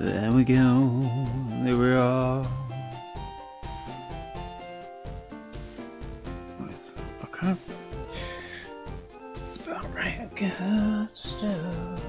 There we go. There we are. Okay. It's about right. Good stuff.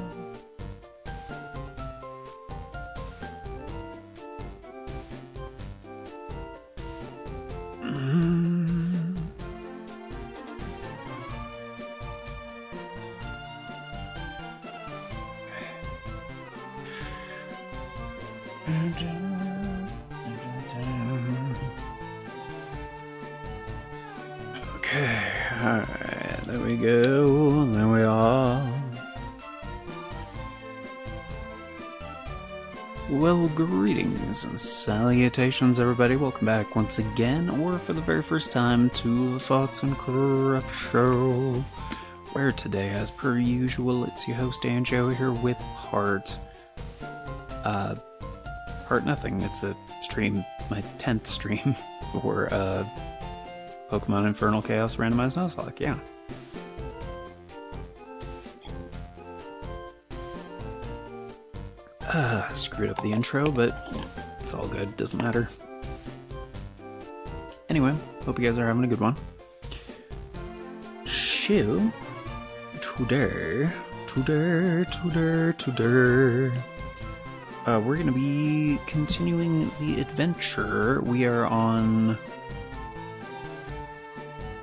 Okay, alright, there we go, there we are. Well, greetings and salutations, everybody. Welcome back once again, or for the very first time, to the Thoughts and Corrupt Show, where today, as per usual, it's your host, Anjo, here with Heart. Heart nothing, it's a stream, my 10th stream for, Pokemon Infernal Chaos Randomized Nuzlocke, yeah. Screwed up the intro, but it's all good, doesn't matter. Anyway, hope you guys are having a good one. So, today, we're gonna be continuing the adventure. We are on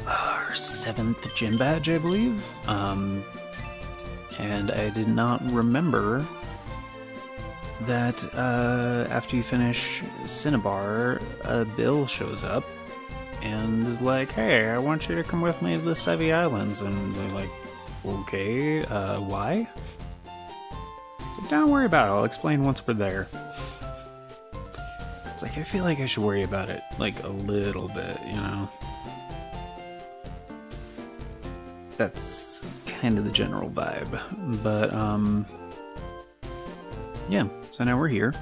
our 7th gym badge, I believe. And I did not remember that after you finish Cinnabar, Bill shows up and is like, "Hey, I want you to come with me to the Sevi Islands." And they're like, "Okay, why?" But don't worry about it, I'll explain once we're there. It's like, I feel like I should worry about it, like, a little bit, you know? That's kind of the general vibe. But, yeah, so now we're here.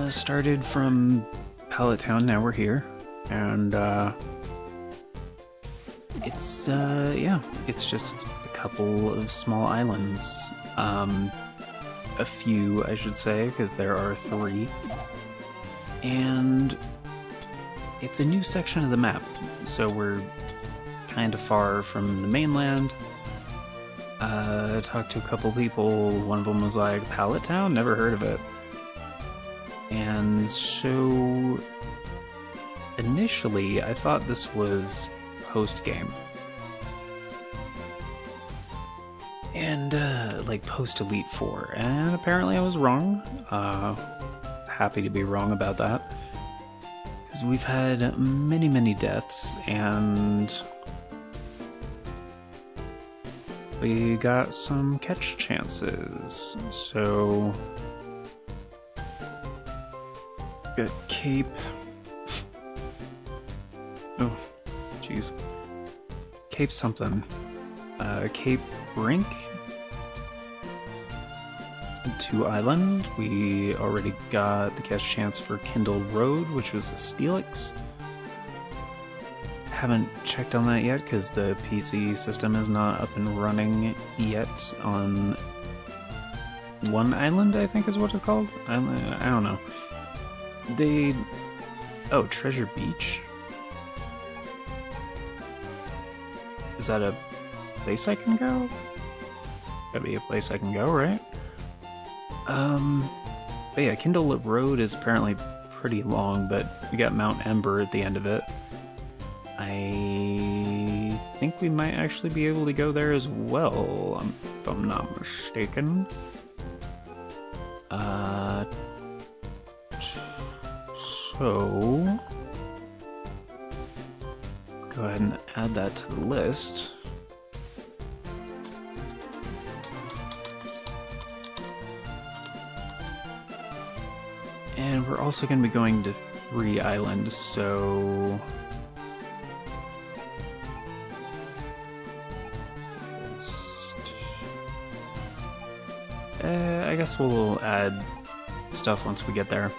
Started from Pallet Town, now we're here. And, it's, yeah, it's just a couple of small islands. A few, I should say, because there are 3. And it's a new section of the map, so we're kind of far from the mainland. I talked to a couple people, one of them was like, "Pallet Town? Never heard of it." And so initially I thought this was post-game. And, like, post-Elite 4, and apparently I was wrong. Happy to be wrong about that. Because we've had many, many deaths, and we got some catch chances. So, got Cape. Oh, jeez. Cape something. Cape Brink to Island. We already got the catch chance for Kindle Road, which was a Steelix. Haven't checked on that yet because the PC system is not up and running yet on One Island, I think is what it's called. I don't know. Oh, Treasure Beach? Is that a place I can go? Gotta be a place I can go, right? But yeah, Kindle Road is apparently pretty long, but we got Mount Ember at the end of it. I think we might actually be able to go there as well, if I'm not mistaken. So go ahead and add that to the list. And we're also going to be going to 3 islands, so I guess we'll add stuff once we get there.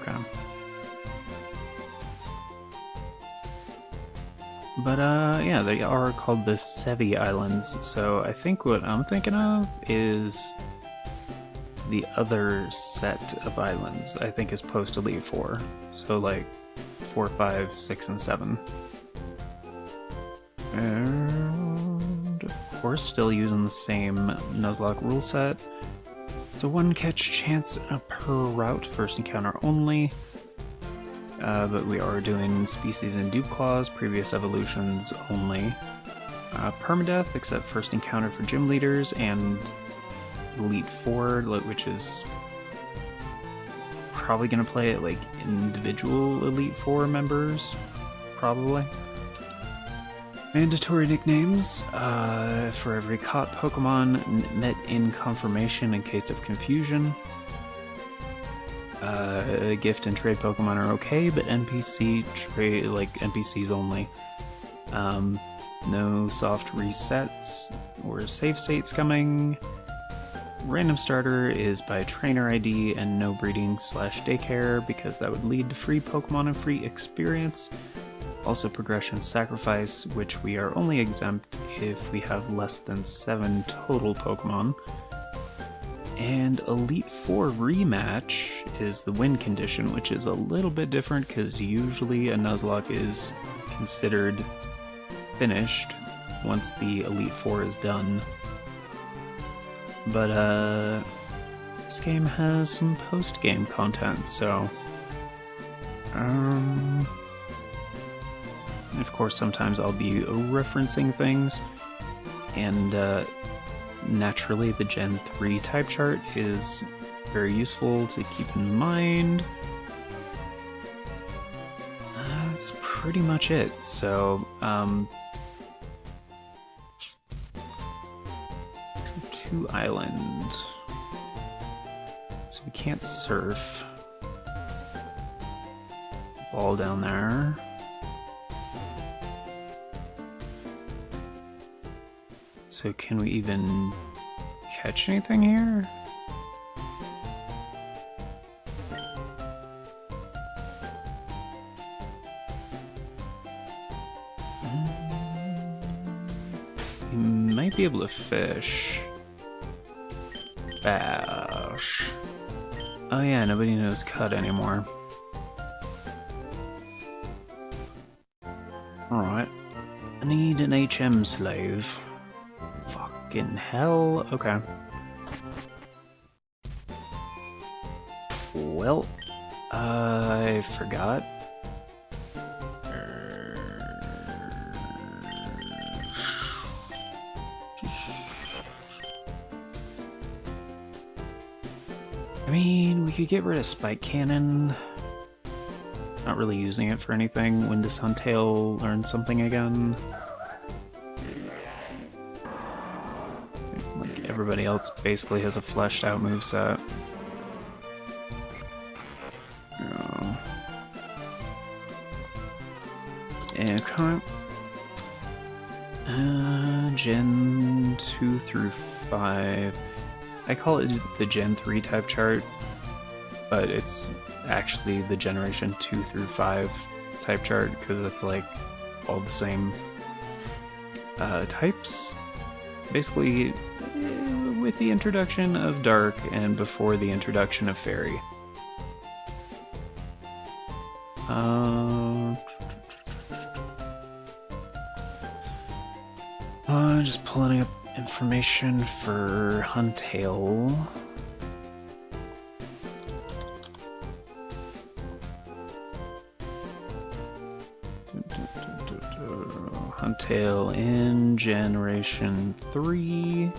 Okay. But yeah, they are called the Sevi Islands, so I think what I'm thinking of is the other set of islands, I think is post Elite Four. So like 4, 5, 6, and 7. And of course, still using the same Nuzlocke rule set. It's a 1 catch chance per route, first encounter only. But we are doing species and dupe claws, previous evolutions only. Permadeath, except first encounter for gym leaders, and Elite Four, which is probably going to play it like individual Elite Four members, probably. Mandatory nicknames for every caught Pokemon, net in confirmation in case of confusion. Gift and trade Pokemon are okay, but NPC trade, like NPCs only. No soft resets or save states coming. Random starter is by trainer ID and no breeding/daycare because that would lead to free Pokemon and free experience. Also progression sacrifice, which we are only exempt if we have less than 7 total Pokemon. And Elite Four rematch is the win condition, which is a little bit different because usually a Nuzlocke is considered finished once the Elite Four is done. But this game has some post-game content, so of course sometimes I'll be referencing things, and naturally the Gen 3 type chart is very useful to keep in mind. That's pretty much it. So 2 islands, so we can't surf. Ball down there. So can we even catch anything here? We might be able to fish. Bash. Oh yeah, nobody knows cut anymore. Alright. I need an HM slave. Fucking hell. Okay. Well, I forgot. I mean, we could get rid of Spike Cannon. Not really using it for anything. When does Huntail learn something again? Like everybody else basically has a fleshed out moveset. Okay. Gen 2 through 5. I call it the Gen 3 type chart, but it's actually the Generation 2 through 5 type chart because it's like all the same types. Basically, with the introduction of Dark and before the introduction of Fairy. Just pulling up information for Huntail. Huntail in Generation 3.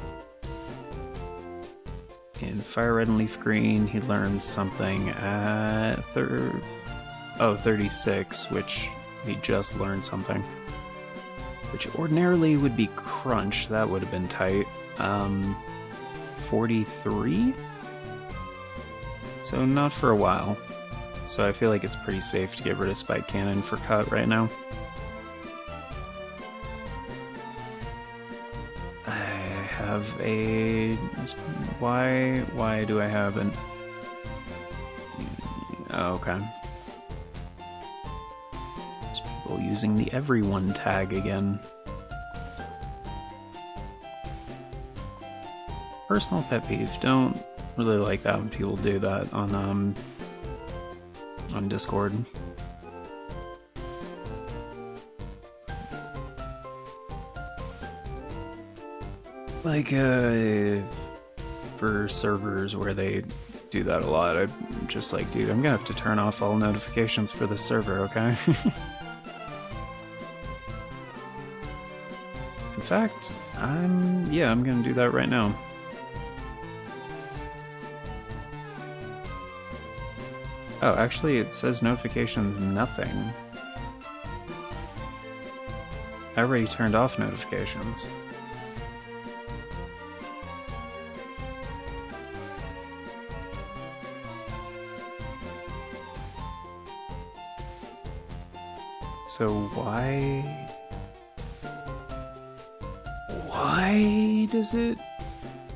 In Fire Red and Leaf Green, he learns something at 36, which he just learned something. Which ordinarily would be Crunch, that would have been tight. 43? So not for a while. So I feel like it's pretty safe to get rid of Spike Cannon for cut right now. I have a... Why do I have an... Oh, okay. people using the everyone tag again. Personal pet peeve, don't really like that when people do that on Discord. Like, for servers where they do that a lot, I'm just like, dude, I'm gonna have to turn off all notifications for this server, okay? In fact, I'm gonna do that right now. Oh, actually, it says notifications nothing. I already turned off notifications. So why does it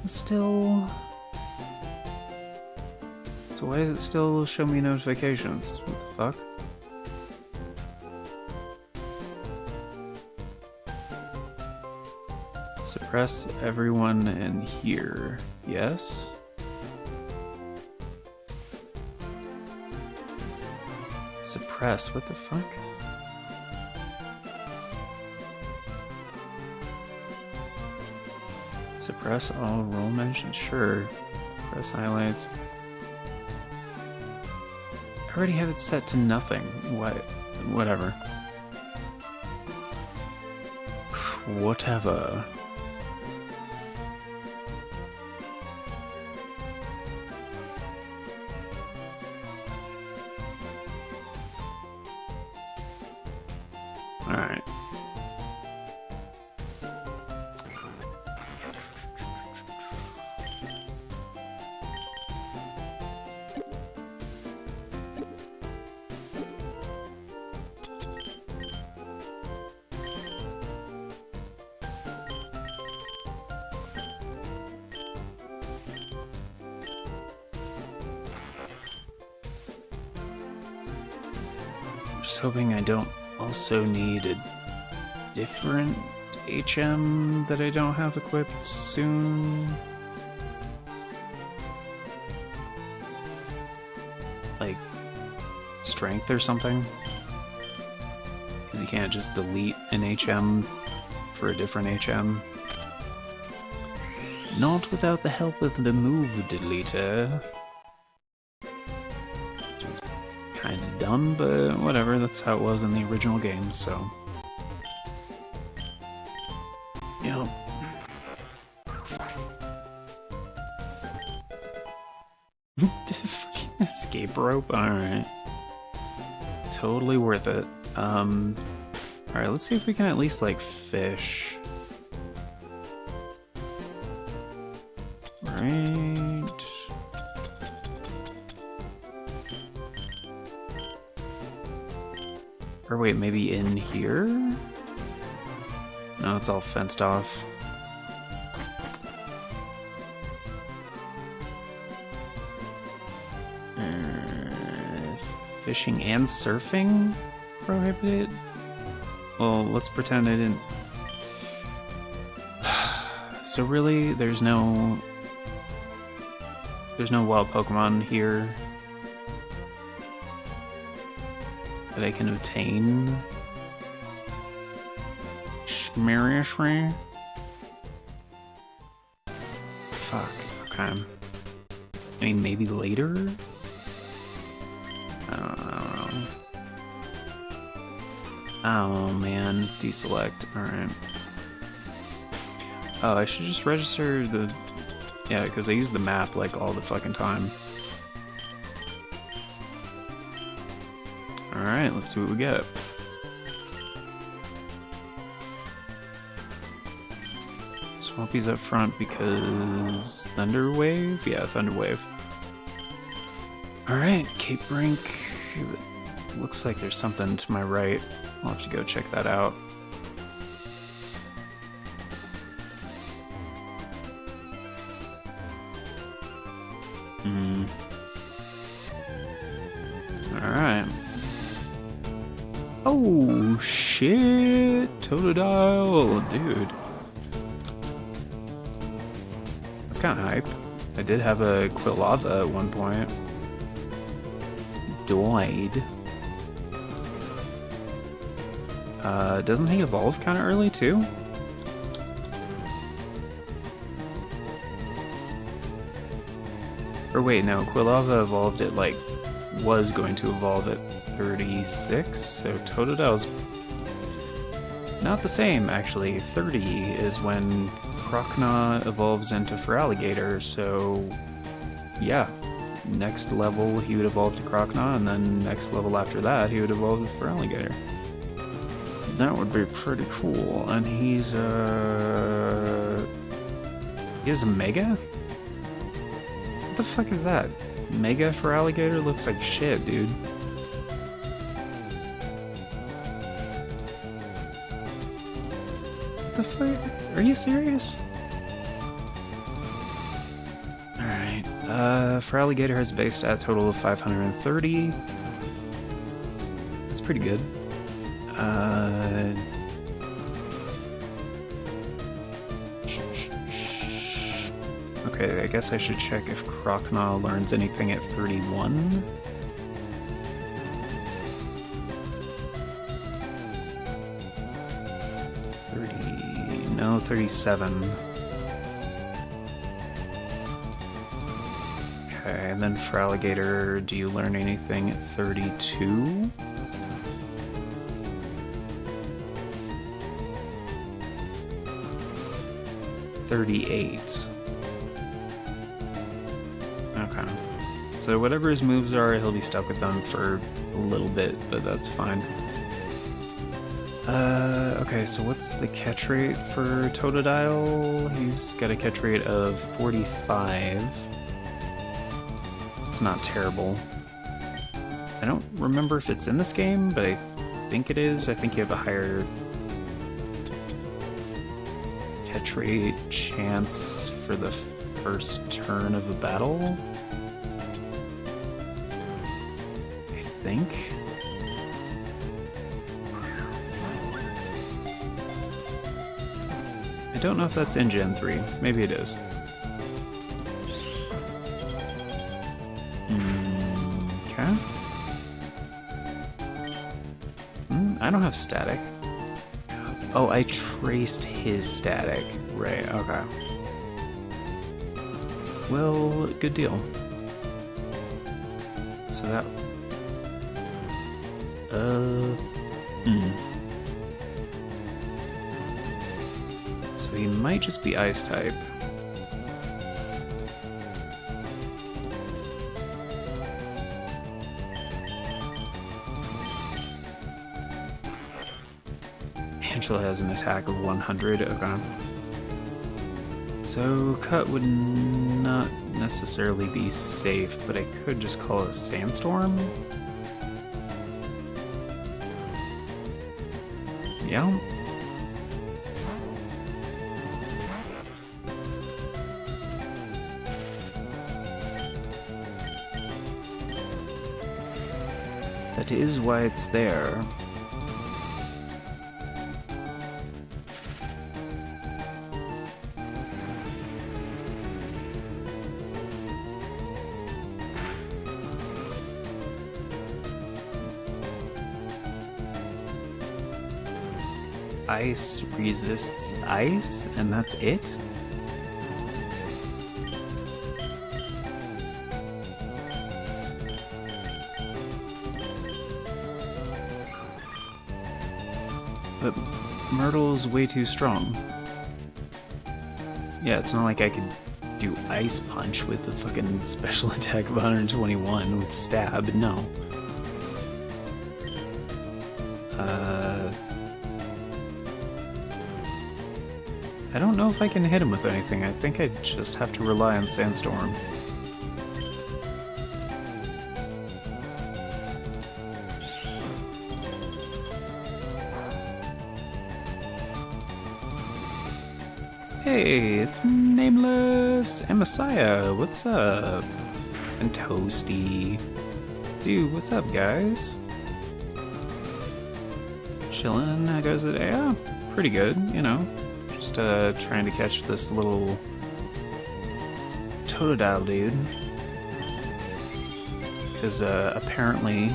still... So why does it still show me notifications? What the fuck? Suppress everyone in here. Yes? Suppress, what the fuck? Suppress all role mentions? Sure. Press highlights. I already have it set to nothing. What? Whatever. Whatever. Alright. Just hoping I don't also need a different HM that I don't have equipped soon. Like strength or something. Because you can't just delete an HM for a different HM. Not without the help of the move deleter. Kind of dumb, but whatever, that's how it was in the original game, so... Yep. Fucking escape rope? Alright. Totally worth it. Alright, let's see if we can at least, like, fish. Right... Or wait, maybe in here? No, it's all fenced off. Fishing and surfing? Prohibited? Well, let's pretend I didn't... So really, there's no wild Pokemon here that I can obtain. Seriously? Fuck, okay. I mean, maybe later? I don't know. Oh man, deselect, alright. Oh, I should just register the... Yeah, because I use the map like all the fucking time. Alright, let's see what we get. Swampy's up front because... Thunder Wave? Yeah, Thunder Wave. Alright, Cape Brink. Looks like there's something to my right. I'll have to go check that out. Alright. Oh shit! Totodile, dude. That's kind of hype. I did have a Quilava at one point. Died. Doesn't he evolve kind of early too? Or wait, no, Quilava evolved at like, was going to evolve at 36, so Totodile's not the same actually. 30 is when Croconaw evolves into Feraligatr, so yeah. Next level he would evolve to Croconaw, and then next level after that he would evolve to Feraligatr. That would be pretty cool. And he has a Mega? What the fuck is that? Mega Feraligatr looks like shit, dude. What the fuck? Are you serious? Alright, Feraligatr has a base stat total of 530. That's pretty good. Okay, I guess I should check if Croconaw learns anything at 31. No, 37. Okay, and then Feraligatr, do you learn anything at 32? $38. Okay. So whatever his moves are, he'll be stuck with them for a little bit, but that's fine. Okay, so what's the catch rate for Totodile? He's got a catch rate of 45. It's not terrible. I don't remember if it's in this game, but I think it is. I think you have a higher catch rate chance for the first turn of a battle. I think. I don't know if that's in Gen 3. Maybe it is. Okay. I don't have static. Oh, I traced his static. Right, okay. Well, good deal. So that... So he might just be ice type. Angela has an attack of 100, okay. So cut would not necessarily be safe, but I could just call it a sandstorm. Yeah. That is why it's there. Ice resists ice, and that's it? But Myrtle's way too strong. Yeah, it's not like I could do Ice Punch with a fucking special attack of 121 with Stab, no. I don't know if I can hit him with anything. I think I just have to rely on Sandstorm. Hey, it's Nameless and Messiah. What's up? And Toasty. Dude, what's up, guys? Chillin'. How goes it? Yeah, pretty good, you know. Just trying to catch this little Totodile dude. Because apparently,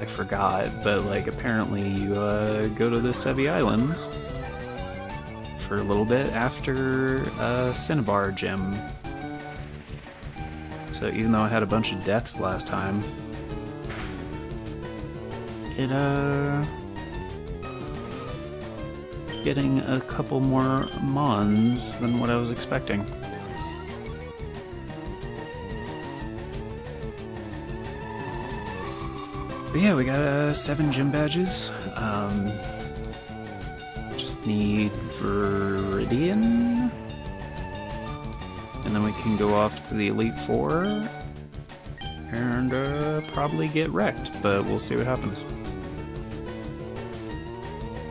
I forgot, but like apparently you go to the Sevi Islands for a little bit after Cinnabar Gym. So even though I had a bunch of deaths last time, it getting a couple more mons than what I was expecting. But yeah, we got 7 gym badges. Just need Viridian. And then we can go off to the Elite Four and probably get wrecked, but we'll see what happens.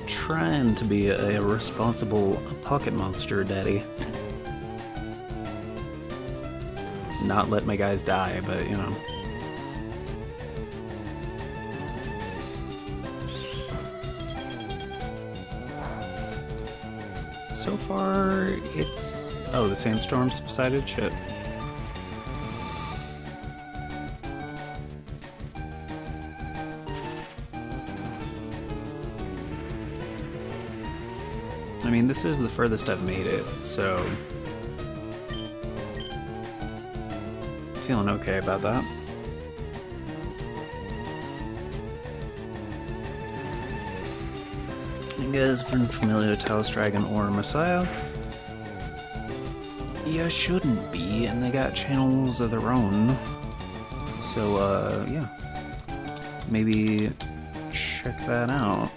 Trying to be a responsible pocket monster daddy. Not let my guys die, but you know. So far, it's... Oh, the sandstorm subsided? Shit. I mean, this is the furthest I've made it, so... feeling okay about that. You guys have been familiar with Talos Dragon or Messiah? You shouldn't be, and they got channels of their own. So, yeah. Maybe check that out.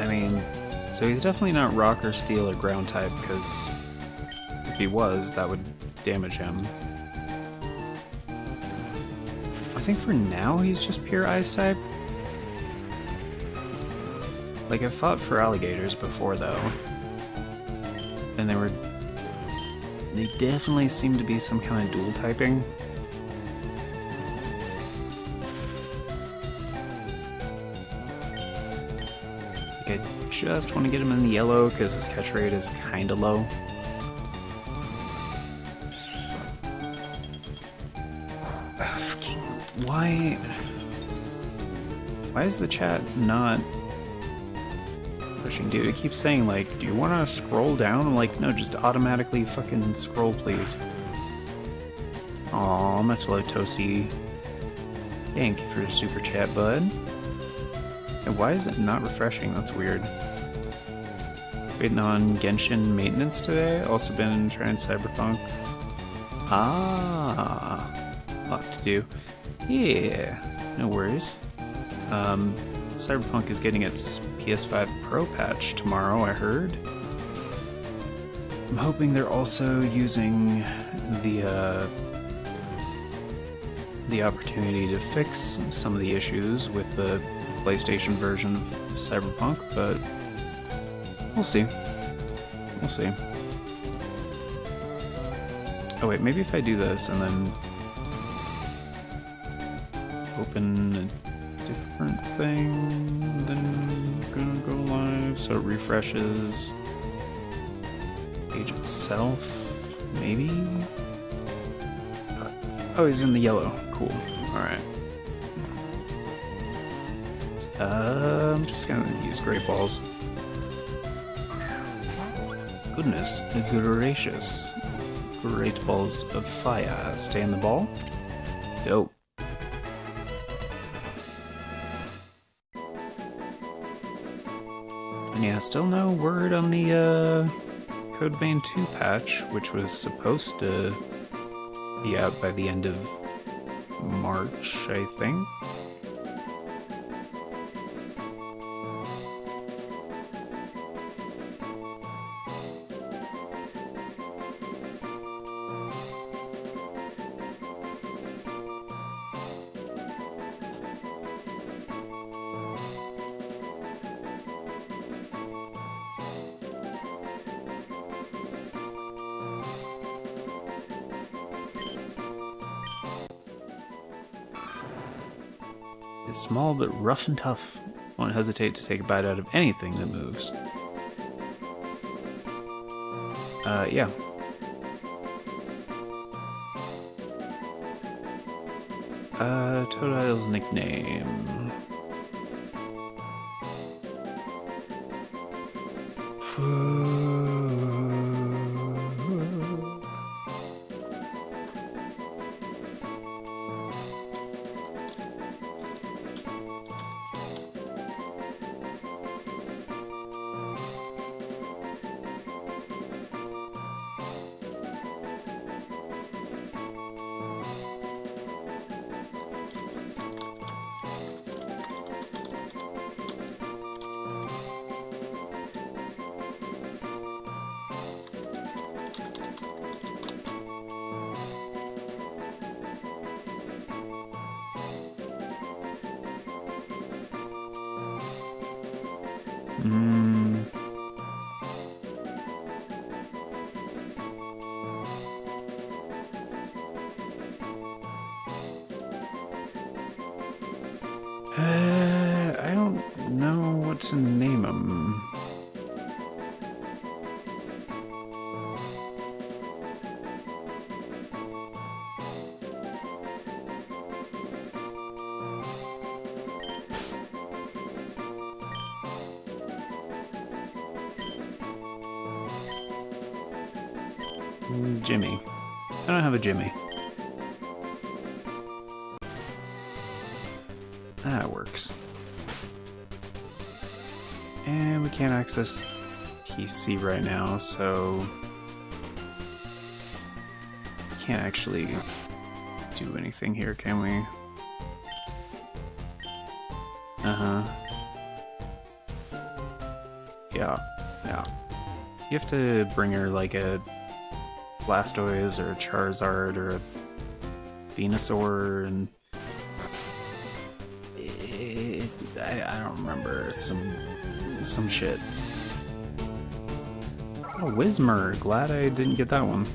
I mean, so he's definitely not rock or steel or ground type, because if he was, that would damage him. I think for now he's just pure ice type. Like, I've fought for alligators before, though. And they definitely seem to be some kind of dual typing. I just want to get him in the yellow because his catch rate is kinda low. Why is the chat not pushing? Dude, it keeps saying like, do you want to scroll down? I'm like, no, just automatically fucking scroll, please. Aw, much love, Toasty. Thank you for the super chat, bud. And why is it not refreshing? That's weird. Waiting on Genshin maintenance today. Also been trying Cyberpunk. Ah, lot to do. Yeah, no worries. Cyberpunk is getting its PS5 Pro patch tomorrow, I heard. I'm hoping they're also using the opportunity to fix some of the issues with the PlayStation version of Cyberpunk, but we'll see. We'll see. Oh wait, maybe if I do this and then open a different thing, then gonna go live, so it refreshes page itself, maybe? Oh, he's in the yellow. Cool. Alright. I'm just gonna use Great Balls. Goodness gracious. Great Balls of Fire. Stay in the ball. Dope. And yeah, still no word on the Code Vein 2 patch, which was supposed to be out by the end of March, I think. is small but rough and tough. Won't hesitate to take a bite out of anything that moves. Yeah. Totodile's nickname. I don't know what to name him. Jimmy. I don't have a Jimmy. That works. And we can't access PC right now, so we can't actually do anything here, can we? Yeah. You have to bring her like a Blastoise or a Charizard or a Venusaur, and I don't remember. It's some shit. Oh, Whismur. Glad I didn't get that one.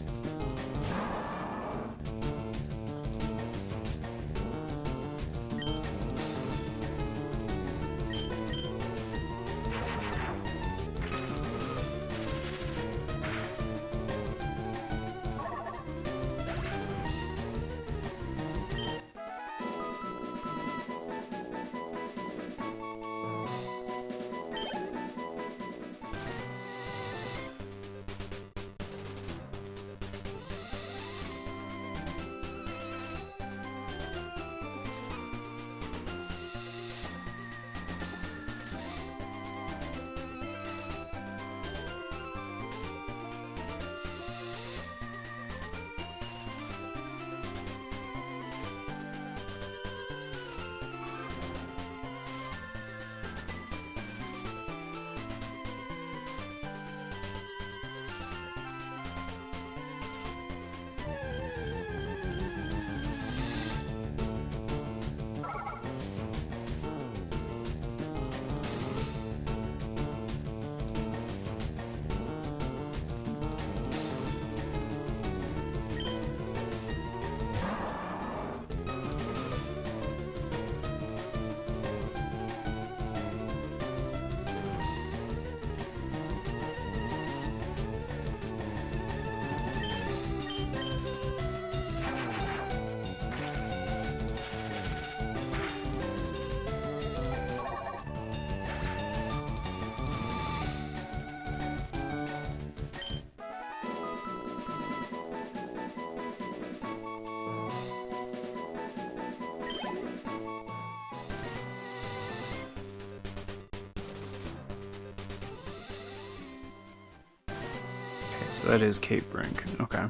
So that is Cape Brink. Okay.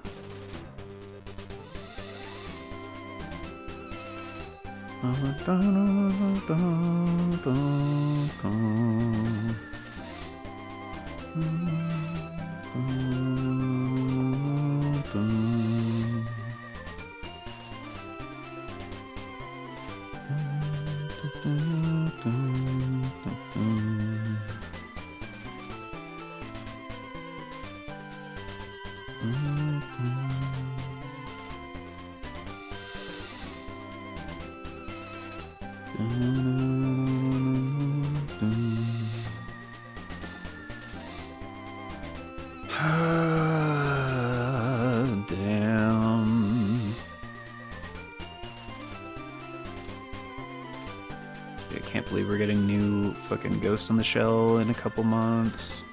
Can't believe we're getting new fucking Ghost in the Shell in a couple months.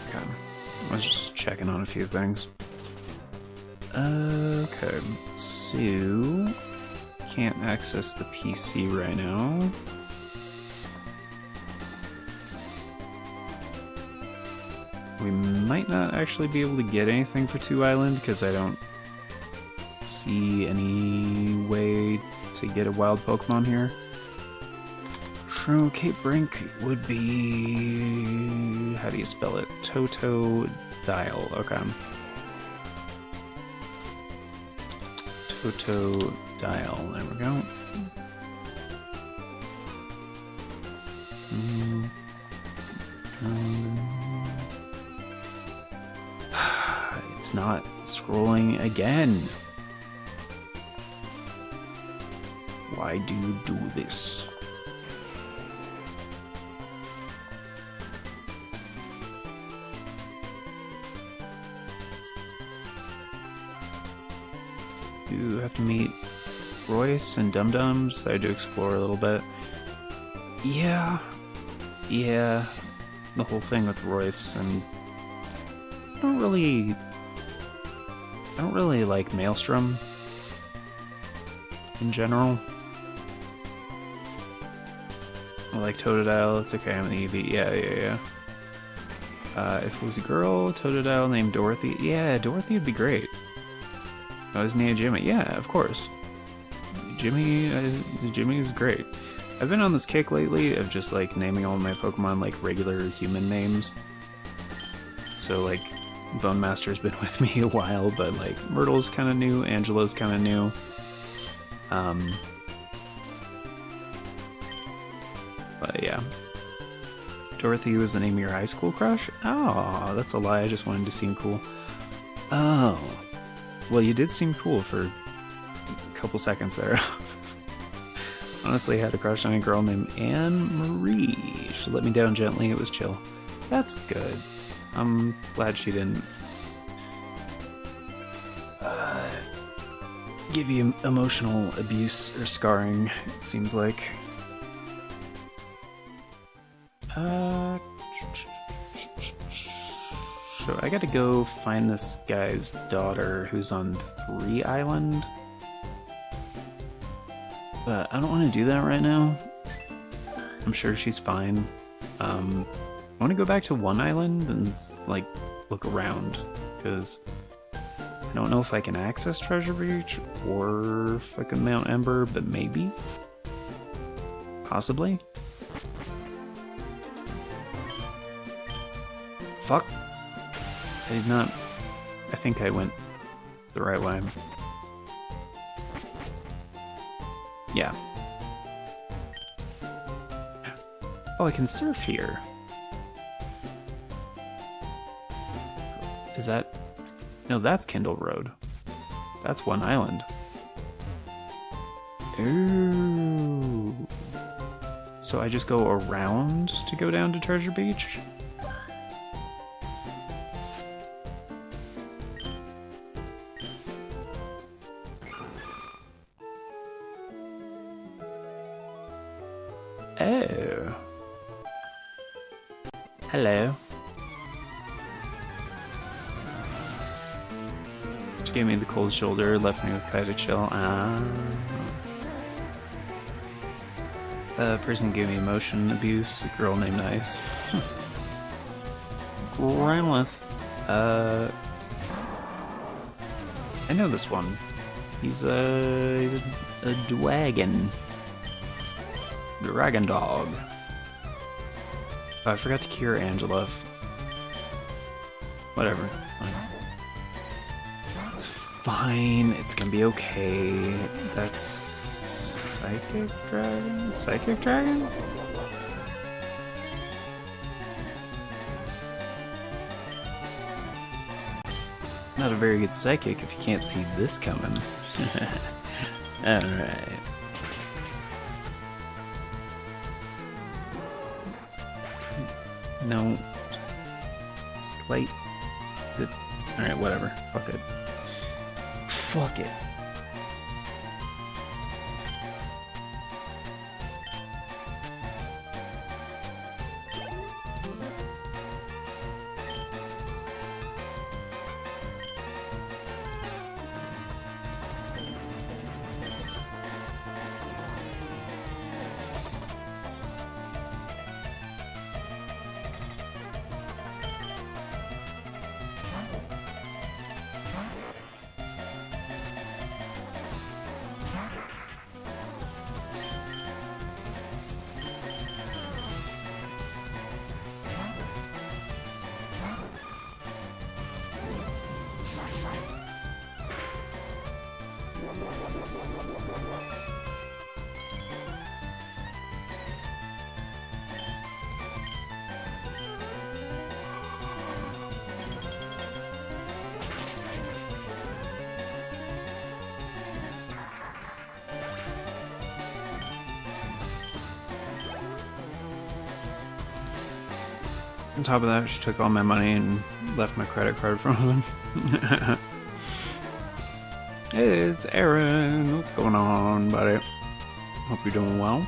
Okay, I was just checking on a few things. Okay, so can't access the PC right now. We might not actually be able to get anything for 2 Island because I don't see any way to get a wild Pokemon here. So Cape Brink would be... how do you spell it? Totodile, okay. Totodile, there we go. It's not scrolling again. Why do you do this? You have to meet Royce and Dum Dums. I do explore a little bit. Yeah, the whole thing with Royce, and I don't really like Maelstrom in general. I like Totodile. It's okay. I'm an Eevee. Yeah. If it was a girl, Totodile named Dorothy. Yeah, Dorothy would be great. Oh, his name Jimmy. Yeah, of course. Jimmy is great. I've been on this kick lately of just like naming all my Pokemon like regular human names. So like Bone Master's been with me a while, but like Myrtle's kind of new, Angela's kind of new. But yeah. Dorothy was the name of your high school crush? Oh, that's a lie. I just wanted to seem cool. Oh. Well, you did seem cool for a couple seconds there. Honestly, I had a crush on a girl named Anne-Marie. She let me down gently. It was chill. That's good. I'm glad she didn't give you emotional abuse or scarring, it seems like. So I gotta go find this guy's daughter who's on 3 Island. But I don't want to do that right now. I'm sure she's fine. I want to go back to 1 Island and like look around, because I don't know if I can access Treasure Beach or fucking Mount Ember, but maybe. Possibly. Fuck. I did not... I think I went the right way. Yeah. Oh, I can surf here. Is that... No, that's Kindle Road. That's 1 Island. Ooh. So I just go around to go down to Treasure Beach? Oh. Hello. She gave me the cold shoulder, left me with Kai to chill. Person gave me emotion abuse, a girl named Ice. Granlith. I know this one. He's a dragon. Dragon dog. Oh, I forgot to cure Angela. Whatever. It's fine. It's gonna be okay. That's... Psychic Dragon? Psychic Dragon? Not a very good psychic if you can't see this coming. Alright. No, just slight. Alright, whatever. Fuck it. Fuck it. On top of that, she took all my money and left my credit card from them. Hey, it's Aaron. What's going on, buddy? Hope you're doing well.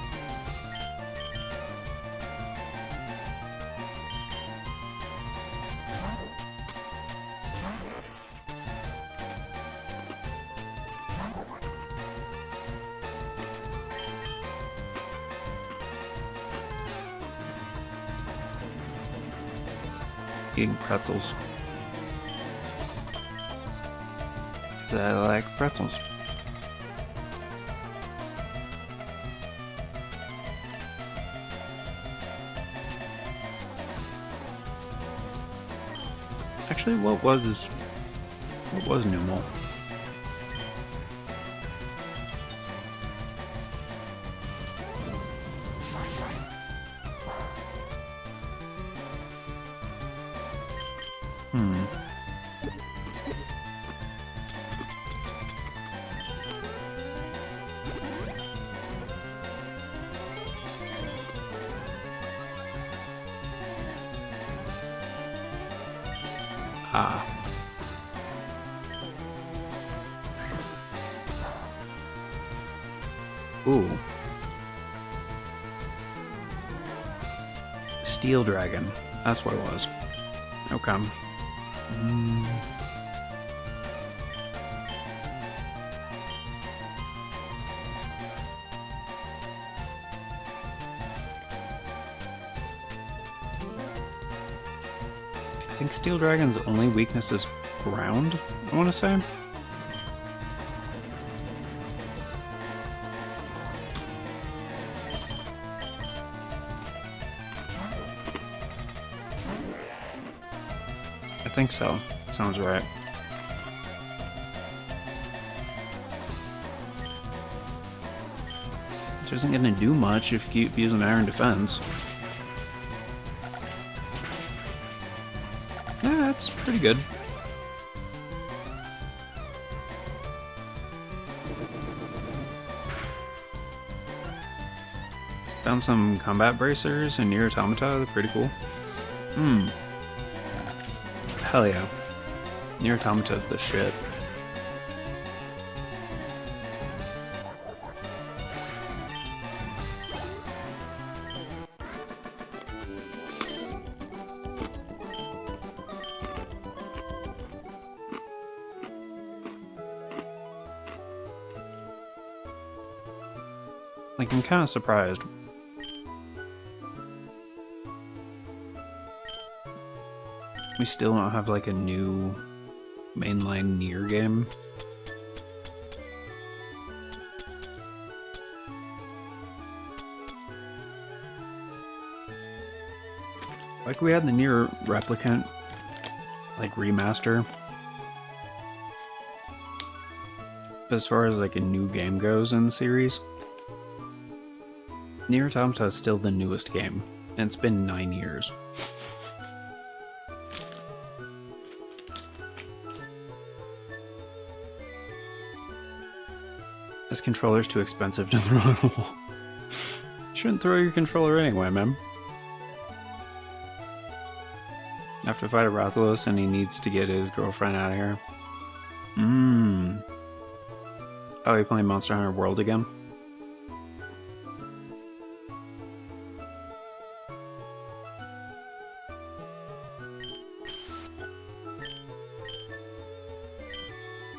Eating pretzels. 'Cause I like pretzels. Actually, what was Numal? Ah. Ooh. Steel Dragon. That's what it was. Okay. I think Steel Dragon's only weakness is ground, I want to say. I think so. Sounds right. It isn't going to do much if you keep using Iron Defense. Yeah, that's pretty good. Found some combat bracers and Nier Automata. They're pretty cool. Hell yeah. Nier Automata is the shit. Like, I'm kind of surprised. We still don't have, like, a new mainline Nier game. Like, we had the Nier Replicant, like, remaster. But as far as, like, a new game goes in the series, Nier Automata is still the newest game, and it's been 9 years. This controller's too expensive to throw at all. Shouldn't throw your controller anyway, man. I have to fight a Rathalos and he needs to get his girlfriend out of here. Oh, you playing Monster Hunter World again?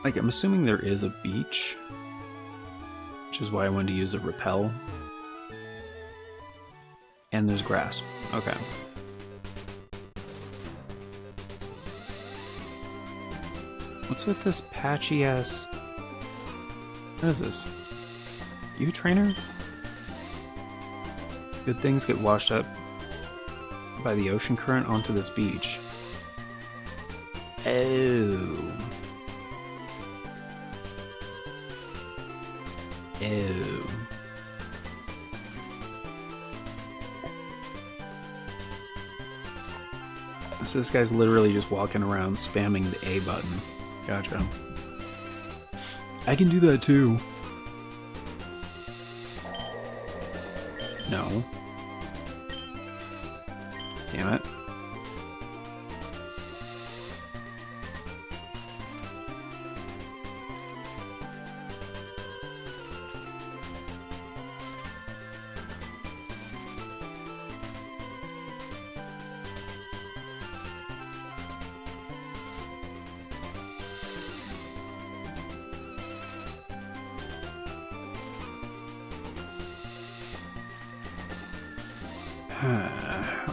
Like, I'm assuming there is a beach, which is why I wanted to use a repel. And there's grass. Okay. What's with this patchy ass? What is this? You trainer? Good things get washed up by the ocean current onto this beach. Oh. Oh. So this guy's literally just walking around spamming the A button. Gotcha. I can do that too. No. Damn it.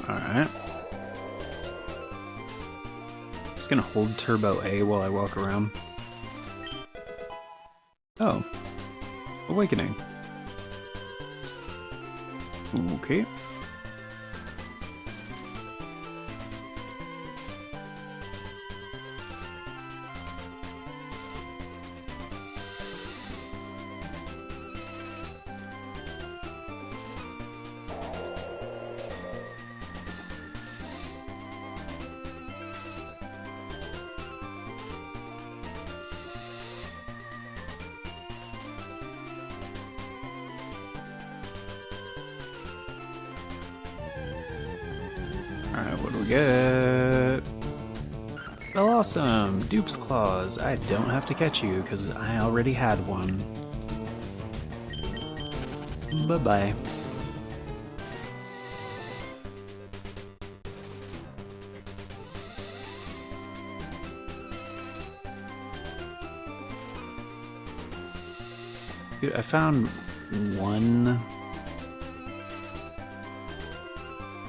Alright. Just gonna hold Turbo A while I walk around. Oh. Awakening. Okay. Alright, what do we get? Well, awesome! Dupe's Claws. I don't have to catch you, because I already had one. Bye-bye. Dude, I found one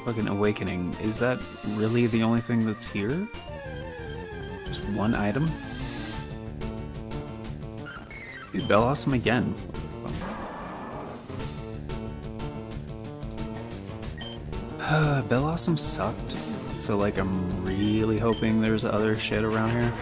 fucking awakening. Is that really the only thing that's here? Just one item? Dude, Bellossom again. Bellossom sucked, so like I'm really hoping there's other shit around here.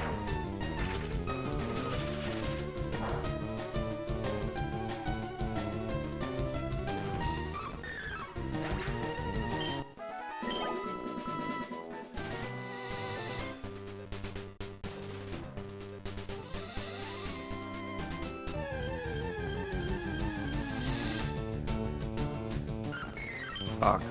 Fuck.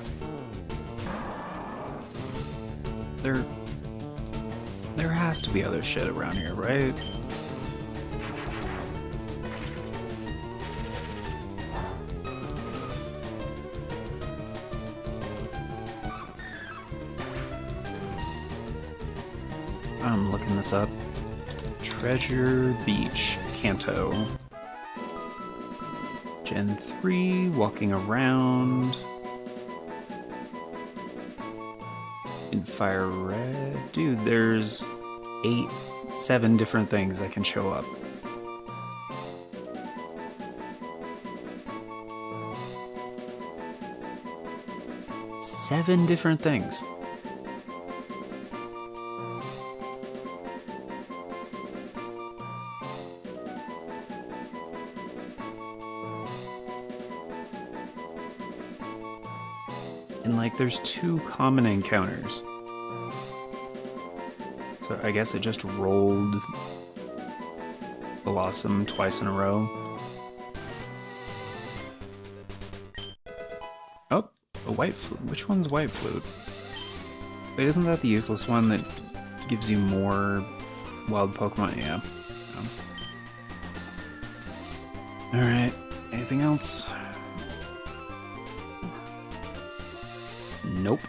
There has to be other shit around here, right? I'm looking this up. Treasure Beach, Kanto. Gen 3, walking around. In Fire Red. Dude, there's 7 different things that can show up. Seven different things. And like there's 2 common encounters. So I guess it just rolled Blossom twice in a row. A white flute? Which one's white flute? Wait, isn't that the useless one that gives you more wild Pokemon? Yeah. Alright, anything else? Nope.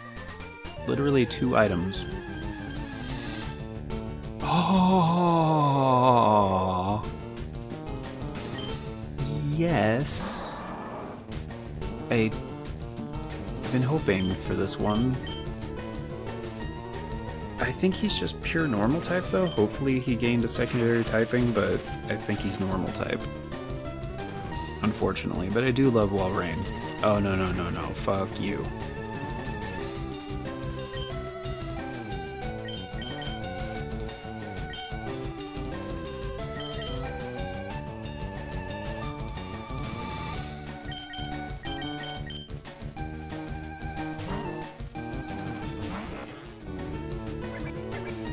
Literally 2 items. Oh, yes. I've been hoping for this one. I think he's just pure normal type though. Hopefully he gained a secondary typing, but I think he's normal type. Unfortunately, but I do love Walrein. Oh, no, no, no, no. Fuck you.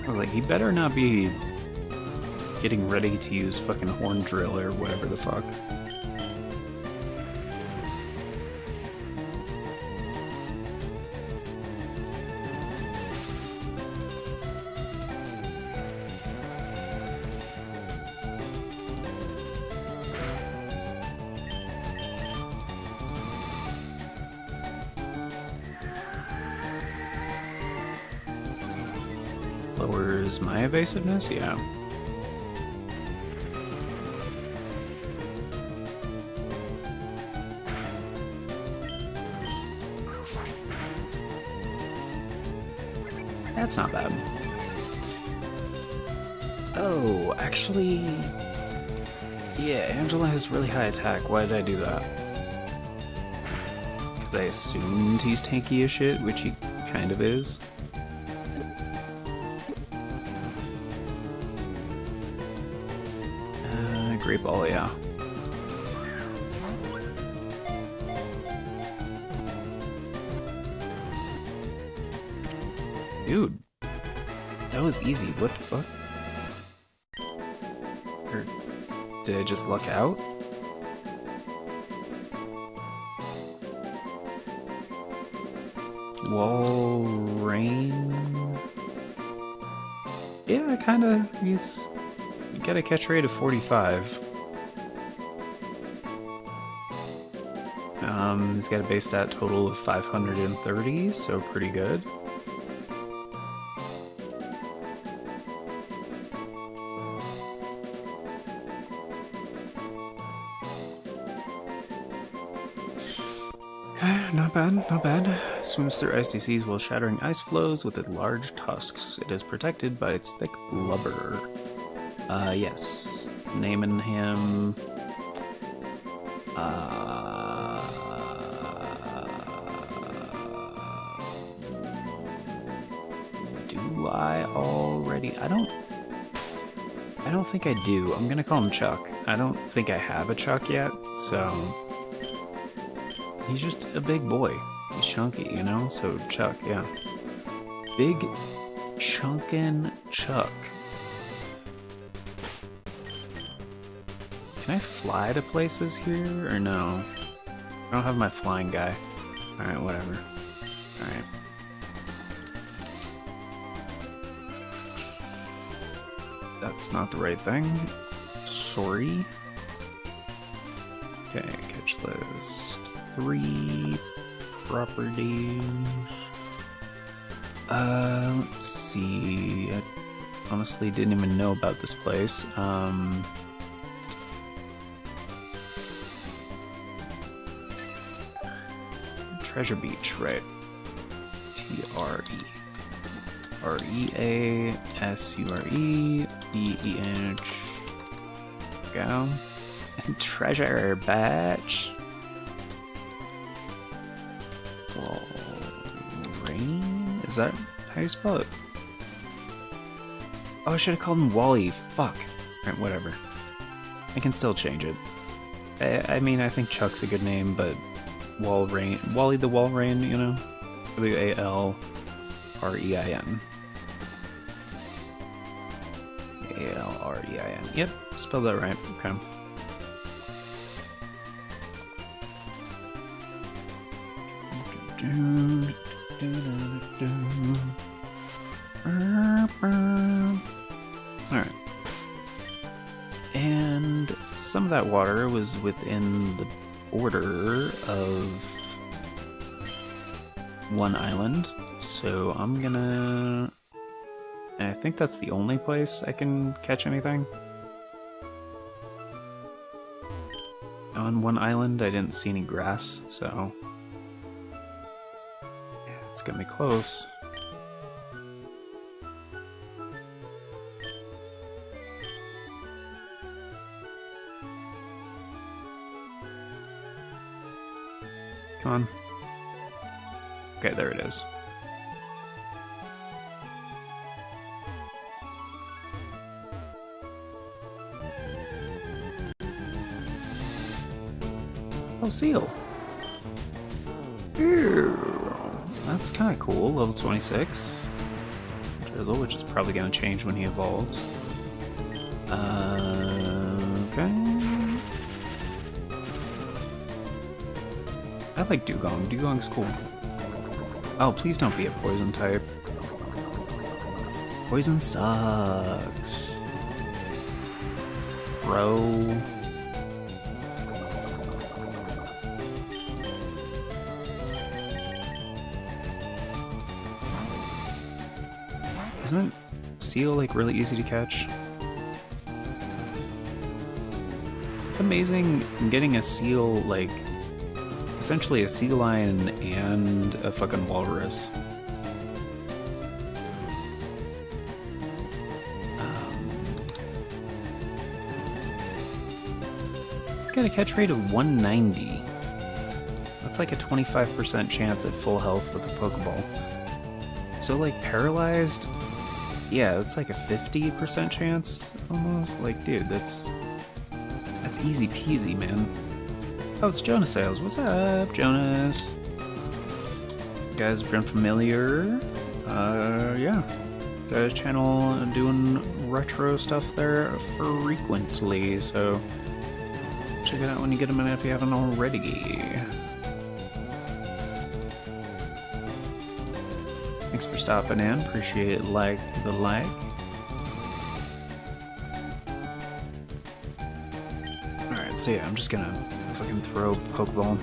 I was like, he better not be getting ready to use fucking Horn Drill or whatever the fuck. Lowers my evasiveness? Yeah. That's not bad. Oh, actually... yeah, Angela has really high attack. Why did I do that? Because I assumed he's tanky as shit, which he kind of is. Great Ball, yeah. Dude, that was easy. What the fuck? Or did I just luck out? Walrein? Yeah, kinda. He's got a catch rate of 45. He's got a base stat total of 530, so pretty good. Not bad, not bad. Swims through icy seas while shattering ice flows with its large tusks. It is protected by its thick blubber. Yes. Naming him... do I already... I don't think I do. I'm gonna call him Chuck. I don't think I have a Chuck yet, so... he's just a big boy. He's chunky, you know? So Chuck, yeah. Big chunkin' Chuck. Can I fly to places here, or no? I don't have my flying guy. Alright, whatever. Alright. That's not the right thing. Sorry. Okay, catch list. 3 properties. Let's see. I honestly didn't even know about this place. Treasure Beach, right? Treasure-Beach. Go. And treasure batch. Walrein? Is that how you spell it? Oh, I should have called him Wally. Fuck. Alright, whatever. I can still change it. I mean, I think Chuck's a good name, but Walrein, Wally the Walrein, you know? W-A-L-R-E-I-N. A-L-R-E-I-N. Yep, spelled that right. Okay. Alright. And some of that water was within the border of one island, so I'm gonna... I think that's the only place I can catch anything. On one island, I didn't see any grass, so... yeah, it's gonna be close. Come on. Okay, there it is. Oh, seal. Ew. That's kind of cool. Level 26. Drizzle, which is probably going to change when he evolves. Okay. I like Dugong. Dugong's cool. Oh, please don't be a poison type. Poison sucks. Bro. Isn't seal like really easy to catch? It's amazing getting a seal, like essentially a sea lion and a fucking walrus. It's got a catch rate of 190. That's like a 25% chance at full health with a Pokeball. So like paralyzed, yeah, that's like a 50% chance almost. Like, dude, that's easy peasy, man. Oh, it's Jonas Sales. What's up, Jonas? You guys have been familiar. Yeah. Got a channel doing retro stuff there frequently, so check it out when you get them in if you haven't already. Thanks for stopping in. Appreciate it. Like the like. Alright, so yeah, I'm just gonna fucking throw Pokeball.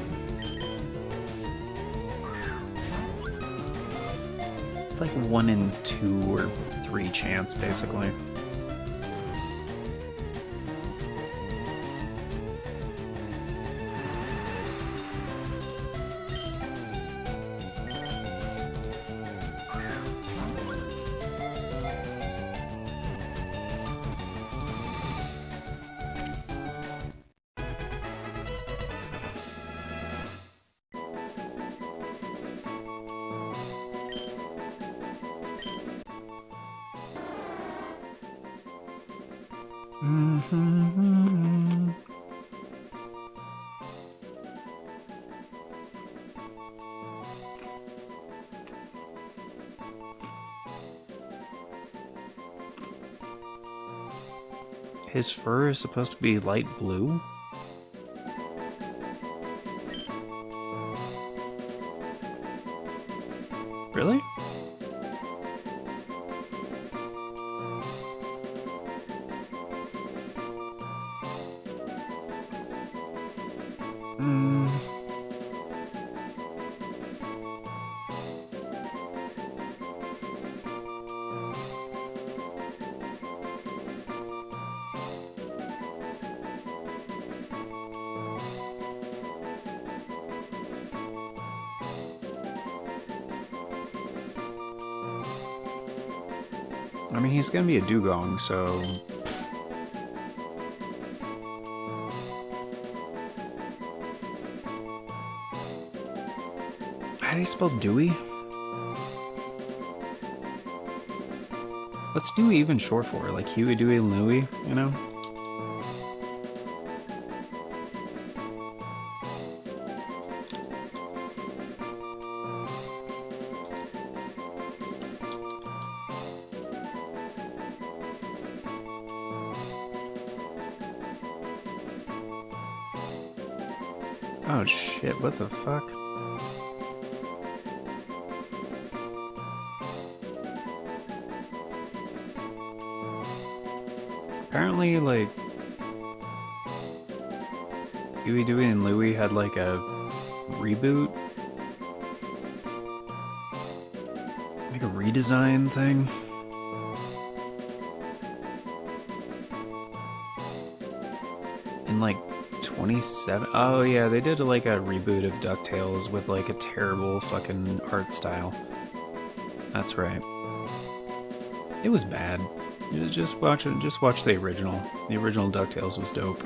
It's like 1 in 2 or 3 chance, basically. His fur is supposed to be light blue? Really? I mean, he's gonna be a dugong, so... How do you spell Dewey? What's Dewey even short for? Like Huey, Dewey, and Louie, you know? Oh shit, what the fuck? apparently, like, Huey, Dewey, and Louie had, like, a reboot? Like a redesign thing? In, like, 27? Oh, yeah, they did, like, a reboot of DuckTales with, like, a terrible fucking art style. That's right. It was bad. Just watch it. Just watch the original. The original DuckTales was dope.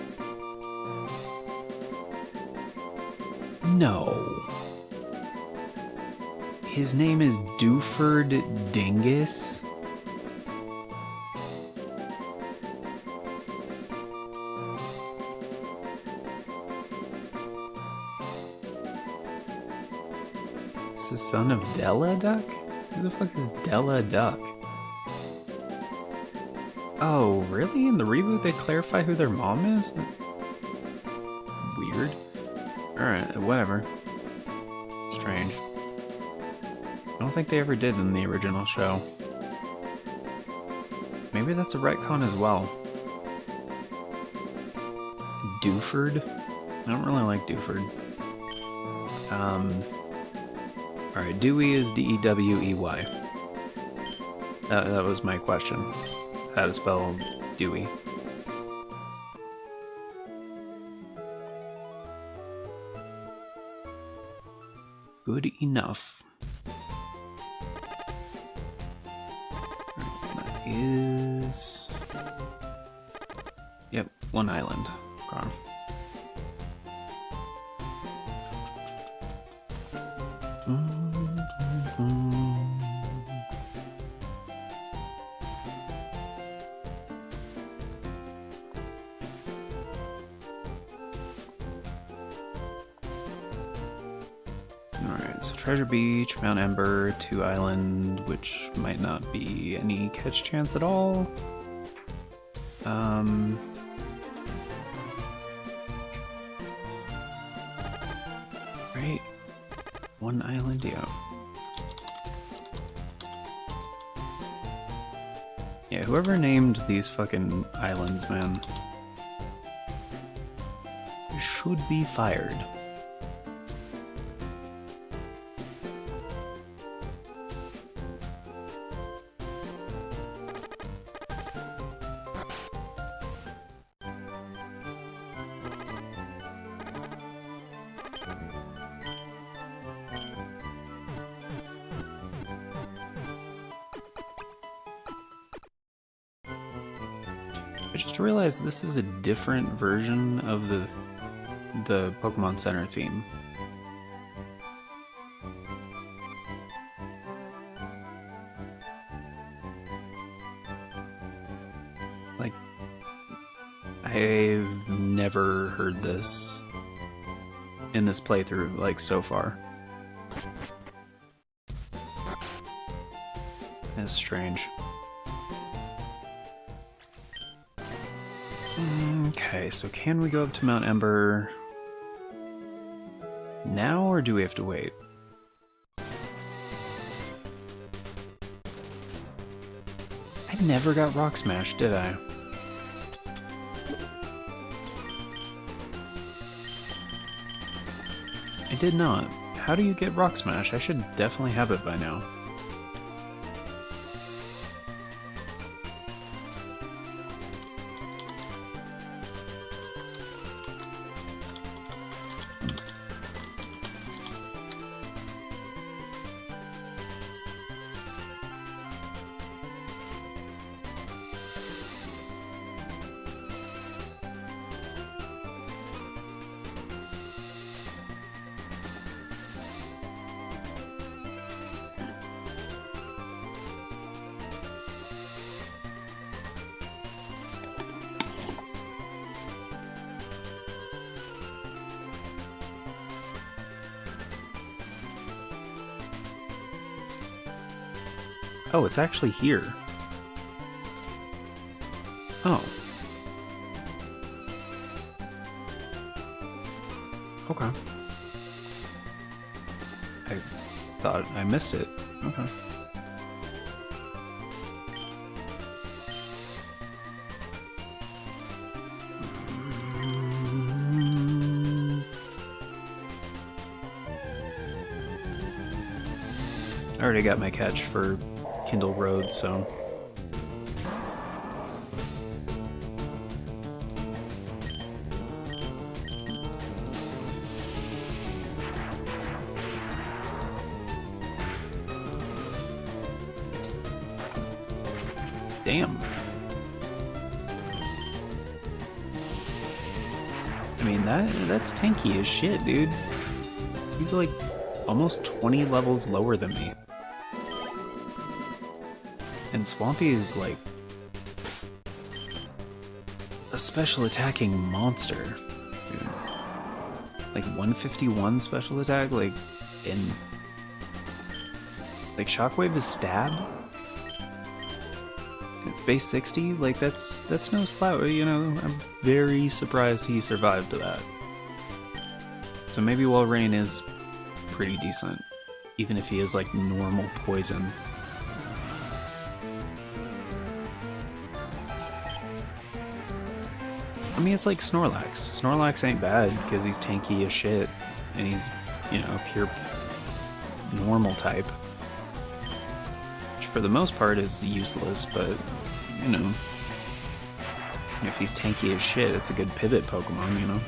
No. His name is Dooford Dingus? It's the son of Della Duck? Who the fuck is Della Duck? Oh, really? In the reboot they clarify who their mom is? Weird. Alright, whatever. Strange. I don't think they ever did in the original show. Maybe that's a retcon as well. Dooford? I don't really like Dooford. Alright, Dewey is D-E-W-E-Y. That was my question. How to spell Dewey. Good enough. That is... Yep, one island. Gone. Alright, so Treasure Beach, Mount Ember, 2 Island, which might not be any catch chance at all. Right? 1 island, yeah. Yeah, whoever named these fucking islands, man, should be fired. I just realized this is a different version of the Pokemon Center theme. Like, I've never heard this in this playthrough, like, so far. It's strange. Okay, so can we go up to Mount Ember now, or do we have to wait? I never got Rock Smash, did I? I did not. How do you get Rock Smash? I should definitely have it by now. Oh, it's actually here. Oh. Okay. I thought I missed it. Okay. I already got my catch for Kindle Road, so... Damn. I mean, that's tanky as shit, dude. He's like almost 20 levels lower than me. And Swampy is like a special attacking monster. Dude. Like 151 special attack, like Shockwave is stab. It's base 60, like that's no slouch, you know. I'm very surprised he survived that. So maybe Walrein is pretty decent, even if he is like normal poison. I mean, it's like Snorlax. Snorlax ain't bad because he's tanky as shit, and he's, you know, a pure normal type. Which for the most part is useless, but, you know, if he's tanky as shit, it's a good pivot Pokemon, you know?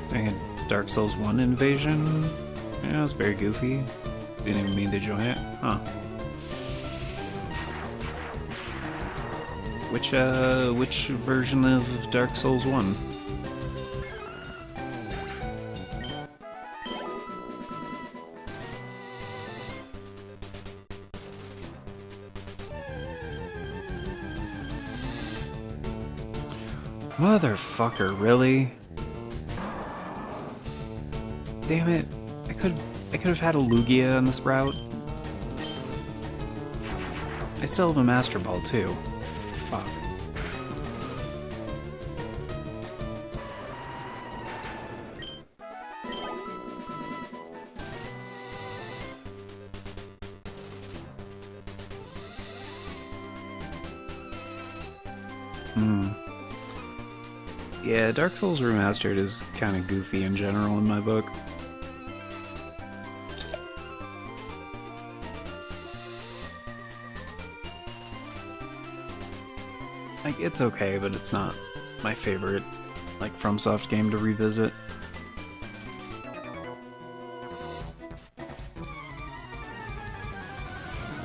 Dang, Dark Souls 1 invasion? Yeah, it was very goofy. Didn't even mean to join it. Huh. Which version of Dark Souls 1? Motherfucker, really? Damn it. I could have had a Lugia on the Sprout. I still have a Master Ball too. Fuck. Yeah, Dark Souls Remastered is kind of goofy in general in my book. Like, it's okay, but it's not my favorite, like, FromSoft game to revisit.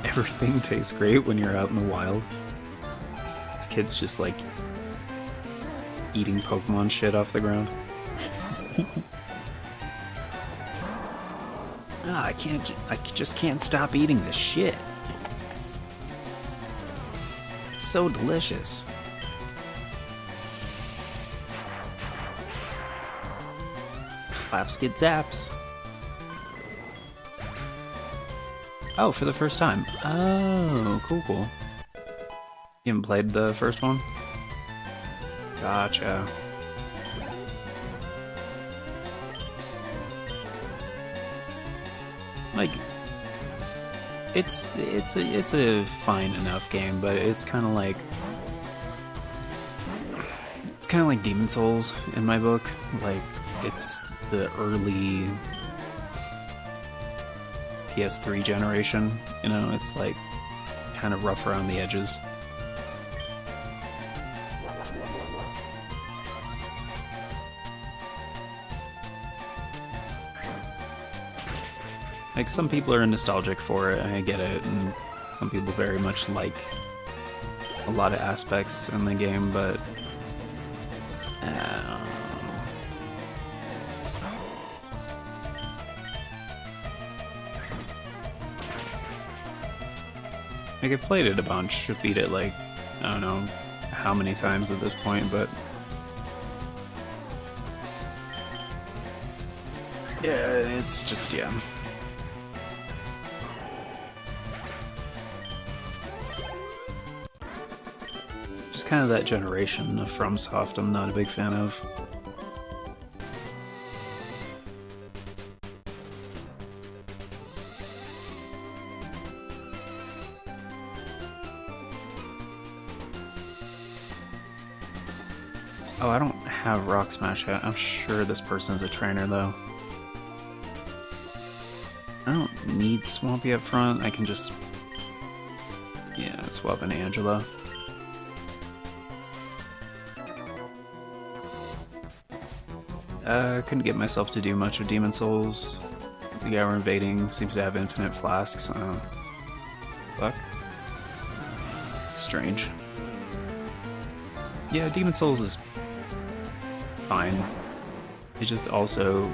Everything tastes great when you're out in the wild. This kid's just, like, eating Pokemon shit off the ground. I just can't stop eating this shit. It's so delicious. Flaps get zaps. Oh, for the first time. Oh, cool. You haven't played the first one? Gotcha. Like, it's a fine enough game, but it's kind of like Demon Souls in my book. Like, it's the early PS3 generation. You know, it's like kind of rough around the edges. Like, some people are nostalgic for it, and I get it, and some people very much like a lot of aspects in the game, but like, I played it a bunch, beat it like, I don't know how many times at this point, but yeah, it's just, yeah. Just kind of that generation of FromSoft I'm not a big fan of. Oh, I don't have Rock Smash yet. I'm sure this person's a trainer, though. I don't need Swampy up front. I can just, yeah, swap an Angela. Couldn't get myself to do much with Demon Souls. The guy we're invading seems to have infinite flasks. Fuck. It's strange. Yeah, Demon Souls is fine. It just also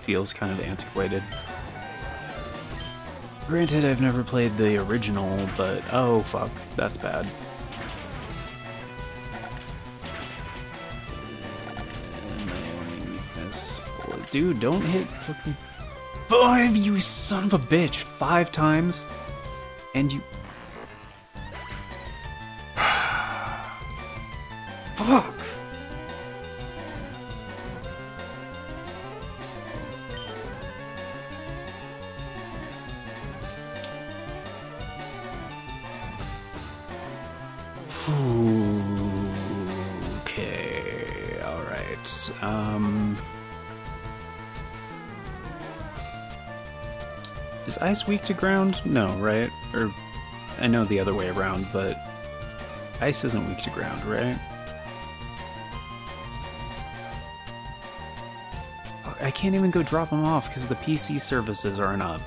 feels kind of antiquated. Granted, I've never played the original, but oh fuck, that's bad. Dude, don't hit fucking 5, you son of a bitch! 5 times? And you... Fuck! Okay, alright. Is ice weak to ground? No, right? Or, I know the other way around, but ice isn't weak to ground, right? I can't even go drop them off because the PC services aren't up.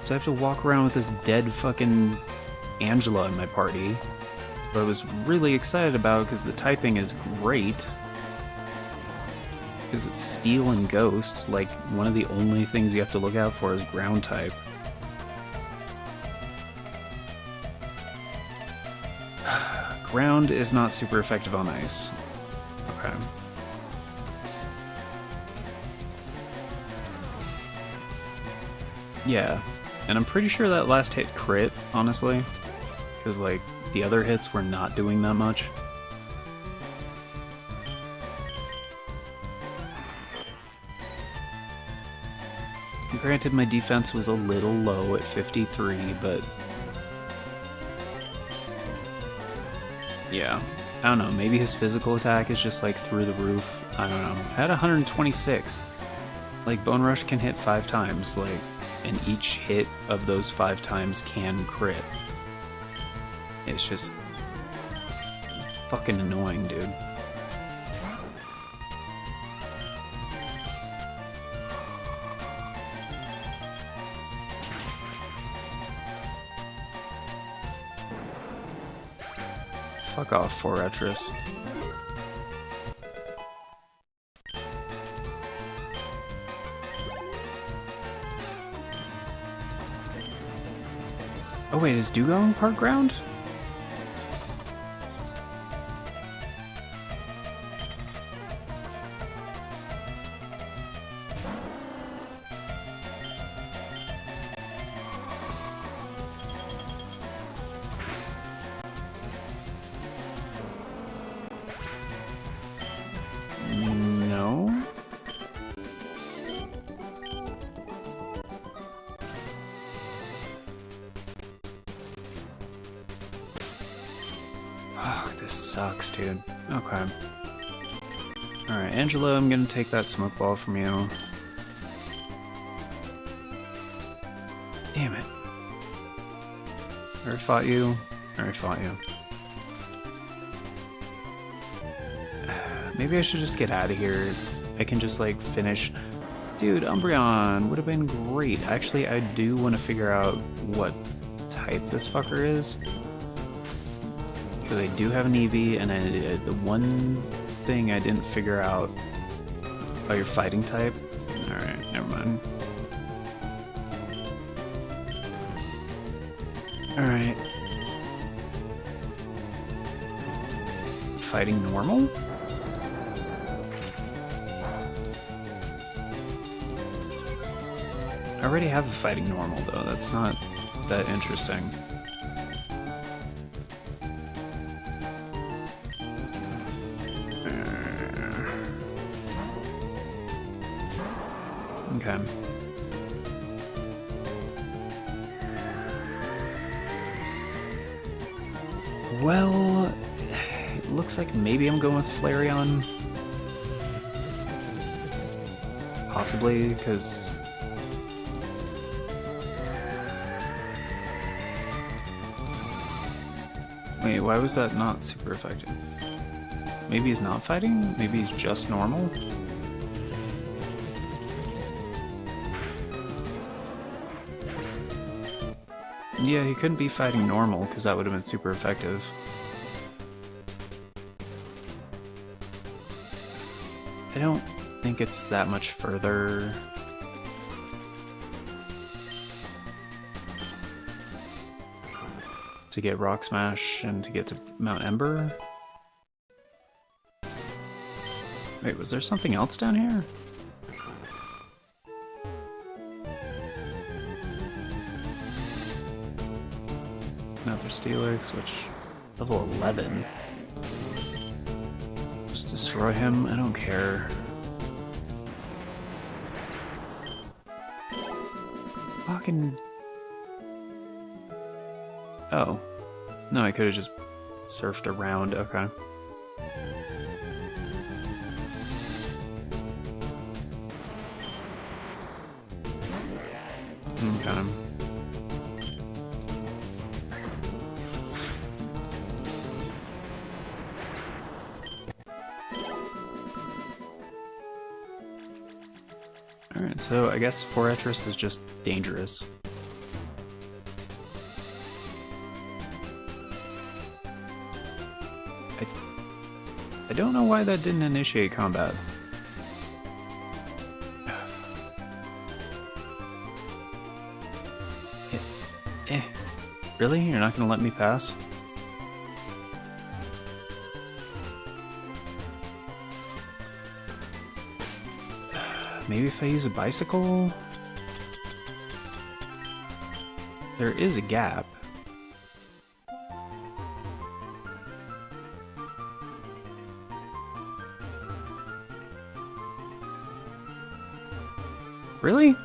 So I have to walk around with this dead fucking Angela in my party. But I was really excited about because the typing is great. Because it's Steel and Ghost, like, one of the only things you have to look out for is ground type. Ground is not super effective on ice. Okay. Yeah, and I'm pretty sure that last hit crit, honestly. Because, like, the other hits were not doing that much. Granted, my defense was a little low at 53, but... yeah, I don't know, maybe his physical attack is just, like, through the roof. I don't know. I had 126. Like, Bone Rush can hit 5 times, like, and each hit of those 5 times can crit. It's just... fucking annoying, dude. Fuck off, Foretris. Oh wait, is Dugong part ground? This sucks, dude. Okay. Alright, Angela, I'm gonna take that smoke ball from you. Damn it. I already fought you. I already fought you. Maybe I should just get out of here. I can just, like, finish... Dude, Umbreon would have been great. Actually, I do want to figure out what type this fucker is. Because I do have an Eevee, and the one thing I didn't figure out... Oh, your fighting type? Alright, never mind. Alright. Fighting normal? I already have a fighting normal, though. That's not that interesting. Okay. Well, it looks like maybe I'm going with Flareon. Possibly, because... Wait, why was that not super effective? Maybe he's not fighting? Maybe he's just normal? Yeah, he couldn't be fighting normal, because that would have been super effective. I don't think it's that much further. To get Rock Smash and to get to Mount Ember? Wait, was there something else down here? Another Steelix, which... level 11. Just destroy him, I don't care. Fucking... Oh. No, I could have just surfed around, okay. Okay. Alright, so I guess Forretress is just dangerous. I don't know why that didn't initiate combat. Really? You're not gonna let me pass? Maybe if I use a bicycle? There is a gap. Really?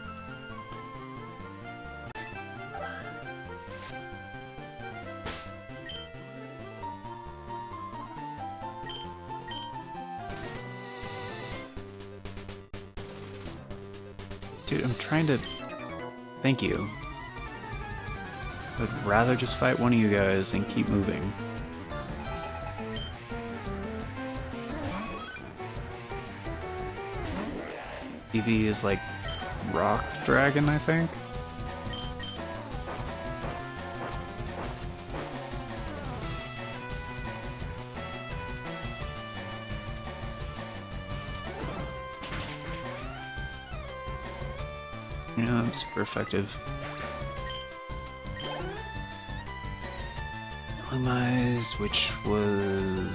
Dude, I'm trying to... Thank you. I'd rather just fight one of you guys and keep moving. Eevee is like Rock Dragon, I think. Yeah, that's super effective. Randomized, which was,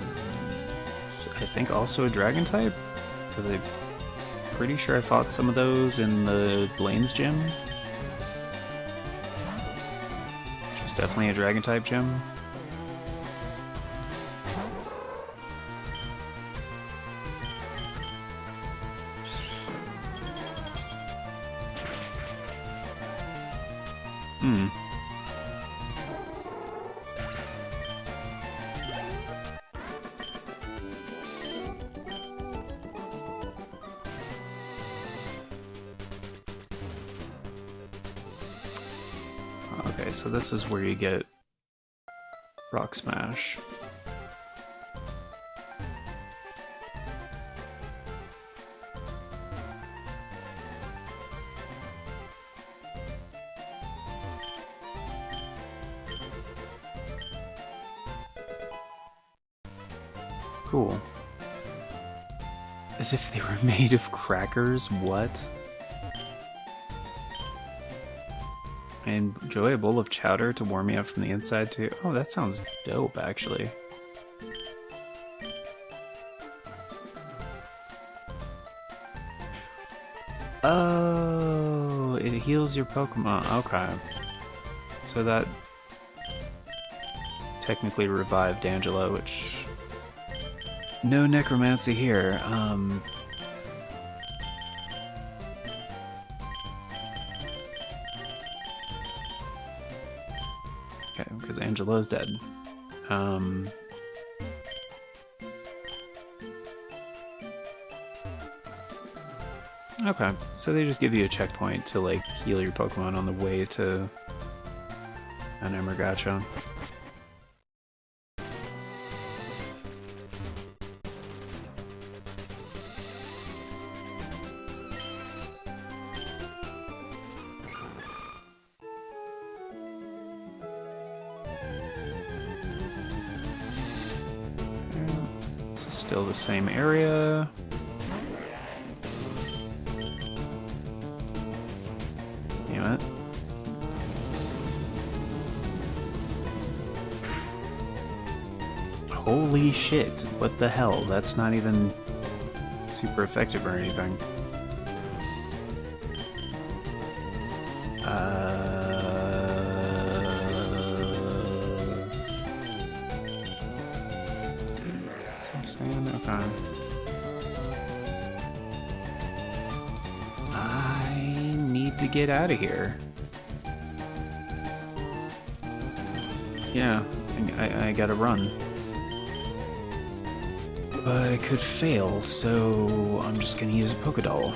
I think, also a Dragon type, because I'm pretty sure I fought some of those in the Blaine's gym. Which is definitely a Dragon type gym. Okay, so this is where you get Rock Smash. Cool. As if they were made of crackers? What? I enjoy a bowl of chowder to warm me up from the inside too. Oh, that sounds dope, actually. Oh, it heals your Pokemon. Okay. So that technically revived Angela, which... No necromancy here. Okay, because Angela's dead. Okay, so they just give you a checkpoint to, like, heal your Pokemon on the way to an Emergacha. This is still the same area. Damn it. Holy shit, what the hell? That's not even super effective or anything. Okay. I need to get out of here. Yeah, I gotta run. But I could fail, so I'm just gonna use a Pokédoll.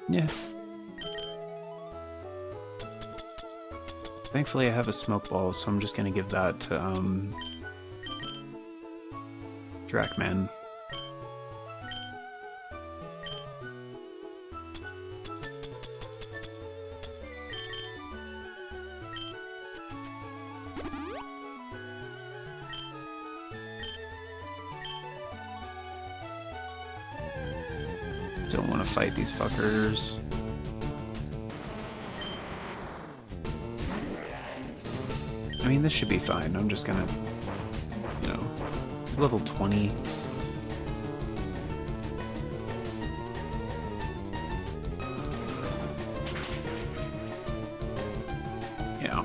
Yeah. Thankfully I have a smoke ball, so I'm just gonna give that to, Dracman. Don't want to fight these fuckers. I mean, this should be fine. I'm just gonna, you know, he's level 20. Yeah.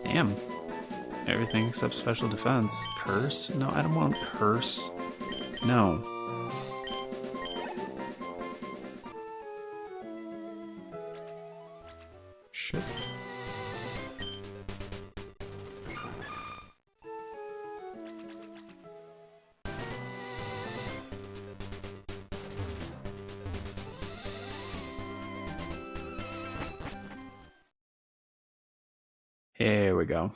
Damn. Everything except special defense. Curse? No, I don't want curse. No. Shit. Here we go.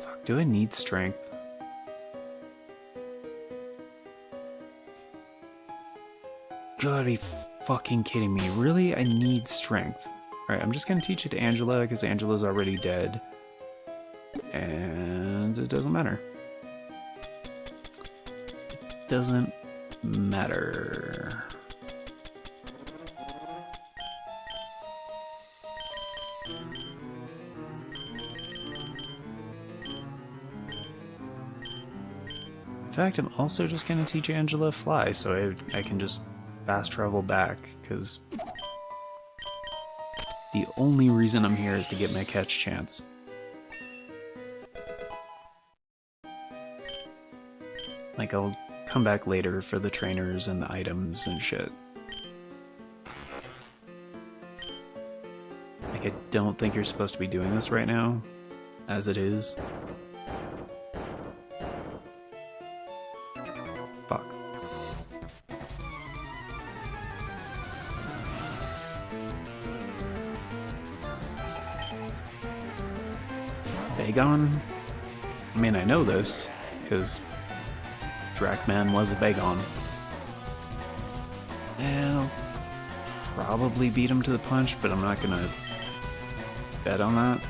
Fuck, do I need strength? Gotta be fucking kidding me. Really? I need strength. Alright, I'm just gonna teach it to Angela because Angela's already dead. And it doesn't matter. It doesn't matter. In fact, I'm also just gonna teach Angela Fly so I can just fast travel back, because the only reason I'm here is to get my catch chance. Like, I'll come back later for the trainers and the items and shit. I Like, I don't think you're supposed to be doing this right now, as it is. Fuck. Bagon? I mean, I know this, because Dracman was a Bagon. And I'll probably beat him to the punch, but I'm not gonna bet on that.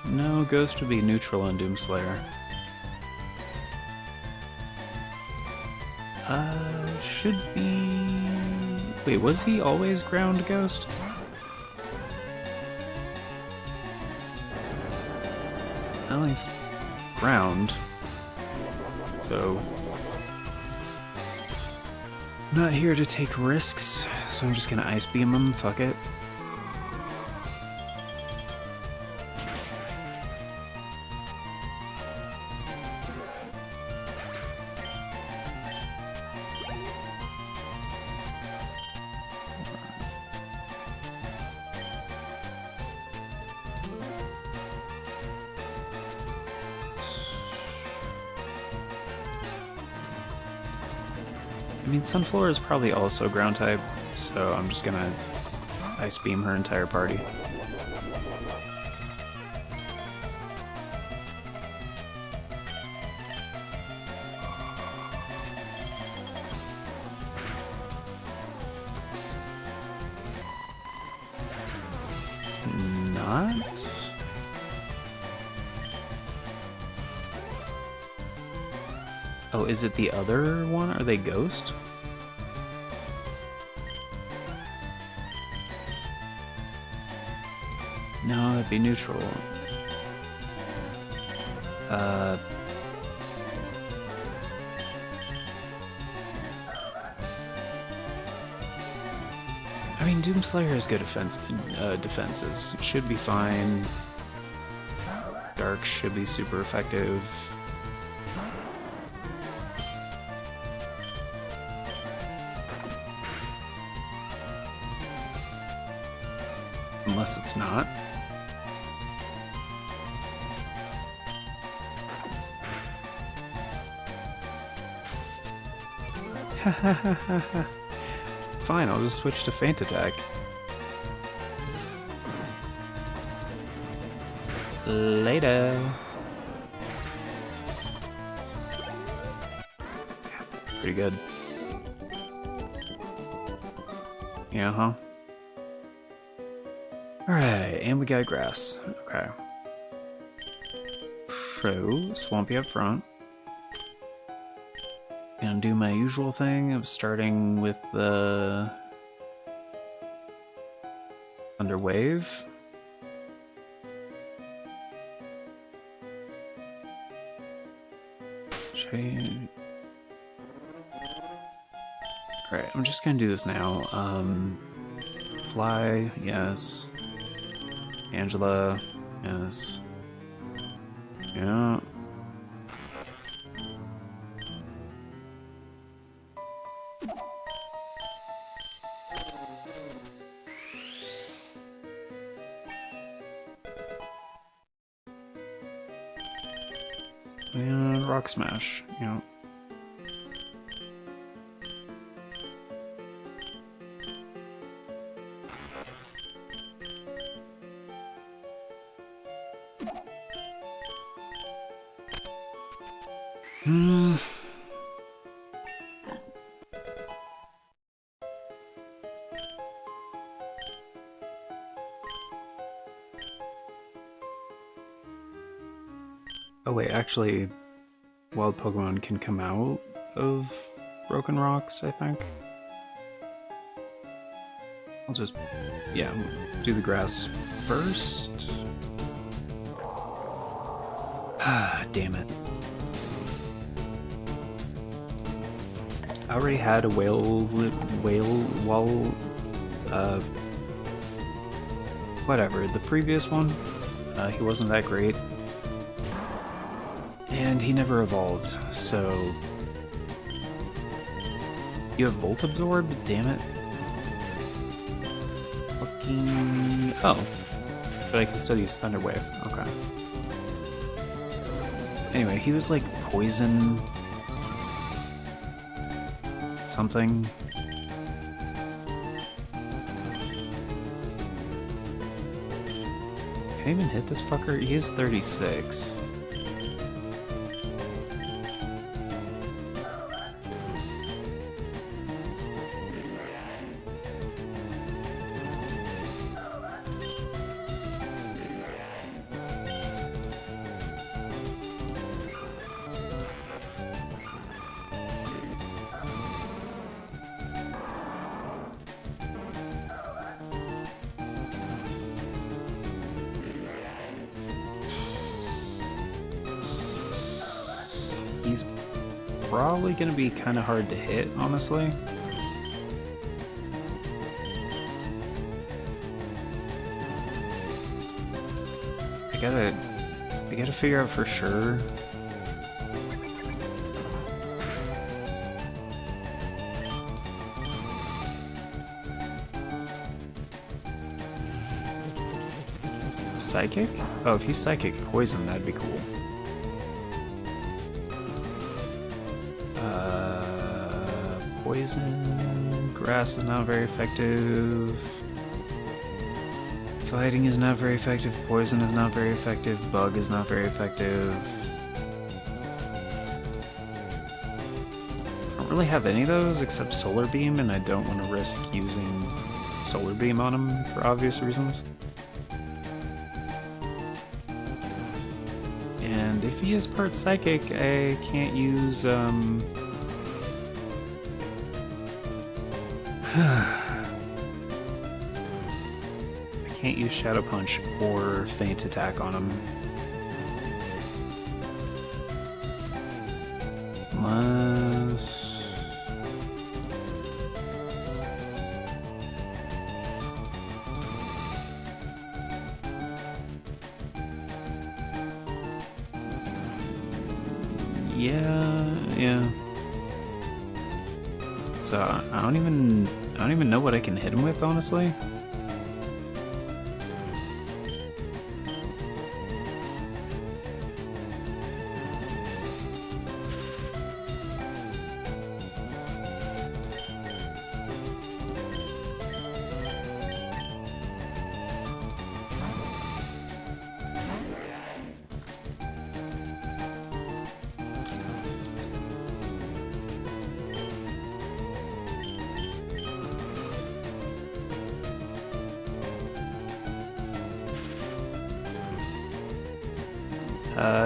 No, Ghost would be neutral on Doomslayer. Should be... Wait, was he always ground Ghost? Well, he's ground. So... I'm not here to take risks, so I'm just gonna Ice Beam him, fuck it. I mean, Sunflower is probably also ground type, so I'm just gonna Ice Beam her entire party. It's not? Oh, is it the other one? Are they Ghost? No, that'd be neutral. I mean, Doomslayer has good defenses. It should be fine. Dark should be super effective. Unless it's not. Fine, I'll just switch to Feint Attack. Later. Pretty good. Yeah, huh? Alright, and we got grass. Okay. So, Swampy up front. Gonna do my usual thing of starting with the Thunder Wave. Alright, I'm just gonna do this now. Fly, yes. Angela, yes. Yeah. And Rock Smash, yeah. Oh wait, actually, wild Pokemon can come out of Broken Rocks, I think. I'll just, yeah, do the grass first. Ah, damn it. I already had a whatever, the previous one, he wasn't that great. And he never evolved, so You have Volt Absorb? Damn it. Fucking... Oh. But I can still use Thunder Wave. Okay. Anyway, he was like poison... something. Can I even hit this fucker? He is 36. He's probably gonna be kind of hard to hit, honestly. I gotta figure out for sure. Psychic? Oh, if he's Psychic Poison, that'd be cool. Poison... Grass is not very effective. Fighting is not very effective. Poison is not very effective. Bug is not very effective. I don't really have any of those except Solar Beam, and I don't want to risk using Solar Beam on him for obvious reasons. And if he is part Psychic, I can't use, I can't use Shadow Punch or Feint Attack on him. Unless... Yeah. So I don't even know what I can hit him with, honestly.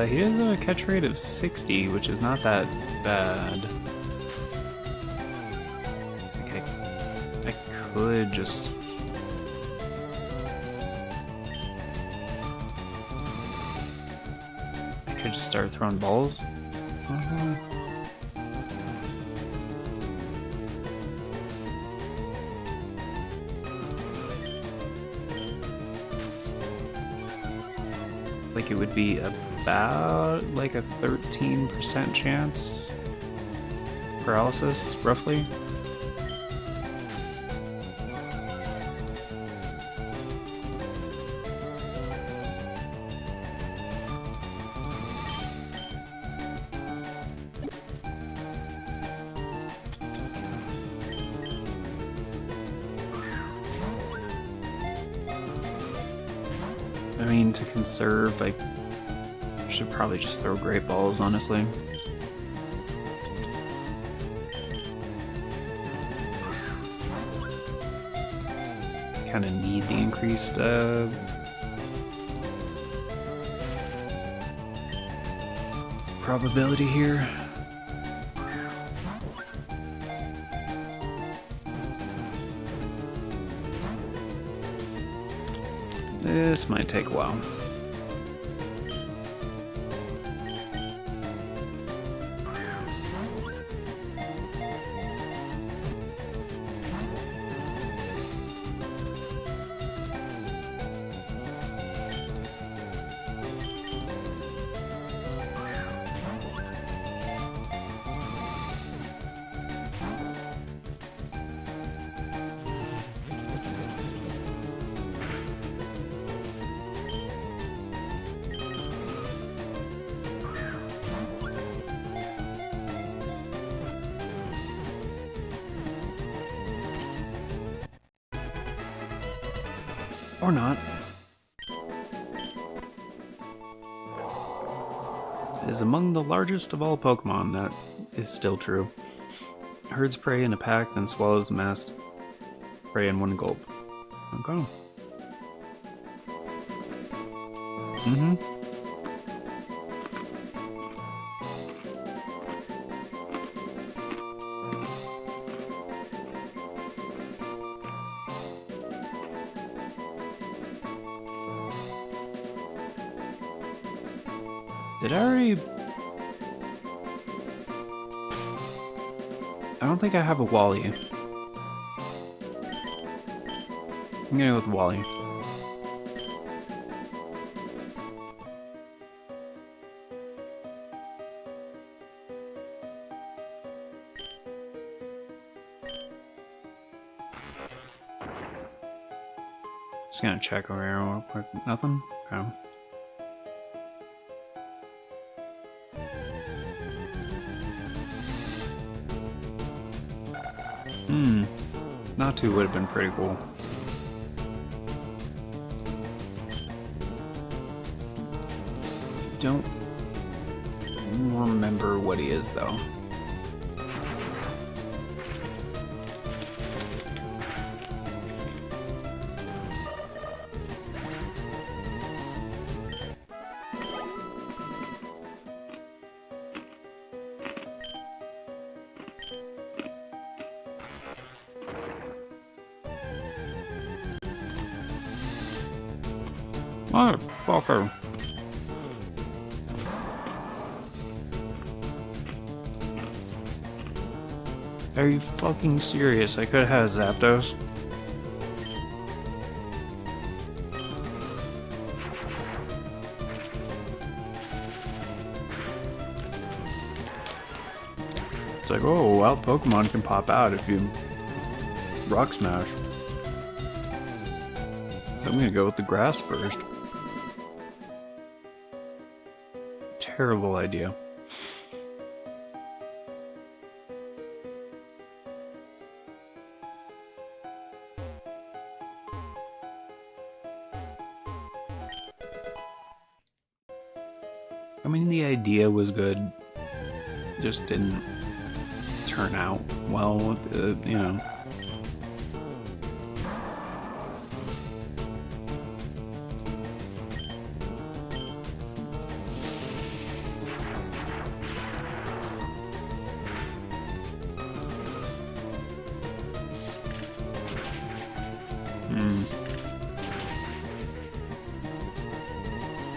He has a catch rate of 60, which is not that bad. Okay, I could just... start throwing balls. Like it would be about like a 13% chance paralysis, roughly. I mean, to conserve, I should probably just throw Great Balls, honestly. Kind of need the increased probability here. This might take a while. Or not. It is among the largest of all Pokemon. That is still true. Herds prey in a pack, then swallows the massed prey in one gulp. Okay. Did I already... I don't think I have a Wally. I'm gonna go with Wally. Just gonna check over here real quick. Nothing? Okay. Not two would have been pretty cool. Don't remember what he is though. Motherfucker. Are you fucking serious? I could have had Zapdos. It's like, oh, wild Pokemon can pop out if you Rock Smash. So I'm gonna go with the grass first. Terrible idea. I mean, the idea was good, just didn't turn out well with the, you know.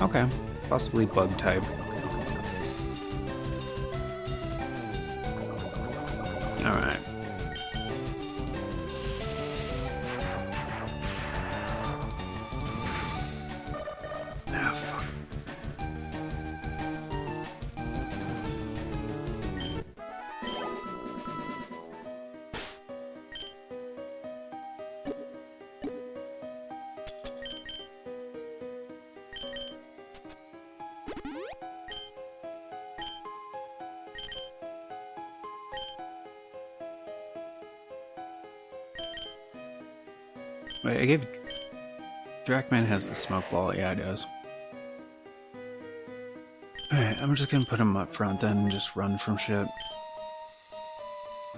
Okay, possibly bug type. Alright. Ah, fuck. Wait, I gave... Dracman has the smoke ball. Yeah, it does. Alright, I'm just gonna put him up front then and just run from shit.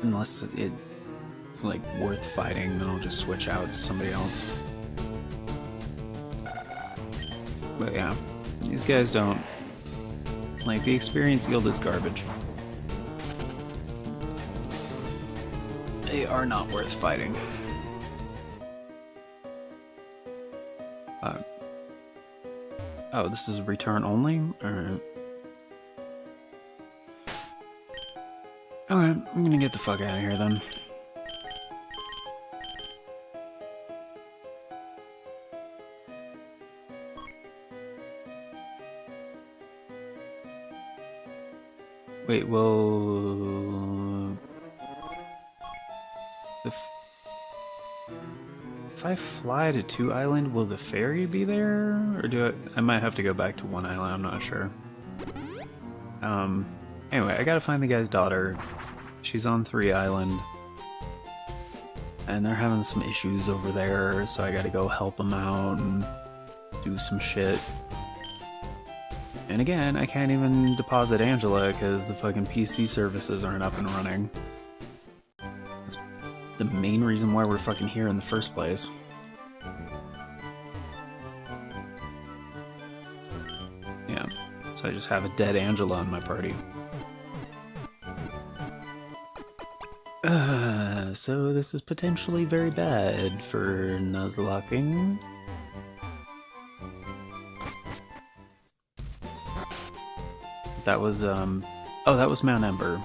Unless it's like worth fighting, then I'll just switch out to somebody else. But yeah, these guys don't... Like, the experience yield is garbage. They are not worth fighting. Oh, this is return only? Alright. Alright, I'm gonna get the fuck out of here then. Wait, well... If I fly to 2 Island, will the ferry be there? Or do I might have to go back to 1 Island, I'm not sure. Anyway, I gotta find the guy's daughter. She's on 3 Island. and they're having some issues over there, so I gotta go help them out and do some shit. And again, I can't even deposit Angela because the fucking PC services aren't up and running. That's the main reason why we're fucking here in the first place. Yeah, so I just have a dead Angela in my party. So this is potentially very bad for Nuzlocking. That was, oh, that was Mount Ember.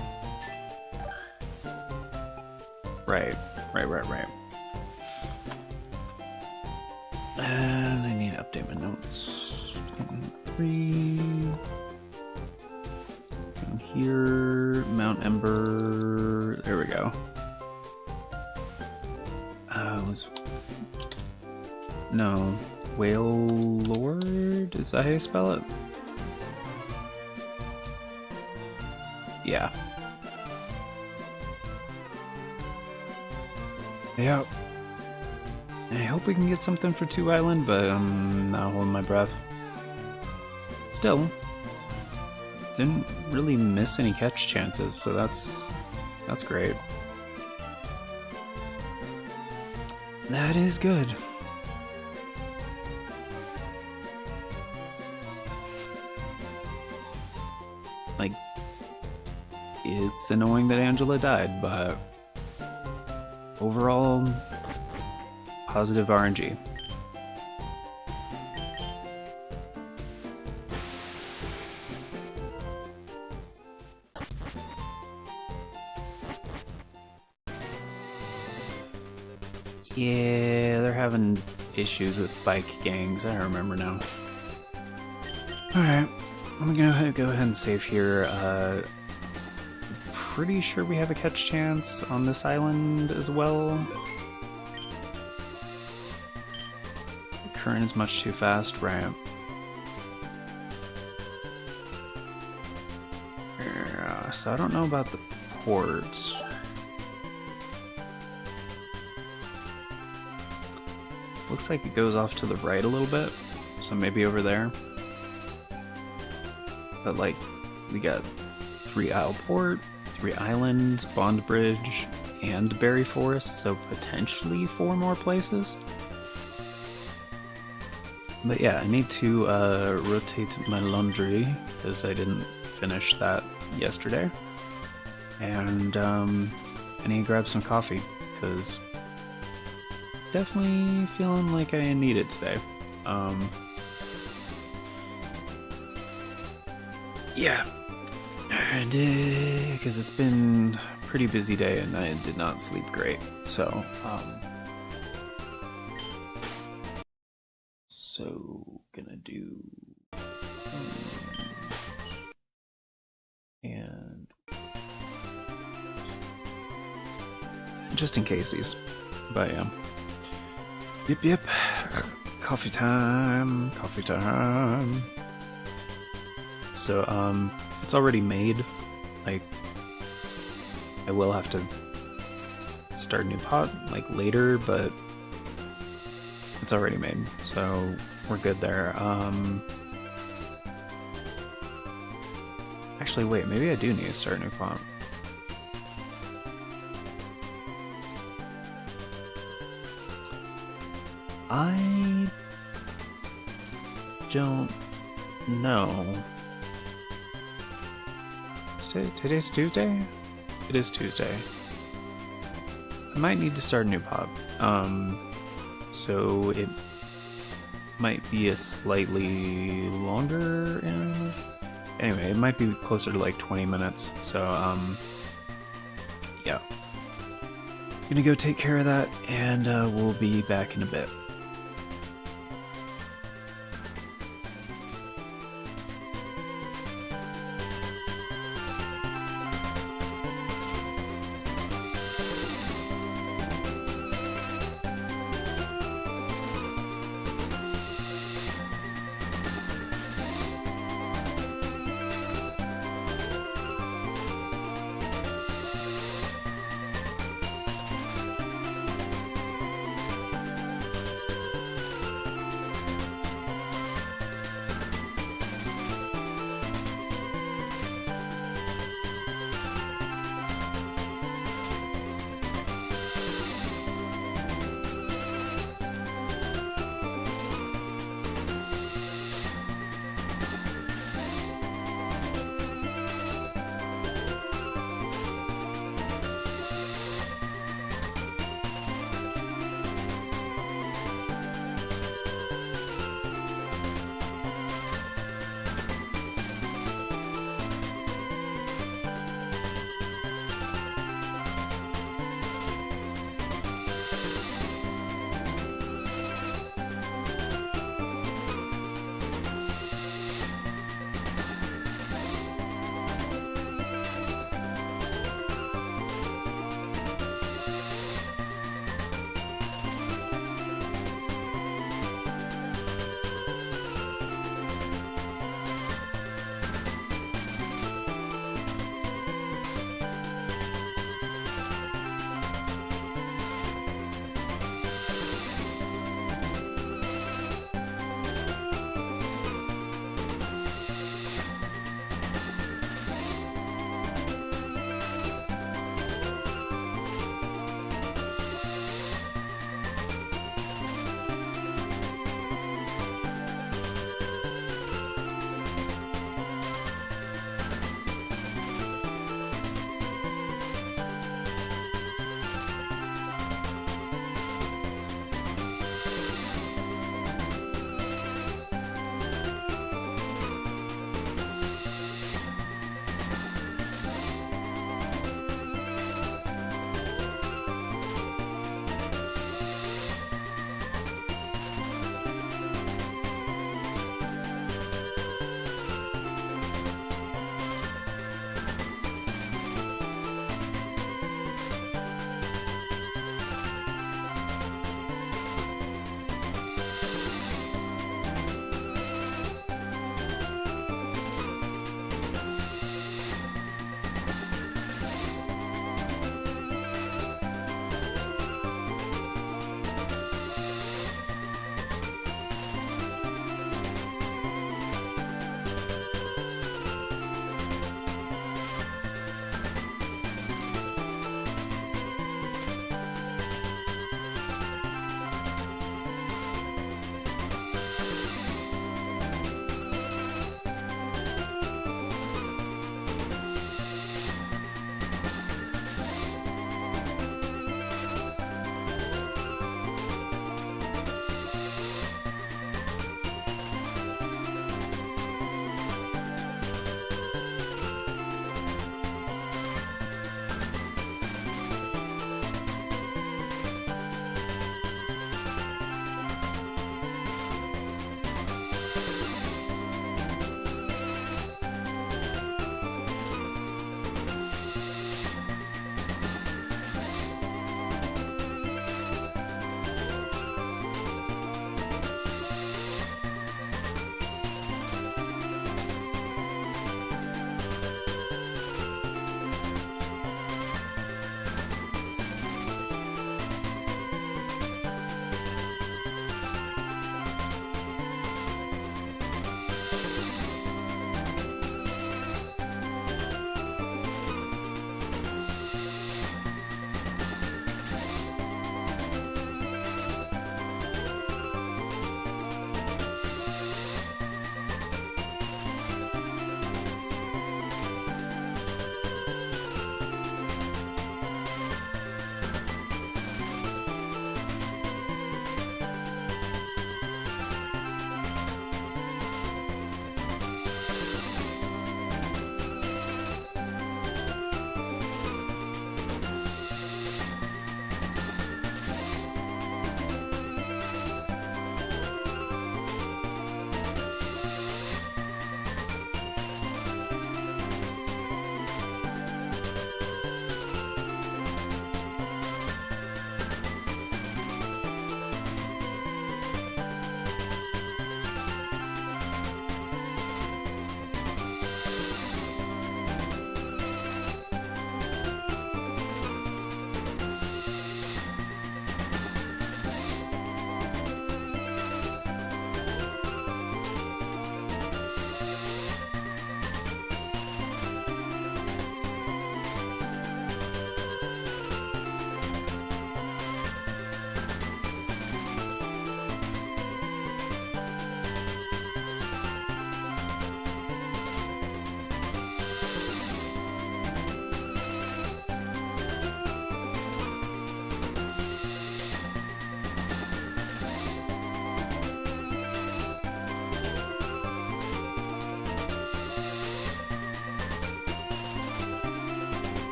Right. And I need to update my notes. 3. And here, Mount Ember. There we go. No, Whale Lord? Is that how you spell it? Yeah. Yep. I hope we can get something for 2 Island, but I'm not holding my breath. Still, didn't really miss any catch chances, so that's great. That is good. Like, it's annoying that Angela died, but overall, positive RNG. Yeah, they're having issues with bike gangs. I remember now. Alright, I'm gonna go ahead and save here. Pretty sure we have a catch chance on this island as well. The current is much too fast, right? Yeah, so I don't know about the ports. Looks like it goes off to the right a little bit, so maybe over there. But like, we got 3 Isle Port, 3 Island, Bond Bridge, and Berry Forest, so potentially 4 more places. But yeah, I need to rotate my laundry, because I didn't finish that yesterday. And I need to grab some coffee, because definitely feeling like I need it today. Yeah, because it's been a pretty busy day and I did not sleep great. So gonna do and just in case, but yeah. Yep. Coffee time. So, it's already made. Like, I will have to start a new pot, like, later, but it's already made, so we're good there. Actually, wait, maybe I do need to start a new pot. I don't know. Today's Tuesday? It is Tuesday. I might need to start a new pod. So it might be a slightly longer anyway, it might be closer to like 20 minutes. So yeah. Gonna go take care of that and we'll be back in a bit.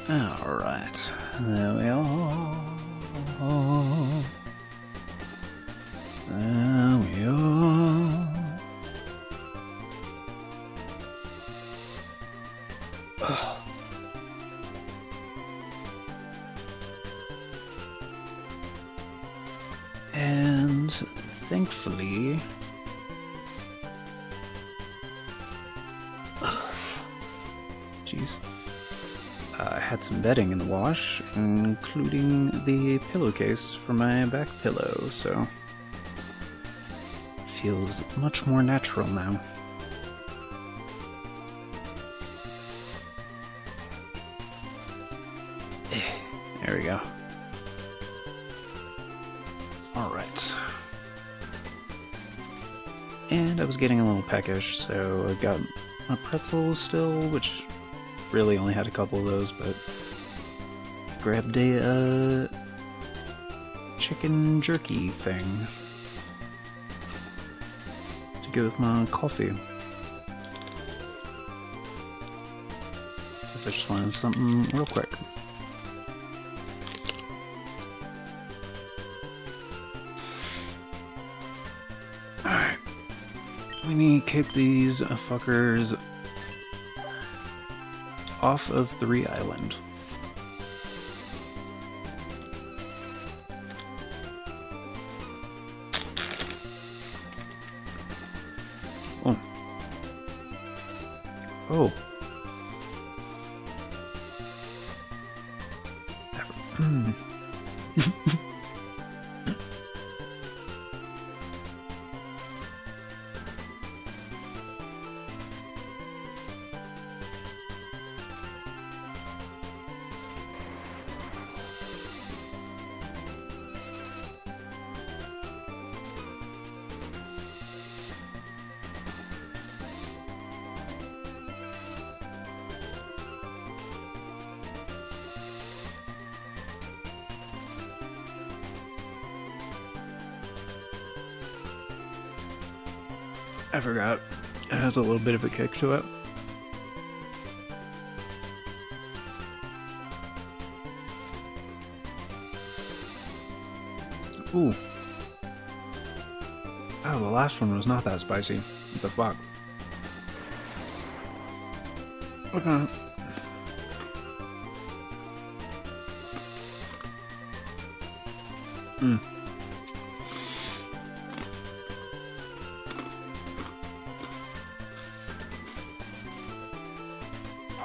Alright, there we are. There we are. And thankfully, jeez, I had some bedding in the wash, including the pillowcase for my back pillow, so it feels much more natural now. There we go. Alright. And I was getting a little peckish, so I got my pretzels still, which really only had a couple of those, but grabbed a chicken jerky thing to go with my coffee. Guess I just wanted something real quick. Alright. We need to kick these fuckers off of 3 Island. Oh. Oh. I forgot. It has a little bit of a kick to it. Ooh. Oh, the last one was not that spicy. What the fuck? Okay. Hmm.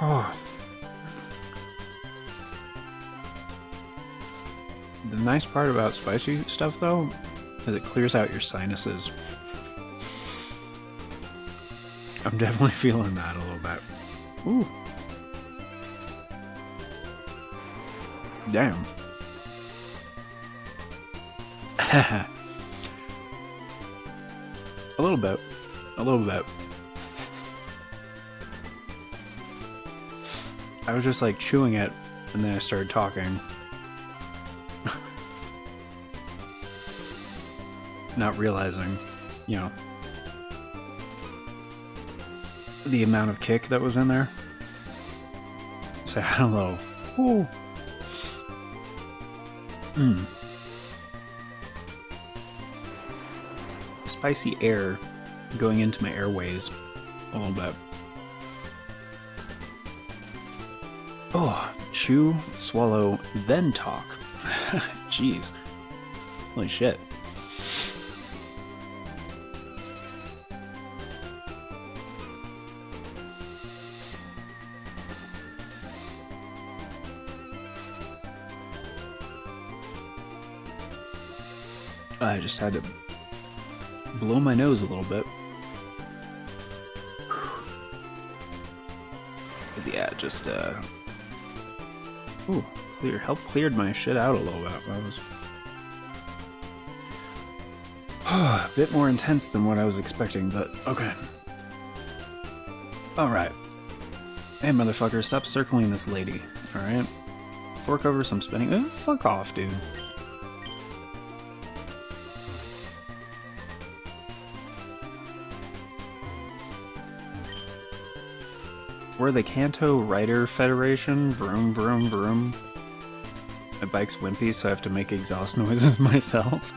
Oh. The nice part about spicy stuff, though, is it clears out your sinuses. I'm definitely feeling that a little bit. Ooh. Damn. A little bit. A little bit. I was just like chewing it, and then I started talking. Not realizing, you know, the amount of kick that was in there. So I had a little, ooh. Spicy air going into my airways a little bit. Oh, chew, swallow, then talk. Jeez. Holy shit. I just had to blow my nose a little bit. Cause yeah, just ooh, cleared my shit out a little bit. That was a bit more intense than what I was expecting, but okay. Alright. Hey motherfucker, stop circling this lady, alright? Fork over some spinning. Oh, fuck off, dude. We're the Kanto Rider Federation. Vroom, vroom, vroom. My bike's wimpy, so I have to make exhaust noises myself.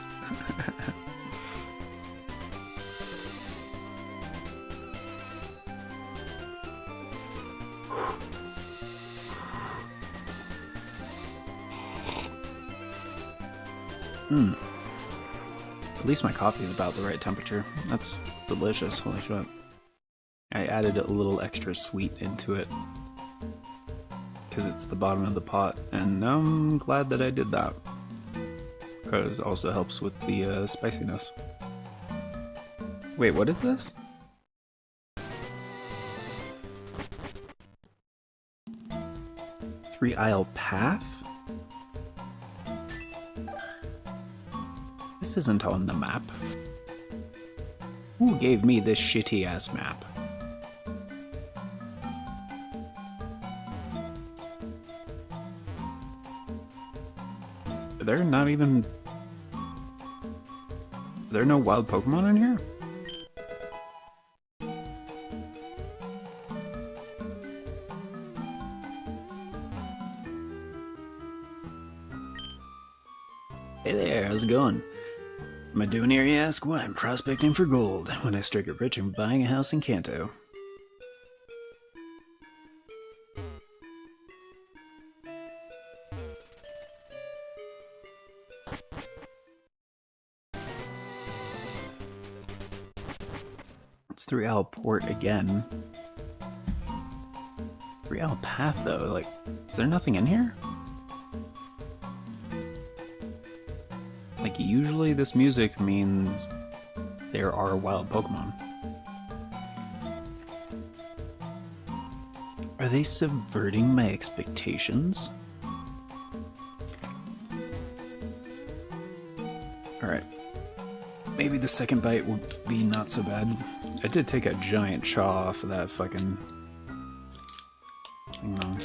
At least my coffee is about the right temperature. That's delicious, holy shit. I added a little extra sweet into it because it's the bottom of the pot, and I'm glad that I did that because it also helps with the spiciness. Wait, what is this? Three-aisle path? This isn't on the map. Who gave me this shitty-ass map? Are there not even... Are there no wild Pokemon in here? Hey there, how's it going? Am I doing here, you ask? Well, I'm prospecting for gold when I strike it rich and buying a house in Kanto. It's Three-Owl Port again. Three-Owl Path, though, like, is there nothing in here? Like, usually this music means there are wild Pokemon. Are they subverting my expectations? Alright. Maybe the second bite will be not so bad. I did take a giant chaw off of that fucking thing though.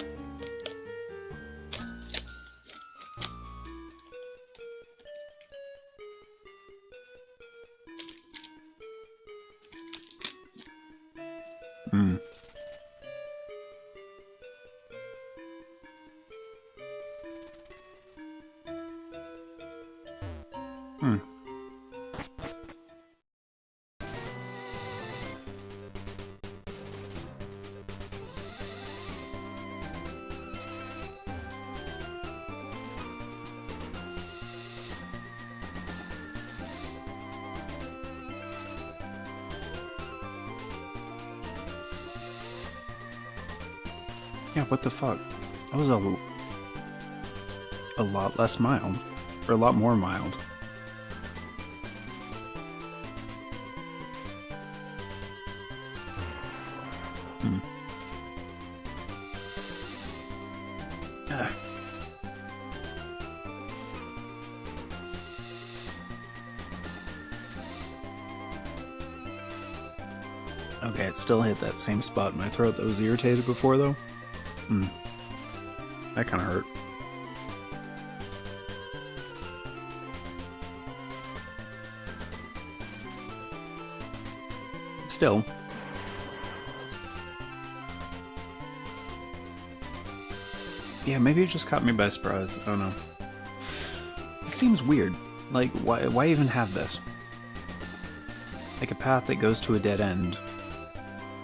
Yeah, what the fuck? That was a lot less mild. Or a lot more mild. Okay, it still hit that same spot in my throat that was irritated before, though. That kind of hurt. Still. Yeah, maybe it just caught me by surprise. I don't know. This seems weird. Like, why even have this? Like a path that goes to a dead end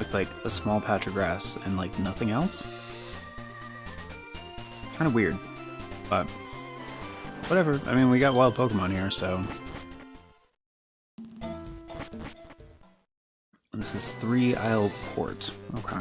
with like a small patch of grass and like nothing else? Kind of weird, but whatever. I mean, we got wild Pokemon here, so... This is Three-Isle Port. Okay.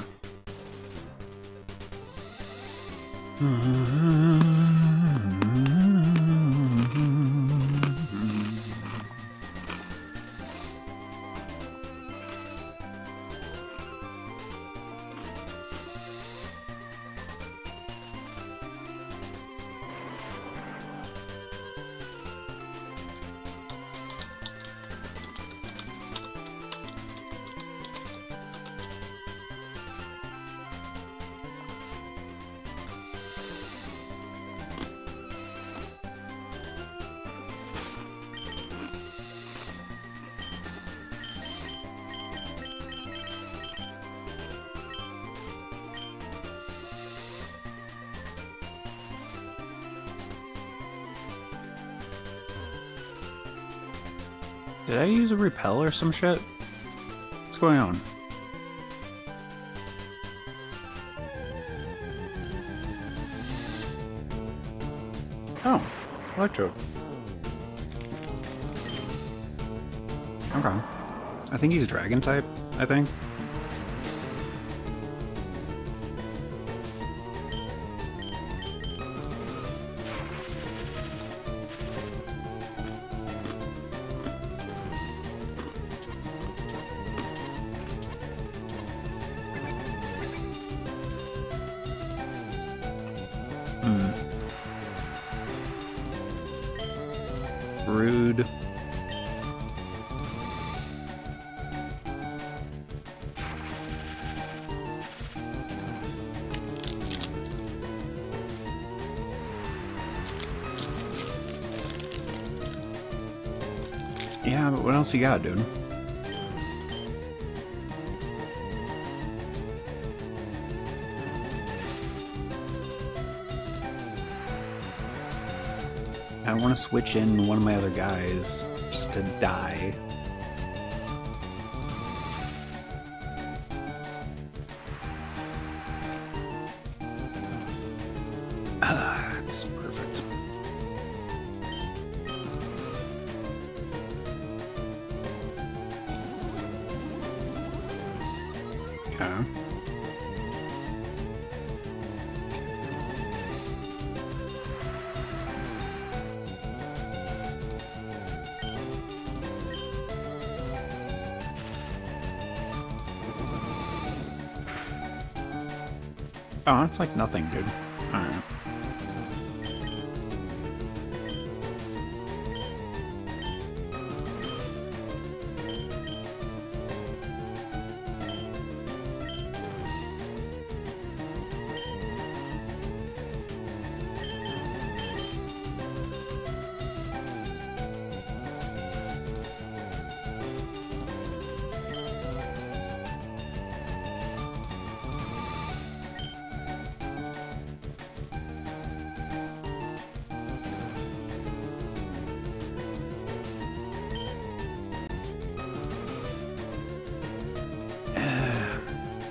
Did I use a repel or some shit? What's going on? Oh, Electro. Okay. I think he's a dragon type, I think. Rude. Yeah, but what else you got, dude? I want to switch in one of my other guys just to die. That's perfect. Okay. Oh, it's like nothing, dude. Alright.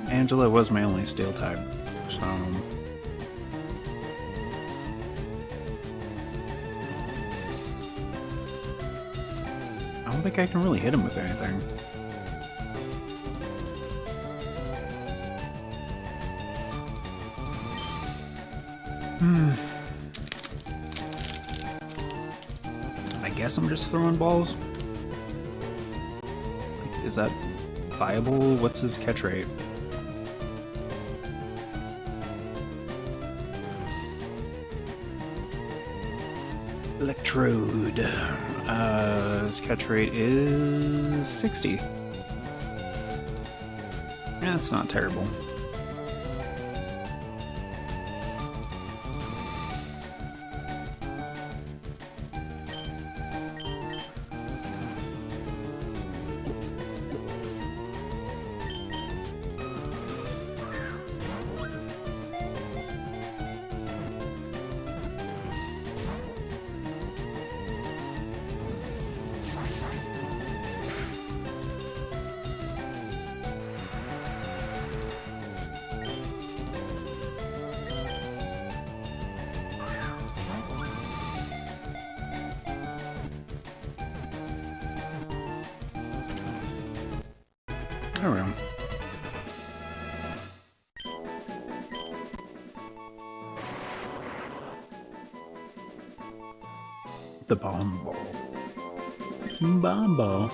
Angela was my only steel type, so... I don't think I can really hit him with anything. I guess I'm just throwing balls? Is that viable? What's his catch rate? Electrode. His catch rate is 60. Yeah, that's not terrible. There we go. The bomb ball. Bomb ball.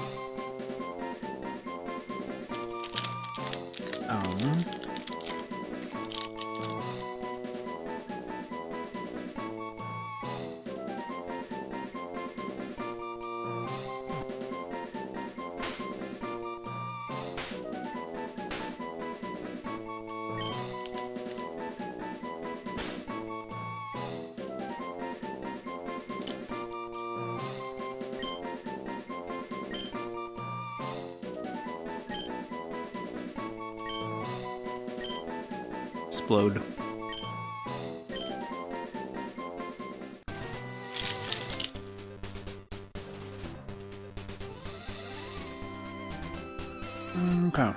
Explode. Okay.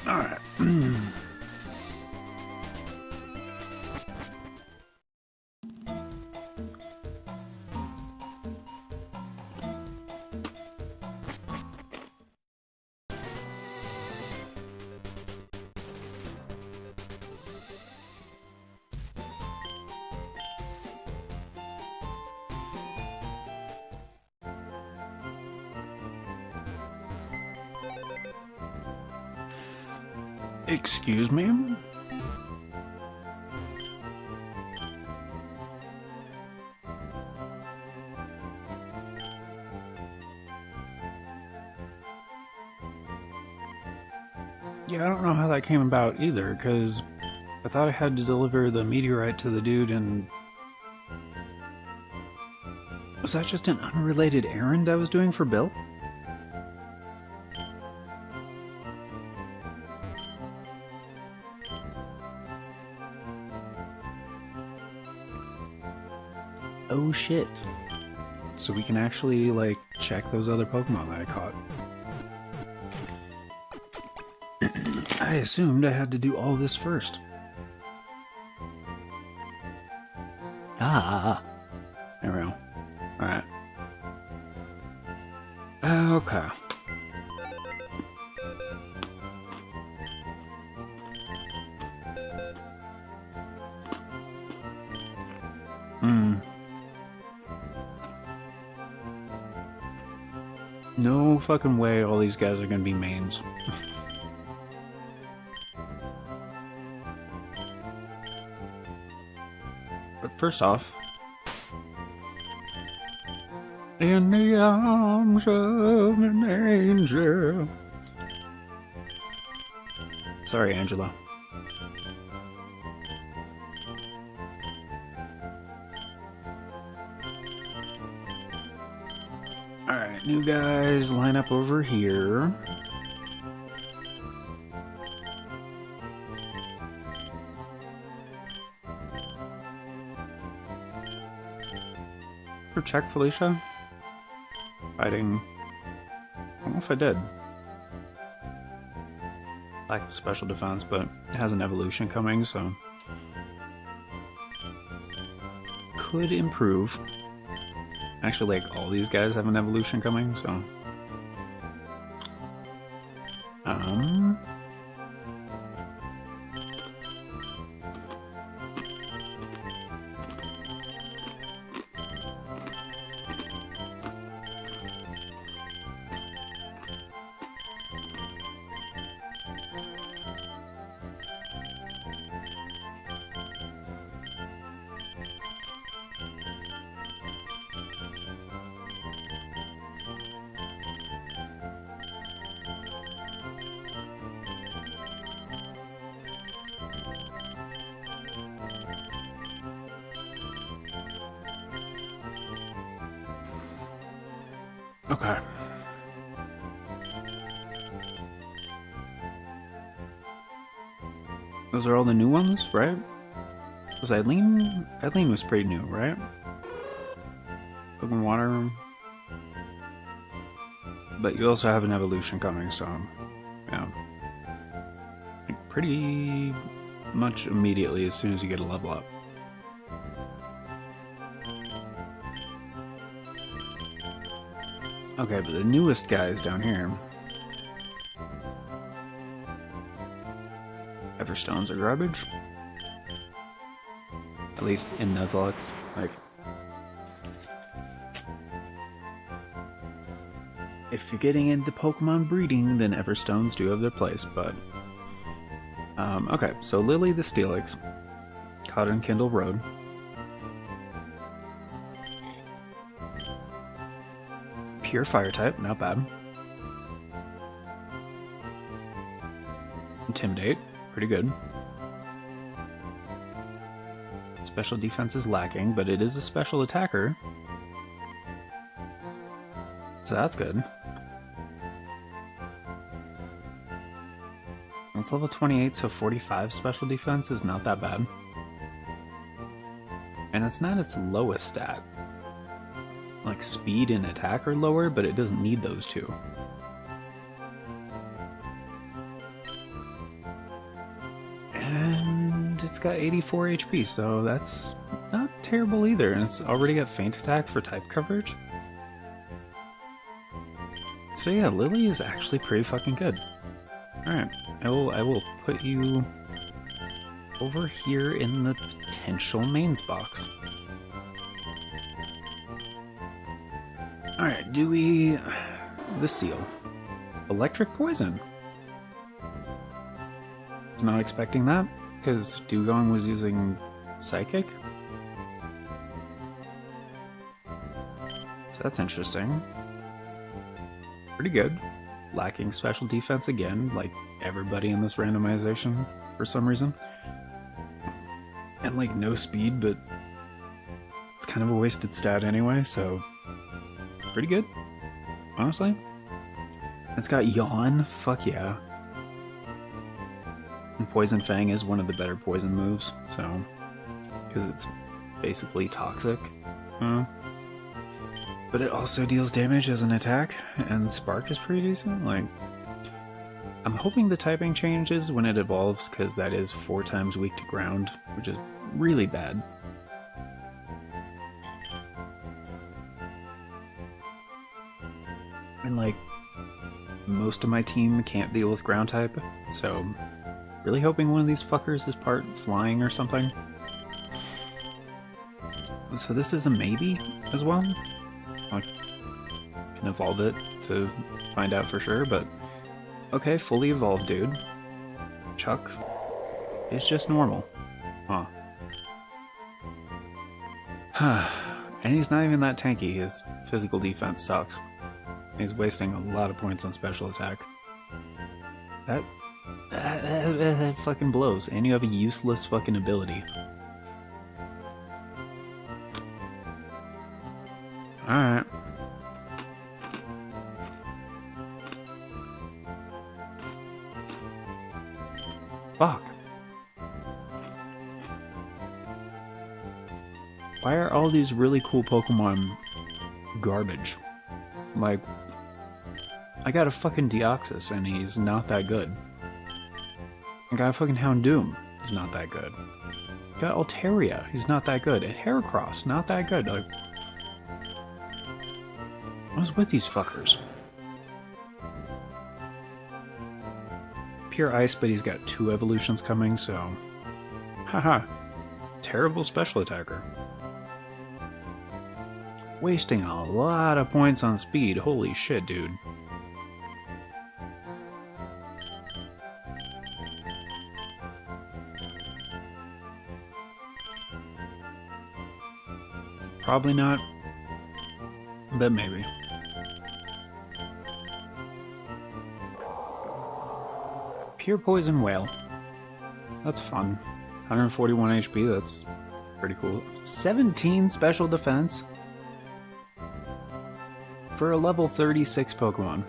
Alright. Excuse me? Yeah, I don't know how that came about either, because I thought I had to deliver the meteorite to the dude, and was that just an unrelated errand I was doing for Bill? Oh shit. So we can actually, like, check those other Pokemon that I caught. I assumed I had to do all this first. Ah. There we go. Alright. Okay. No fucking way all these guys are gonna be mains. But first off, in the arms of an angel. Sorry, Angela. Alright, new guys line up over here. Check Felicia? Fighting. I don't know if I did. Lack of special defense, but it has an evolution coming, so. Could improve. Actually, like, all these guys have an evolution coming, so. Okay. Those are all the new ones, right? Was Eileen? Eileen was pretty new, right? Pokemon Water. But you also have an evolution coming, so yeah. Like pretty much immediately as soon as you get a level up. Okay, but the newest guy is down here. Everstones are garbage. At least in Nuzlocke. Like, if you're getting into Pokemon breeding, then Everstones do have their place, but... okay, so Lily the Steelix. Caught in Kindle Road. Pure Fire type, not bad. Intimidate, pretty good. Special defense is lacking, but it is a special attacker. So that's good. It's level 28, so 45 special defense is not that bad. And it's not its lowest stat. Like, speed and attack are lower, but it doesn't need those two. And it's got 84 HP, so that's not terrible either. And it's already got Feint Attack for type coverage. So yeah, Lily is actually pretty fucking good. Alright, I will put you over here in the potential mains box. Alright, Dewey the Seal. Electric Poison. Was not expecting that, because Dugong was using Psychic. So that's interesting. Pretty good. Lacking special defense again, like everybody in this randomization for some reason. And like no speed, but it's kind of a wasted stat anyway, so pretty good, honestly. It's got Yawn, fuck yeah. And Poison Fang is one of the better poison moves, so, because it's basically toxic. But it also deals damage as an attack, and Spark is pretty decent. Like, I'm hoping the typing changes when it evolves, because that is 4 times weak to ground, which is really bad. And like, most of my team can't deal with ground type, so really hoping one of these fuckers is part flying or something. So this is a maybe as well. I can evolve it to find out for sure, but okay, fully evolved, dude. Chuck is just normal. Huh. And he's not even that tanky. His physical defense sucks. He's wasting a lot of points on special attack. That fucking blows, and you have a useless fucking ability. Alright. Fuck. Why are all these really cool Pokemon garbage? Like, I got a fucking Deoxys and he's not that good. I got a fucking Houndoom, he's not that good. I got Altaria, he's not that good. And Heracross, not that good. Like, what's with these fuckers? Pure Ice, but he's got 2 evolutions coming, so... Haha. Terrible special attacker. Wasting a lot of points on speed, holy shit, dude. Probably not, but maybe. Pure Poison Whale. That's fun. 141 HP, that's pretty cool. 17 special defense for a level 36 Pokemon.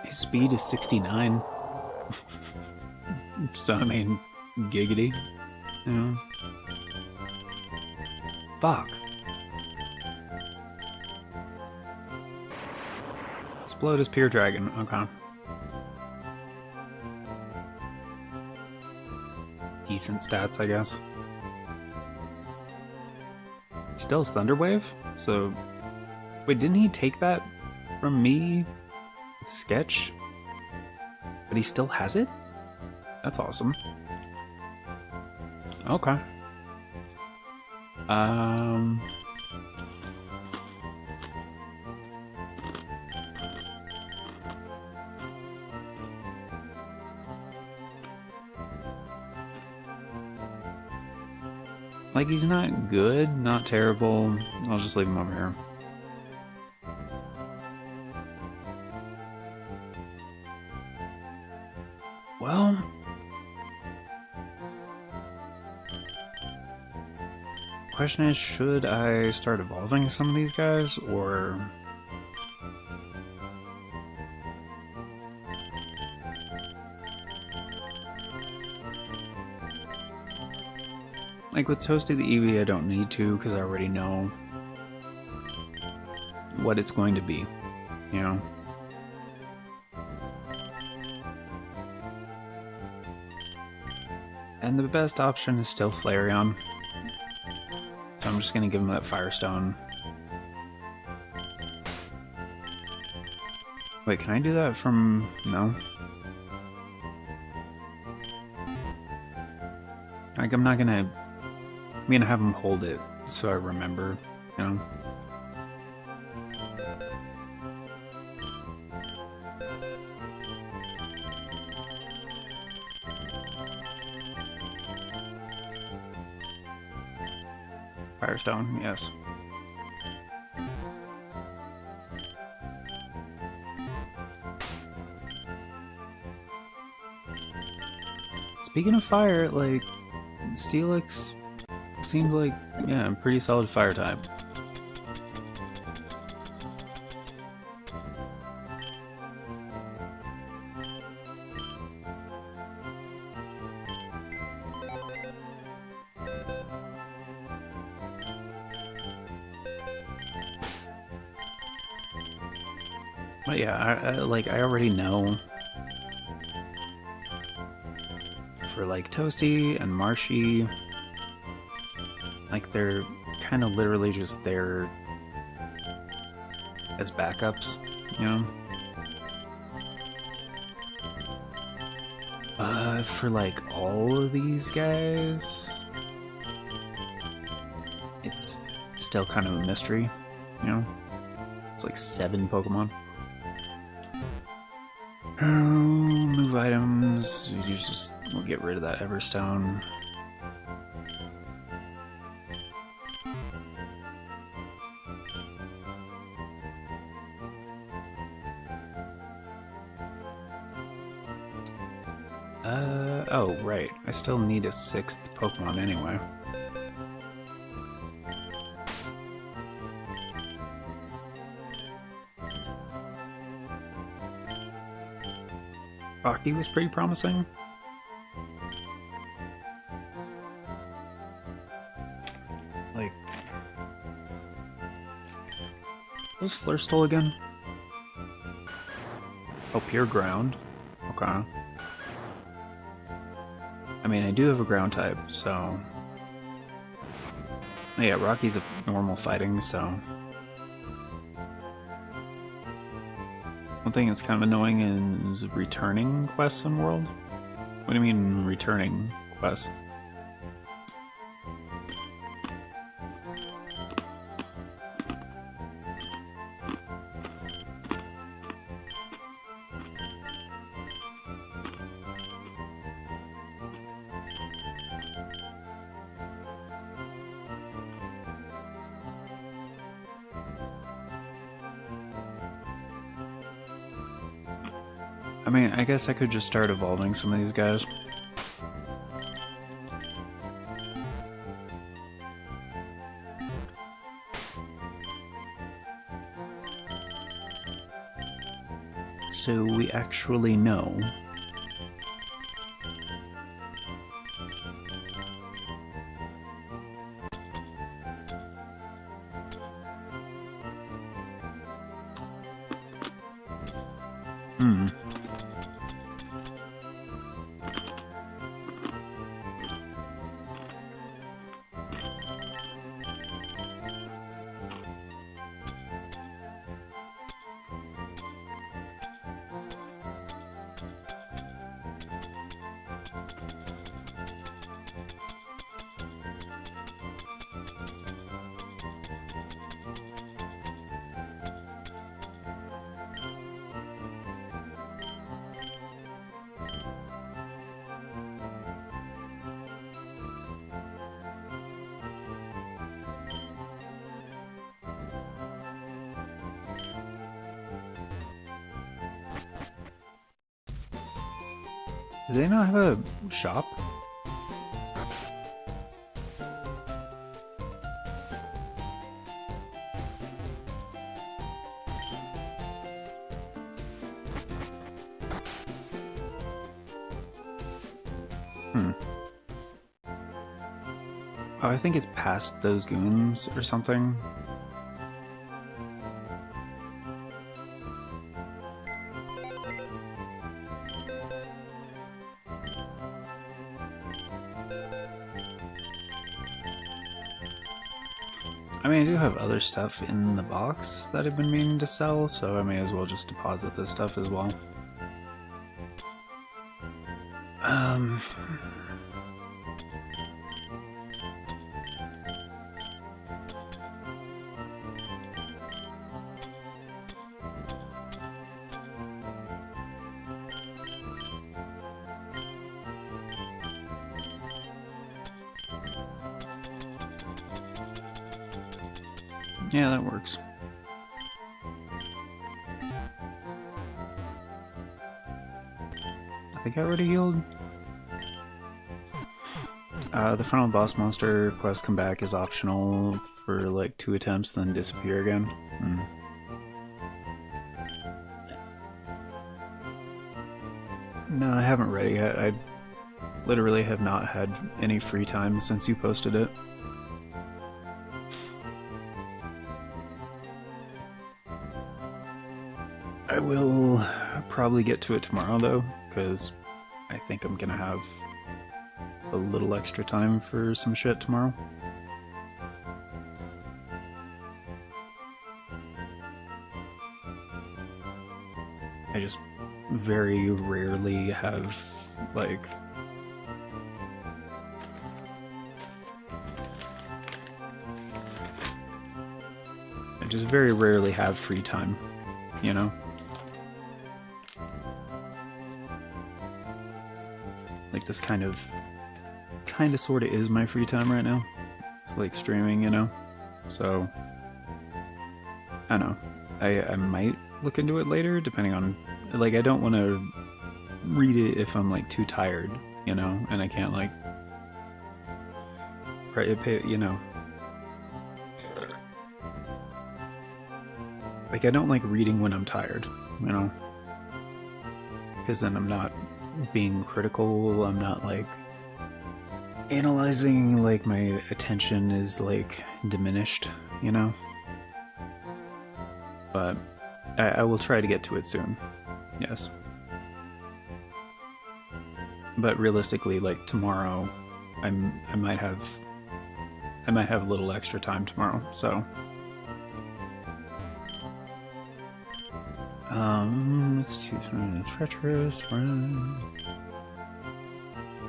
His speed is 69. So, I mean, giggity. You know? Fuck. Explode is Pure Dragon, okay. Decent stats, I guess. still has Thunder Wave? So, wait, didn't he take that from me with Sketch? But he still has it? That's awesome. Okay. Like, he's not good, not terrible. I'll just leave him over here. Well... question is, should I start evolving some of these guys, or... like, with Toasty the Eevee, I don't need to, because I already know what it's going to be, you know? And the best option is still Flareon. So I'm just gonna give him that Firestone. Wait, can I do that from... no? Like, I'm gonna have him hold it, so I remember, you know? Firestone, yes. Speaking of fire, like, Steelix seems like, yeah, a pretty solid fire type. But yeah, I already know for like Toasty and Marshy, like they're kind of literally just there as backups, you know? For like all of these guys, it's still kind of a mystery, you know? It's like 7 Pokemon. Move items. We'll get rid of that Everstone. Oh, right. I still need a 6th Pokemon anyway. Rocky was pretty promising. Like... what was Flurstole again? Oh, Pure Ground. Okay. I mean, I do have a ground type, so... yeah, Rocky's a normal fighting, so... one thing that's kind of annoying is returning quests in World. What do you mean, returning quests? I mean, I guess I could just start evolving some of these guys. So we actually know. Do they not have a shop? Oh, I think it's past those goons or something. I mean, I do have other stuff in the box that I've been meaning to sell, so I may as well just deposit this stuff as well. Yeah, that works. I think I already healed. The final boss monster quest come back is optional for like 2 attempts, then disappear again. No, I haven't read it yet. I literally have not had any free time since you posted it. I will probably get to it tomorrow though, because I think I'm gonna have a little extra time for some shit tomorrow. I just very rarely have, like... I just very rarely have free time, you know? Like, this kind of sort of is my free time right now. It's like streaming, you know? So, I don't know. I might look into it later, depending on... Like, I don't want to read it if I'm, like, too tired, you know? And I can't, like... You know? Like, I don't like reading when I'm tired, you know? Because then I'm not being critical, I'm not, like... analyzing, like, my attention is, like, diminished, you know? But I will try to get to it soon. Yes. But realistically, like, tomorrow, I might have a little extra time tomorrow, so... Let's choose from a treacherous friend.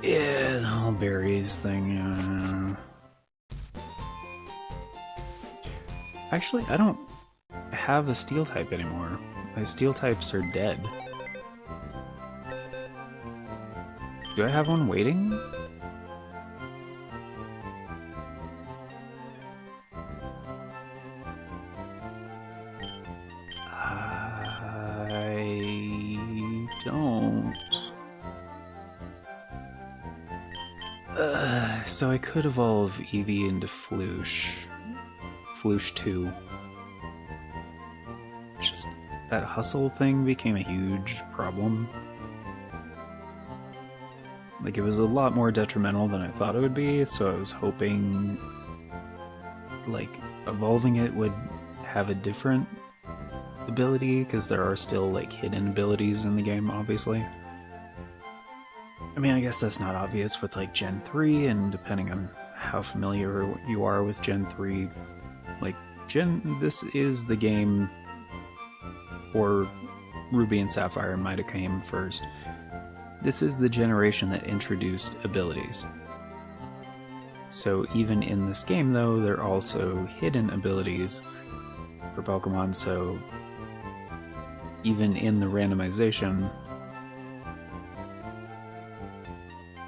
Yeah, the whole berries thing, Actually, I don't have a steel type anymore. My steel types are dead. Do I have one waiting? I don't. So I could evolve Eevee into Floosh. Floosh 2. It's just that hustle thing became a huge problem. Like, it was a lot more detrimental than I thought it would be, so I was hoping, like, evolving it would have a different ability, because there are still, like, hidden abilities in the game, obviously. I mean, I guess that's not obvious with, like, Gen 3, and depending on how familiar you are with Gen 3, like, this is the game, or Ruby and Sapphire might have came first. This is the generation that introduced abilities. So even in this game, though, there are also hidden abilities for Pokemon, so even in the randomization,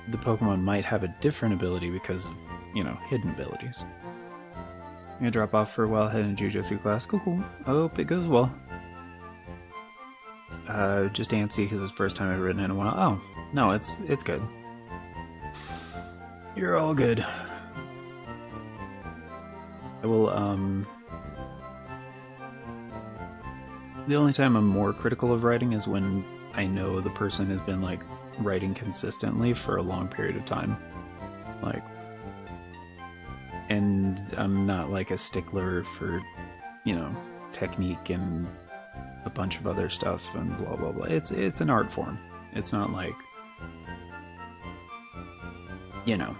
the Pokemon might have a different ability because of, you know, hidden abilities. I'm gonna drop off for a while, head in Jiu-Jitsu class. Cool, cool. I hope it goes well. Just antsy because it's the first time I've written it in a while. Oh, no, it's good. You're all good. I will, the only time I'm more critical of writing is when I know the person has been, like, writing consistently for a long period of time. Like, and I'm not, like, a stickler for, you know, technique and a bunch of other stuff and blah blah blah. It's an art form. It's not like, you know,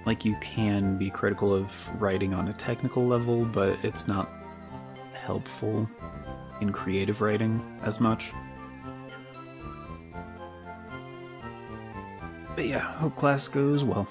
like you can be critical of writing on a technical level, but it's not helpful in creative writing as much. But yeah, hope class goes well.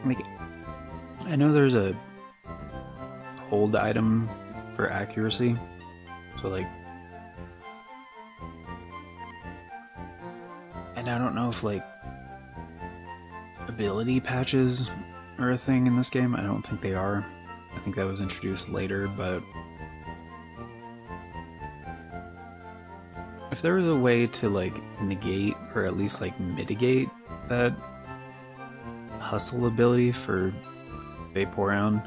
Like, I know there's a hold item for accuracy, so like, and I don't know if like ability patches are a thing in this game. I don't think they are. I think that was introduced later, but if there was a way to like negate or at least like mitigate that hustle ability for Vaporeon,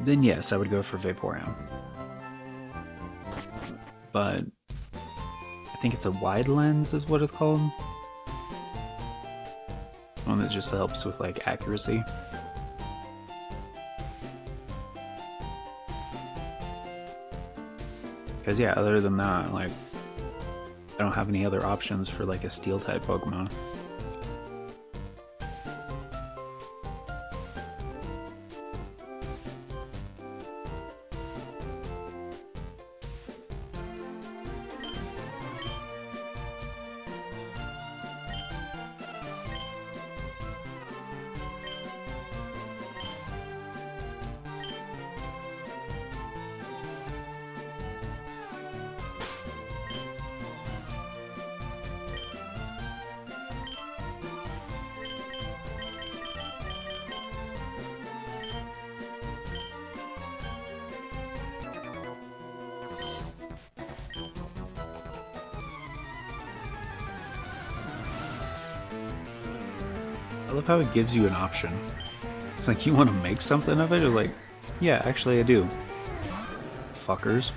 then yes, I would go for Vaporeon. But I think it's a wide lens is what it's called. One that just helps with like accuracy. Because yeah, other than that, like, I don't have any other options for like a steel type Pokemon. I love how it gives you an option. It's like, you want to make something of it? Or like, yeah, actually I do. Fuckers.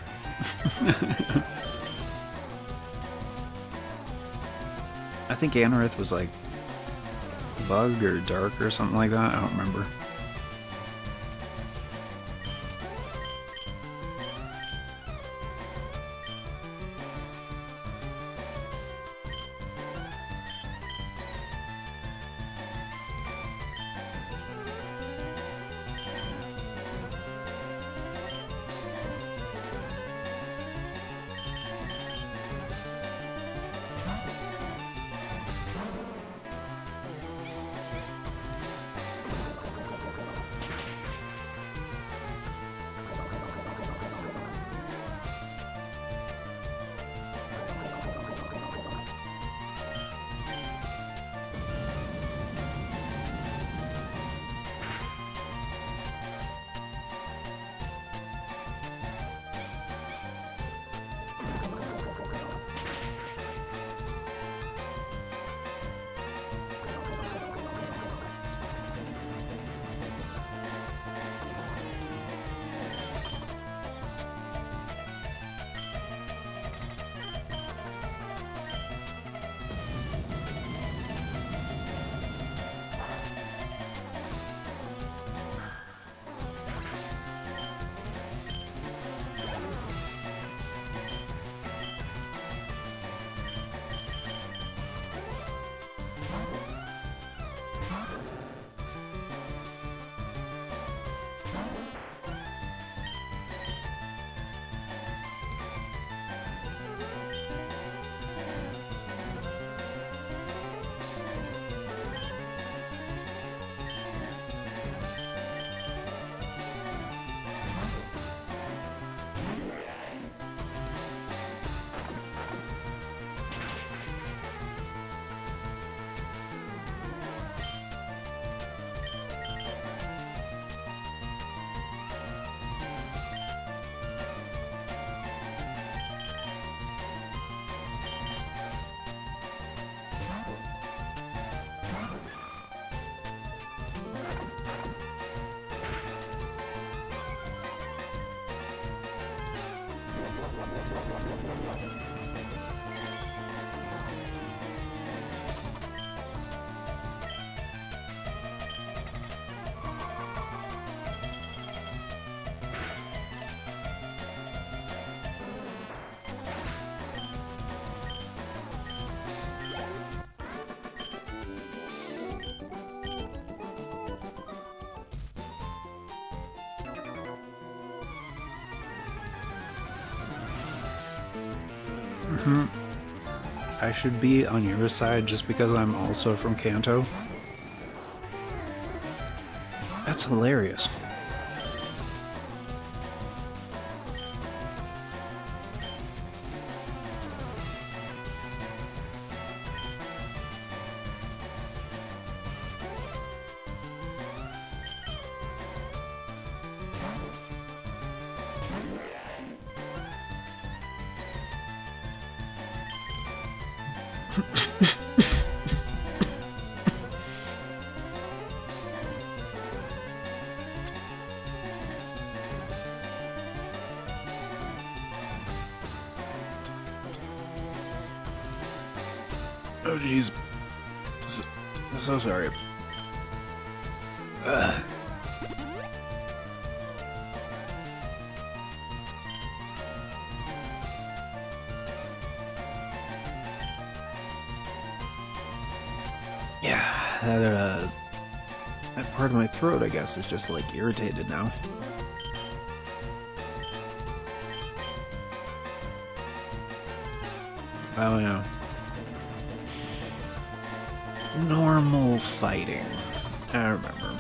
I think Anorith was like bug or dark or something like that. I don't remember. I should be on your side just because I'm also from Kanto. That's hilarious. Oh jeez. So sorry. Yeah, that part of my throat, I guess, is just like irritated now. Oh no. Normal fighting. I remember.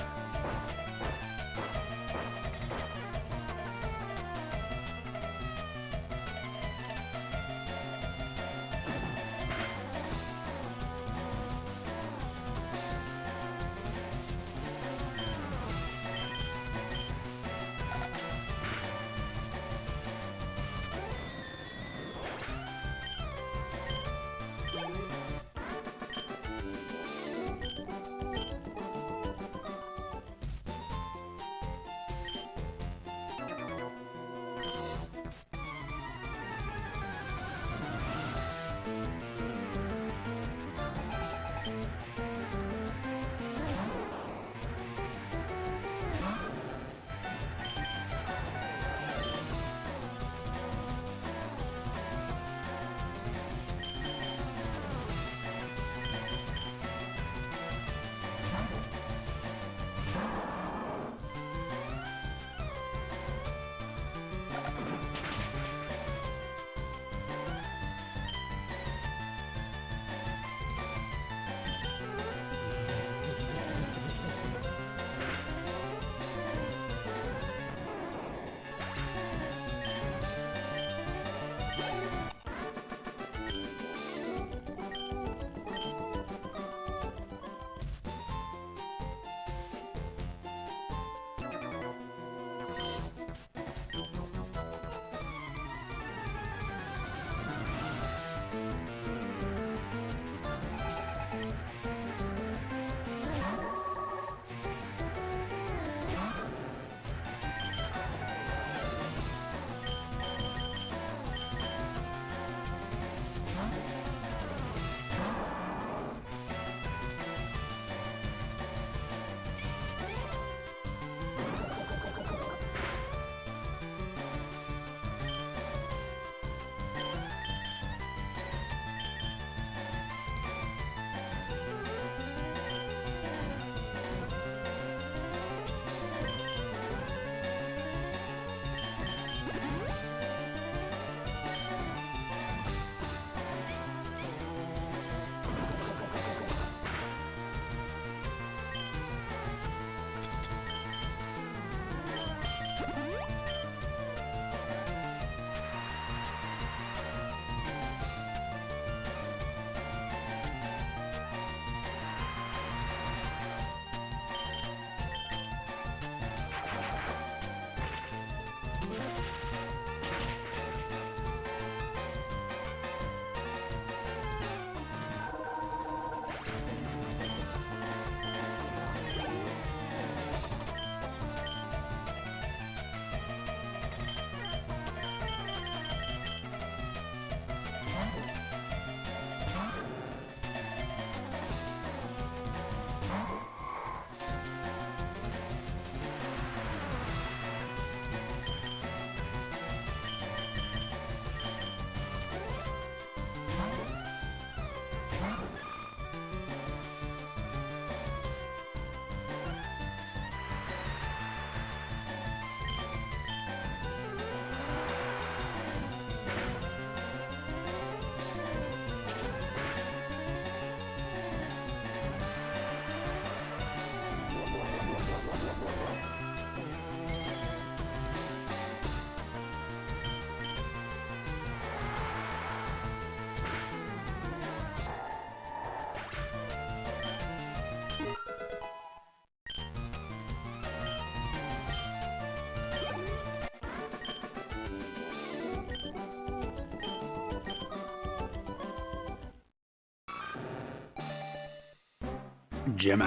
Jimmy!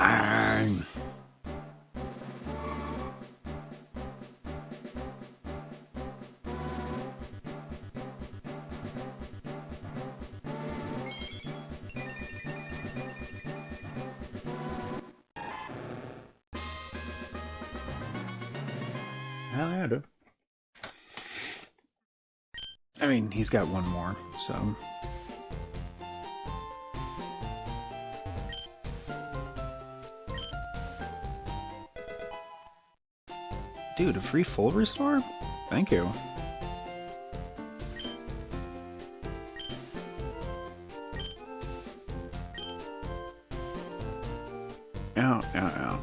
Hell yeah, dude. I mean, he's got one more, so... Dude, a free full restore? Thank you. Ow, ow, ow.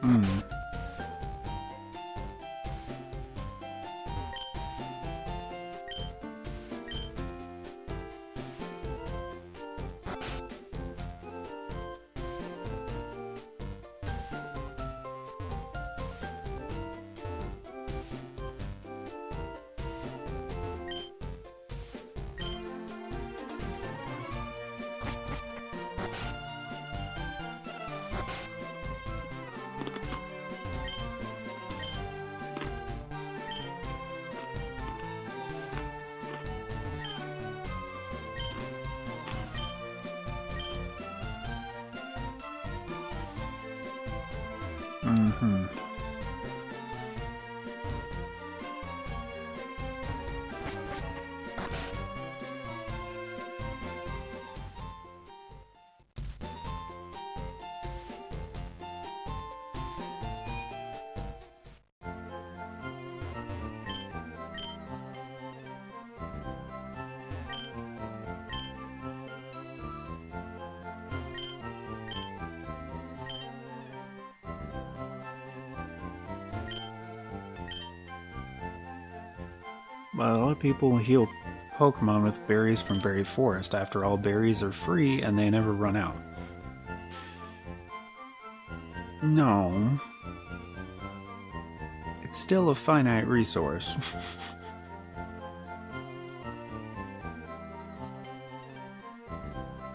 Hmm. Mm-hmm. Well, a lot of people heal Pokemon with berries from Berry Forest. After all, berries are free and they never run out. No. It's still a finite resource.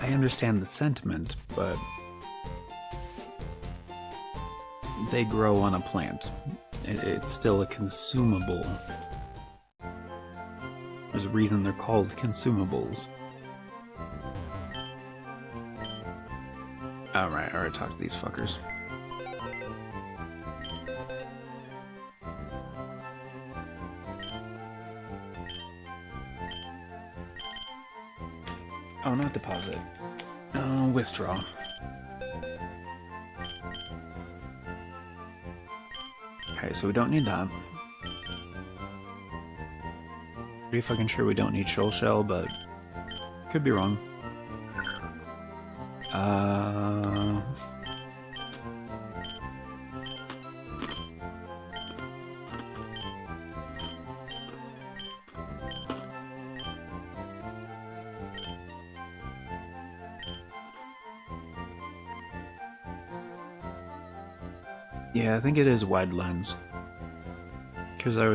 I understand the sentiment, but they grow on a plant. It's still a consumable. There's a reason they're called consumables. Alright, I already talked to these fuckers. Oh, not deposit. Withdraw. Okay, so we don't need that. Pretty fucking sure we don't need Shoal Shell, but could be wrong. Yeah, I think it is wide lens. Because I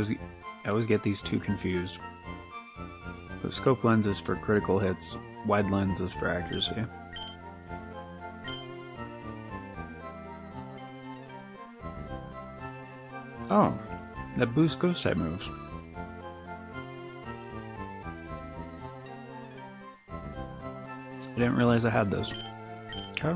always get these two confused. The scope lens is for critical hits, wide lens is for accuracy. Oh, that boosts ghost type moves. I didn't realize I had those. Okay.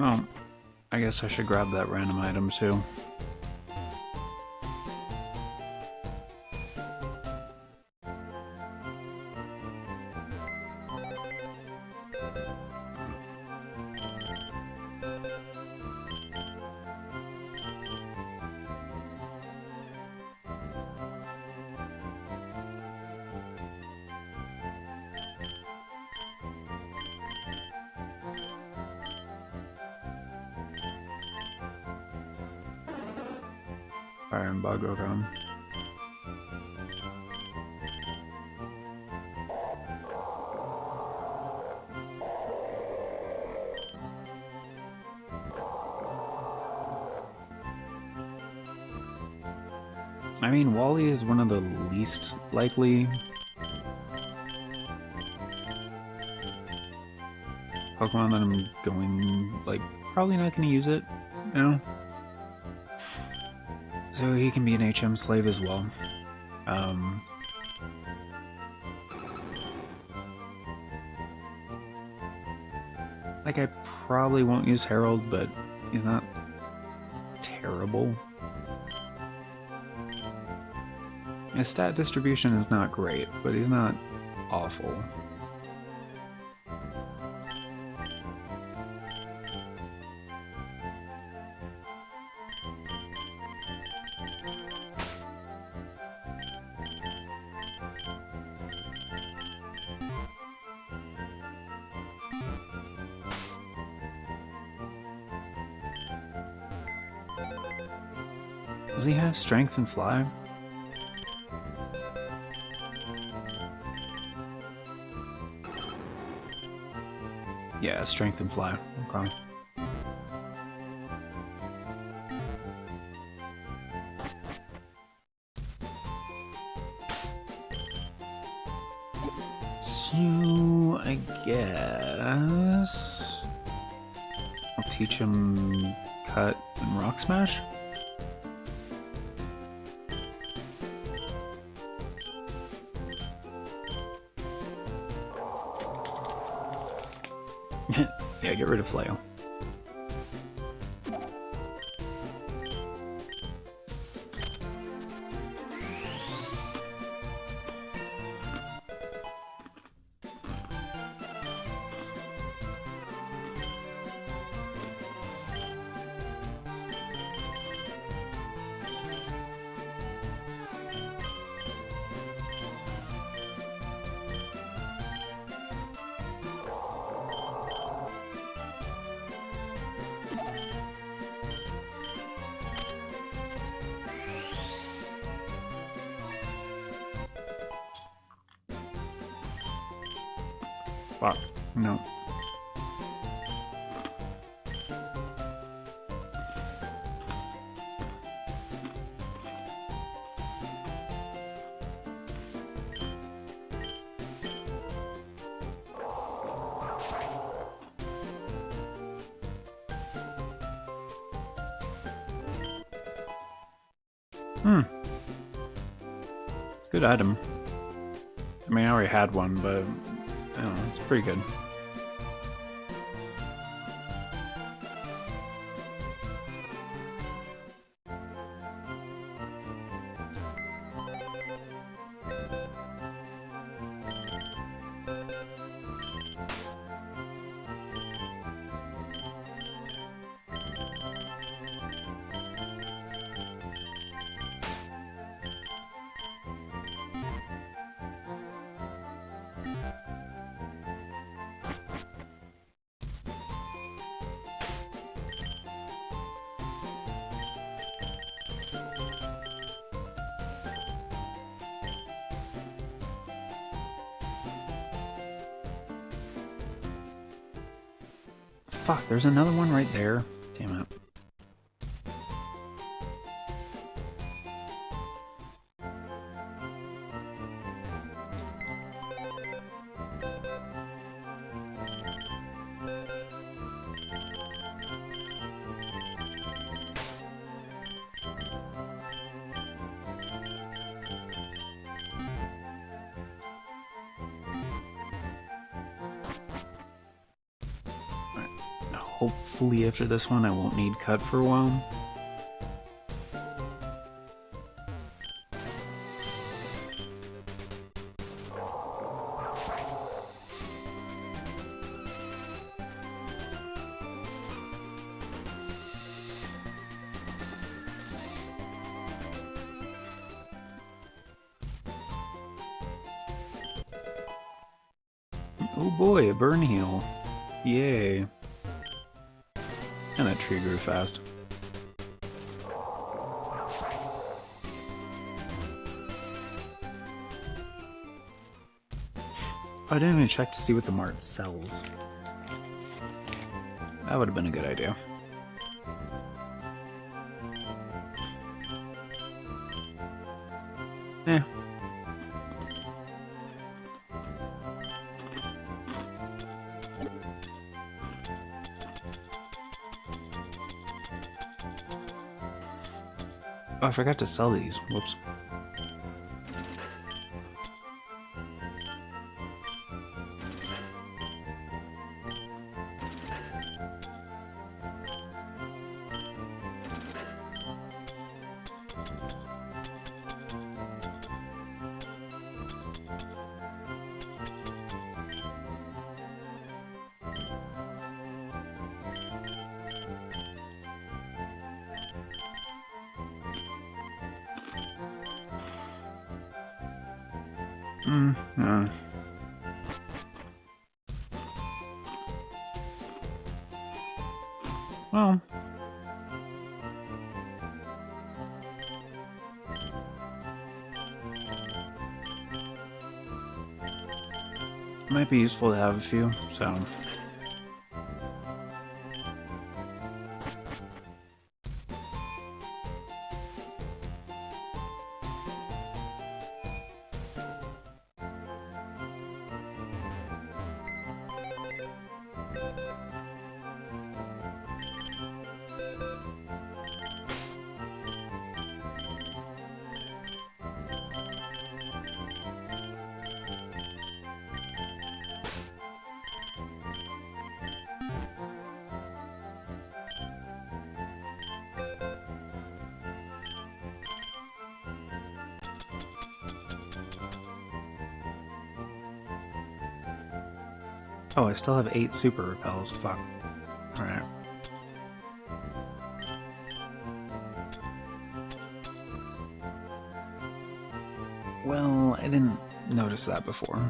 Oh, I guess I should grab that random item too. Fire and bug, okay. I mean, Wally is one of the least likely Pokemon that I'm going, like, probably not going to use it, you know? So he can be an HM slave as well. Like, I probably won't use Harold, but he's not terrible. His stat distribution is not great, but he's not awful. Does he have strength and fly? Yeah, strength and fly. Okay. So, I guess I'll teach him Cut and Rock Smash. Yeah, get rid of Flail. Fuck, no. Good item. I mean, I already had one, but I don't know, it's pretty good. Fuck, there's another one right there. Damn it. hopefully after this one I won't need cut for a while. Oh boy, a burn heal. Yay. And that tree grew fast. I didn't even check to see what the mart sells. That would have been a good idea. Eh. Oh, I forgot to sell these. Whoops. No. Well. Might be useful to have a few, so... Oh, I still have 8 super repels. Fuck. Alright. Well, I didn't notice that before.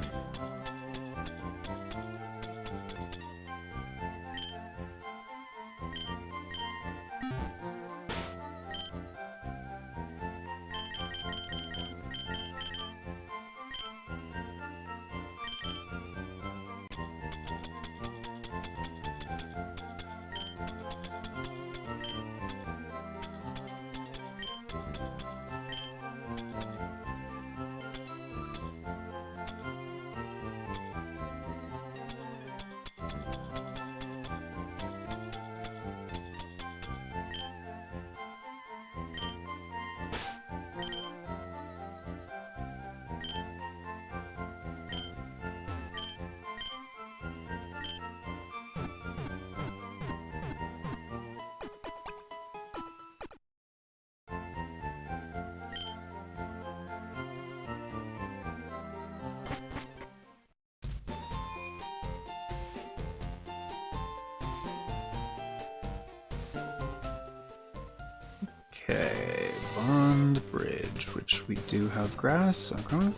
Okay, Bond Bridge, which we do have grass, okay.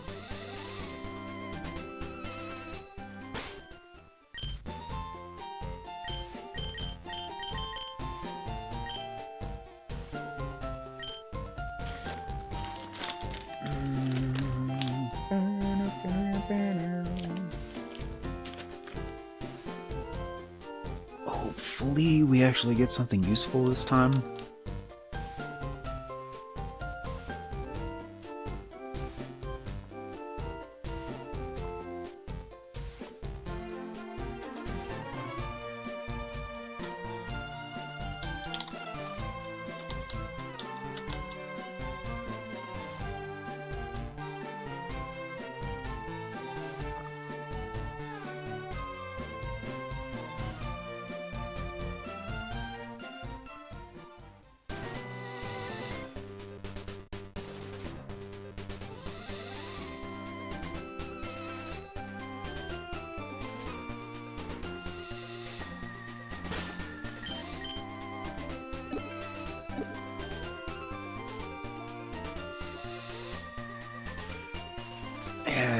Hopefully we actually get something useful this time.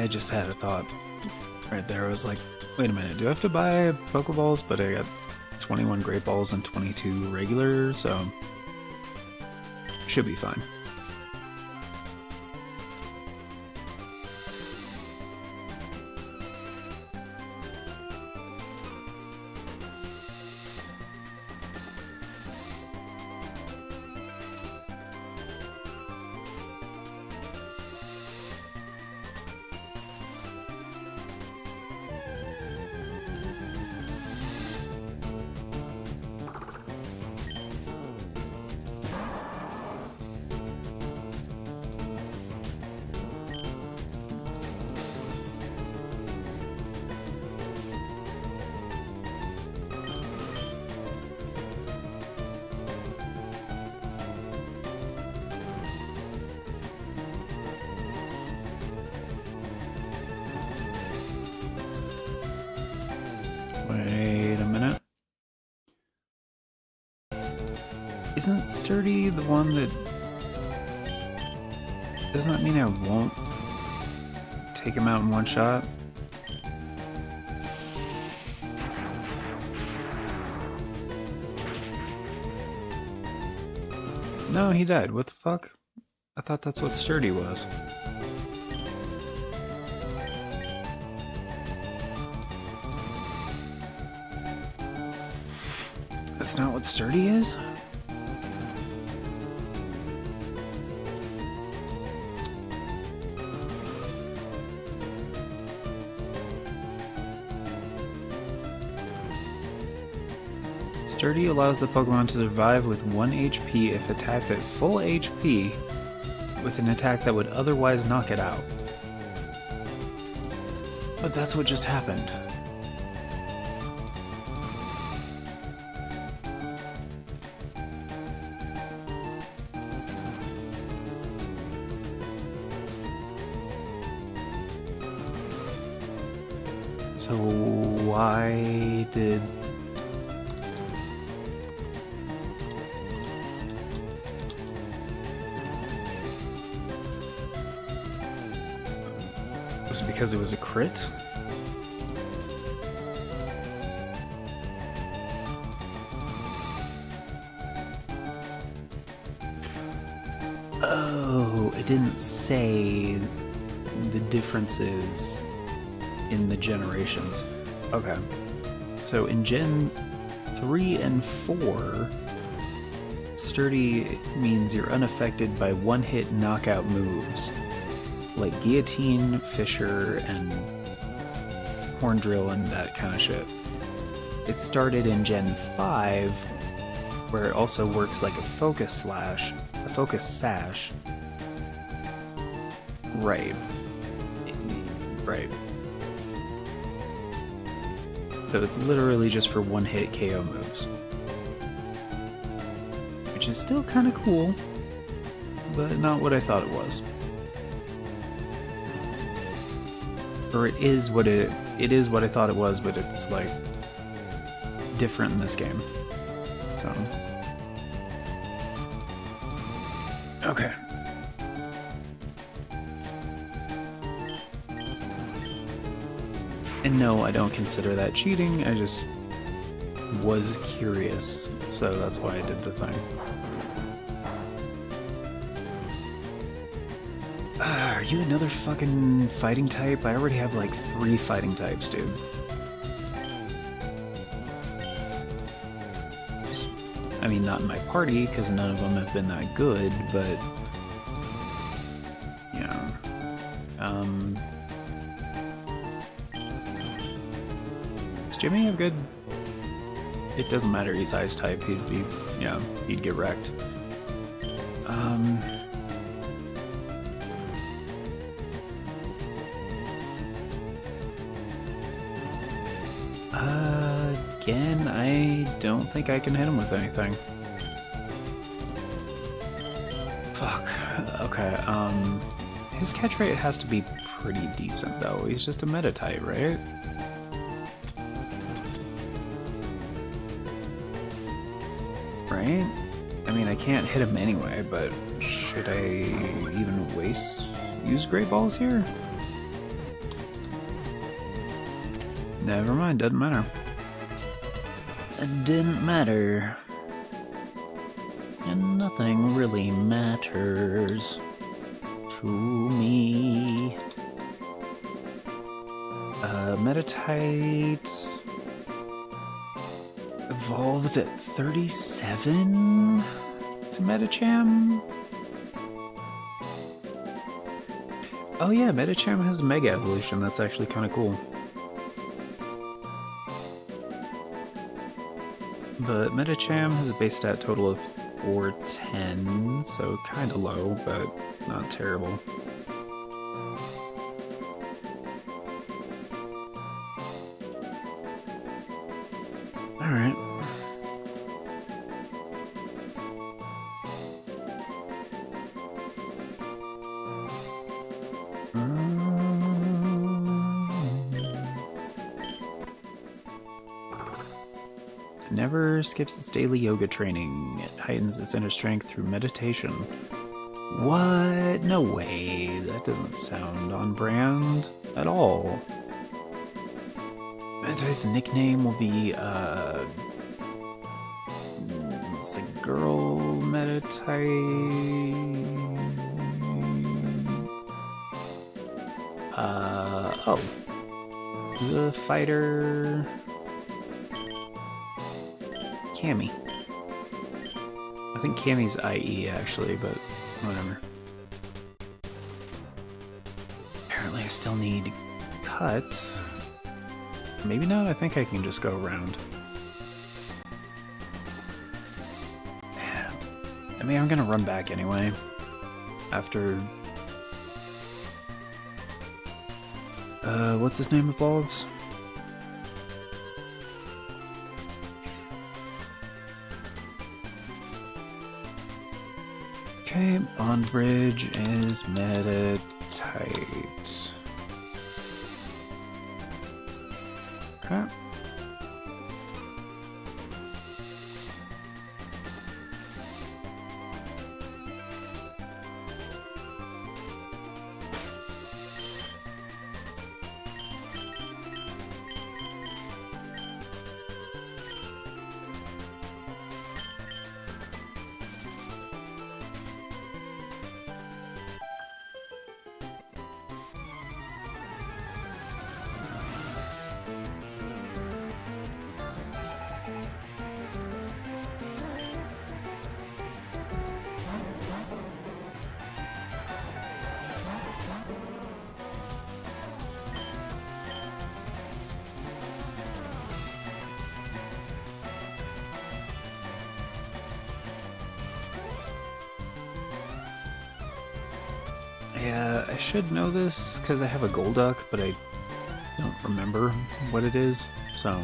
I just had a thought right there. I was like, wait a minute, do I have to buy Pokeballs? But I got 21 Great Balls and 22 regular, so should be fine. Wait a minute. Isn't Sturdy the one that... Doesn't that mean I won't take him out in one shot? No, he died. What the fuck? I thought that's what Sturdy was. That's not what Sturdy is? Sturdy allows the Pokemon to survive with 1 HP if attacked at full HP with an attack that would otherwise knock it out. But that's what just happened. So why did... Was it because it was a crit? Oh, it didn't say the differences in the generations. Okay. So in Gen 3 and 4, Sturdy means you're unaffected by one-hit knockout moves, like Guillotine, Fissure, and Horn Drill and that kind of shit. It started in Gen 5, where it also works like a Focus Sash. Right. Right. So it's literally just for one-hit KO moves. Which is still kind of cool, but not what I thought it was. Or it is what I thought it was, but it's like different in this game. So okay. And no, I don't consider that cheating, I just was curious, so that's why I did the thing. Are you another fucking fighting type? I already have like 3 fighting types, dude. I mean, not in my party, because none of them have been that good, but... yeah. Does Jimmy have good... It doesn't matter, he's ice type, he'd be... yeah, he'd get wrecked. Again, I don't think I can hit him with anything. Fuck. Okay, his catch rate has to be pretty decent, though. He's just a meta type, right? Right? I mean, I can't hit him anyway, but should I even use Great Balls here? Never mind, doesn't matter. It didn't matter. And nothing really matters to me. Meditite evolves at 37 to Medicham. Oh yeah, Medicham has Mega Evolution. That's actually kind of cool. But Medicham has a base stat total of 410, so kind of low, but not terrible. Alright. Never skips its daily yoga training. It heightens its inner strength through meditation. What? No way. That doesn't sound on brand at all. Meditite's nickname will be, it's a girl Meditite. Oh. The fighter. Cammy. I think Cammy's IE actually, but whatever. Apparently I still need cut. Maybe not, I think I can just go around. I mean, I'm gonna run back anyway. After... what's his name evolves? Okay, Bond Bridge is Meditite. Okay. Yeah, I should know this because I have a Golduck, but I don't remember what it is, so...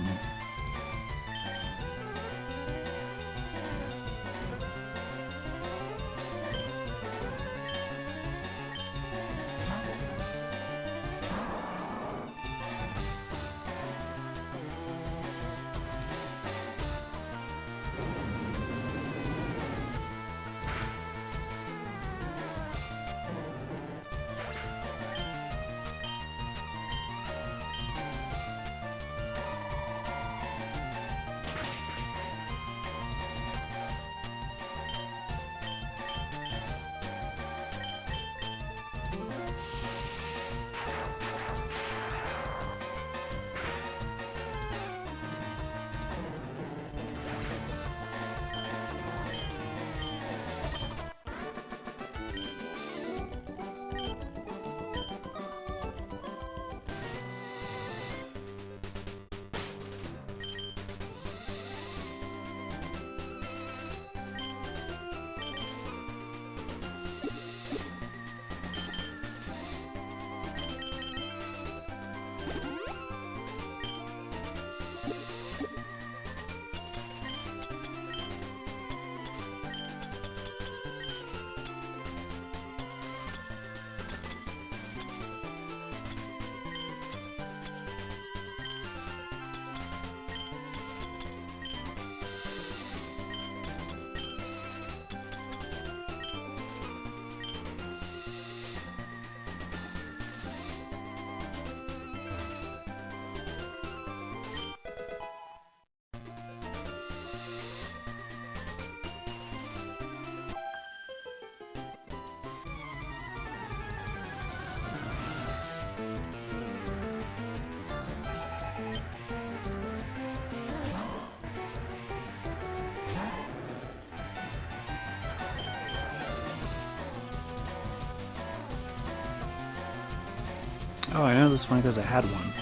Oh, I know this one because I had one.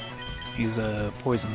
He's a poison.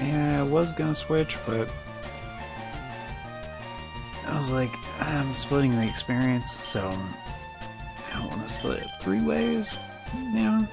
Yeah, I was gonna switch, but I was like, I'm splitting the experience, so I don't want to split it 3 ways. Yeah.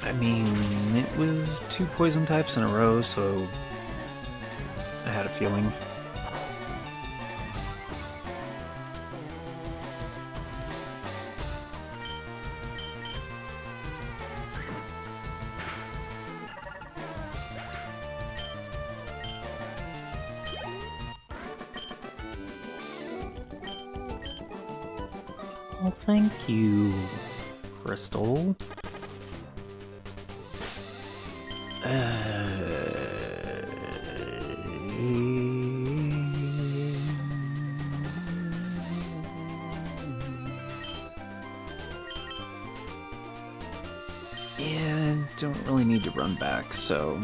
I mean, it was 2 poison types in a row, so I had a feeling. Well, thank you, Crystal. Yeah, don't really need to run back, so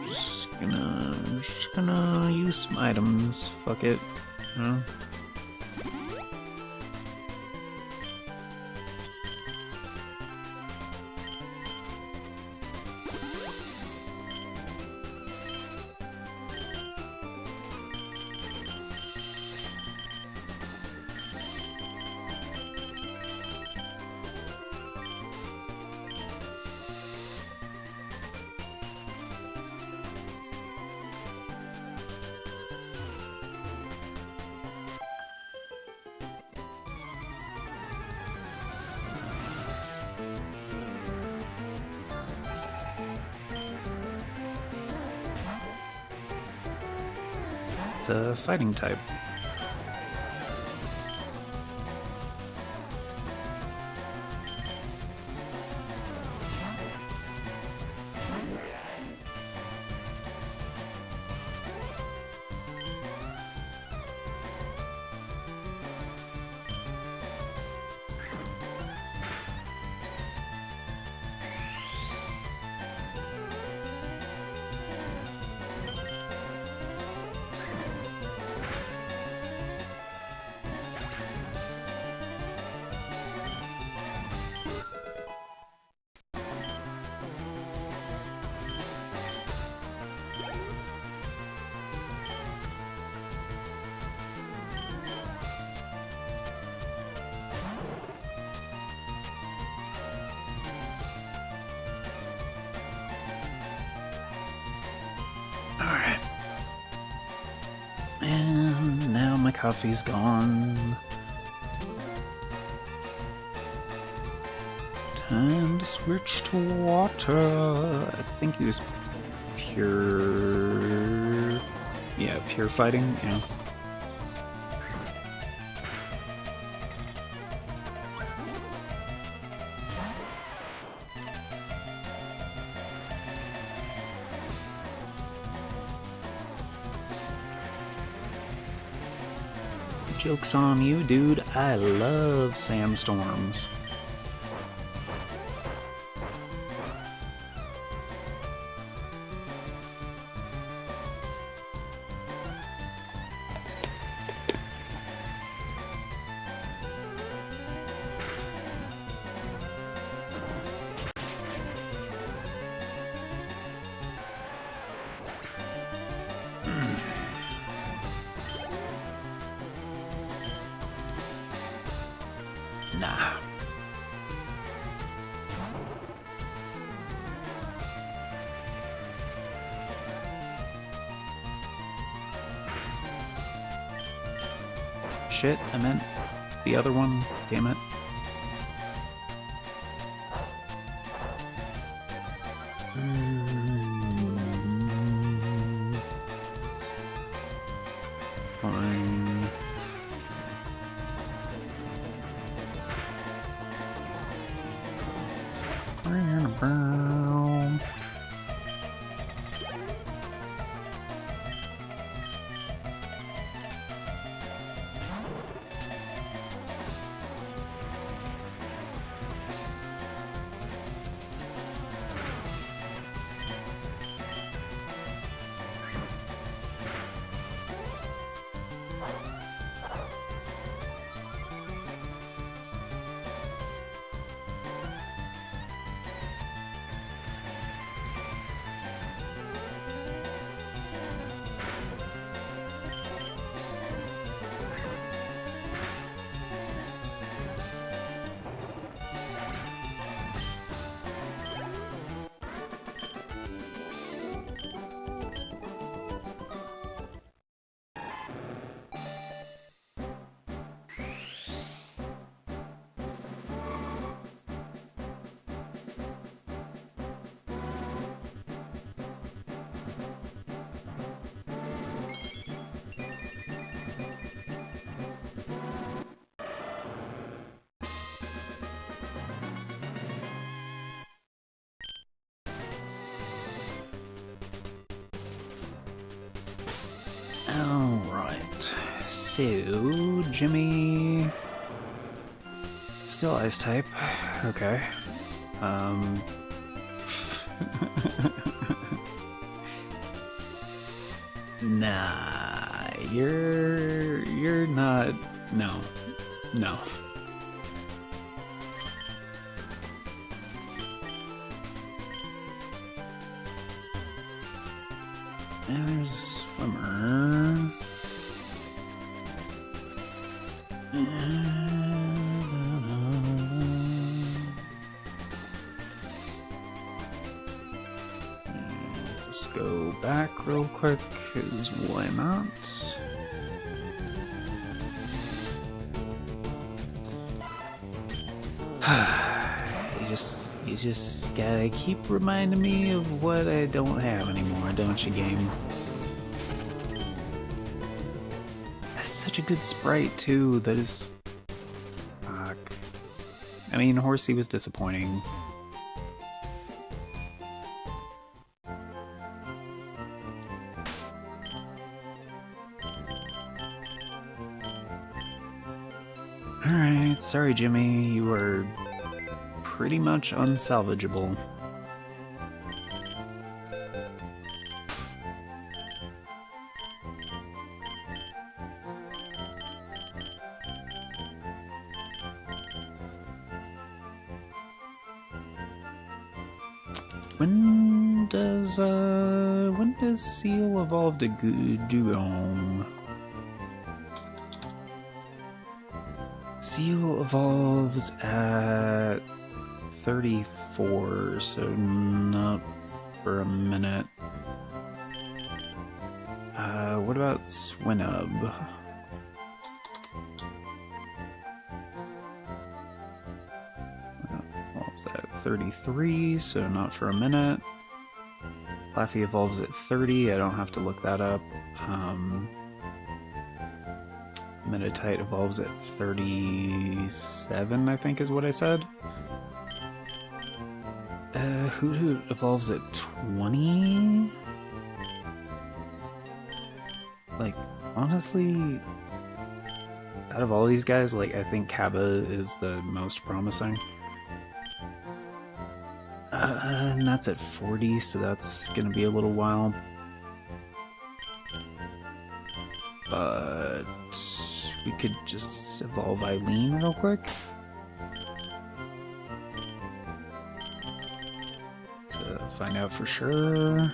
just gonna use some items. Fuck it, you know? It's a fighting type. Coffee's gone. Time to switch to water. I think he was pure... Yeah, pure fighting, yeah. Joke's on you, dude. I love sandstorms. Nah. Shit, I meant the other one. Damn it. Fine. Alright, so Jimmy... Still ice type, okay. Nah, you're not... No. There's a swimmer. Just go back real quick, because why not? You just gotta keep reminding me of what I don't have anymore, don't you, game? That's such a good sprite, too. That is... Fuck. I mean, Horsey was disappointing. Alright, sorry, Jimmy. You were pretty much unsalvageable. When does Seal evolve to Dugong? Seal evolves at 34, so not for a minute. What about Swinub? So at 33, so not for a minute. Laffy evolves at 30, I don't have to look that up. Meditite evolves at 37, I think is what I said. Hoot evolves at 20? Like, honestly, out of all these guys, like, I think Kaba is the most promising. And that's at 40, so that's gonna be a little while. But we could just evolve Eileen real quick. To find out for sure.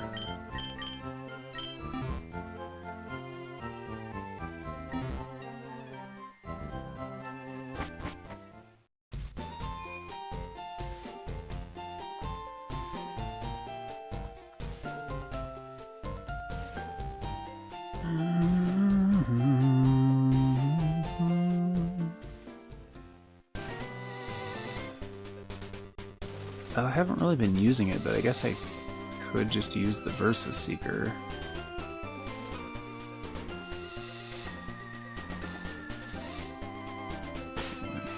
I haven't really been using it, but I guess I could just use the Versus Seeker.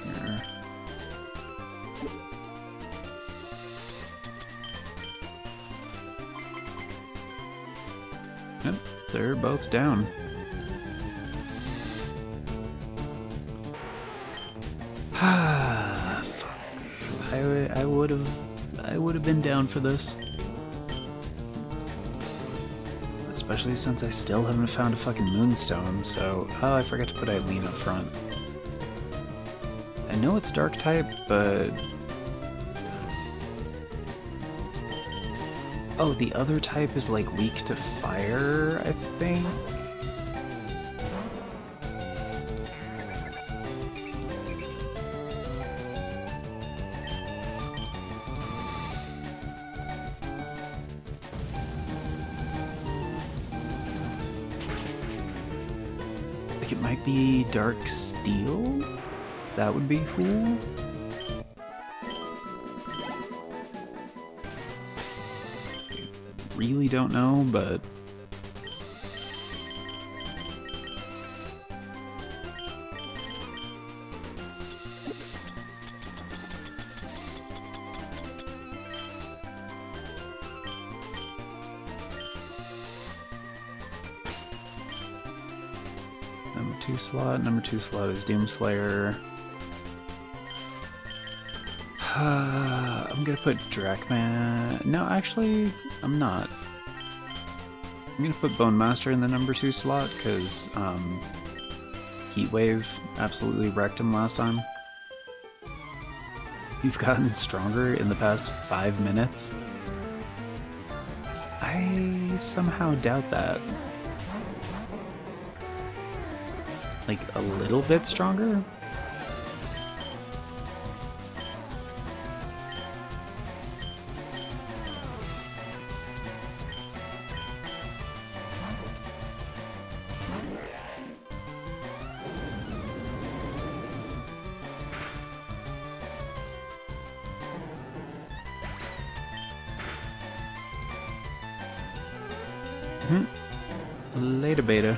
Here. Yep, they're both down. I would have been down for this. Especially since I still haven't found a fucking Moonstone, so... Oh, I forgot to put Eileen up front. I know it's Dark type, but... Oh, the other type is like weak to fire, I think? It might be Dark Steel? That would be cool. Really don't know, but... Number 2 slot is Doomslayer. I'm gonna put Drachman. No, actually, I'm not. I'm gonna put Bone Master in the number 2 slot because Heatwave absolutely wrecked him last time. You've gotten stronger in the past 5 minutes. I somehow doubt that. Like, a little bit stronger? Later, beta.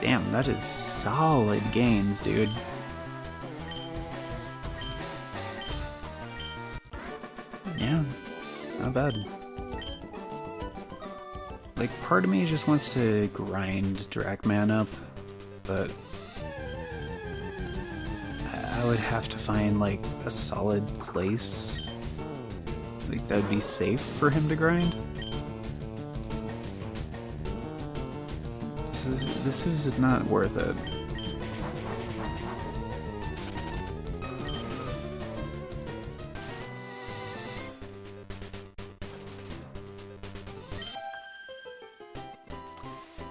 Damn, that is solid gains, dude. Yeah, not bad. Like, part of me just wants to grind Drachman up, but I would have to find, like, a solid place. Like, that would be safe for him to grind. This is not worth it.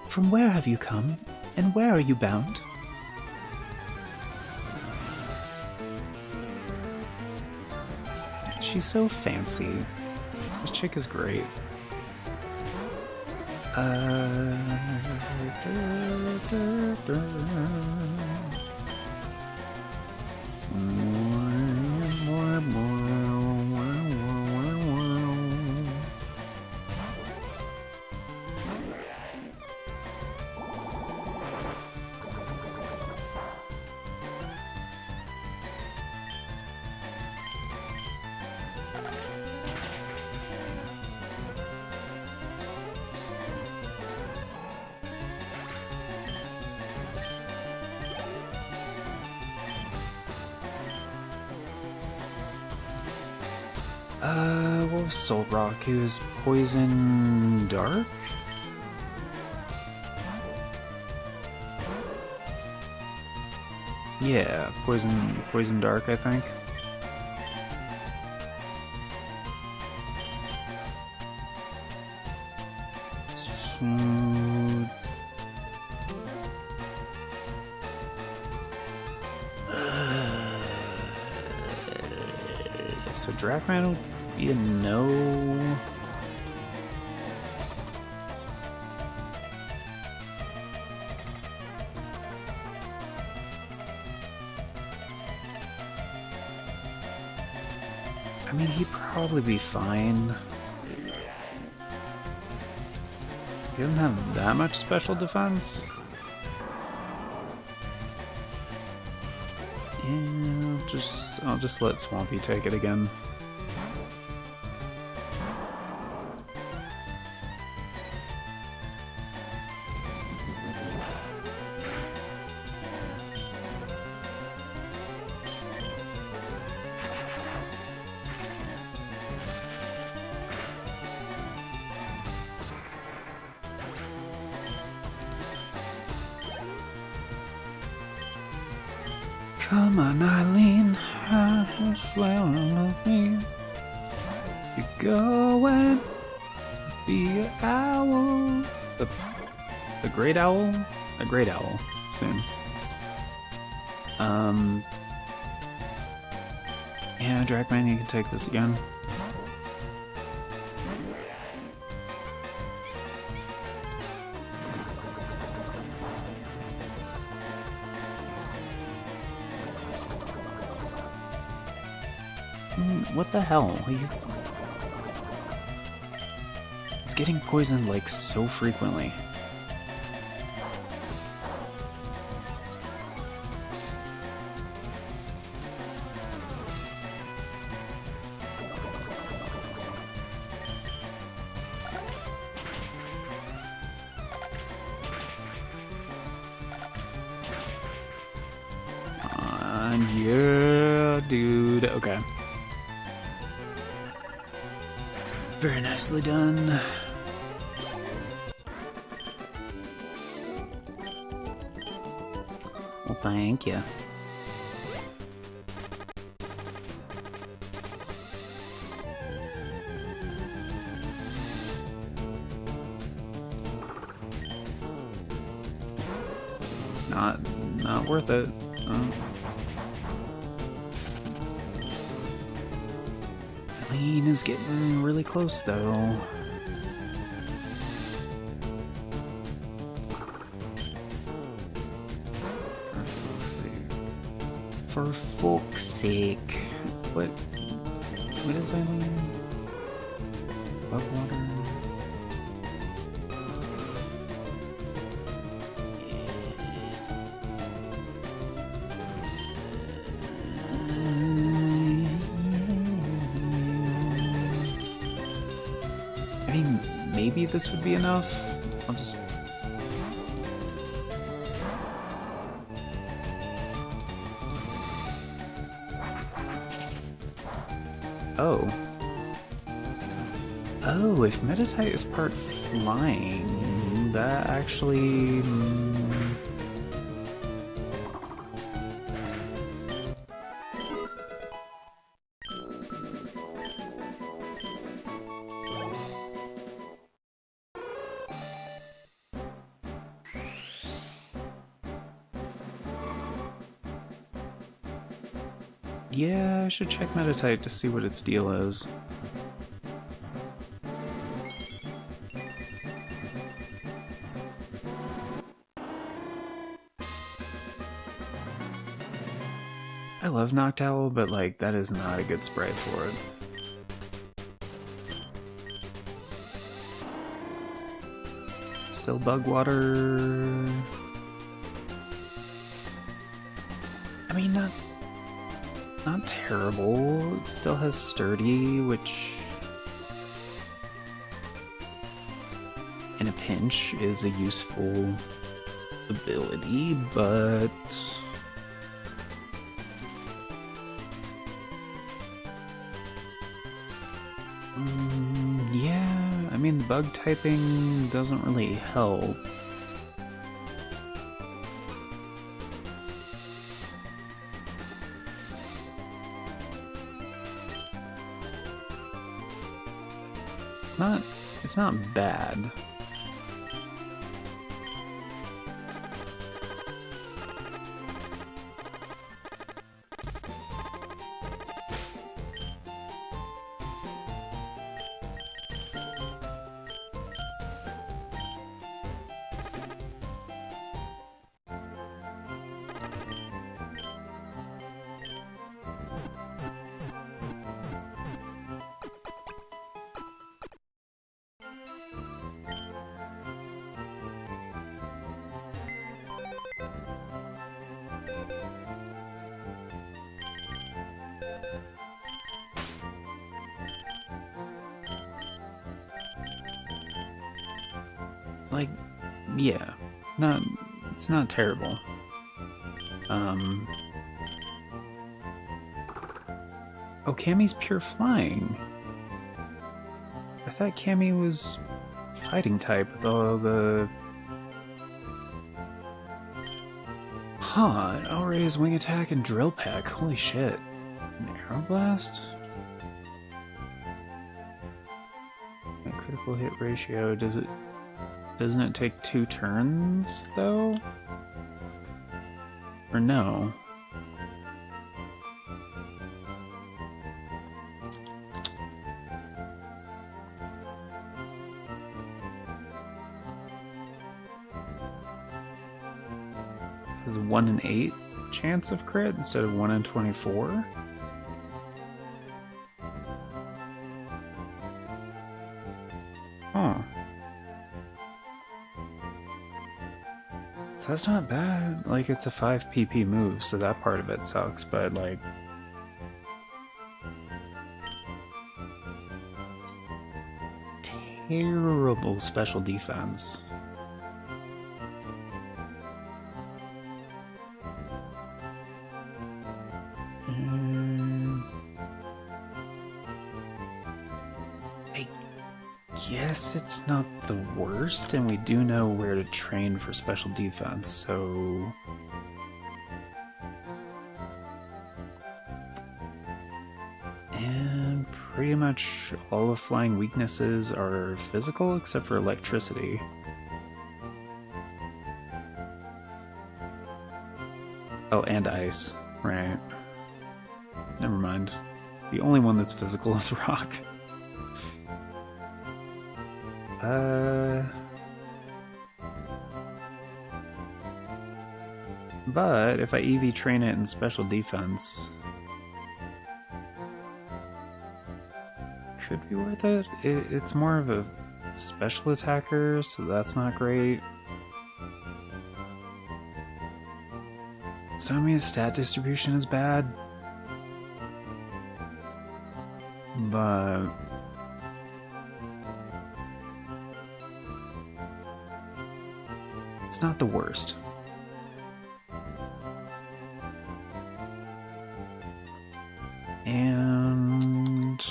From where have you come, and where are you bound? She's so fancy. This chick is great. What was Soul Rock? It was Poison Dark? Yeah, Poison Dark, I think. So Dragman would be a no. I mean, he'd probably be fine. He doesn't have that much special defense. Yeah, I'll just let Swampy take it again. Come on, Eileen, I swear on me. You're going to be an owl. A great owl? A great owl, soon. Yeah, Dragman, you can take this again. What the hell? He's getting poisoned like so frequently. Yeah, dude. Okay. Very nicely done. Well, thank you. Not worth it. Eileen is getting really close, though. For fuck's sake. What is Eileen? Bug water? Maybe this would be enough. I'll just... Oh. Oh, if Meditite is part flying, that actually... Yeah, I should check Meditite to see what its deal is. I love Noctowl, but like that is not a good sprite for it. Still bug water. I mean, not terrible. It still has sturdy, which in a pinch is a useful ability, but yeah, I mean, bug typing doesn't really help. It's not bad. Like, yeah, it's not terrible. Oh, Cammy's pure flying. I thought Cammy was fighting type with all the... Huh, Elray's wing attack and drill peck, holy shit. An arrow blast? A critical hit ratio, doesn't it take 2 turns, though? Or no? Has 1 in 8 chance of crit instead of 1 in 24? Huh. So that's not bad. Like, it's a 5 PP move, so that part of it sucks, but like... terrible special defense. I guess it's not the worst, and we do know where to train for special defense, so... And pretty much all of flying weaknesses are physical, except for electricity. Oh, and ice. Right. Never mind. The only one that's physical is rock. But if I EV train it in special defense, could be worth it. It's more of a special attacker, so that's not great. So I mean, stat distribution is bad, but it's not the worst. And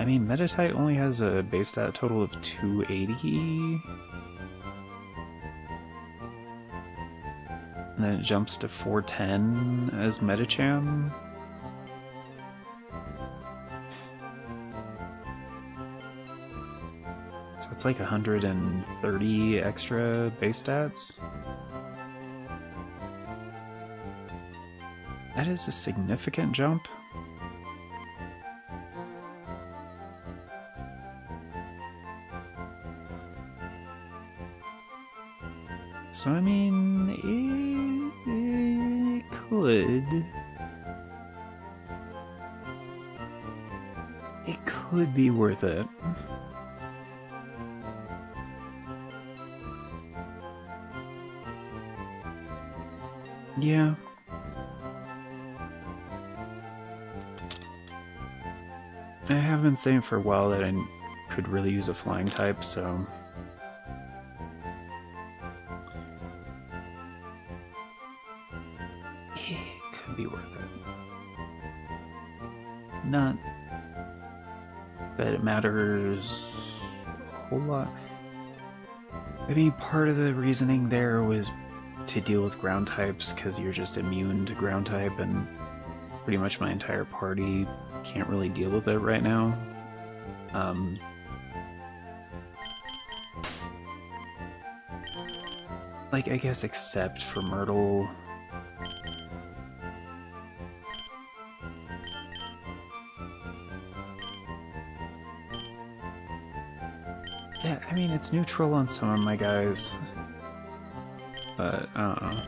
I mean, Meditite only has a base stat total of 280. And then it jumps to 410 as Medicham. So it's like 130 extra base stats. That is a significant jump. So, I mean, it could... It could be worth it. Yeah. I have been saying for a while that I could really use a flying type, so... It could be worth it. Not that it matters a whole lot. I mean, part of the reasoning there was to deal with ground types, because you're just immune to ground type, and pretty much my entire party can't really deal with it right now. Like, I guess except for Myrtle. Yeah, I mean, it's neutral on some of my guys, but I don't know.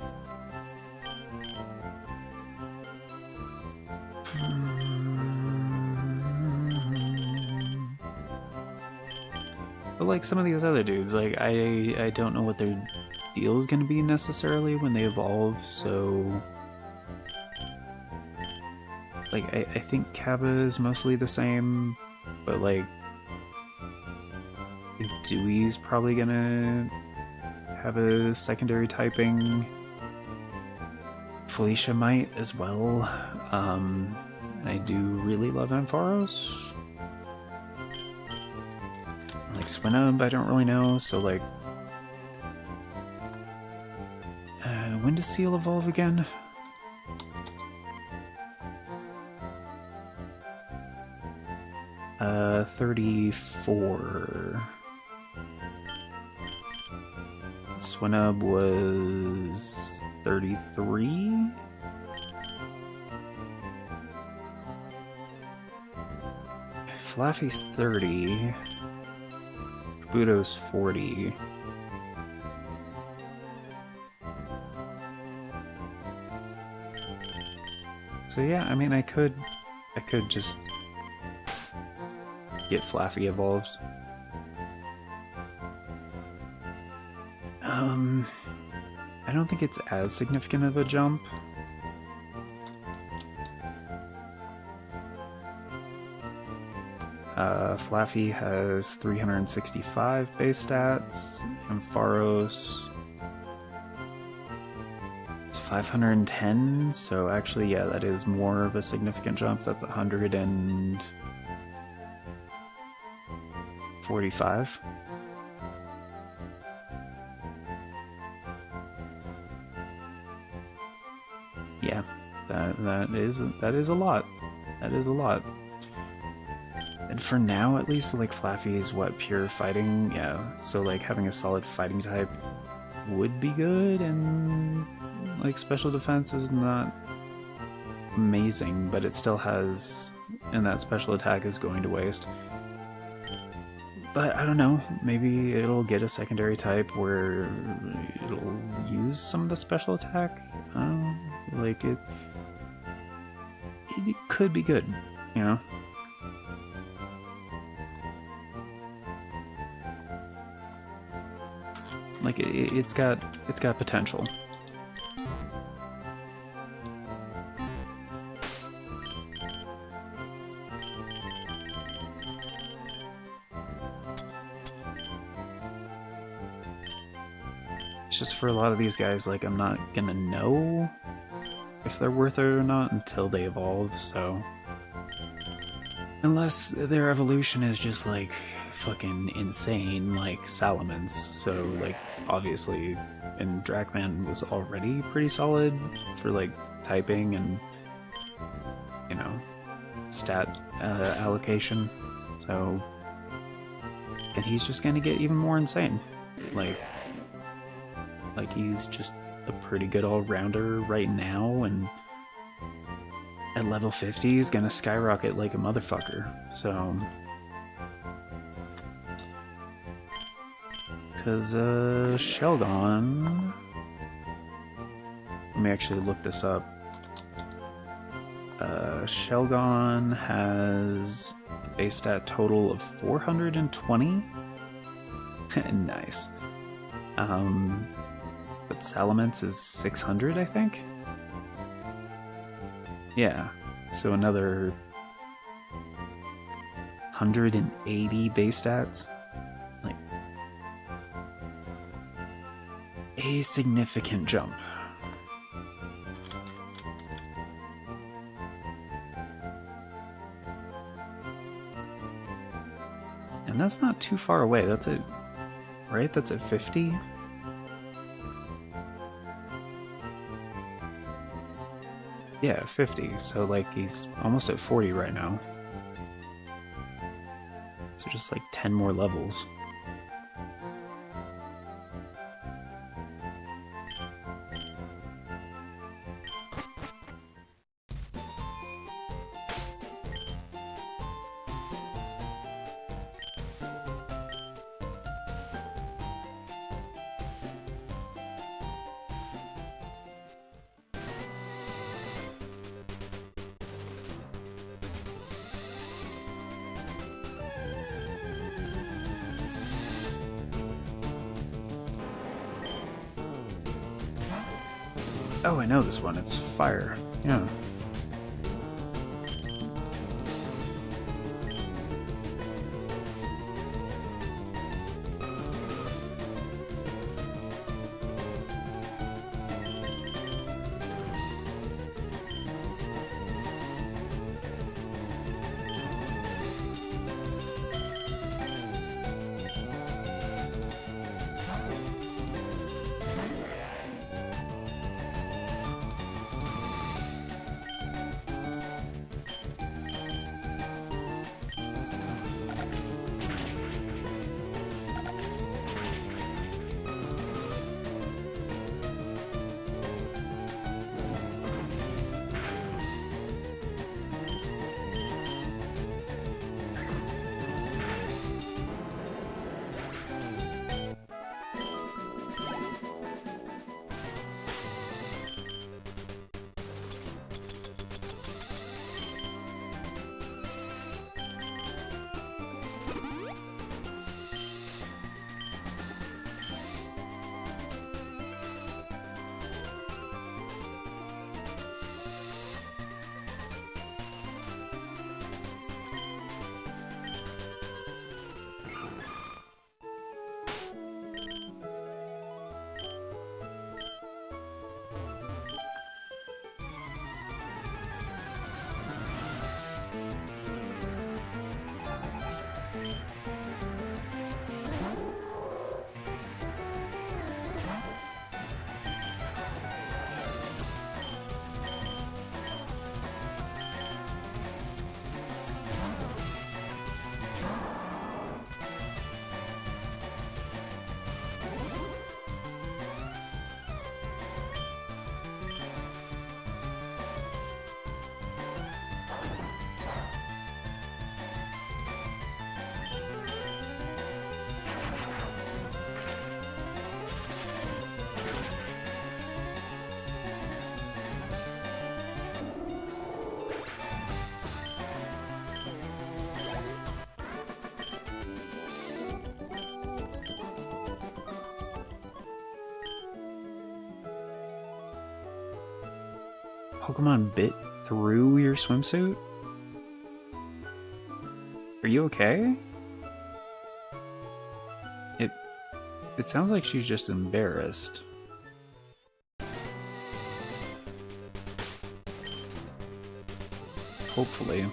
But like some of these other dudes, like I don't know what their deal is going to be necessarily when they evolve, so like I think Kaba is mostly the same, but like I think Dewey's probably gonna have a secondary typing. Felicia might as well. I do really love Ampharos. Like Swinub, I don't really know, so like... when does Seal evolve again? Uh, 34. Swinub was 33? Flaffy's 30. Kabuto's 40. So yeah, I mean, I could just get Flaffy evolves. I don't think it's as significant of a jump. Flaffy has 365 base stats, Ampharos is 510, so actually, yeah, that is more of a significant jump. That's 145. Yeah, that is a lot. That is a lot. And for now, at least, like, Flaffy is what, pure fighting? Yeah, so, like, having a solid fighting type would be good, and, like, special defense is not amazing, but it still has... and that special attack is going to waste. But, I don't know, maybe it'll get a secondary type where it'll use some of the special attack? I don't know, like, it could be good, you know? Like, it's got potential. It's just for a lot of these guys, like, I'm not gonna know if they're worth it or not until they evolve, so... Unless their evolution is just, like, fucking insane, like Salamence, so, like, obviously, and Dracman was already pretty solid for, like, typing and, you know, stat allocation, so... And he's just gonna get even more insane. Like, he's just a pretty good all-rounder right now, and at level 50 he's gonna skyrocket like a motherfucker, so... Because, Shelgon... Let me actually look this up. Shelgon has a base stat total of 420? Nice. But Salamence is 600, I think? Yeah, so another 180 base stats? Like, a significant jump. And that's not too far away, that's at, right? That's at 50? Yeah, 50, so like he's almost at 40 right now. So just like 10 more levels. Oh, I know this one. It's fire. Yeah. Pokemon bit through your swimsuit? Are you okay? It sounds like she's just embarrassed. Hopefully.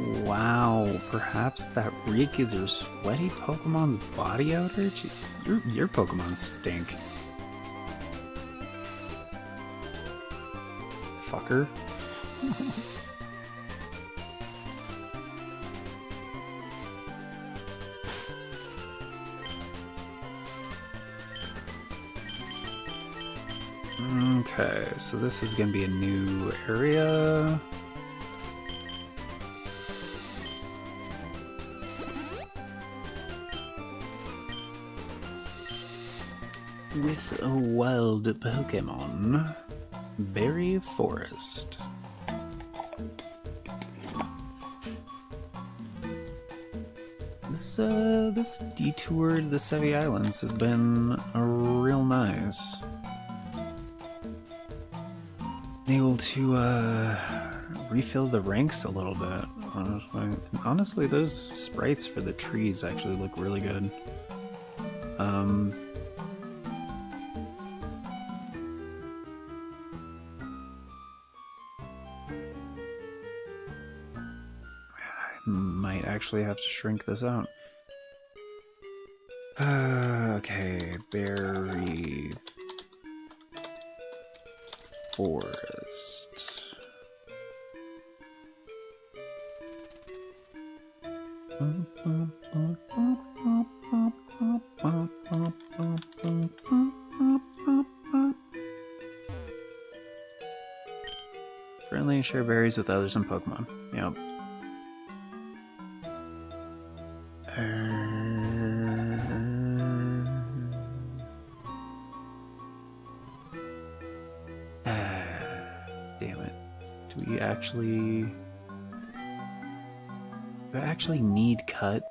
Wow, perhaps that reek is your sweaty Pokemon's body odor? Jeez, your Pokemon stink. Fucker. Okay, so this is gonna be a new area. With a wild Pokemon. Berry Forest. This detour to the Sevi Islands has been real nice. Able to refill the ranks a little bit. Honestly, those sprites for the trees actually look really good. Might actually have to shrink this out. Okay, Berry Forest. Friendly and share berries with others and Pokemon. Yep. Damn it. Do I actually need cut?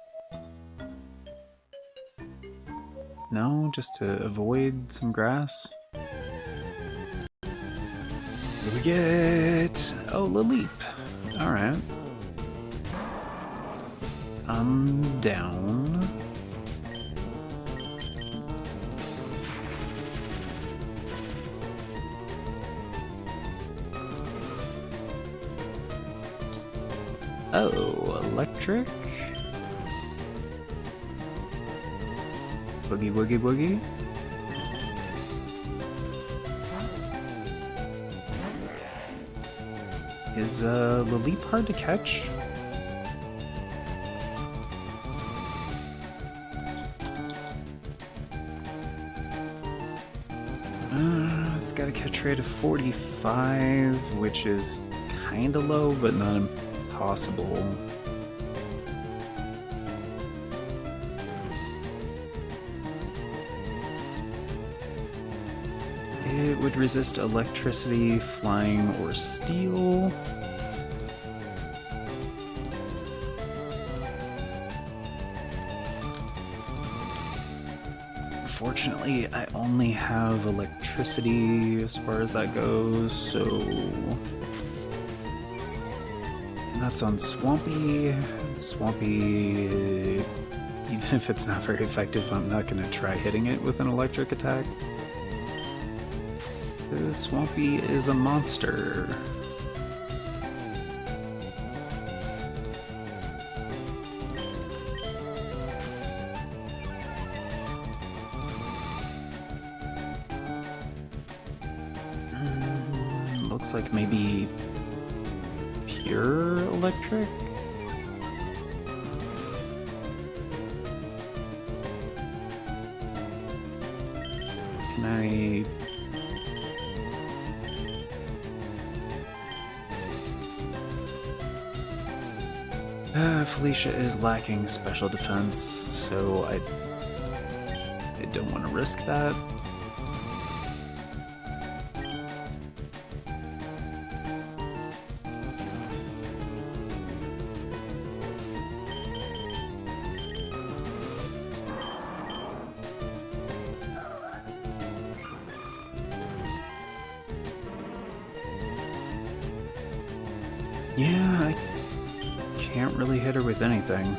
No, just to avoid some grass? What do we get? Oh, Laleep. Alright. I'm down. Oh, electric? Boogie woogie woogie? Is Laleep hard to catch? It's got a catch rate of 45, which is kinda low, but not impossible. It would resist electricity, flying, or steel. Unfortunately, I only have electricity as far as that goes, so... And that's on Swampy. Swampy, even if it's not very effective, I'm not going to try hitting it with an electric attack. Swampy is a monster. Looks like maybe pure electric? Can I... Felicia is lacking special defense, so I don't want to risk that. Yeah, I can't really hit her with anything.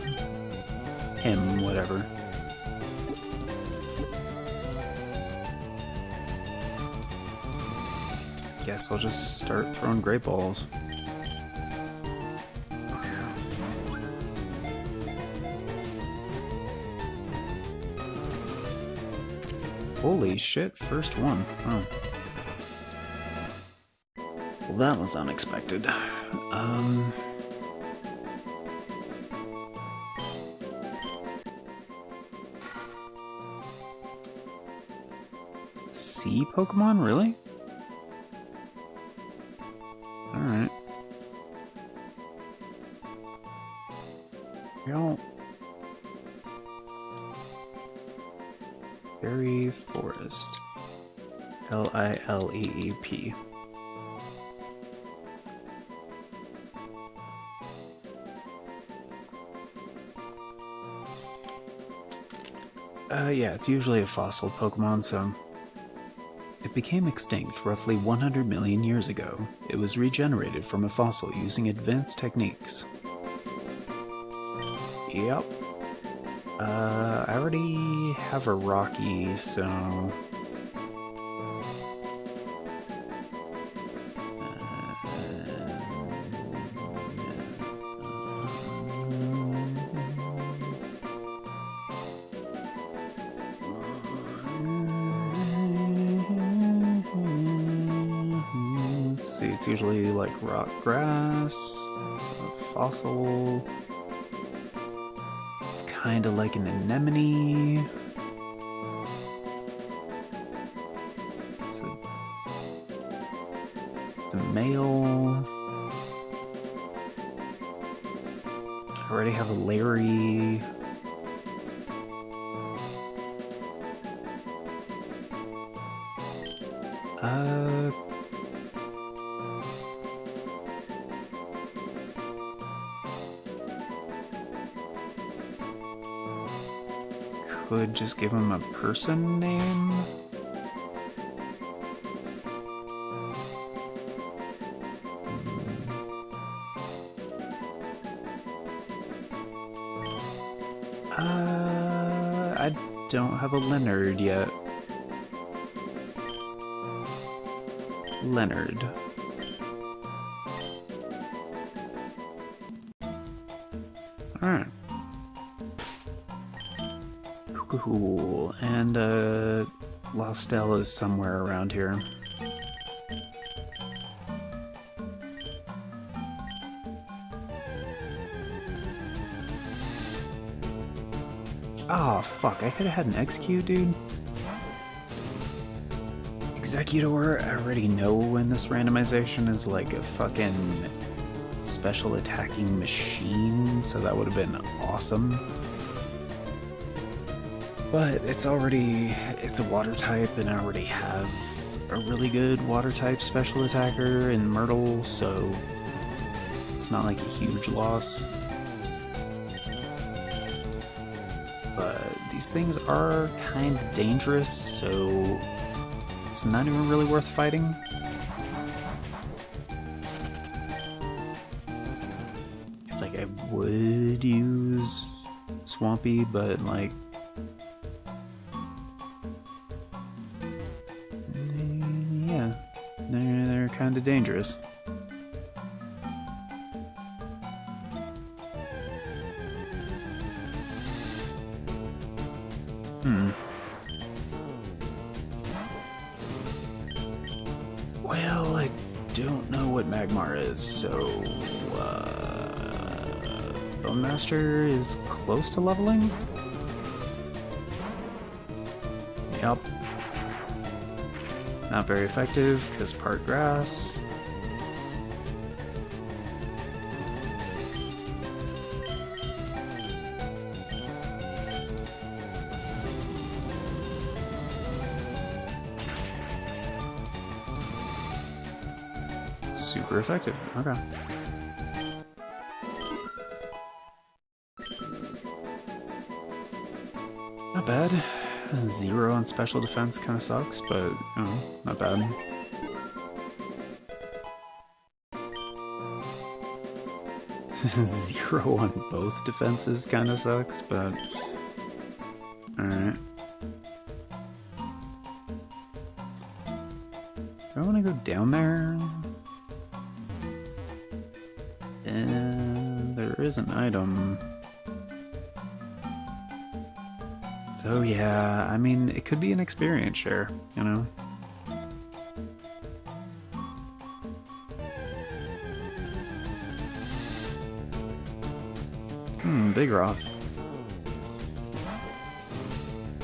Him, whatever. Guess I'll just start throwing great balls. Holy shit, first one. Oh. Well, that was unexpected. Sea Pokemon? Really? Alright. Y'all. Fairy Forest. Lileep. Yeah, it's usually a fossil Pokemon, so... It became extinct roughly 100 million years ago. It was regenerated from a fossil using advanced techniques. Yep. I already have a Rocky, so... It's usually like rock grass, it's a fossil, it's kind of like an anemone, it's a male, I already have a Larry, could just give him a person name. I don't have a Leonard yet. Leonard. Alright. Cool. And, Lostel is somewhere around here. Oh, fuck. I could have had an Execute, dude. Executor, I already know when this randomization is like a fucking special attacking machine, so that would have been awesome. But it's a water type, and I already have a really good water type special attacker in Myrtle, so it's not like a huge loss. But these things are kind of dangerous, so it's not even really worth fighting. It's like I would use Swampy, but like yeah, they're kind of dangerous. Well, I don't know what Magmar is, so Bone Master is close to leveling? Yep. Not very effective, because part grass. Super effective. Okay. Not bad. 0 on special defense kind of sucks, but not bad. Zero on both defenses kind of sucks, but alright. Do I want to go down there? And there is an item. It's So yeah, I mean, it could be an experience share, you know? Big Roth.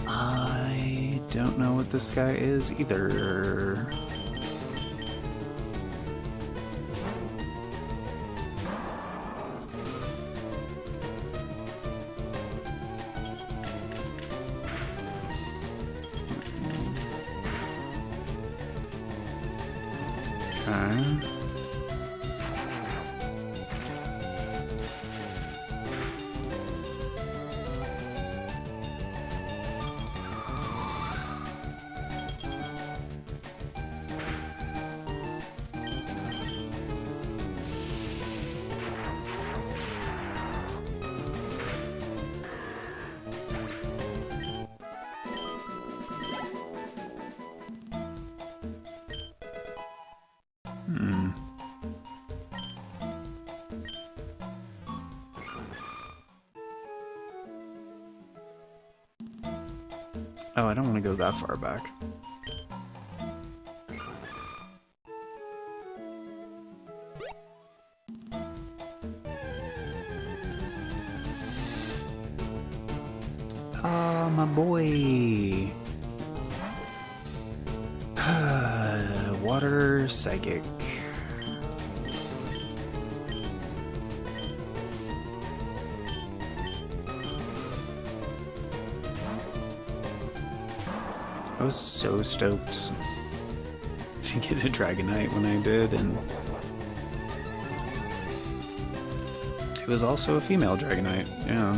I don't know what this guy is either. Okay. Oh, I don't want to go that far back. Ah, my boy. Water Psychic. I was so stoked to get a Dragonite when I did, and it was also a female Dragonite, yeah.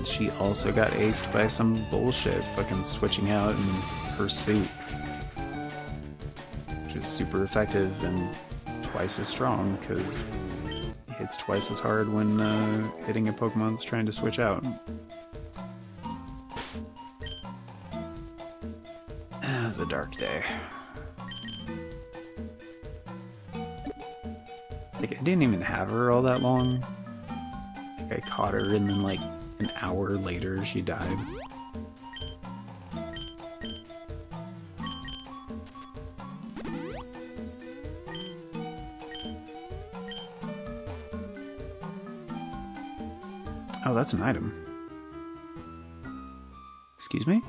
She also got aced by some bullshit fucking switching out in Pursuit, which is super effective and twice as strong, because it hits twice as hard when hitting a Pokemon that's trying to switch out. It was a dark day. Like, I didn't even have her all that long. Like, I caught her and then like an hour later she died. Oh, that's an item. Excuse me?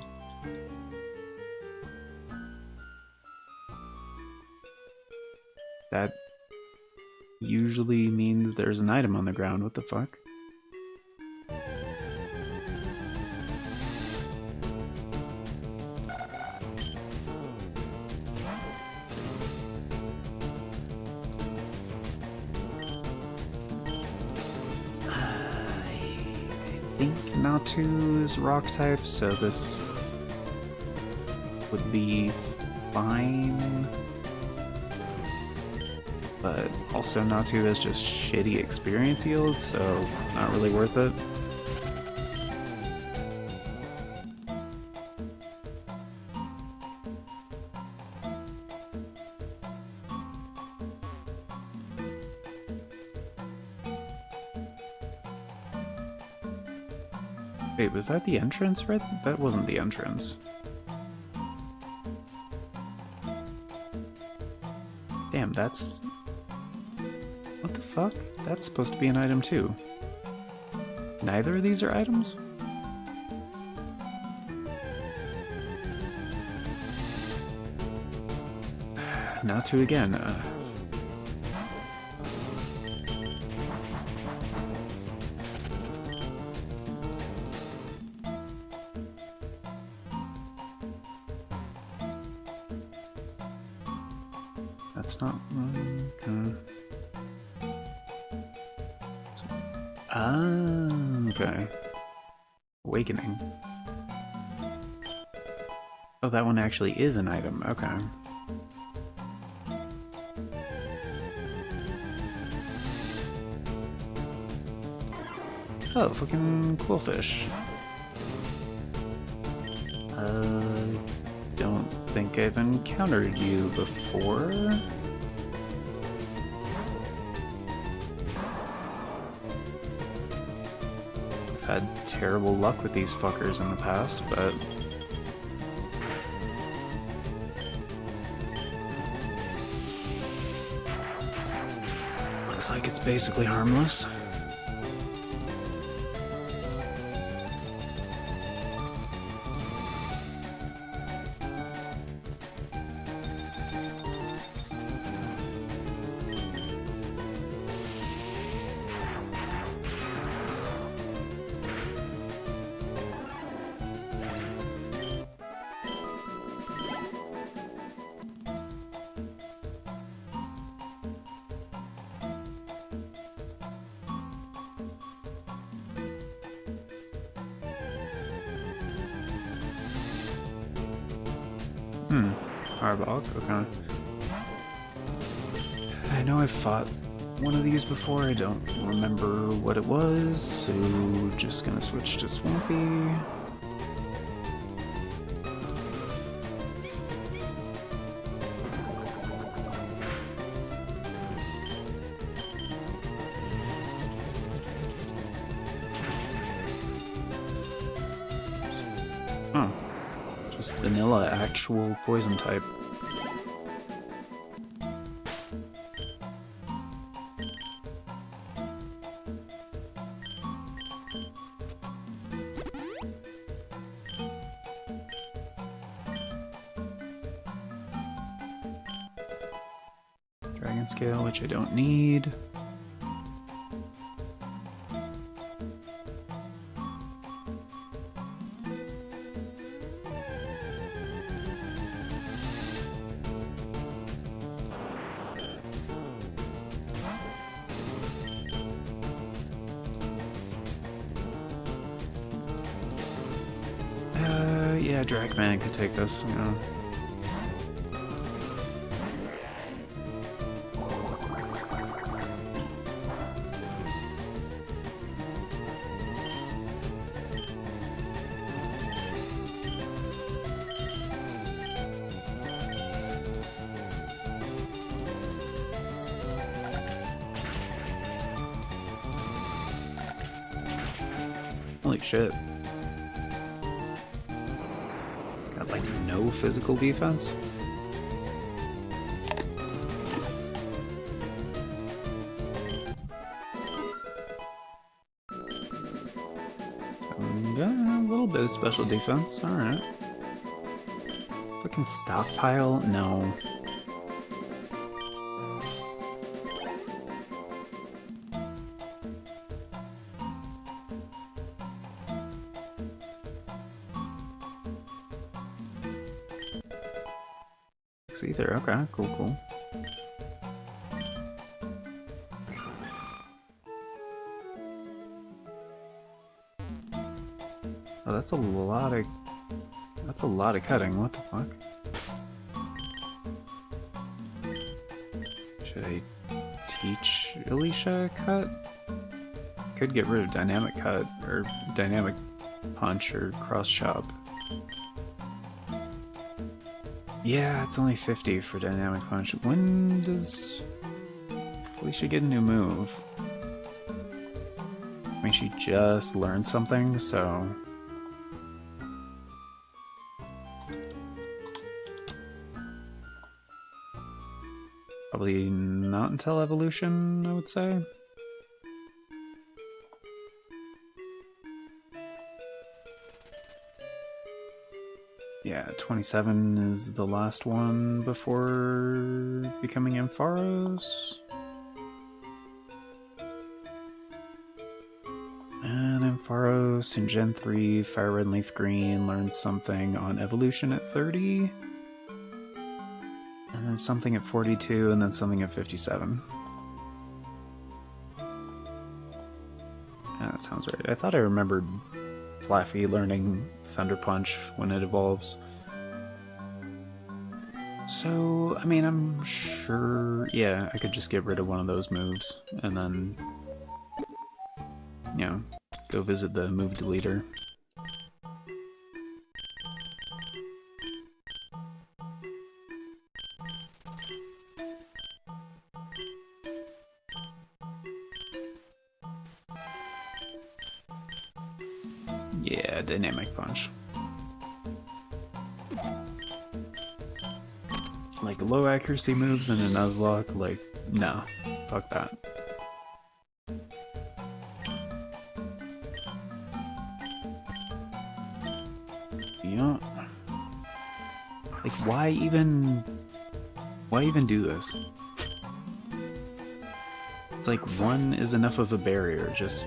That usually means there's an item on the ground. What the fuck? I think Natu is rock type, so this would be fine. But also Natu has just shitty experience yield, so not really worth it. Wait, was that the entrance, right? That wasn't the entrance. Damn, that's... What the fuck? That's supposed to be an item too. Neither of these are items? Natu again. That's not... okay. Awakening. Oh, that one actually is an item. Okay. Oh, fucking Quillfish. Don't think I've encountered you before. had terrible luck with these fuckers in the past, but... looks like it's basically harmless. Arbok, okay. I know I've fought one of these before, I don't remember what it was, so just gonna switch to Swampy. Oh, just vanilla actual poison type. Dragon Scale, which I don't need. Yeah, Dragman could take this, you know. Holy shit. Got like no physical defense? Yeah, a little bit of special defense, alright. Fucking stockpile? No. Either. Okay, cool. Oh, that's a lot of cutting. What the fuck? Should I teach Alicia cut? Could get rid of dynamic cut or dynamic punch or cross chop. Yeah, it's only 50 for Dynamic Punch. When does Felicia get a new move? I mean, she just learned something, so... probably not until evolution, I would say. Yeah, 27 is the last one before becoming Ampharos. And Ampharos in Gen 3, Fire Red and Leaf Green learns something on evolution at 30. And then something at 42, and then something at 57. Yeah, that sounds right. I thought I remembered Flaffy learning Thunder Punch when it evolves. So, I mean, I'm sure... yeah, I could just get rid of one of those moves, and then... you know, go visit the move deleter. Yeah, dynamic punch. Like low accuracy moves in a Nuzlocke, like, no. Fuck that. You know, like, why even do this? It's like one is enough of a barrier, just...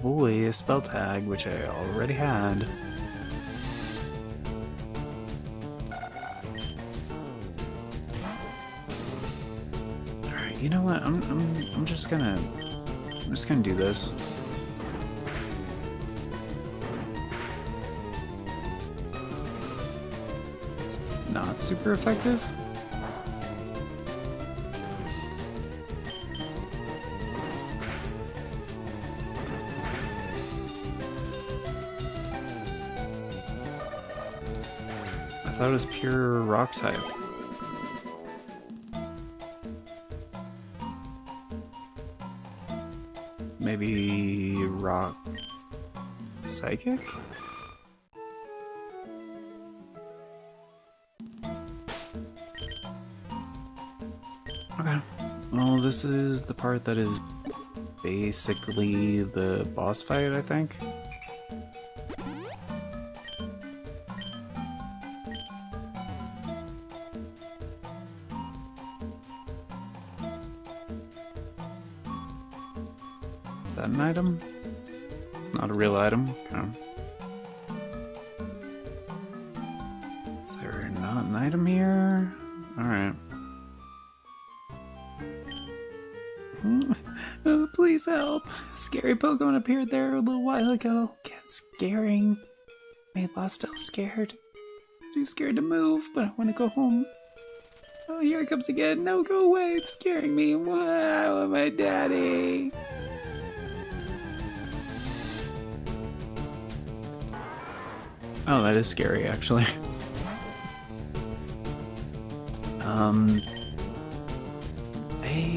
Boy, a spell tag, which I already had. Alright, you know what? I'm just gonna do this. It's not super effective. I thought it was pure rock type. Maybe rock psychic? Okay. Well, this is the part that is basically the boss fight, I think. Is that an item? It's not a real item. Okay. Is there not an item here? Alright. Oh, please help. A scary Pokemon appeared there a little while ago. Kept scaring. Made Lostel scared. Too scared to move, but I want to go home. Oh, here it comes again. No, go away. It's scaring me. Wow, my daddy. Oh, that is scary, actually. I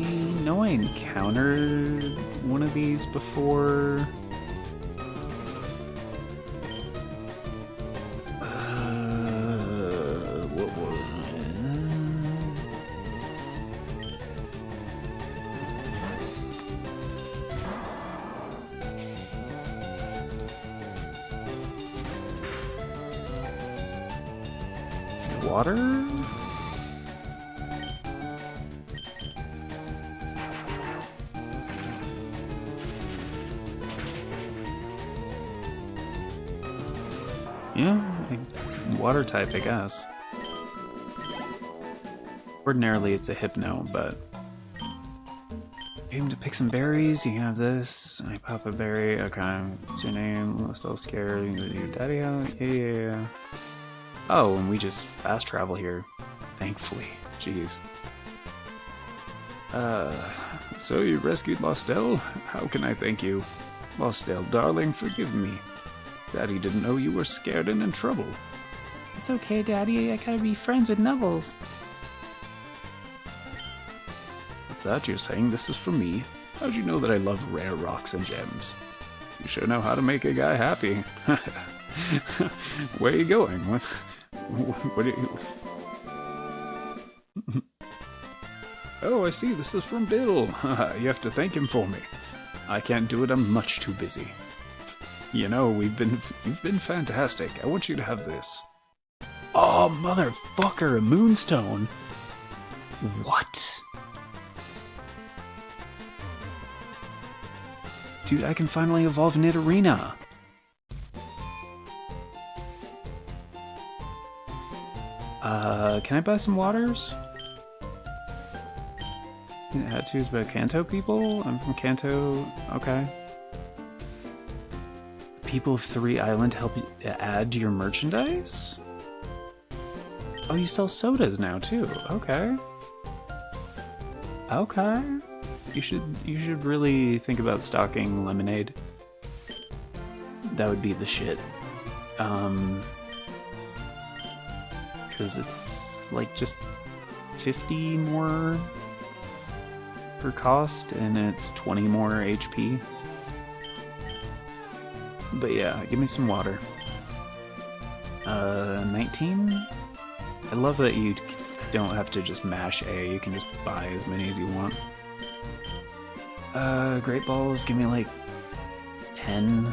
know I encountered one of these before. What was it? Water? Yeah, water type, I guess. Ordinarily, it's a hypno, but came to pick some berries. You have this. I pop a berry. Okay, what's your name? Still scared? Your daddy out? Yeah. Oh, and we just fast travel here, thankfully. Jeez. So you rescued Lostel? How can I thank you? Lostel, darling, forgive me. Daddy didn't know you were scared and in trouble. It's okay, Daddy. I gotta be friends with Nubbles. What's that you're saying? This is for me. How'd you know that I love rare rocks and gems? You sure know how to make a guy happy. Where are you going? What are you... Oh, I see. This is from Bill. You have to thank him for me. I can't do it. I'm much too busy. You know, you've been fantastic. I want you to have this. Oh, motherfucker, a moonstone. What? Dude, I can finally evolve Nidorina. Can I buy some waters? Tattoos about Kanto people? I'm from Kanto. Okay. People of 3 Island help you add to your merchandise? Oh, you sell sodas now too. Okay. Okay. You should really think about stocking lemonade. That would be the shit. Because it's like just 50 more per cost and it's 20 more HP. But yeah, give me some water. 19? I love that you don't have to just mash A, you can just buy as many as you want. Great balls, give me like 10.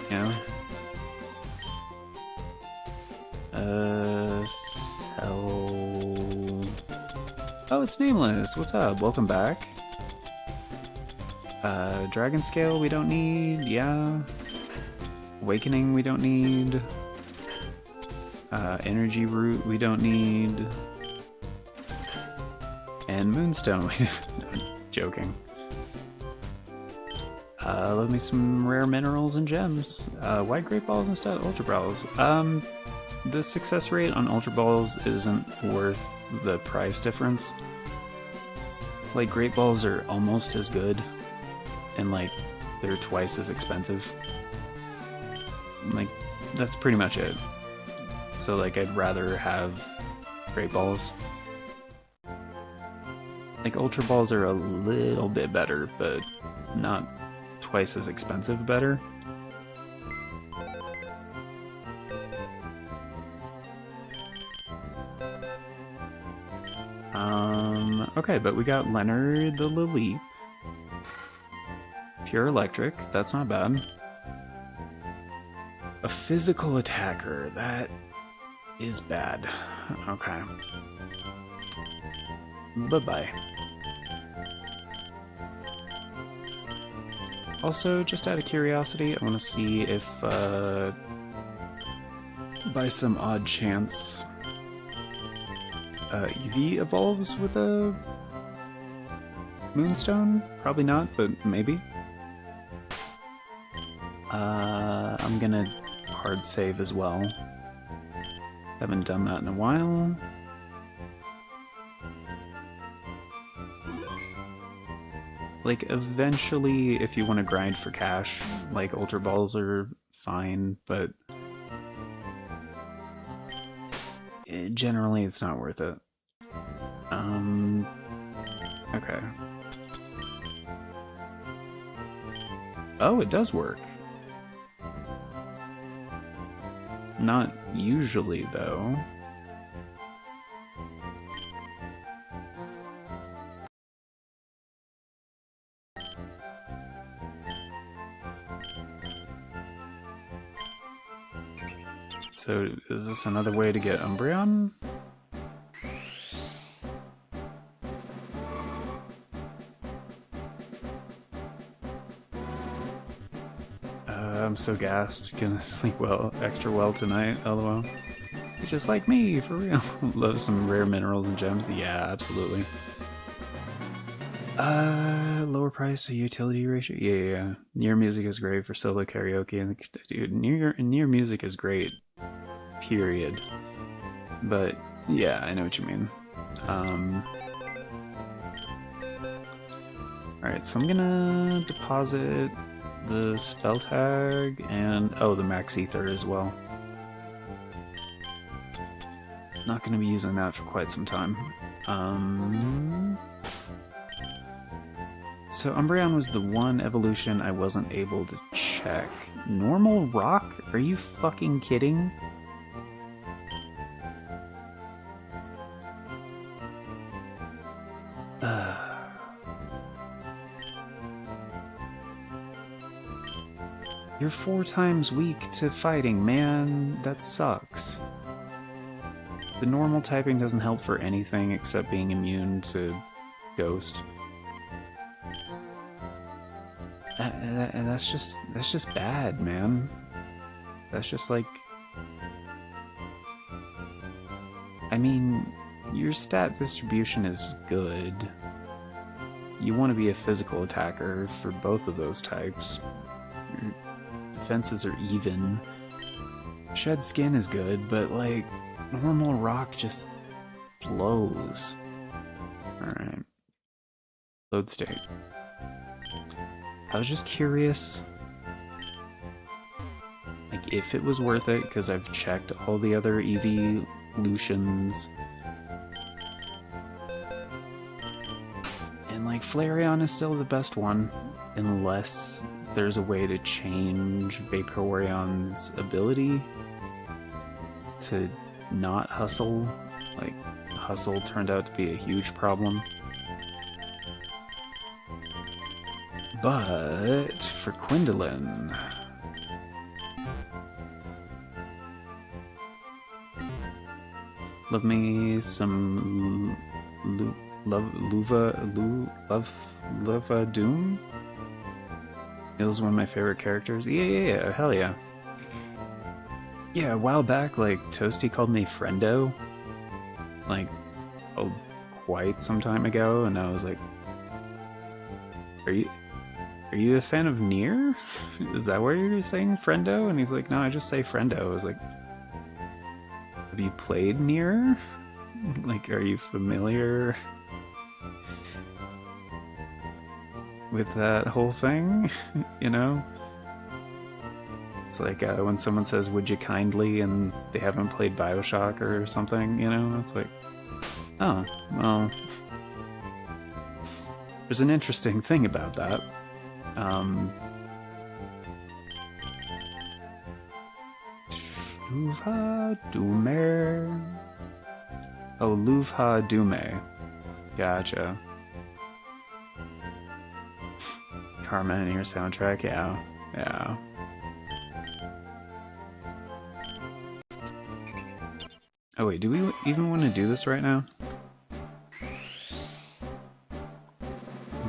Yeah. Sell... Oh, it's Nameless, what's up? Welcome back. Dragon Scale we don't need, yeah. Awakening we don't need. Energy Root we don't need. And Moonstone we don't. Joking. Love me some rare minerals and gems. White Great Balls instead of Ultra Balls. The success rate on Ultra Balls isn't worth the price difference. Like, Great Balls are almost as good, and like, they're twice as expensive. Like, that's pretty much it. So like, I'd rather have Great Balls. Like, Ultra Balls are a little bit better, but not twice as expensive better. Okay, but we got Leonard the Lily. Pure Electric, that's not bad. A physical attacker, that is bad. Okay. Bye-bye. Also, just out of curiosity, I want to see if, by some odd chance, Eevee evolves with a Moonstone? Probably not, but maybe. I'm gonna hard save as well. Haven't done that in a while. Like, eventually, if you want to grind for cash, like, Ultra Balls are fine, but generally it's not worth it. Okay. Oh, it does work. Not usually, though. So, is this another way to get Umbreon? I'm so gassed. Gonna sleep well, extra well tonight, lol. You're just like me, for real. Love some rare minerals and gems. Yeah, absolutely. Lower price to utility ratio. Yeah. Near music is great for solo karaoke, and dude, near music is great. Period. But yeah, I know what you mean. Alright, so I'm gonna deposit the spell tag and the max ether as well. Not gonna be using that for quite some time. So Umbreon was the one evolution I wasn't able to check. Normal rock? Are you fucking kidding? You're 4 times weak to fighting, man. That sucks. The normal typing doesn't help for anything except being immune to Ghost. And that's just bad, man. That's just like... I mean, your stat distribution is good. You want to be a physical attacker for both of those types. Your defenses are even. Shed Skin is good, but like, normal rock just blows. Alright. Load state. I was just curious, like, if it was worth it, because I've checked all the other evolutions. And, like, Flareon is still the best one, unless there's a way to change Vaporeon's ability to not hustle. Like, hustle turned out to be a huge problem. But for Quindolin, love me some Luva Doom. It was one of my favorite characters. Yeah, hell yeah. Yeah, a while back, like, Toasty called me Friendo, like, quite some time ago, and I was like, Are you a fan of Nier? Is that where you're saying Friendo? And he's like, no, I just say Friendo. I was like, have you played Nier? Like, are you familiar with that whole thing? You know? It's like when someone says, would you kindly, and they haven't played Bioshock or something, you know? It's like, oh, well, there's an interesting thing about that. Luvha Dume. Oh, Luvha Dume. Gotcha. Carmen in your soundtrack, yeah. Oh wait, do we even want to do this right now?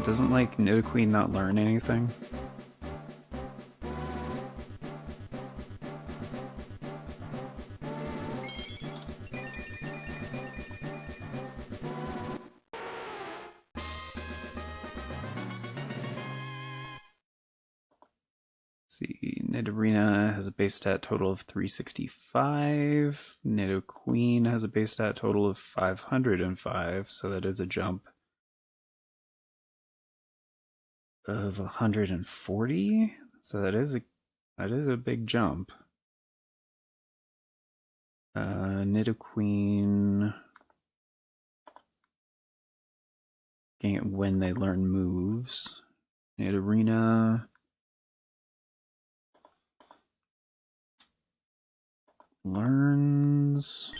Doesn't, like, Nidoqueen not learn anything? See, Nidorina has a base stat total of 365. Nidoqueen has a base stat total of 505, so that is a jump of 140. So that is a big jump. Nidoqueen Looking at when they learn moves. Nidorina learns...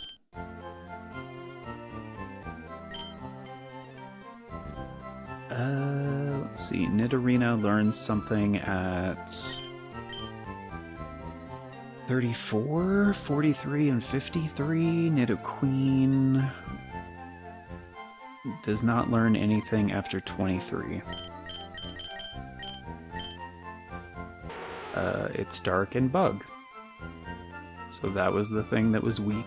let's see. Nidorina learns something at 34, 43, and 53. Nidoqueen does not learn anything after 23. It's Dark and Bug. So that was the thing that was weak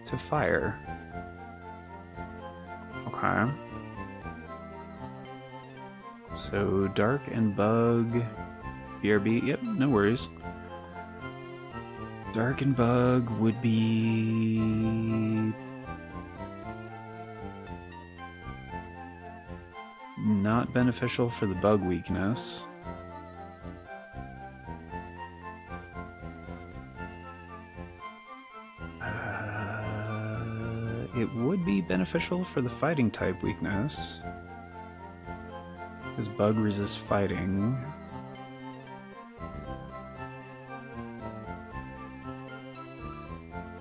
to fire. Okay. So Dark and Bug, BRB, yep, no worries. Dark and Bug would be not beneficial for the Bug weakness. It would be beneficial for the Fighting type weakness. Because Bug resists fighting.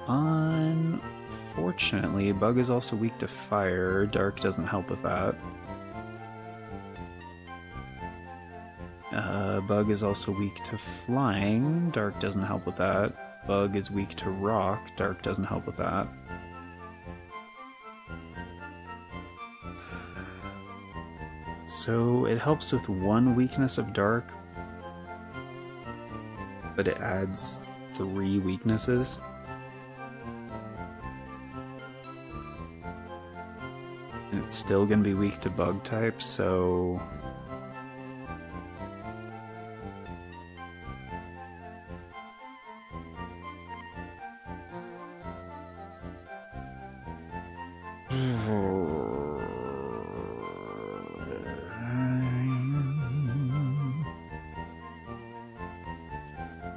Unfortunately, Bug is also weak to fire. Dark doesn't help with that. Bug is also weak to flying. Dark doesn't help with that. Bug is weak to rock. Dark doesn't help with that. So it helps with one weakness of Dark, but it adds 3 weaknesses. And it's still going to be weak to Bug type, so...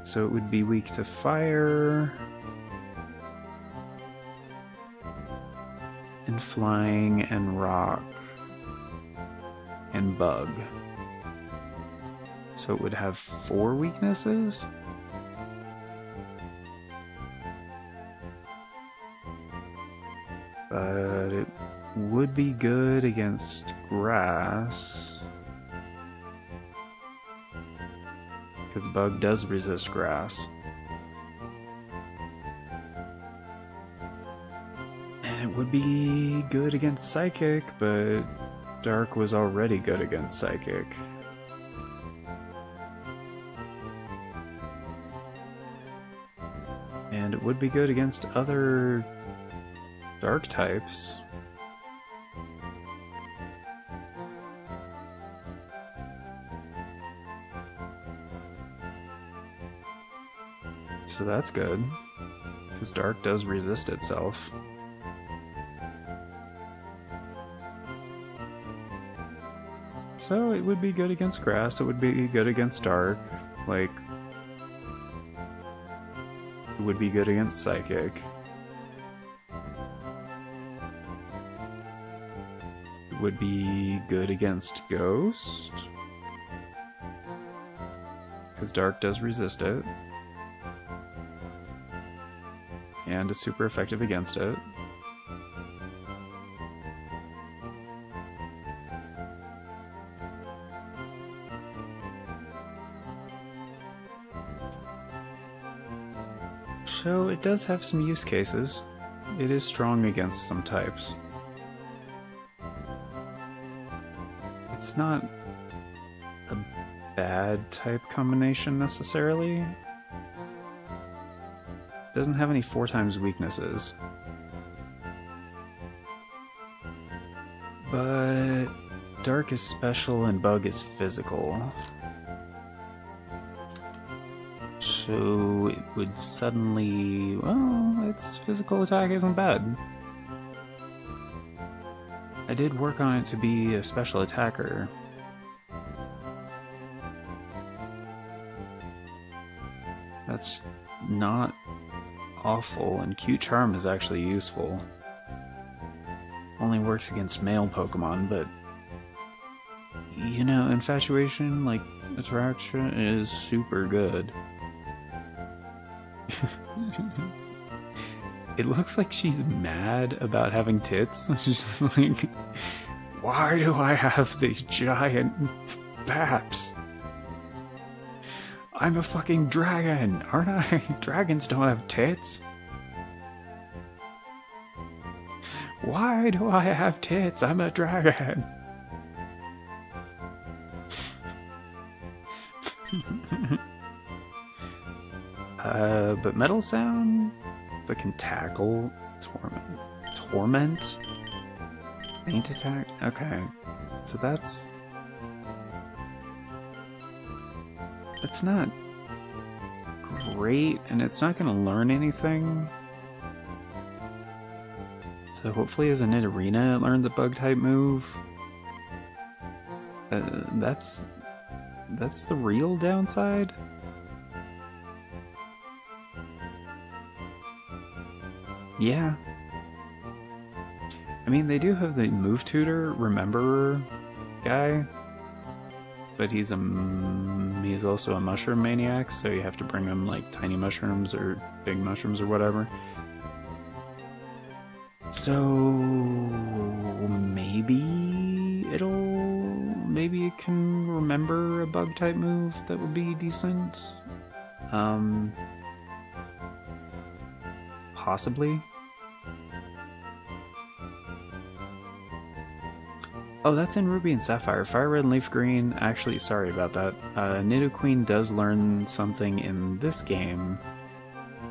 So it would be weak to fire, and flying, and rock, and bug. So it would have 4 weaknesses? But it would be good against grass. Because bug does resist grass. And it would be good against psychic, but dark was already good against psychic. And it would be good against other dark types. So that's good, because dark does resist itself. So it would be good against grass, it would be good against dark, like... It would be good against psychic. It would be good against ghost, because dark does resist it. And is super effective against it. So it does have some use cases. It is strong against some types. It's not a bad type combination necessarily. Doesn't have any 4 times weaknesses. But dark is special and bug is physical. So it would suddenly... well, its physical attack isn't bad. I did work on it to be a special attacker. That's not awful, and Q Charm is actually useful. only works against male Pokemon, but you know, infatuation, like attraction, is super good. It looks like she's mad about having tits. She's just like, why do I have these giant baps? I'm a fucking dragon, aren't I? Dragons don't have tits. Why do I have tits? I'm a dragon. But Metal Sound, but can tackle, torment, faint attack. Okay, so that's not great, and it's not going to learn anything. So hopefully, as a Nidorina, it learned the bug type move. That's the real downside. Yeah. I mean, they do have the move tutor, rememberer guy, but he's also a mushroom maniac, so you have to bring him like tiny mushrooms or big mushrooms or whatever. So maybe it can remember a bug type move that would be decent. Possibly. Oh, that's in Ruby and Sapphire. Fire Red and Leaf Green. Actually, sorry about that. Nidoqueen does learn something in this game.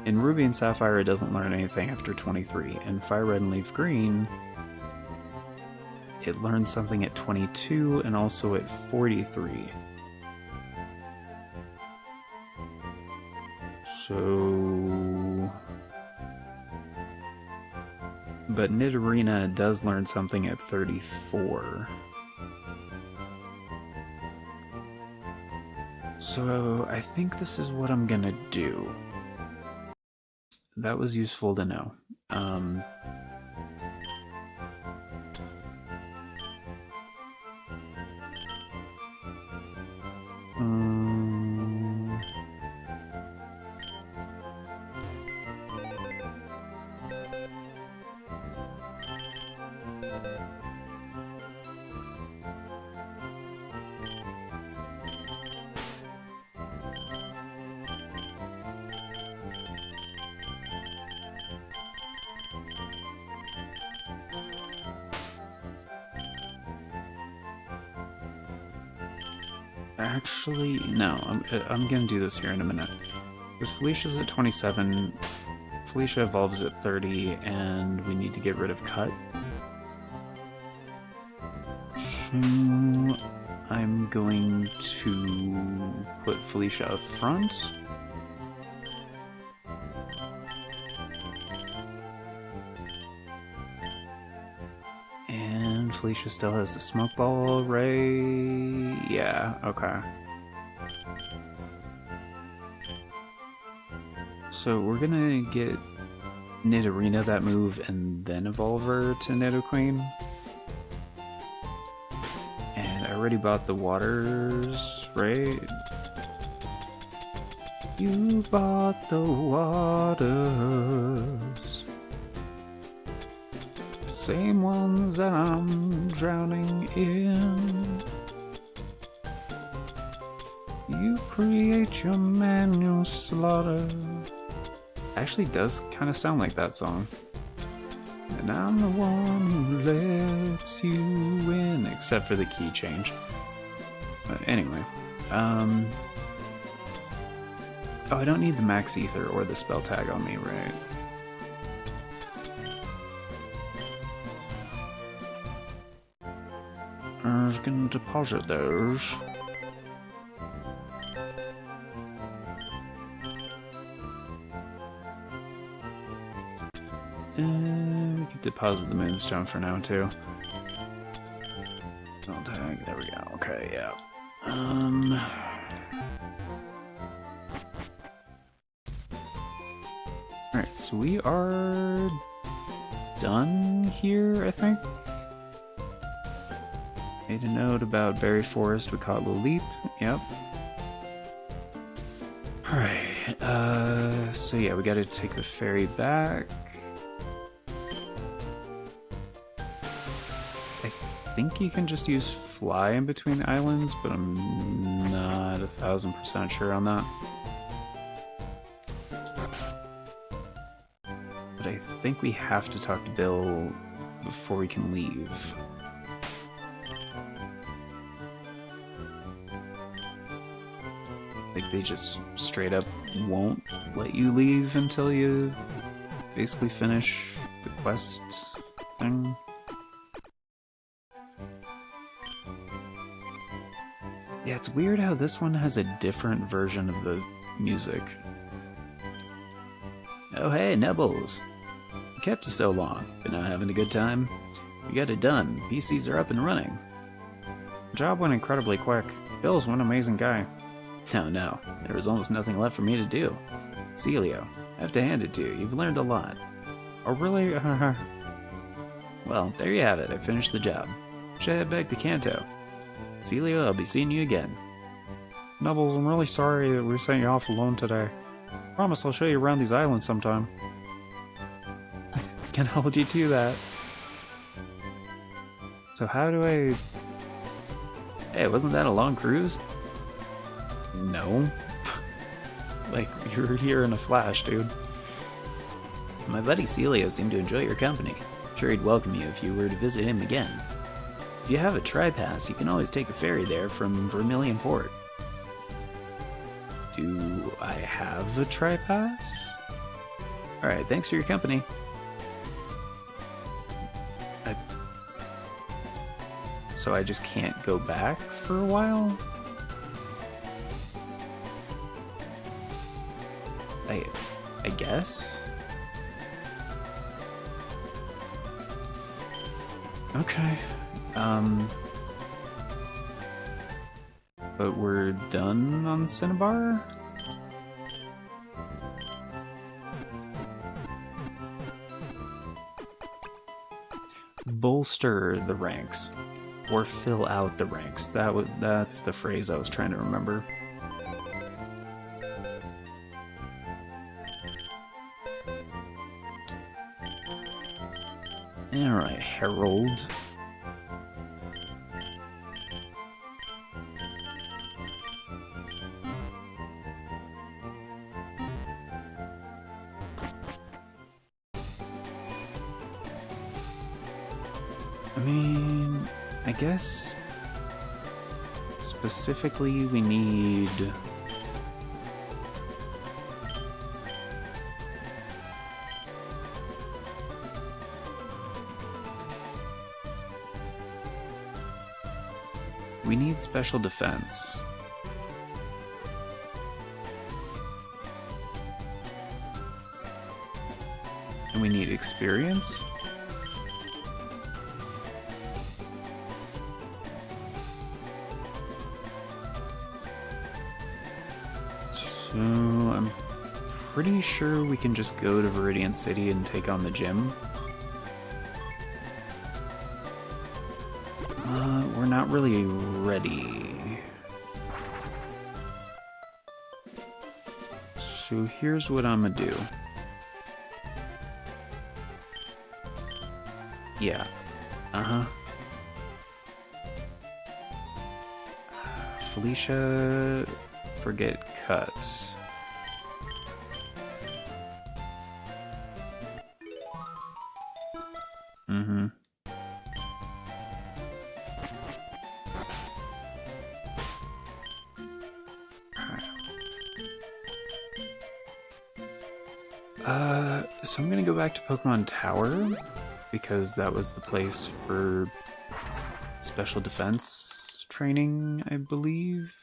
In Ruby and Sapphire, it doesn't learn anything after 23. In Fire Red and Leaf Green, it learns something at 22 and also at 43. So... But Nidorina does learn something at 34. So I think this is what I'm gonna do. That was useful to know. Actually, no, I'm gonna do this here in a minute. Because Felicia's at 27, Felicia evolves at 30, and we need to get rid of Cut. So I'm going to put Felicia up front. And Felicia still has the smoke ball, right? Yeah, okay. So we're gonna get Nidorina that move and then evolve her to Nidoqueen. And I already bought the waters, right? You bought the waters. Same ones that I'm drowning in. You create your manual slaughter. Actually does kind of sound like that song. And I'm the one who lets you in, except for the key change. But anyway, oh, I don't need the max ether or the spell tag on me, right? I was gonna deposit those. We could deposit the moonstone for now too. Spell tag, there we go. Okay, yeah. Alright, so we are done here, I think. Made a note about Berry Forest. We caught Leap. Yep. Alright, so yeah, we gotta take the ferry back. I think you can just use fly in between the islands, but I'm not 1000% sure on that. But I think we have to talk to Bill before we can leave. Like, they just straight up won't let you leave until you basically finish the quest thing. Yeah, it's weird how this one has a different version of the music. Oh hey, Nibbles! We kept you so long, but not having a good time? We got it done. PCs are up and running. The job went incredibly quick. Bill's one amazing guy. No, there was almost nothing left for me to do. Celio, I have to hand it to you. You've learned a lot. Oh, really? Well, there you have it. I finished the job. Should head back to Kanto. Celio, I'll be seeing you again. Nubbles, I'm really sorry that we sent you off alone today. Promise I'll show you around these islands sometime. Can hold you to that. So how do I... Hey, wasn't that a long cruise? No. Like, you're here in a flash, dude. My buddy Celio seemed to enjoy your company. I'm sure he'd welcome you if you were to visit him again. If you have a tri-pass, you can always take a ferry there from Vermilion Port. Do I have a tri-pass? Alright, thanks for your company. So I just can't go back for a while? I guess? Okay. But we're done on Cinnabar? Bolster the ranks. Or fill out the ranks. That's the phrase I was trying to remember. Alright, Herald. I mean, I guess specifically we need... We need special defense. And we need experience? So I'm pretty sure we can just go to Viridian City and take on the gym. We're not really ready. So here's what I'm gonna do. Yeah. Felicia, forget cuts. So I'm gonna go back to Pokemon Tower, because that was the place for special defense training, I believe.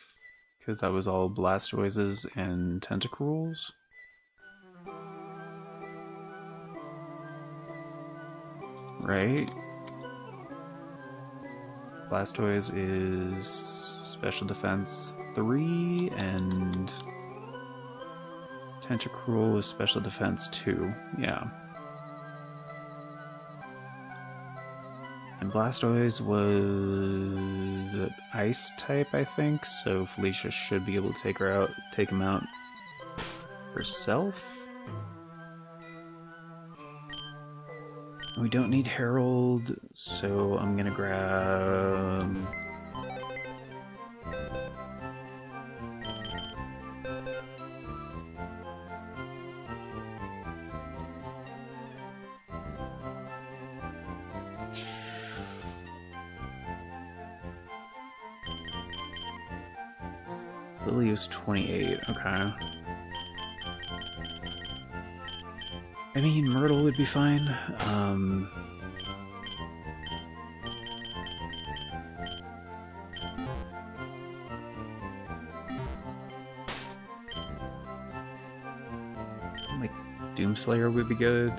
Because that was all Blastoises and Tentacruels. Right? Blastoise is special defense 3, and Tentacruel is special defense 2, yeah. And Blastoise was an ice type, I think, so Felicia should be able to take him out herself. We don't need Herald, so I'm gonna grab... Lily was 28, okay. I mean, Myrtle would be fine. Like, Doomslayer would be good.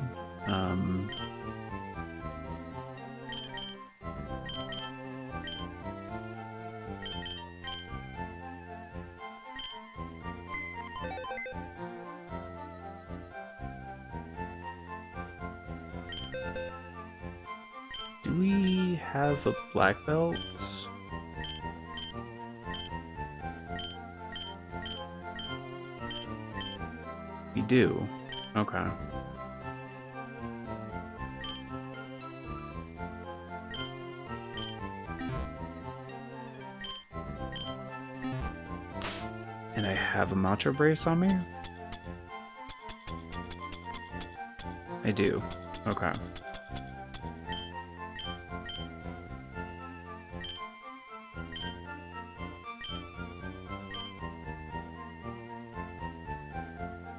Do we have a black belt? We do. Okay. And I have a Macho Brace on me? I do. Okay.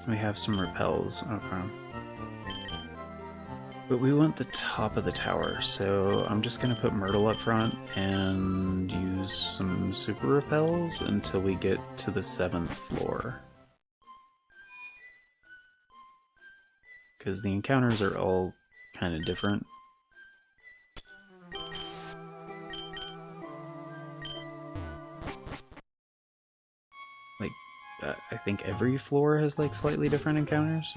We have some repels, okay. But we want the top of the tower, so I'm just gonna put Myrtle up front and use some super repels until we get to the 7th floor. Because the encounters are all kind of different. Like, I think every floor has like slightly different encounters.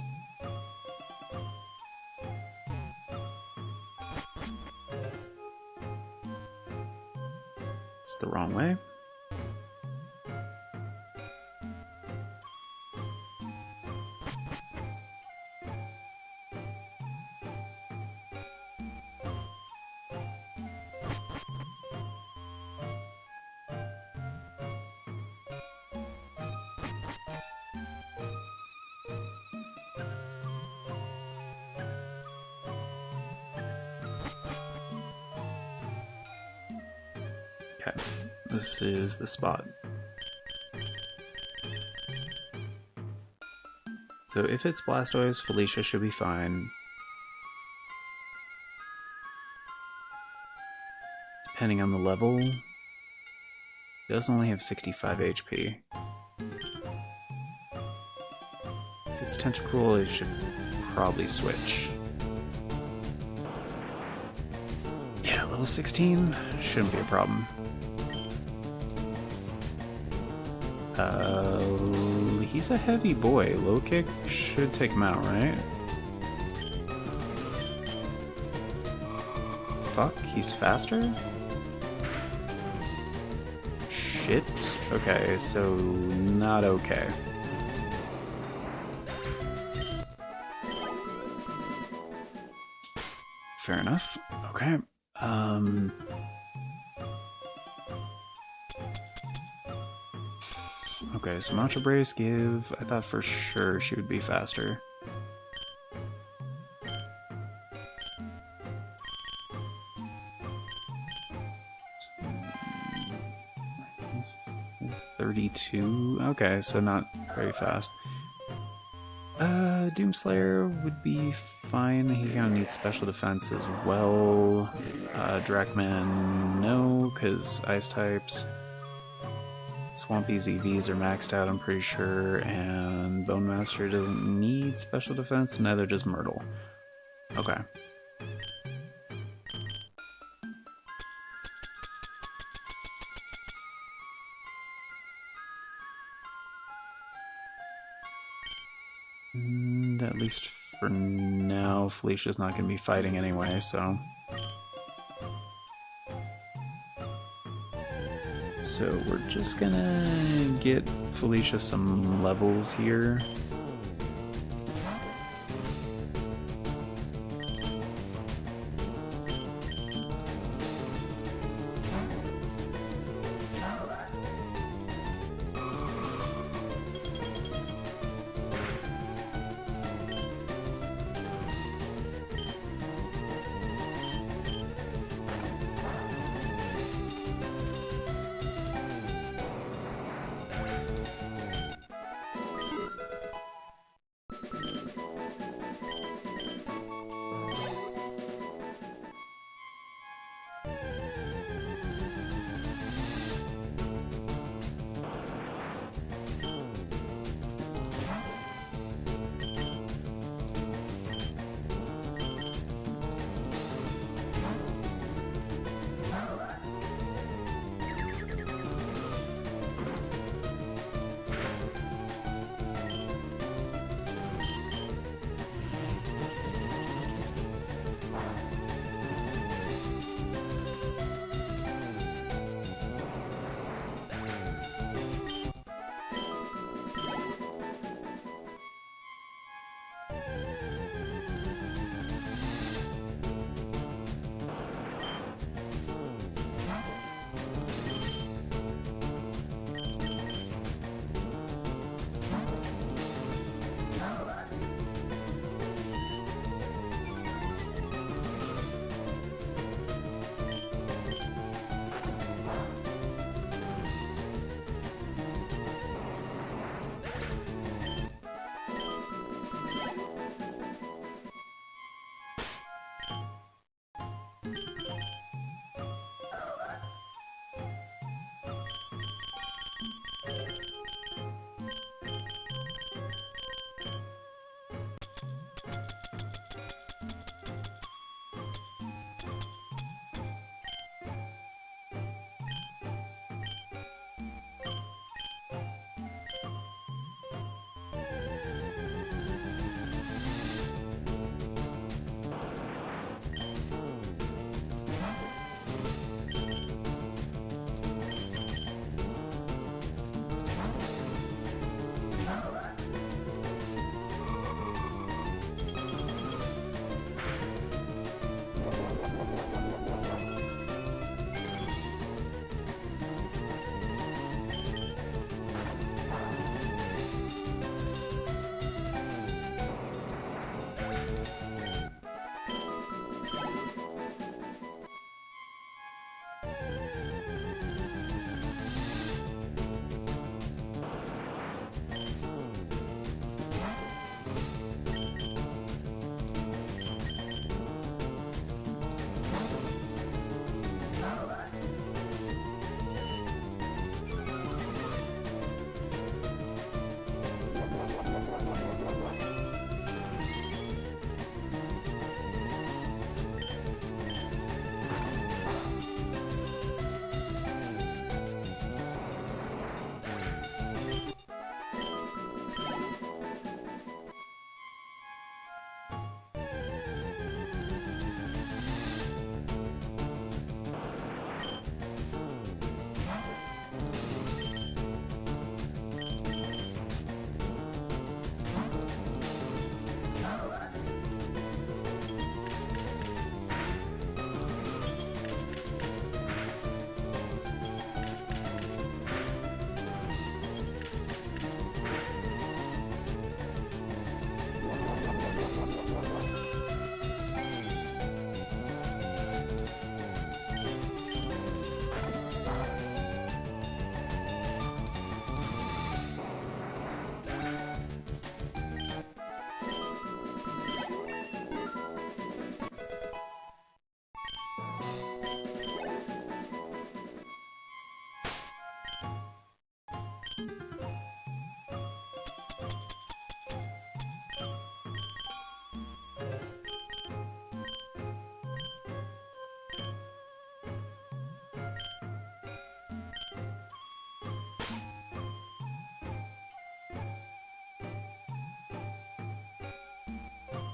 It's the wrong way. Okay, this is the spot. So if it's Blastoise, Felicia should be fine. Depending on the level, it does only have 65 HP. If it's Tentacruel, it should probably switch. Yeah, level 16 shouldn't be a problem. He's a heavy boy. Low kick should take him out, right? Fuck, he's faster? Shit. Okay, so not okay. Fair enough. Okay. Okay, so Macho Brace give... I thought for sure she would be faster. $32? Okay, so not very fast. Doomslayer would be fine. He kind of needs special defense as well. Dracman, no, because ice types. Swampy's EVs are maxed out, I'm pretty sure, and Bone Master doesn't need special defense, neither does Myrtle. Okay. And at least for now, Felicia's not going to be fighting anyway, so... So we're just gonna get Felicia some levels here.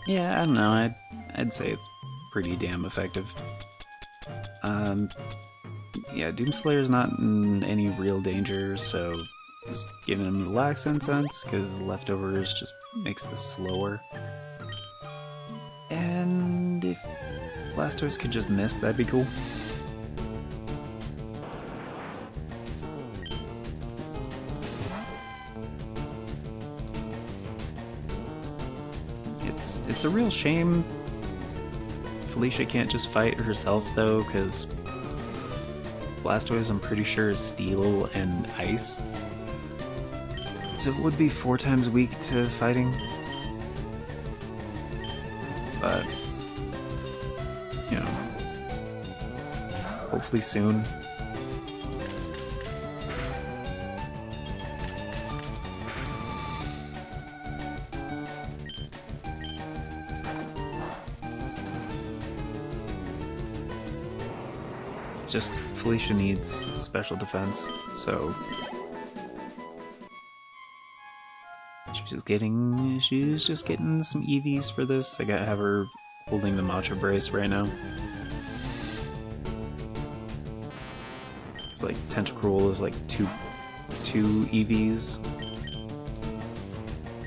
Yeah, I don't know. I'd say it's pretty damn effective. yeah, Doomslayer's not in any real danger, so just giving him Relax Incense, because Leftovers just makes this slower. And if Blastoise could just miss, that'd be cool. It's a real shame Felicia can't just fight herself, though, because Blastoise, I'm pretty sure, is Steel and Ice. So it would be 4 times weak to fighting. But, you know, hopefully soon. Just Felicia needs special defense, so she's just getting some EVs for this. I gotta have her holding the Matcha Brace right now. It's like Tentacruel is like two EVs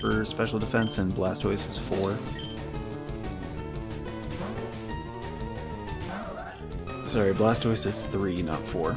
for special defense, and Blastoise is 4. Sorry, Blastoise is 3, not 4.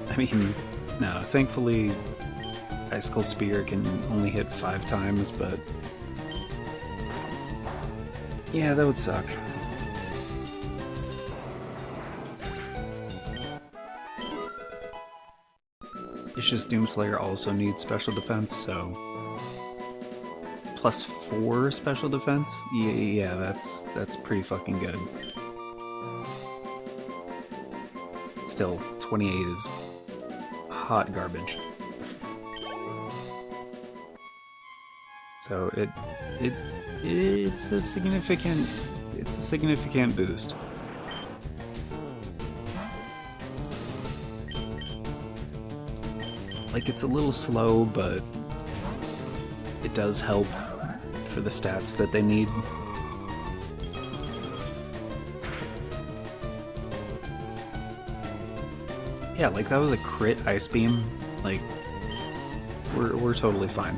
I mean, no, thankfully Icicle Spear can only hit 5 times, but yeah, that would suck. It's just Doomslayer also needs special defense, so plus 4 special defense? Yeah, that's pretty fucking good. Still, 28 is hot garbage. So it's a significant boost. Like, it's a little slow, but it does help for the stats that they need. Yeah, like that was a crit Ice Beam. Like, we're totally fine.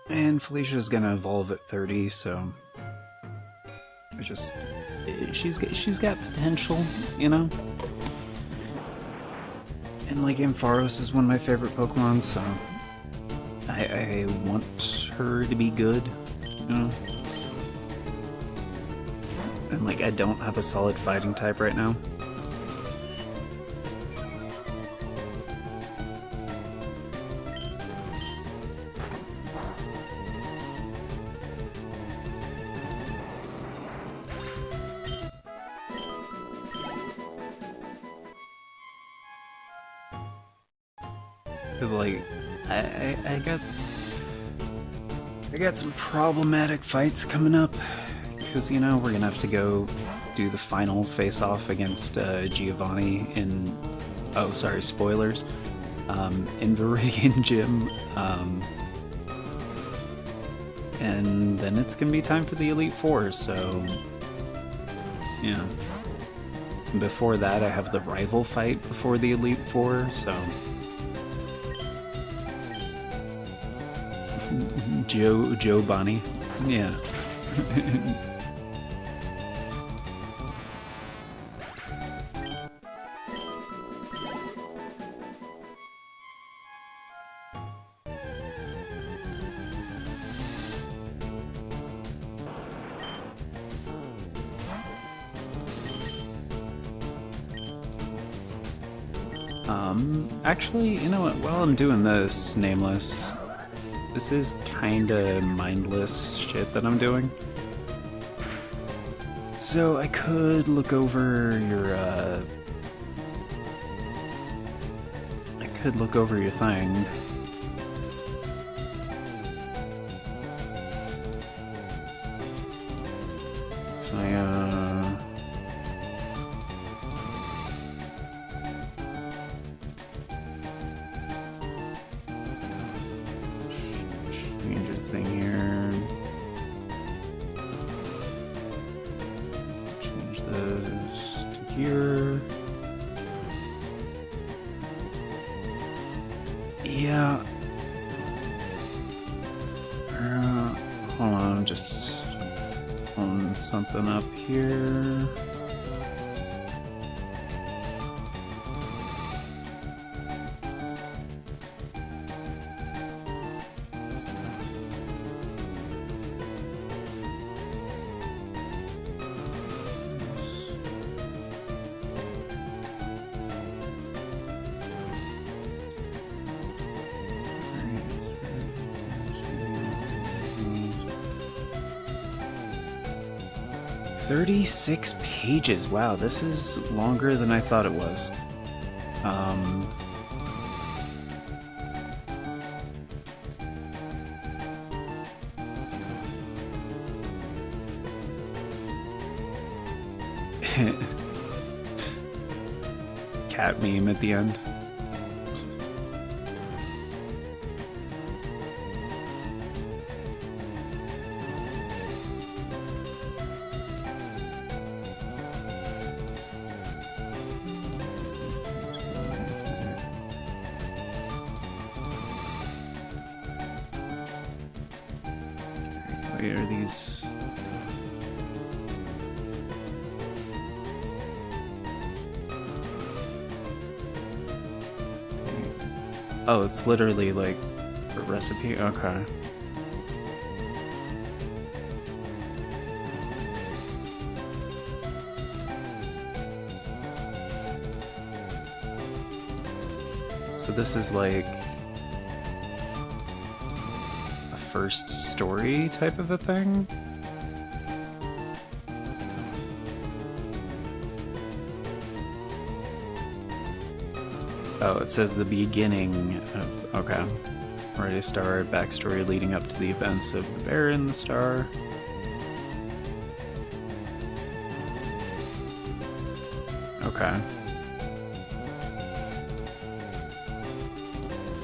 And Felicia's gonna evolve at 30, so she's got potential, you know? And like Ampharos is one of my favorite Pokemon, so I want her to be good, you know? And like, I don't have a solid fighting type right now. Because like, I got some problematic fights coming up, because, you know, we're gonna have to go do the final face-off against Giovanni in, oh sorry, spoilers, in Viridian Gym, and then it's gonna be time for the Elite Four, so, yeah. Before that I have the rival fight before the Elite Four, so... Joe Bonnie. Yeah. Actually, you know what? While I'm doing this, Nameless, this is kinda mindless shit that I'm doing. So I could look over your, I could look over your thing. If I, change your thing here. Change this to here. Yeah. Hold on, I'm just pulling something up here. "36 pages. Wow, this is longer than I thought it was. Cat meme at the end. Wait, are these... Oh, it's literally like a recipe? Okay. So this is like a first story type of a thing? Oh, it says the beginning of... Okay. Write a star, backstory leading up to the events of the Bear and the Star. Okay.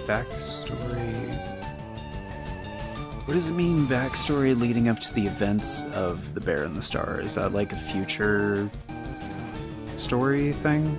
Backstory... What does it mean, backstory leading up to the events of the Bear and the Star? Is that like a future story thing?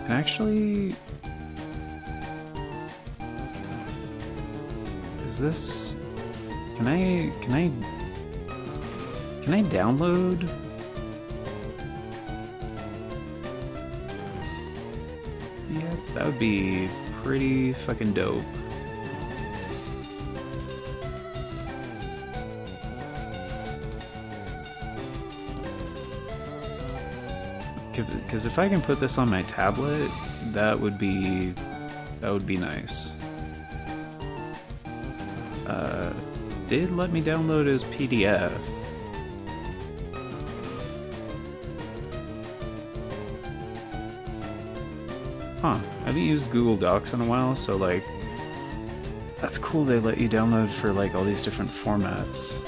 Actually, is this... Can I download? Yeah, that would be pretty fucking dope. Because if I can put this on my tablet, that would be nice. Did let me download his PDF. Huh, I haven't used Google Docs in a while, so like, that's cool they let you download for like all these different formats.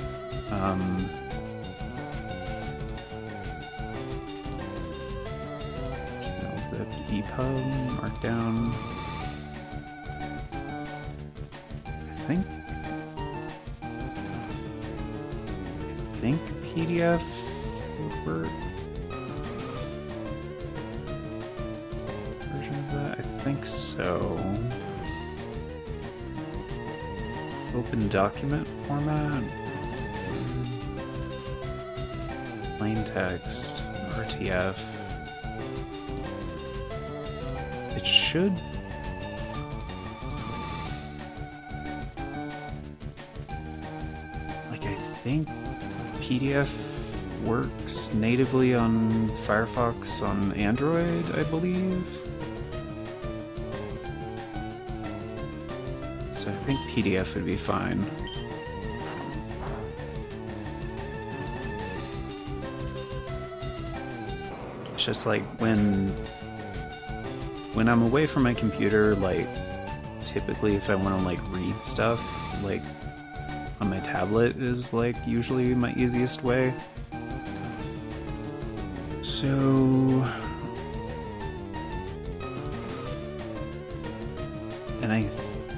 Zip, EPUB, Markdown. I think PDF would work. Version of that? I think so. Open document format. Plain text. RTF. It should... Like, I think PDF works natively on Firefox on Android, I believe. So I think PDF would be fine. It's just like when I'm away from my computer, like typically if I want to like read stuff, like on my tablet is like usually my easiest way. So and I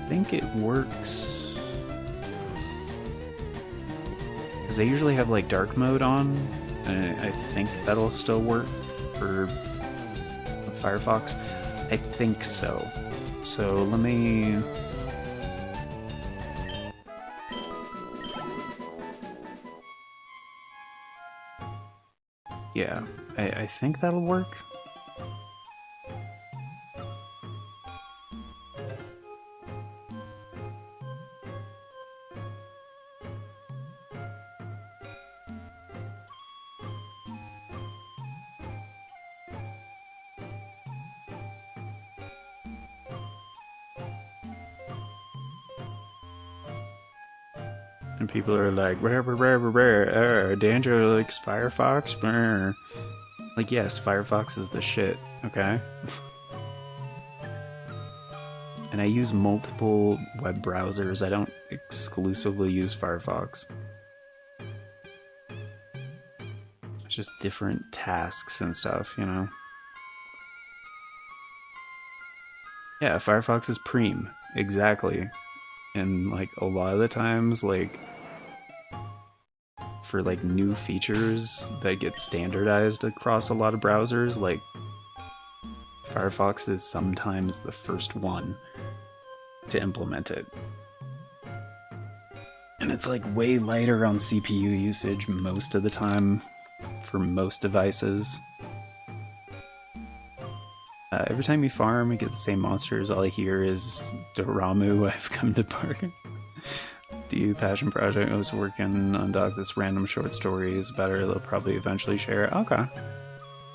think it works because I usually have like dark mode on, and I think that'll still work for Firefox. I think so. So let me... Yeah, I think that'll work. And people are like, Danger likes Firefox. Brr. Like, yes, Firefox is the shit, okay? And I use multiple web browsers. I don't exclusively use Firefox. It's just different tasks and stuff, you know? Yeah, Firefox is preem. Exactly. And, like, a lot of the times, like, for, like, new features that get standardized across a lot of browsers, like, Firefox is sometimes the first one to implement it. And it's, like, way lighter on CPU usage most of the time for most devices. Every time you farm, you get the same monsters. All I hear is Doramu, I've come to park. Do Passion Project. I was working on this random short story is better. They'll probably eventually share it. Okay.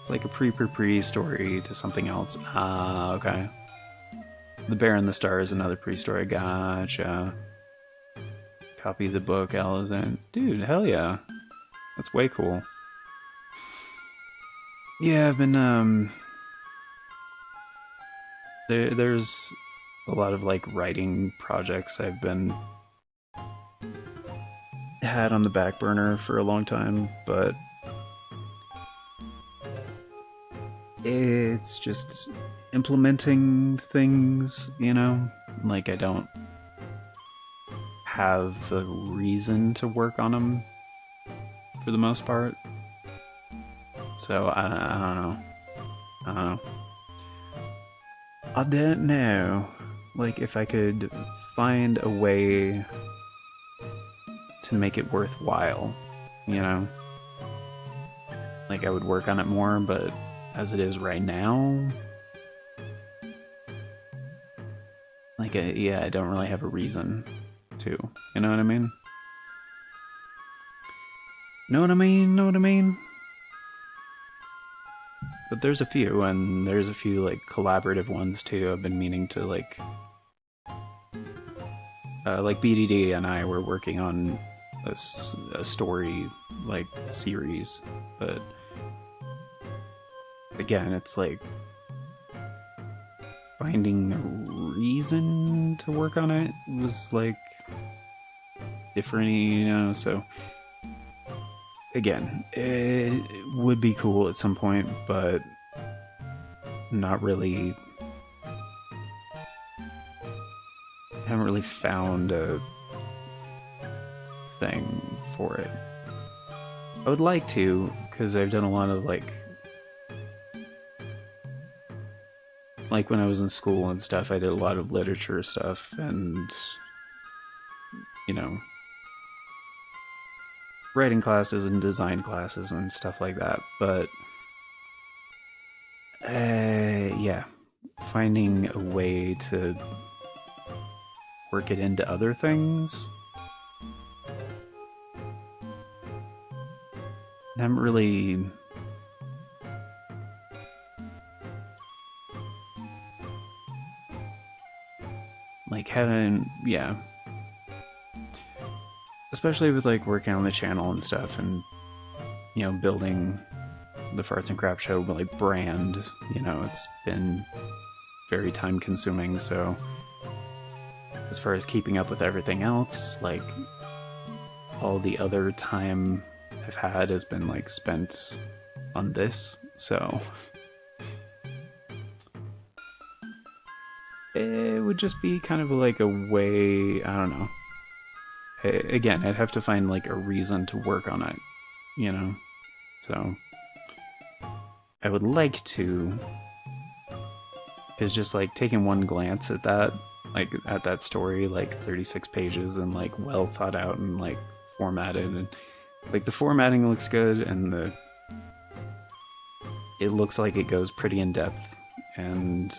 It's like a pre story to something else. Ah, okay. The Bear and the Star is another pre-story. Gotcha. Copy the book, Alizan. Dude, hell yeah. That's way cool. Yeah, I've been, there's a lot of, like, writing projects I've been had on the back burner for a long time, but it's just implementing things, you know? Like, I don't have a reason to work on them for the most part. So, I don't know. I don't know. Like, if I could find a way to make it worthwhile, you know? Like, I would work on it more, but as it is right now, like, yeah, I don't really have a reason to. You know what I mean? Know what I mean? But there's a few, and there's a few, like, collaborative ones, too. I've been meaning to, like BDD and I were working on a story, like, series, but again, it's like finding a reason to work on it was, like, different, you know, so again, it would be cool at some point, but not really. I haven't really found a thing for it. I would like to, because I've done a lot of, like when I was in school and stuff, I did a lot of literature stuff, and you know, writing classes and design classes and stuff like that. But yeah, finding a way to work it into other things. I'm really like having, yeah, especially with like working on the channel and stuff, and you know, building the Farts and Crap Show like brand. You know, it's been very time consuming. So as far as keeping up with everything else, like all the other time I've had has been like spent on this. So it would just be kind of like a way, I don't know. Again, I'd have to find like a reason to work on it, you know? So I would like to, because just like taking one glance at that, like at that story, like 36 pages and like well thought out and like formatted, and like the formatting looks good, and it looks like it goes pretty in depth. And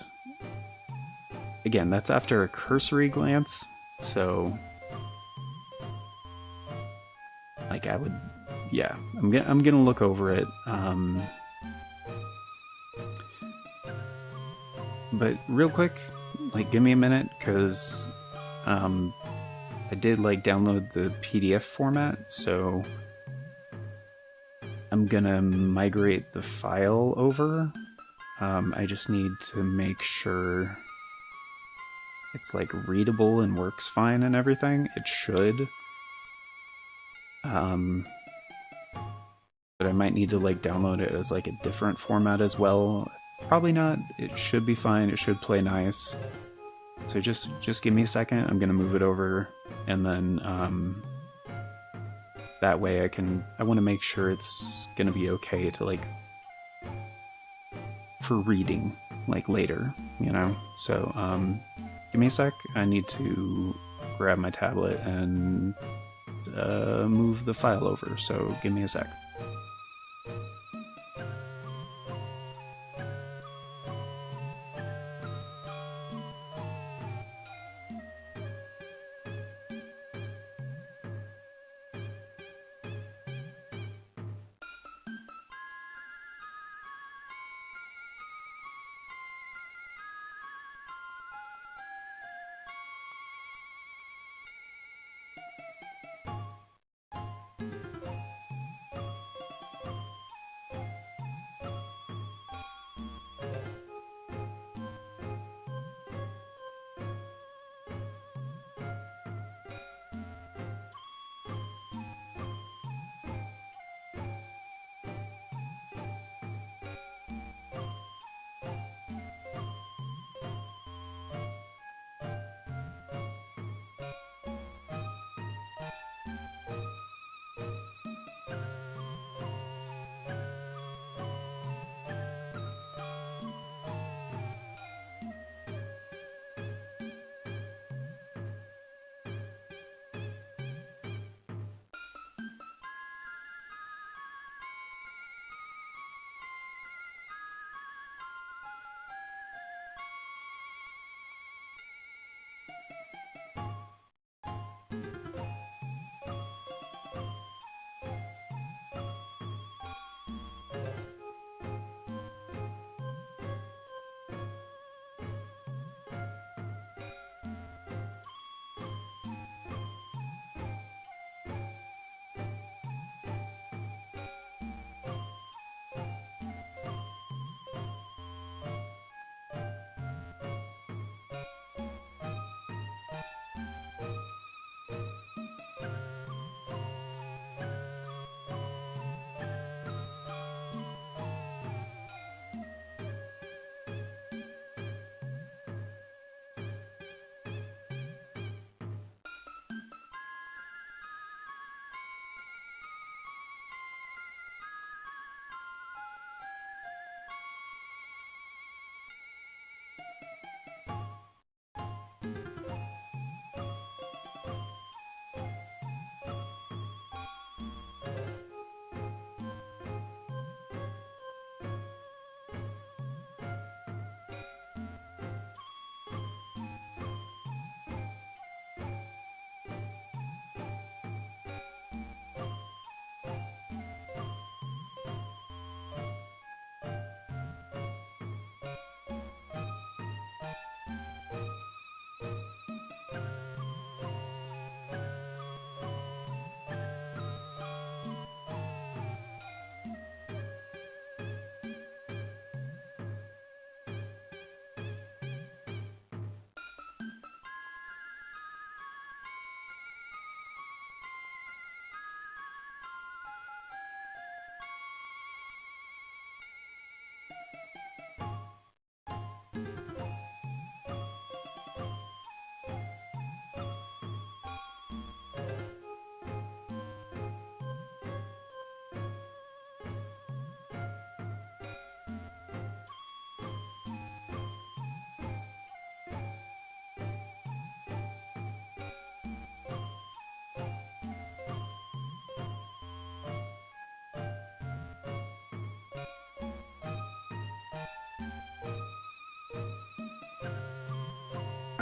again, that's after a cursory glance, so like I would, yeah, I'm gonna look over it. But real quick, like give me a minute, because I did like download the PDF format, so I'm gonna migrate the file over. I just need to make sure it's like readable and works fine and everything. It should. But I might need to like download it as like a different format as well. Probably not. It should be fine. It should play nice. So just give me a second. I'm gonna move it over, and then that way I want to make sure it's gonna be okay to like for reading like later, you know. So give me a sec. I need to grab my tablet and move the file over. So give me a sec.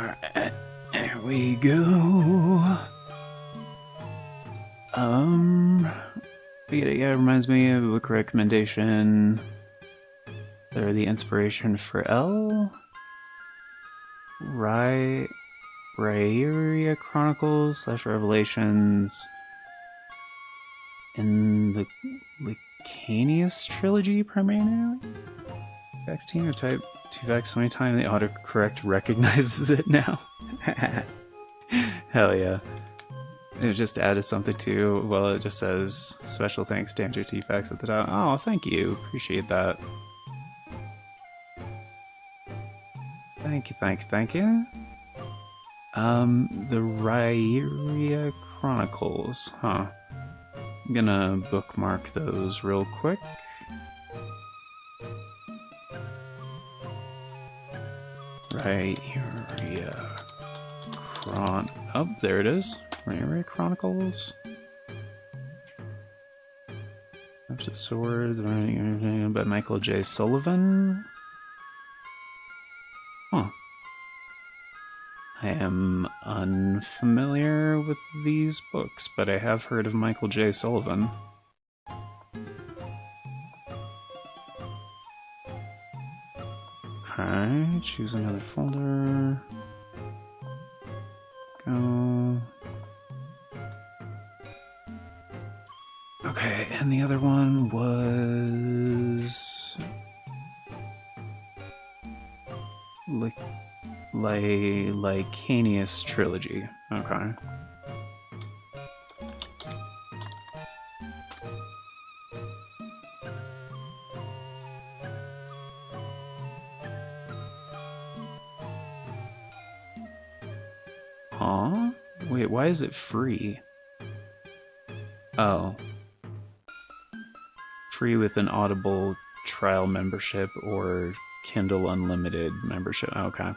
Alright, there we go. Yeah, it reminds me of a book recommendation. They're the inspiration for L. Rhyria Chronicles / Revelations in the Licanius trilogy primarily. TFaCS team of type TFaCS so many times the autocorrect recognizes it now. Hell yeah. It just added something to, well, it just says special thanks Danger TFaCS at the top. Oh, thank you. Appreciate that. Thank you. The Rhyria Chronicles, huh? I'm gonna bookmark those real quick. Rhyria oh, there it is. Rhyria Chronicles. Types of Swords, by Michael J. Sullivan. Huh. I am unfamiliar with these books, but I have heard of Michael J. Sullivan. Okay, choose another folder. Go. Okay, and the other one was Licanius trilogy. Okay. Huh? Wait, why is it free? Oh. Free with an Audible trial membership or Kindle Unlimited membership. Okay.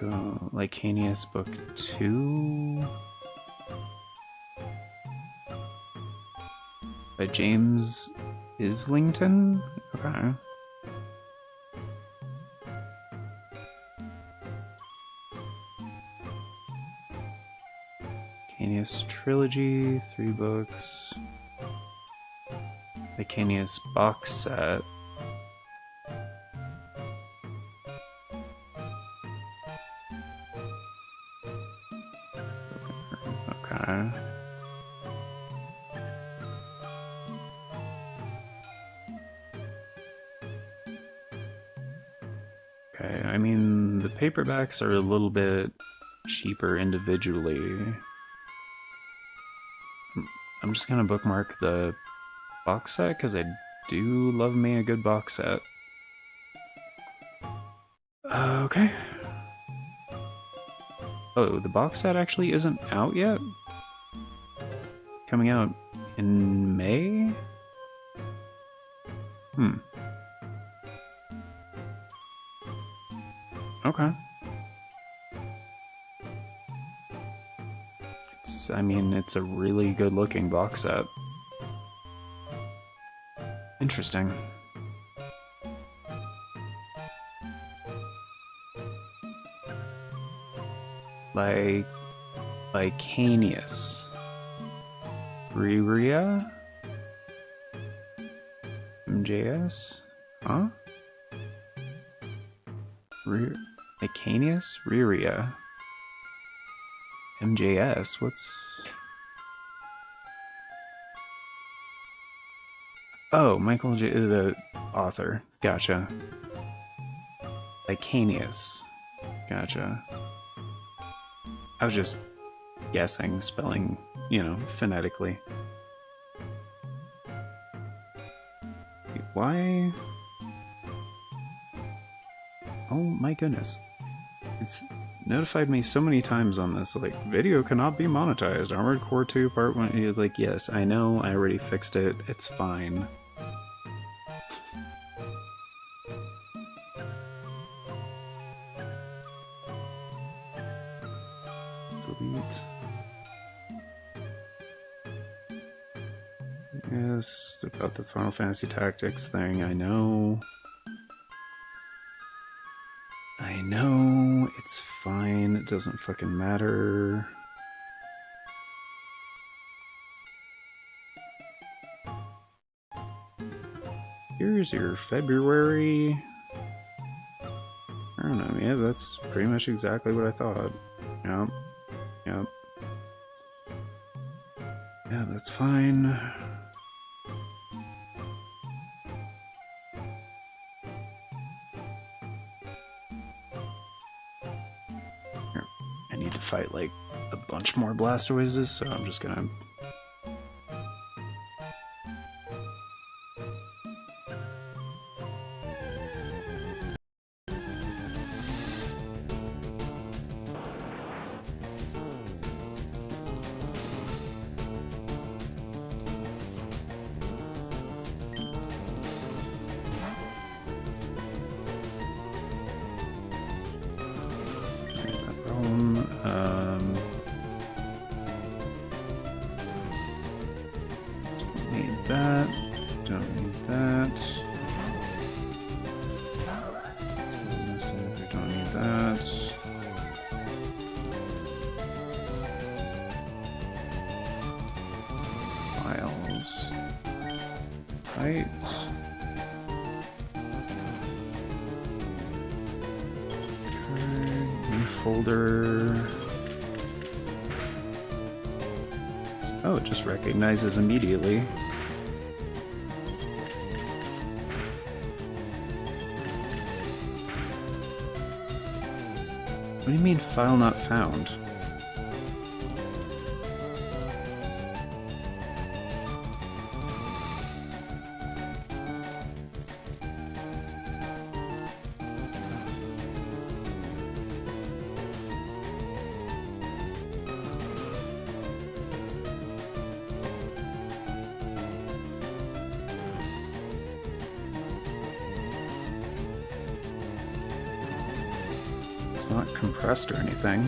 Go Licanius Book 2 by James Islington. Okay. Licanius Trilogy, 3 books. Licanius box set. Okay. Okay, I mean, the paperbacks are a little bit cheaper individually. I'm just gonna bookmark the box set because I do love me a good box set. Okay. Oh, the box set actually isn't out yet? Coming out in May? Okay. I mean, it's a really good looking box set. Interesting. Licanius. Rhyria? MJS? Huh? Licanius? Rhyria. MJS? What's... Oh, Michael J. the author. Gotcha. Licanius. Gotcha. I was just guessing, spelling, you know, phonetically. Why? Oh my goodness. It's notified me so many times on this, like, video cannot be monetized. Armored Core 2 Part 1 is like, yes, I know, I already fixed it, it's fine. Delete. Yes, about the Final Fantasy Tactics thing, I know. I know, it's fine, it doesn't fucking matter. Here's your February. I don't know, yeah, that's pretty much exactly what I thought. Yep. Yep. Yeah, that's fine. Here, I need to fight like a bunch more Blastoises, so I'm just gonna... that. Don't need that. We don't need that. Files. Right. New folder. Oh, it just recognizes immediately. What do you mean, file not found? It's not compressed or anything.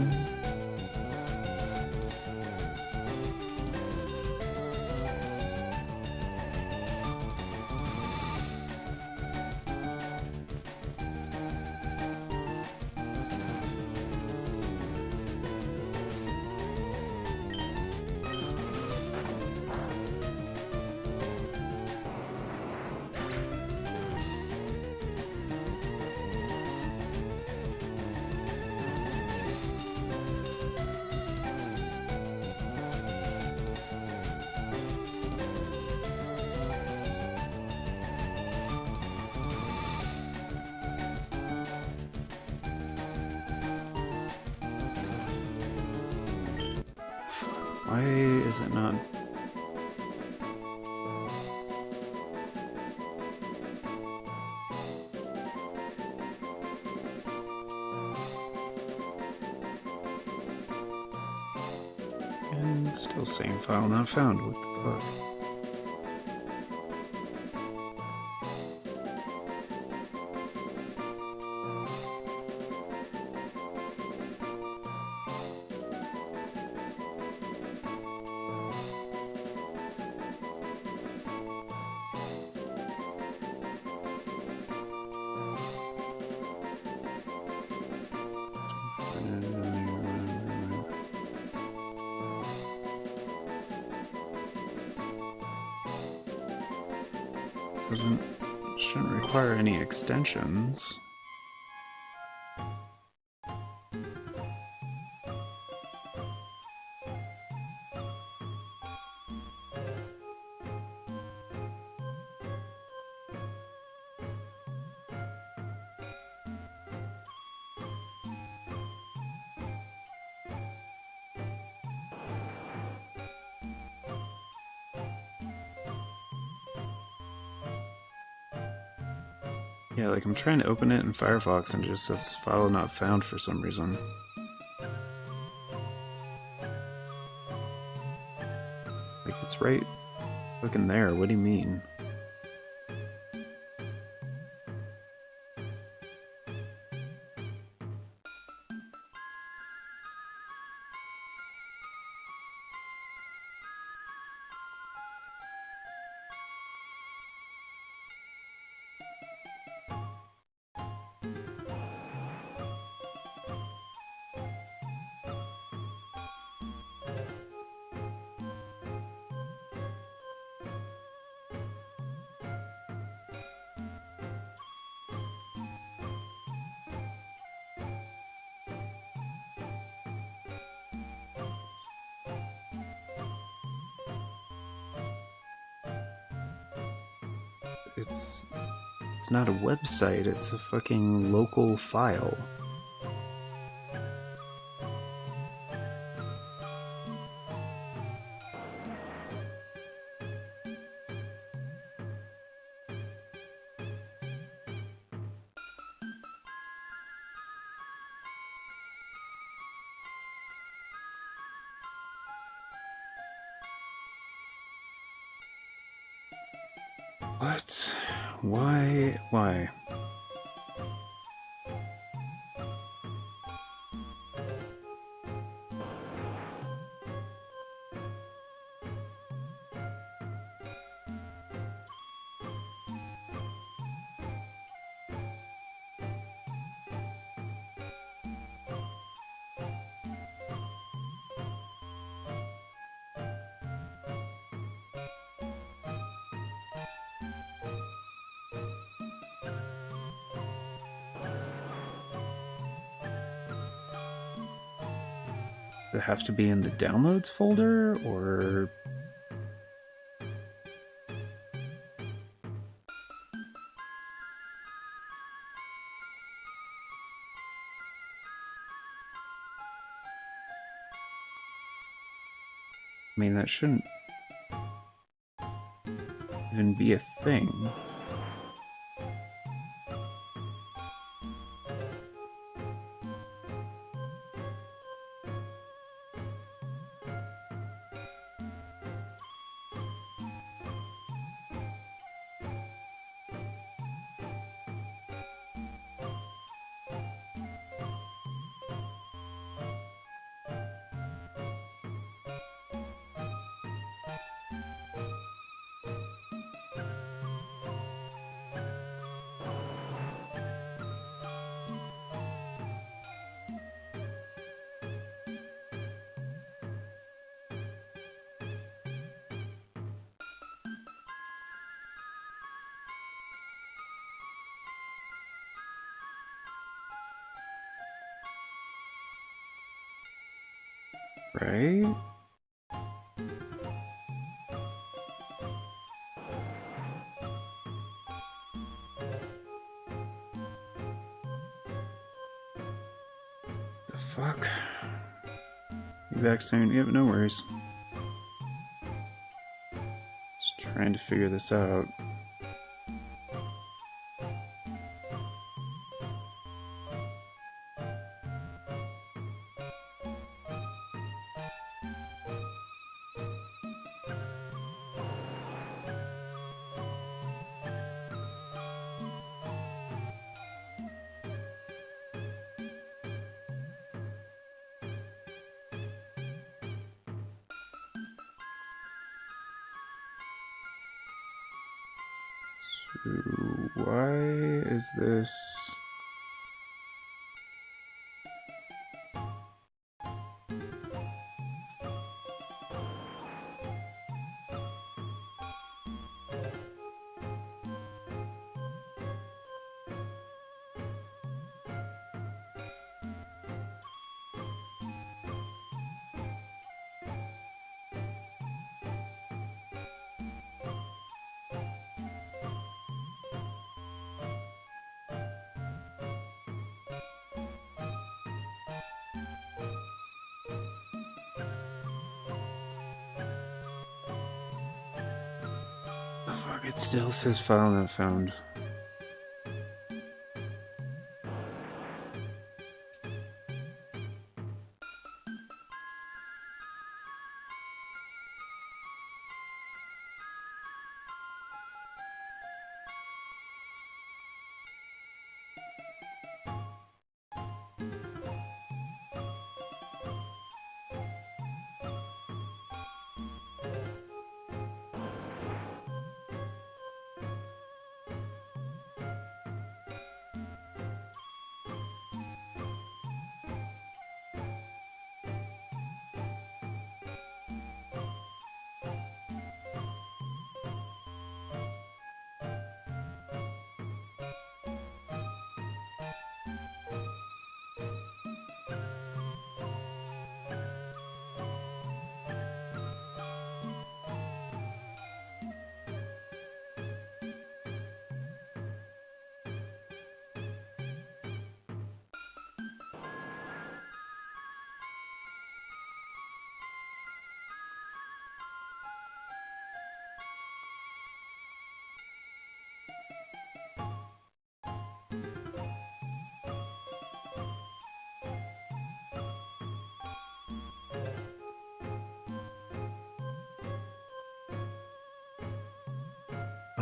Why is it not? And still saying file not found. What the fuck? Shouldn't require any extensions. Yeah, like I'm trying to open it in Firefox and it just says file not found for some reason. Like it's right fucking there, what do you mean? It's not a website, it's a fucking local file. What? Why? Why? Does it have to be in the downloads folder, or... I mean, that shouldn't even be a thing. Right? The fuck? Be back soon. Yep, no worries. Just trying to figure this out. Why is this... Fuck, it still says file not found.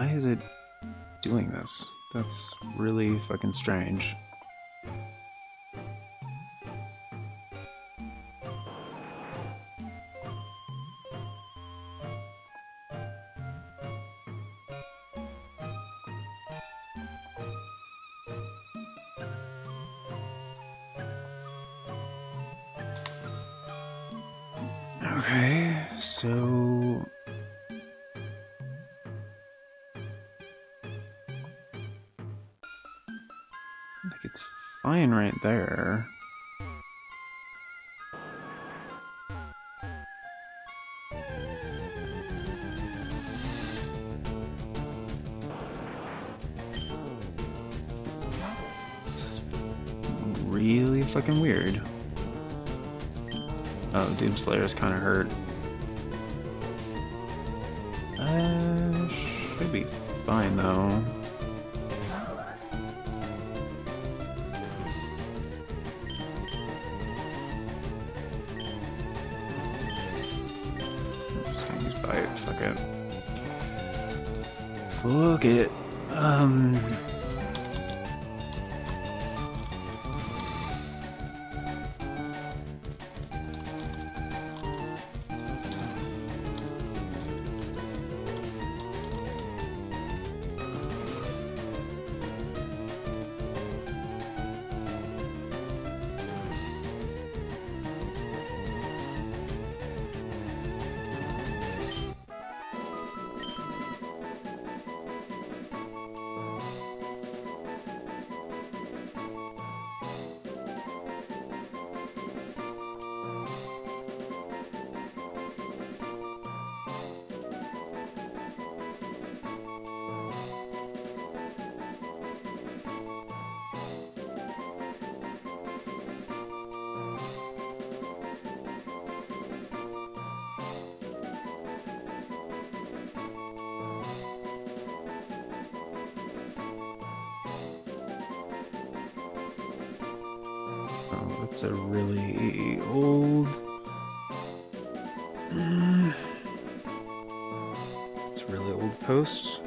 Why is it doing this? That's really fucking strange. Okay, so... like, it's fine right there. It's really fucking weird. Oh, Doomslayer's kind of hurt. Should be fine though. I'm just gonna use Bite, fuck it. Fuck it. Oh, that's a really old... It's a really old post.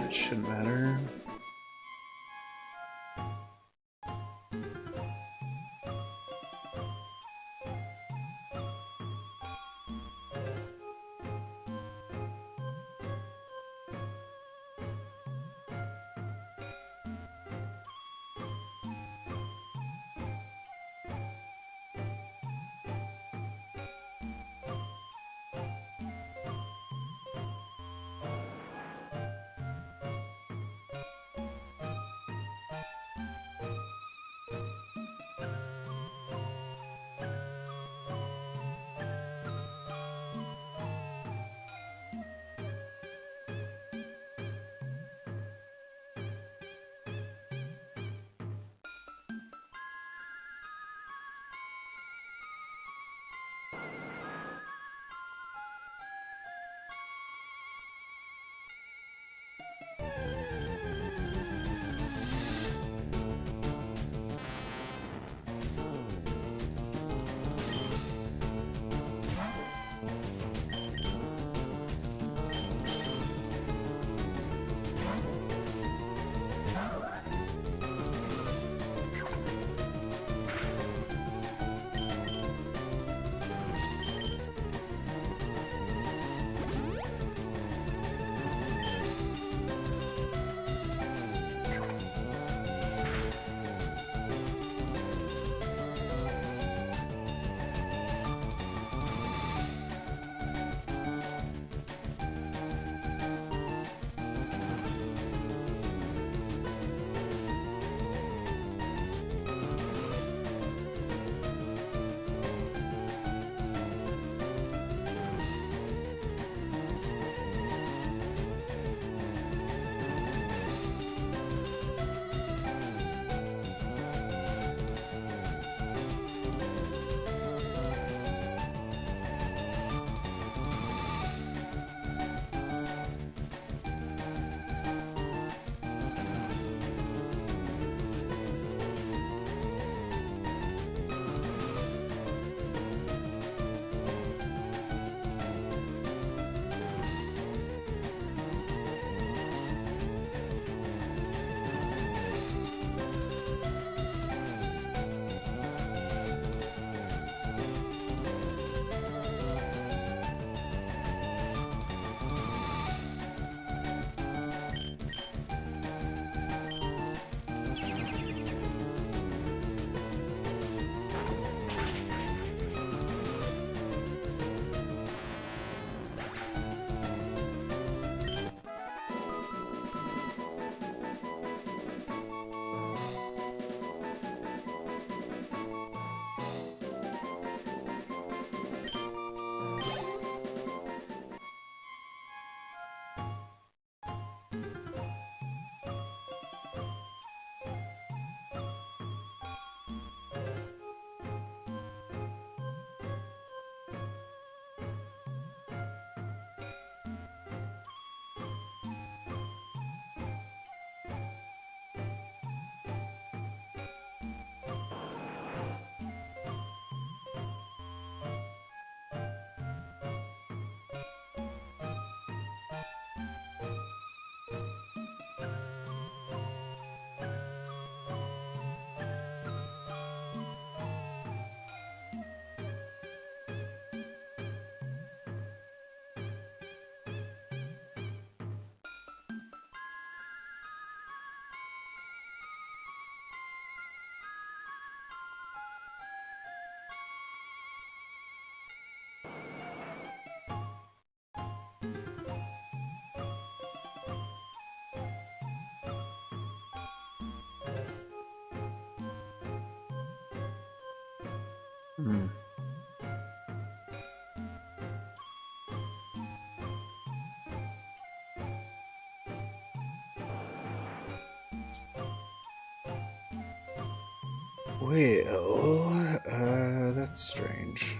It shouldn't matter. Hmm. Well, that's strange.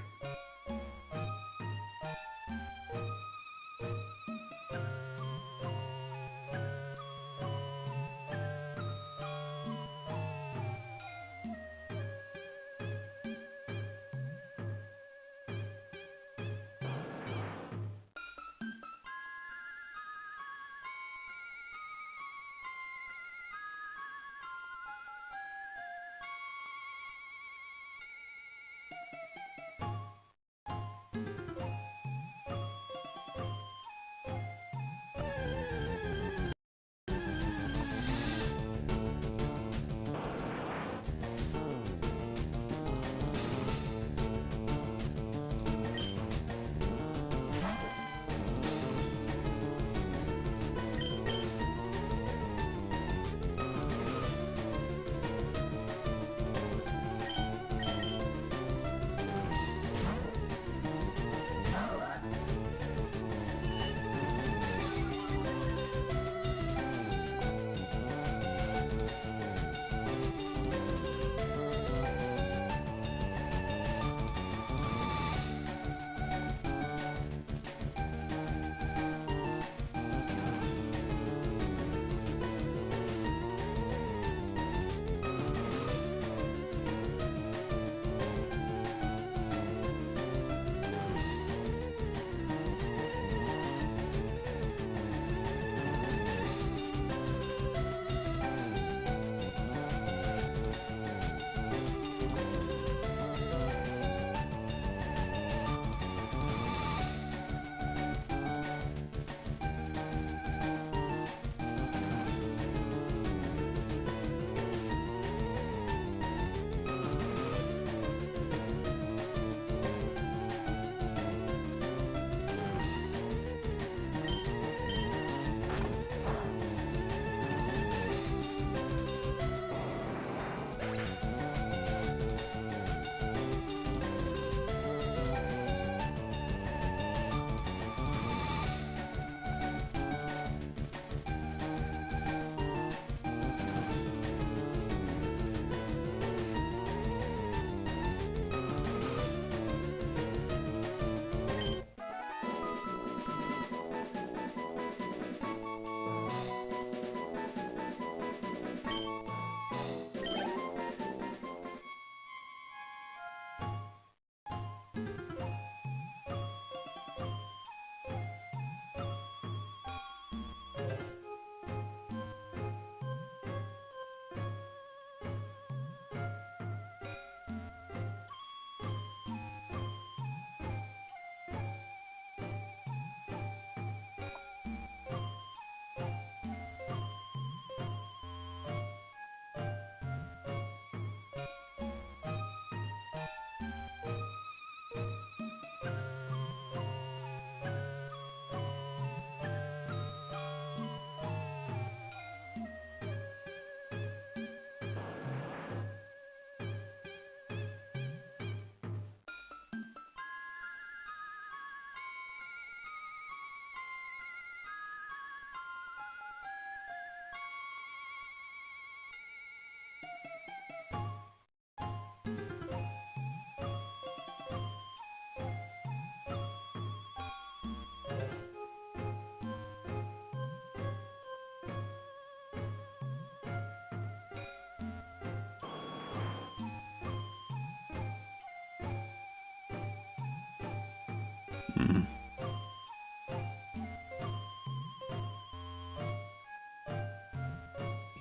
Hmm.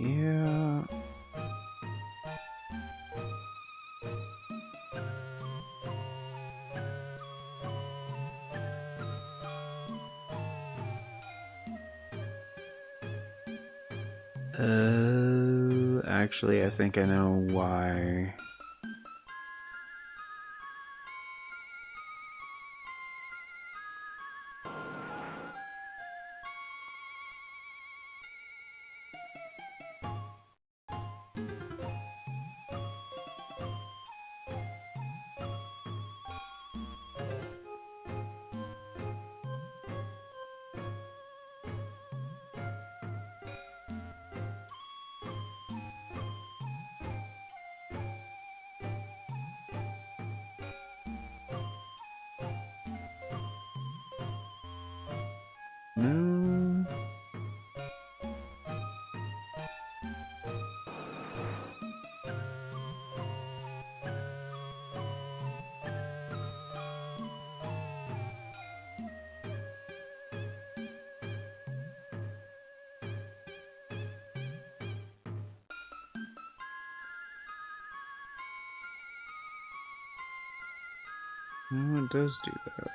Yeah. Actually, I think I know why. No, it does do that.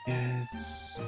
It's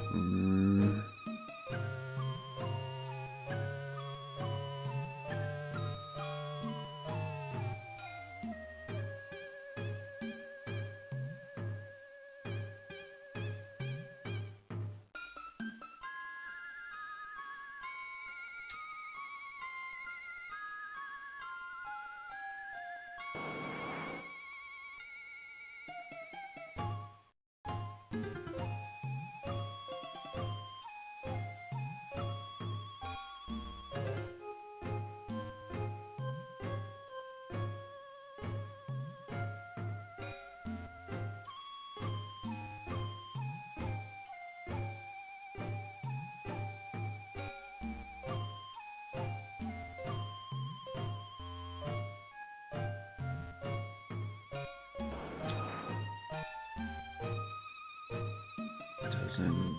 doesn't.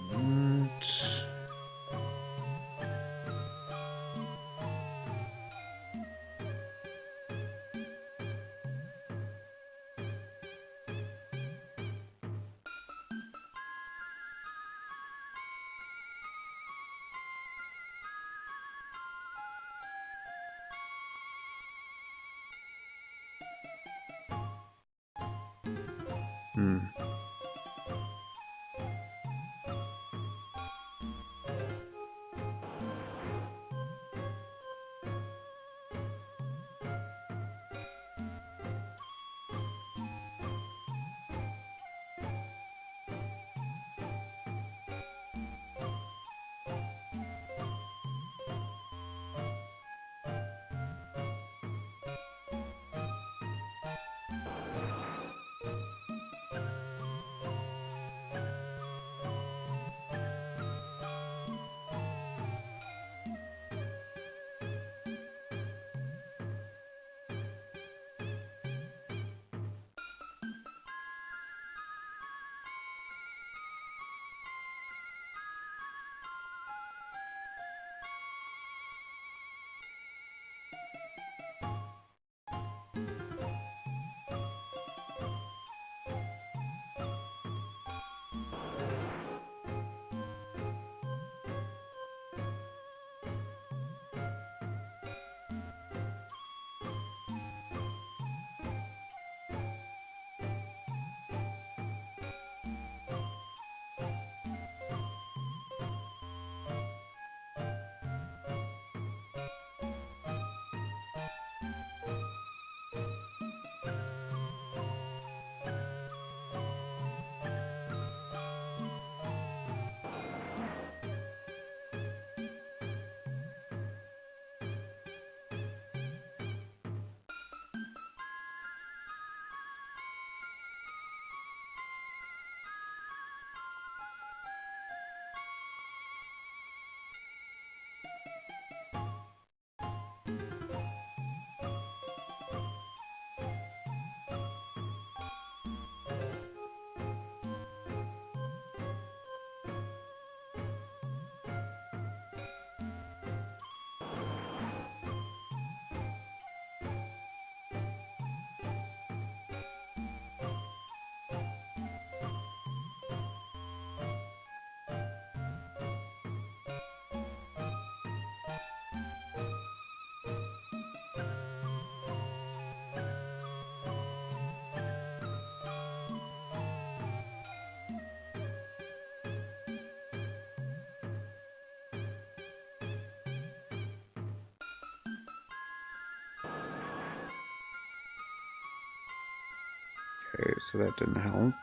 Okay, so that didn't help.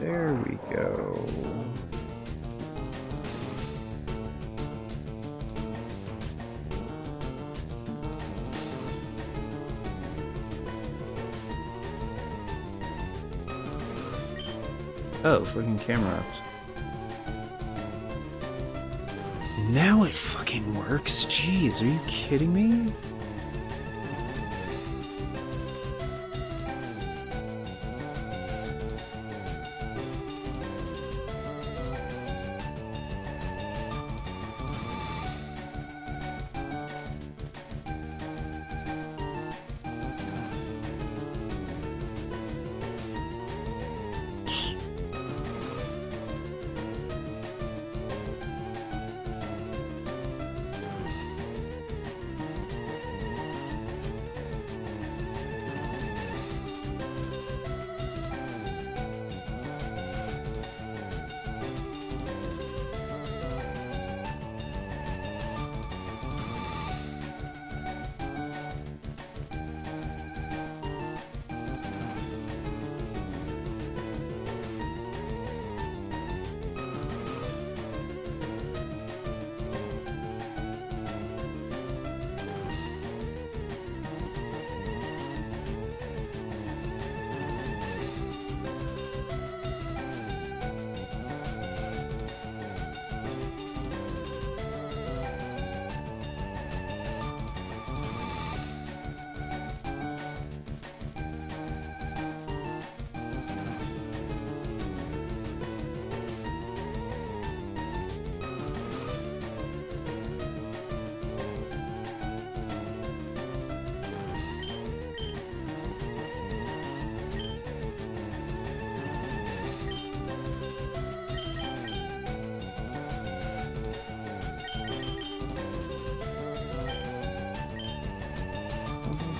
There we go. Oh, fucking camera upped. Now it fucking works? Jeez, are you kidding me?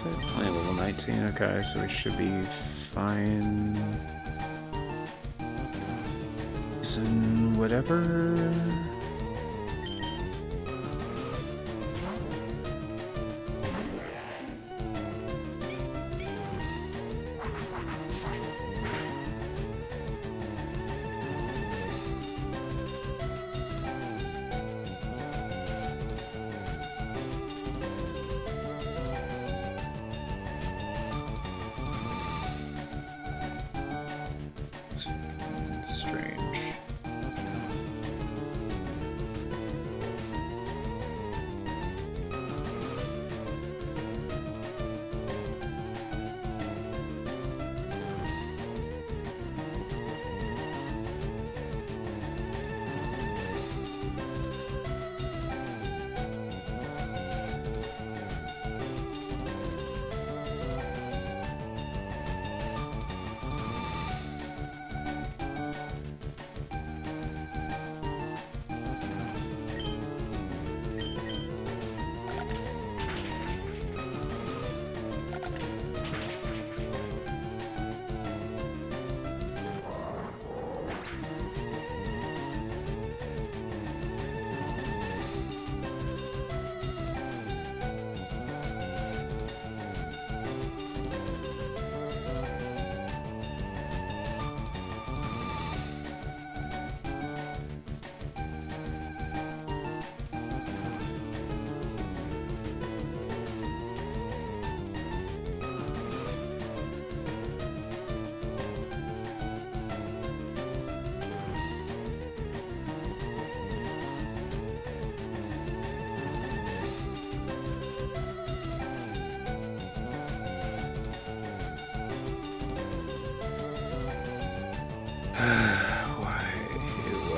It's only level 19, okay, so we should be fine. Using whatever. Strange.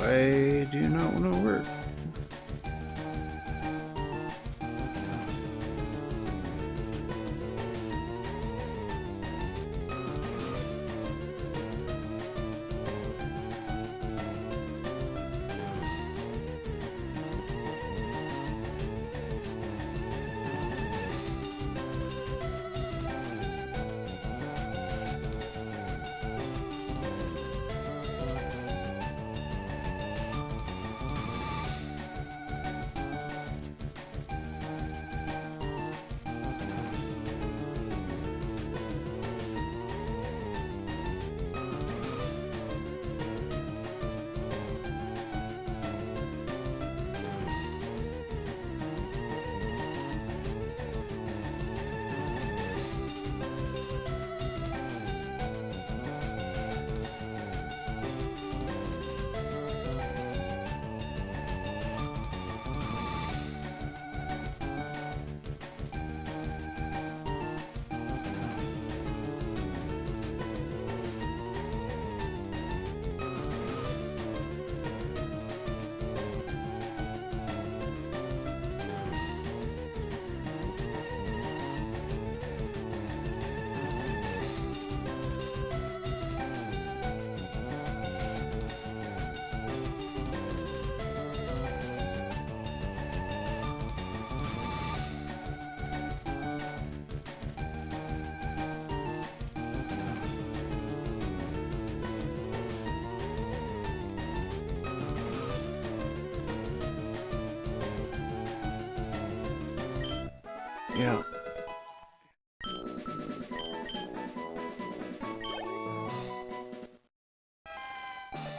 Why do you not want to work?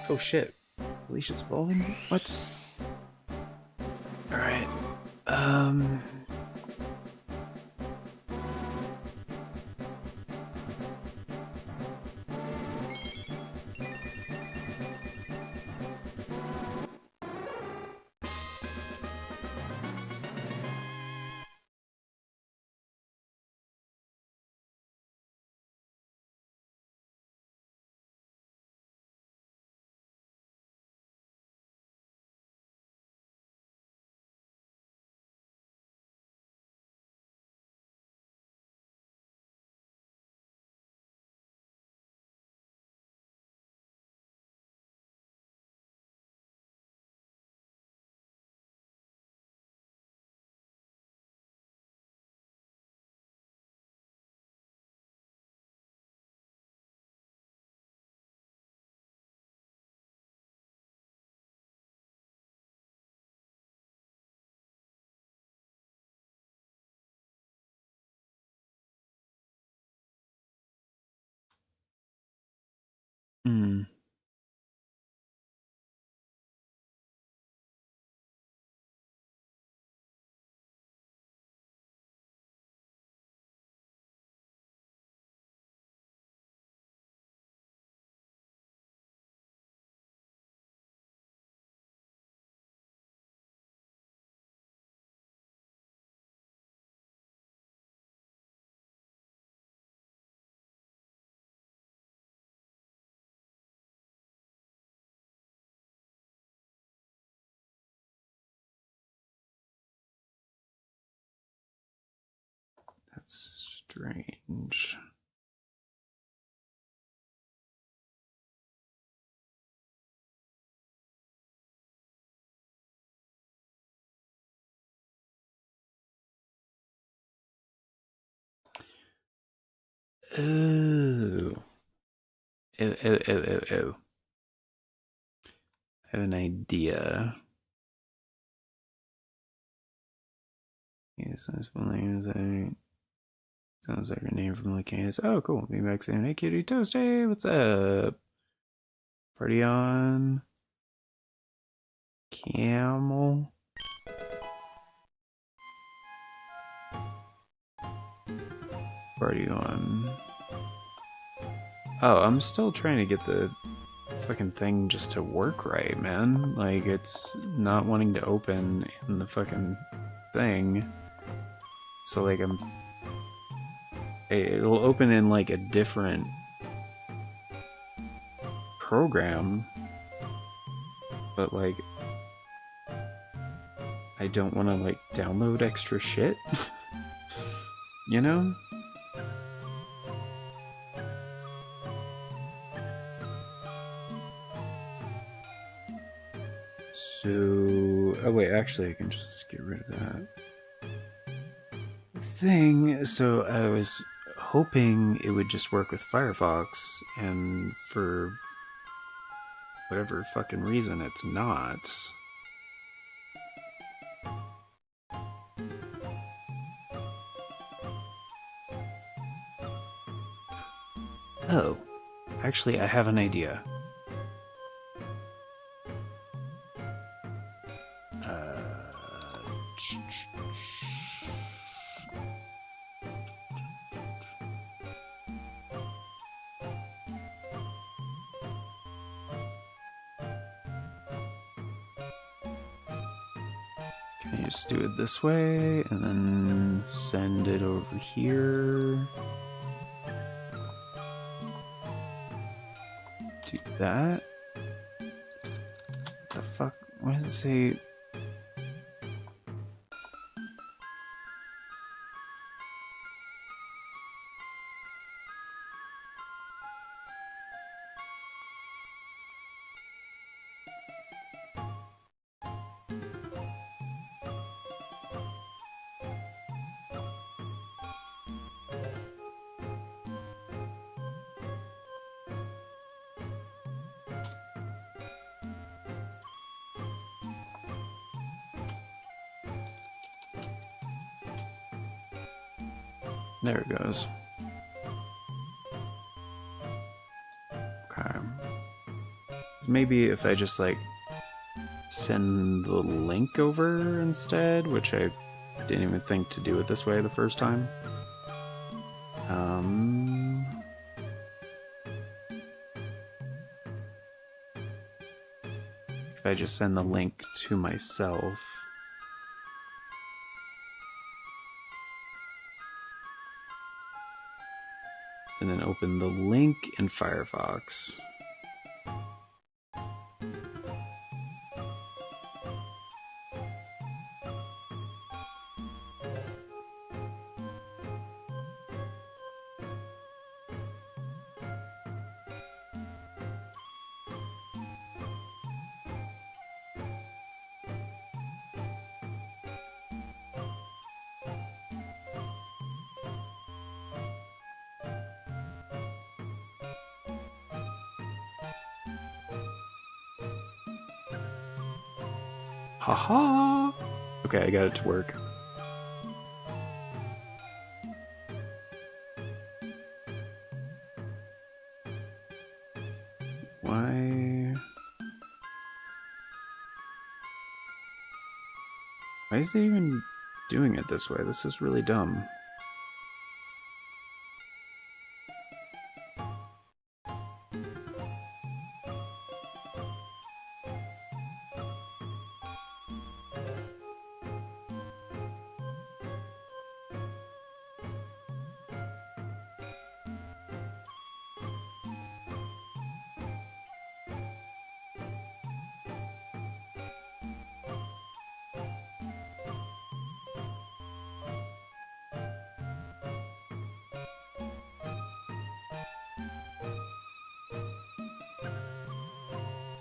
Oh shit. Alicia's evolving? What? Alright. Hmm. That's strange. Oh. Oh. I have an idea. Yes, sounds like a name from the case. Oh, cool. Be back soon. Hey, Cutie Toast. Hey, what's up? Party on. Camel. Party on. Oh, I'm still trying to get the fucking thing just to work right, man. Like, it's not wanting to open in the fucking thing. So, like, it'll open in, like, a different program. But, like, I don't want to, like, download extra shit. You know? So, oh wait, actually I can just get rid of that thing. So I was hoping it would just work with Firefox, and for whatever fucking reason it's not. Oh, actually I have an idea. Can you just do it this way and then send it over here? Do that? What the fuck? What does it say? There it goes. Okay. Maybe if I just like send the link over instead, which I didn't even think to do it this way the first time. If I just send the link to myself. And then open the link in Firefox. Haha! Okay, I got it to work. Why is it even doing it this way? This is really dumb.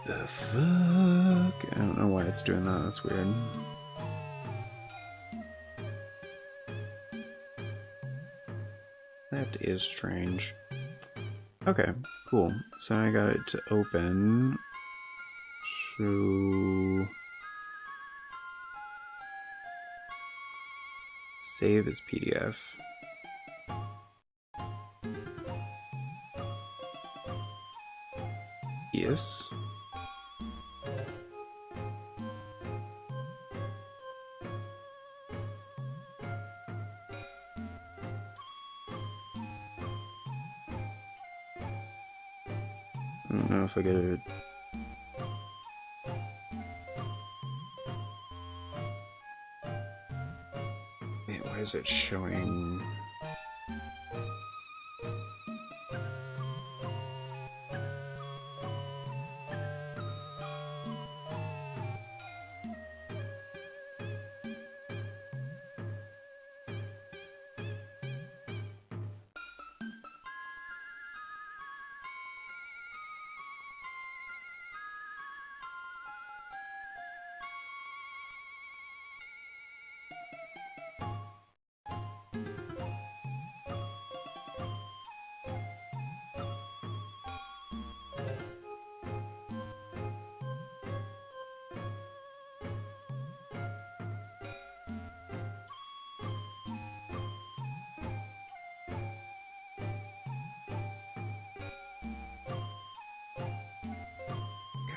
The fuck? I don't know why it's doing that. That's weird. That is strange. Okay, cool. So I got it to open. So save as PDF. Yes. I don't know if I get it. Wait, why is it showing?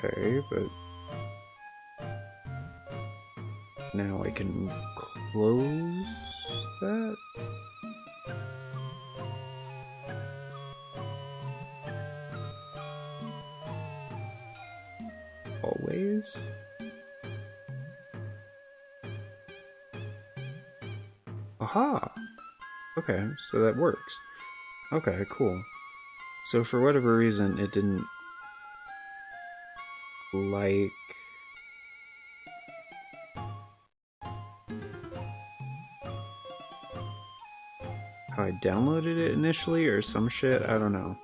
Okay, but now I can close that? Always? Aha! Okay, so that works. Okay, cool. So for whatever reason, it didn't like how I downloaded it initially or some shit, I don't know.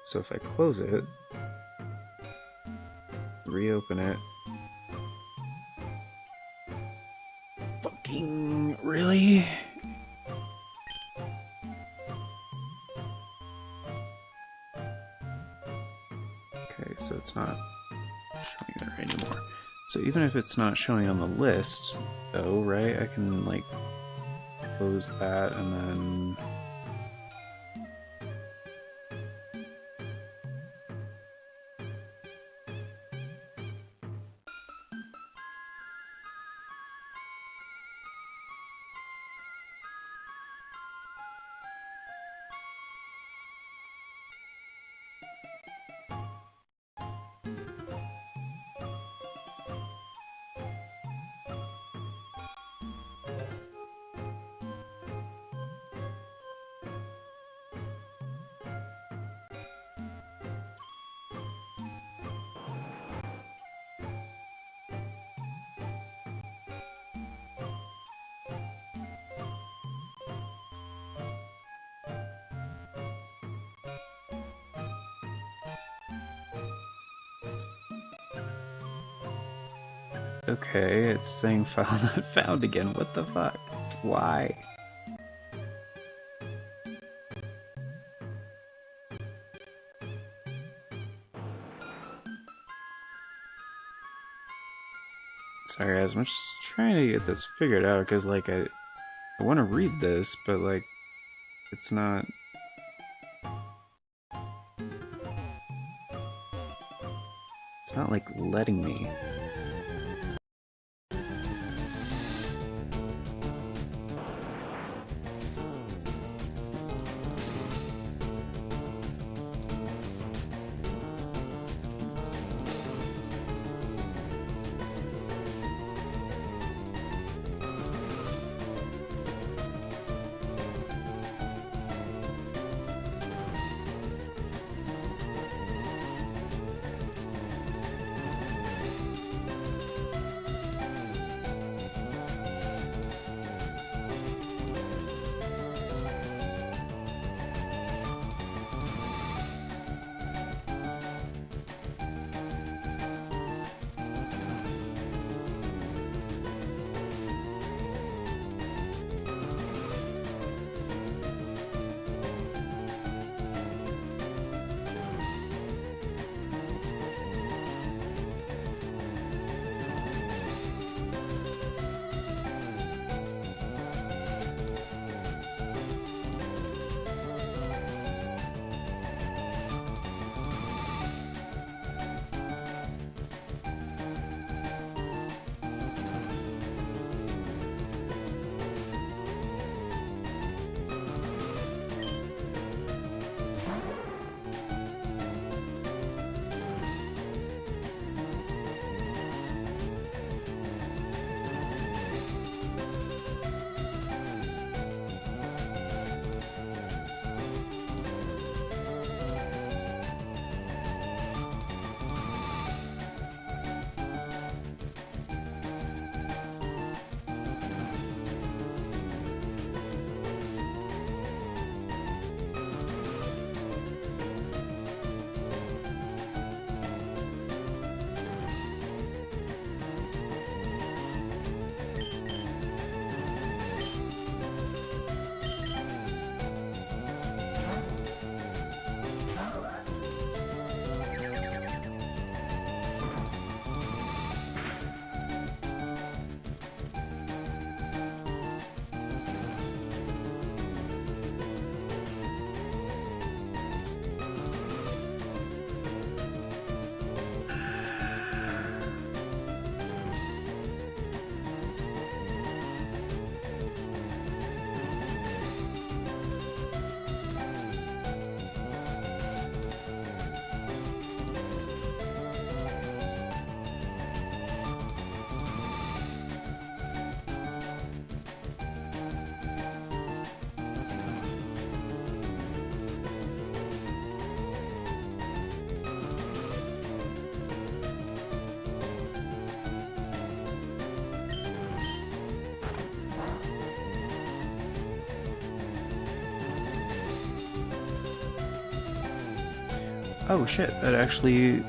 So if I close it, reopen it. Fucking really? Okay, so it's not showing there anymore. So even if it's not showing on the list, though, right, I can, like, close that and then... Okay, it's saying file not found again. What the fuck? Why? Sorry guys, I'm just trying to get this figured out because like I want to read this, but like it's not. It's not like letting me. Oh shit, that actually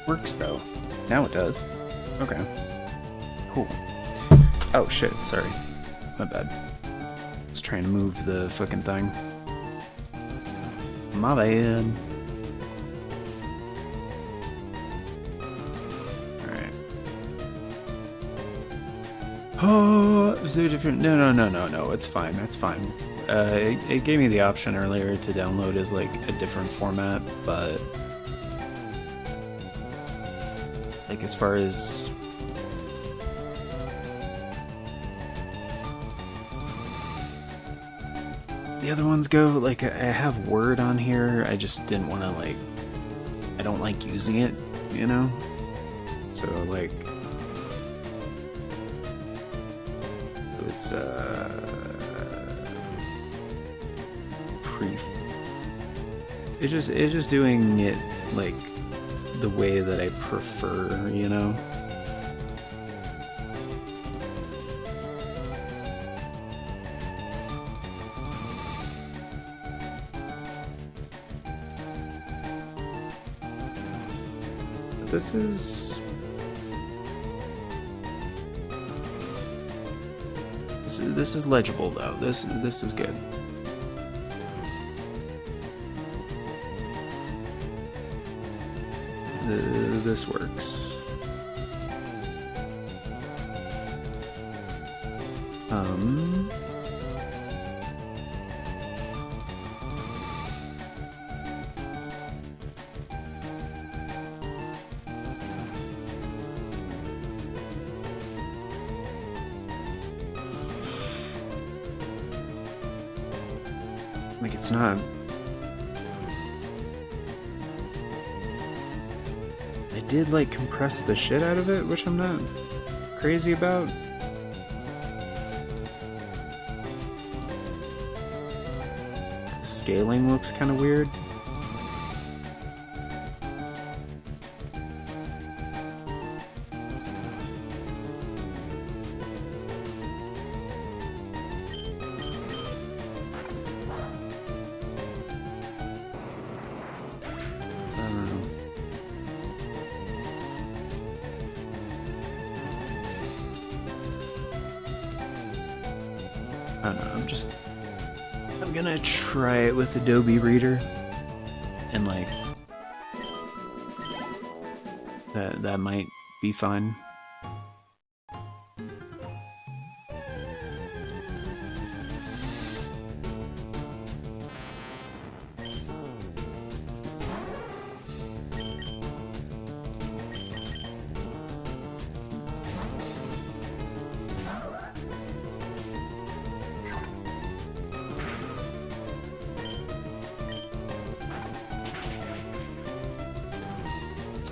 works though. Now it does. Okay. Cool. Oh shit, sorry. My bad. I was trying to move the fucking thing. My bad. Alright. Oh, is there a different... No, it's fine, that's fine. It gave me the option earlier to download as like a different format, but like as far as the other ones go, like I have Word on here, I just didn't want to like, I don't like using it, you know? So like, it was it's just doing it like the way that I prefer, you know? This is... is legible though. This is good. This works. Like, it's not... I did, like, compress the shit out of it, which I'm not crazy about. The scaling looks kind of weird. I don't know, I'm gonna try it with Adobe Reader, and like, that might be fine.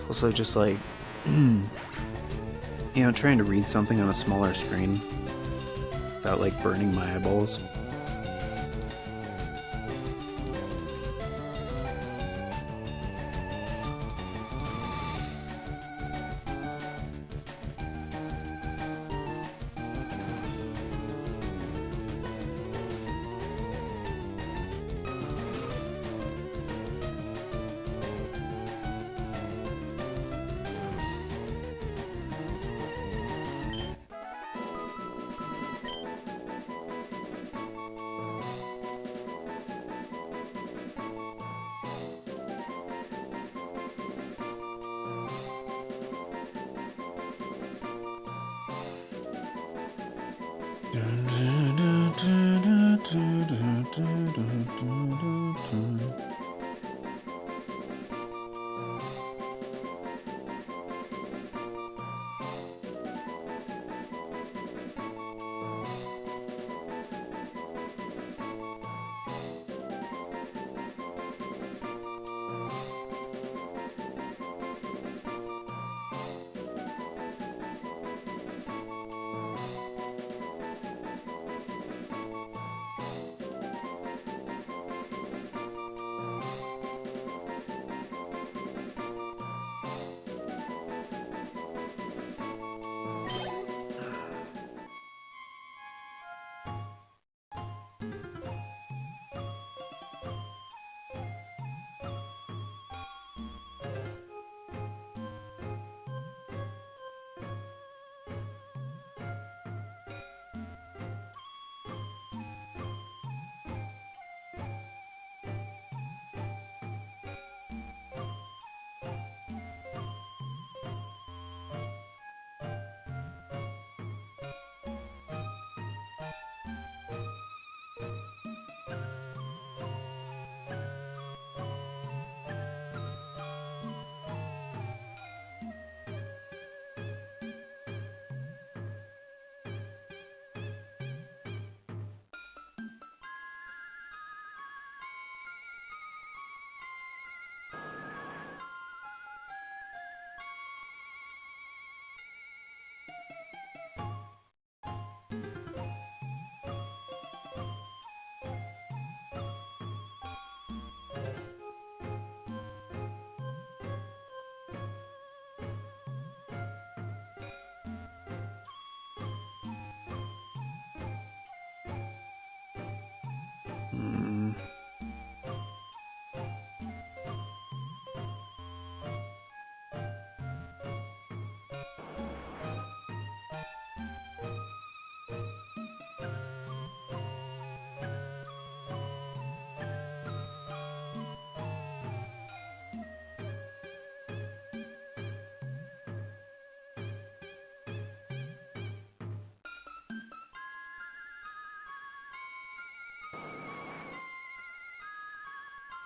Also, just like, you know, trying to read something on a smaller screen without like burning my eyeballs.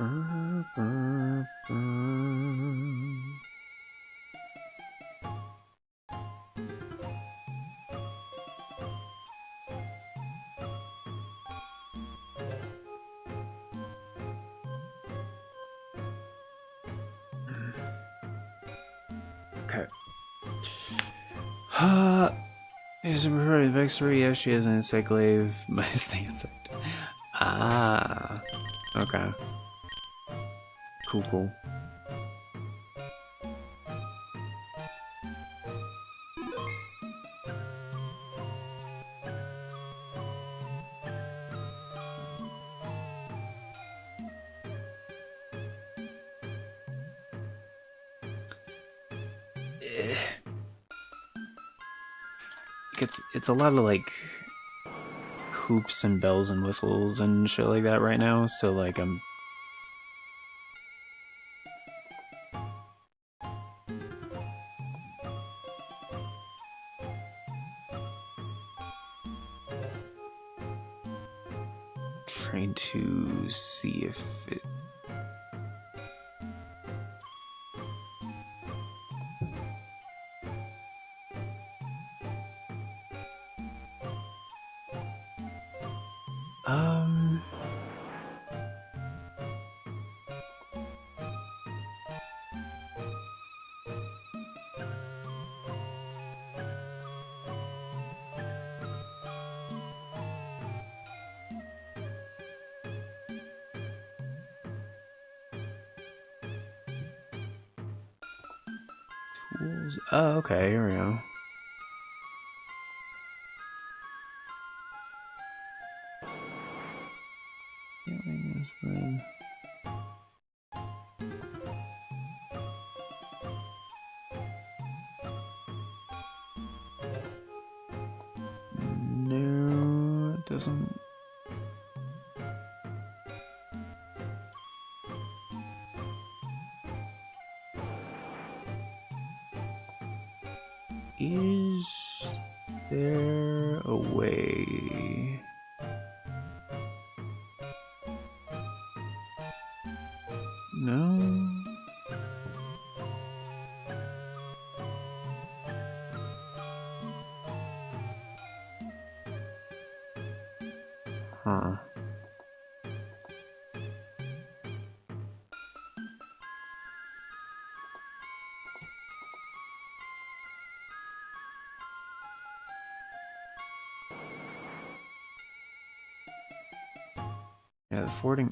Okay. Is a Vexor? Yes, she has an insect glaive. Minus the insect. Ah. Okay. Cool, cool. It's a lot of like hoops and bells and whistles and shit like that right now, so like I'm trying to see if it um tools. Oh, okay, here we go. No, it doesn't. Is there a way? No. Huh. Yeah, the fording.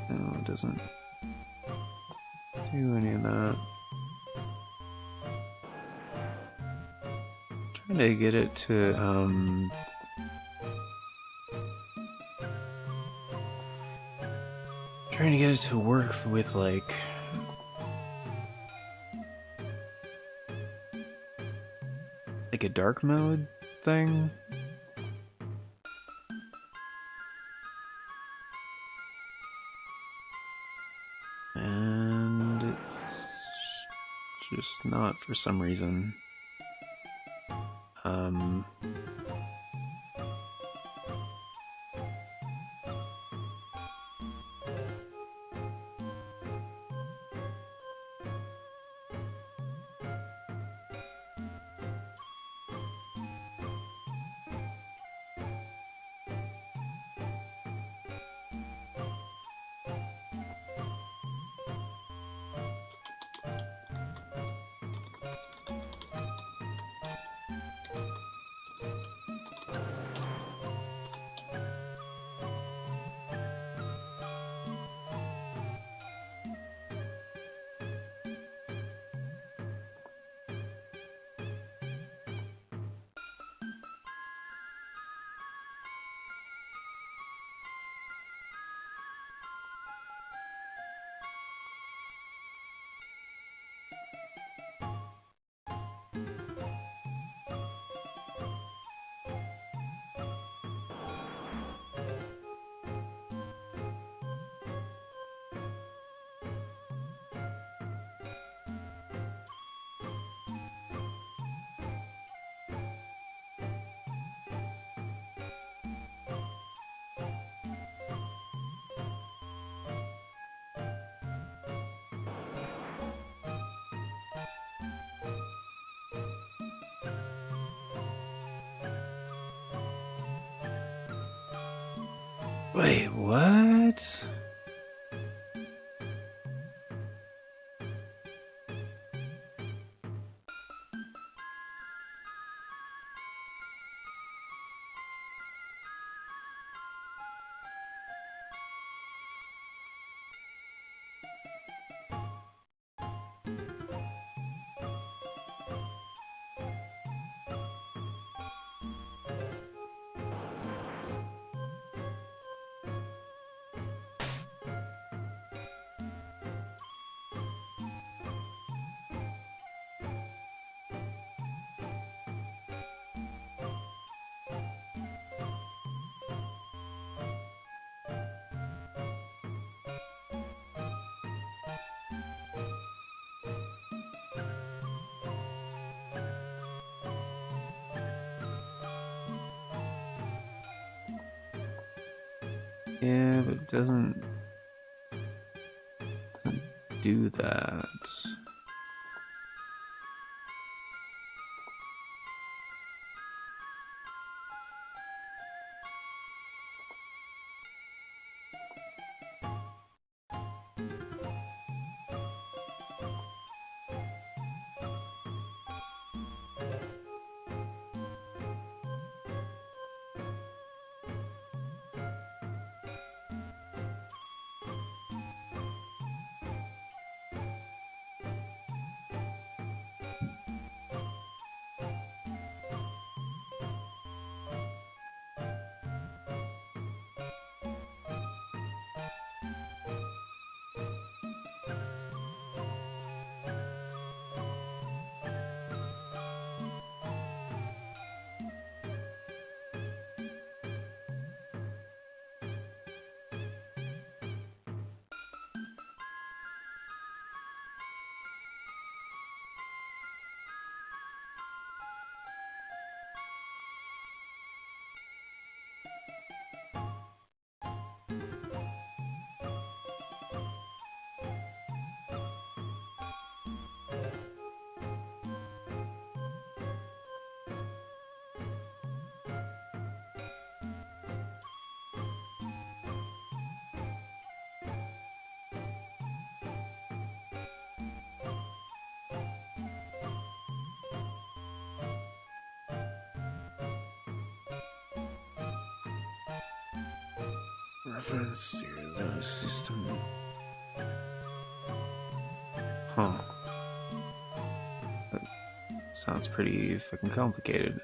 No, it doesn't do any of that. Trying to get it to trying to get it to work with like a dark mode thing. And it's just not for some reason. Wait, what? Yeah, but it doesn't do that. Reference series system. Huh. That sounds pretty fucking complicated.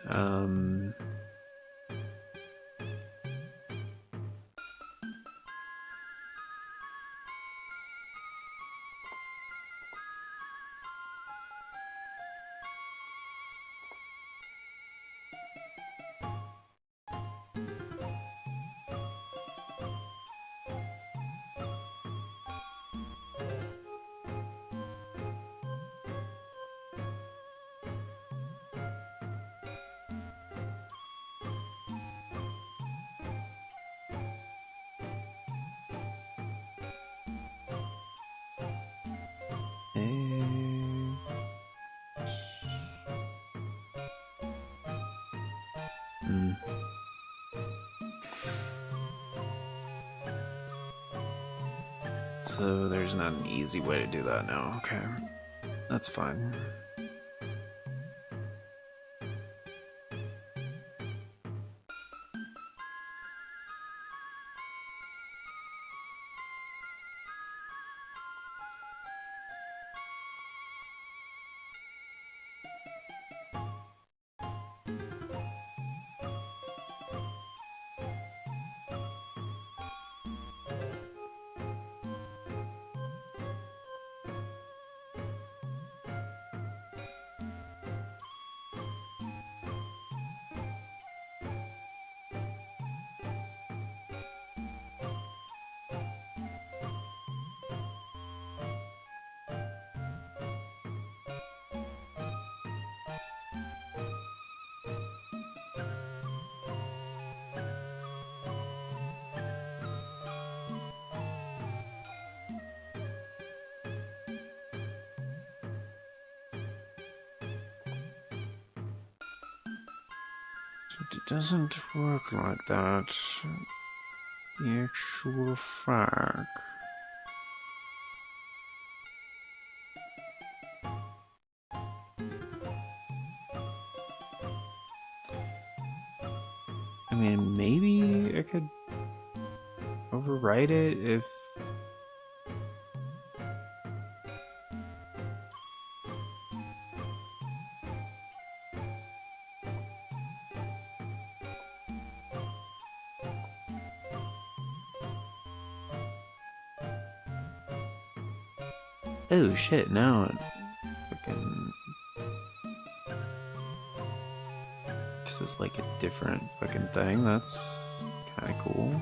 So there's not an easy way to do that now. Okay, that's fine. It doesn't work like that. The actual fuck. I mean, maybe I could overwrite it if... Oh shit, now it fucking... This is like a different fucking thing, that's kinda cool.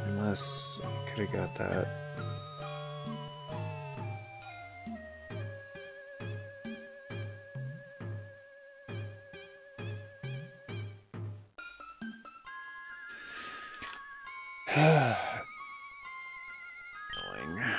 Unless I could have got that. Annoying.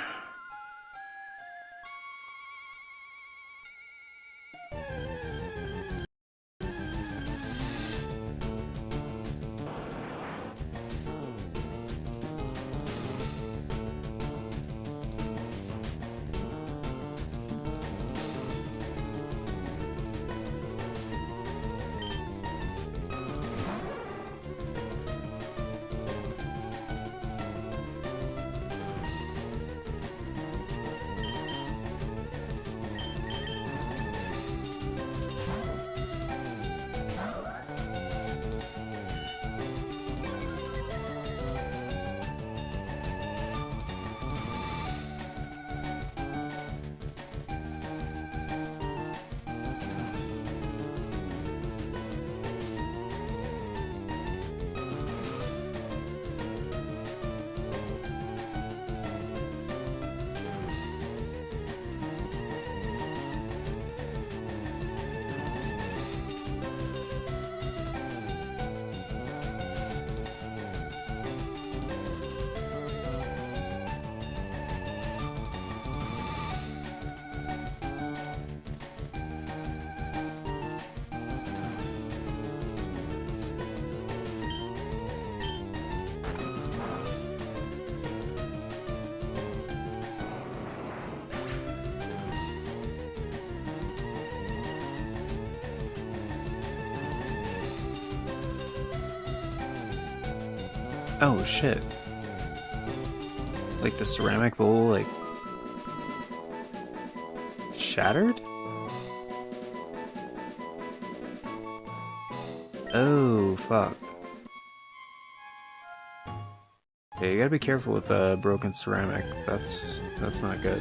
Oh shit. Like the ceramic bowl, like, shattered? Oh, fuck. Yeah, you gotta be careful with broken ceramic. That's not good.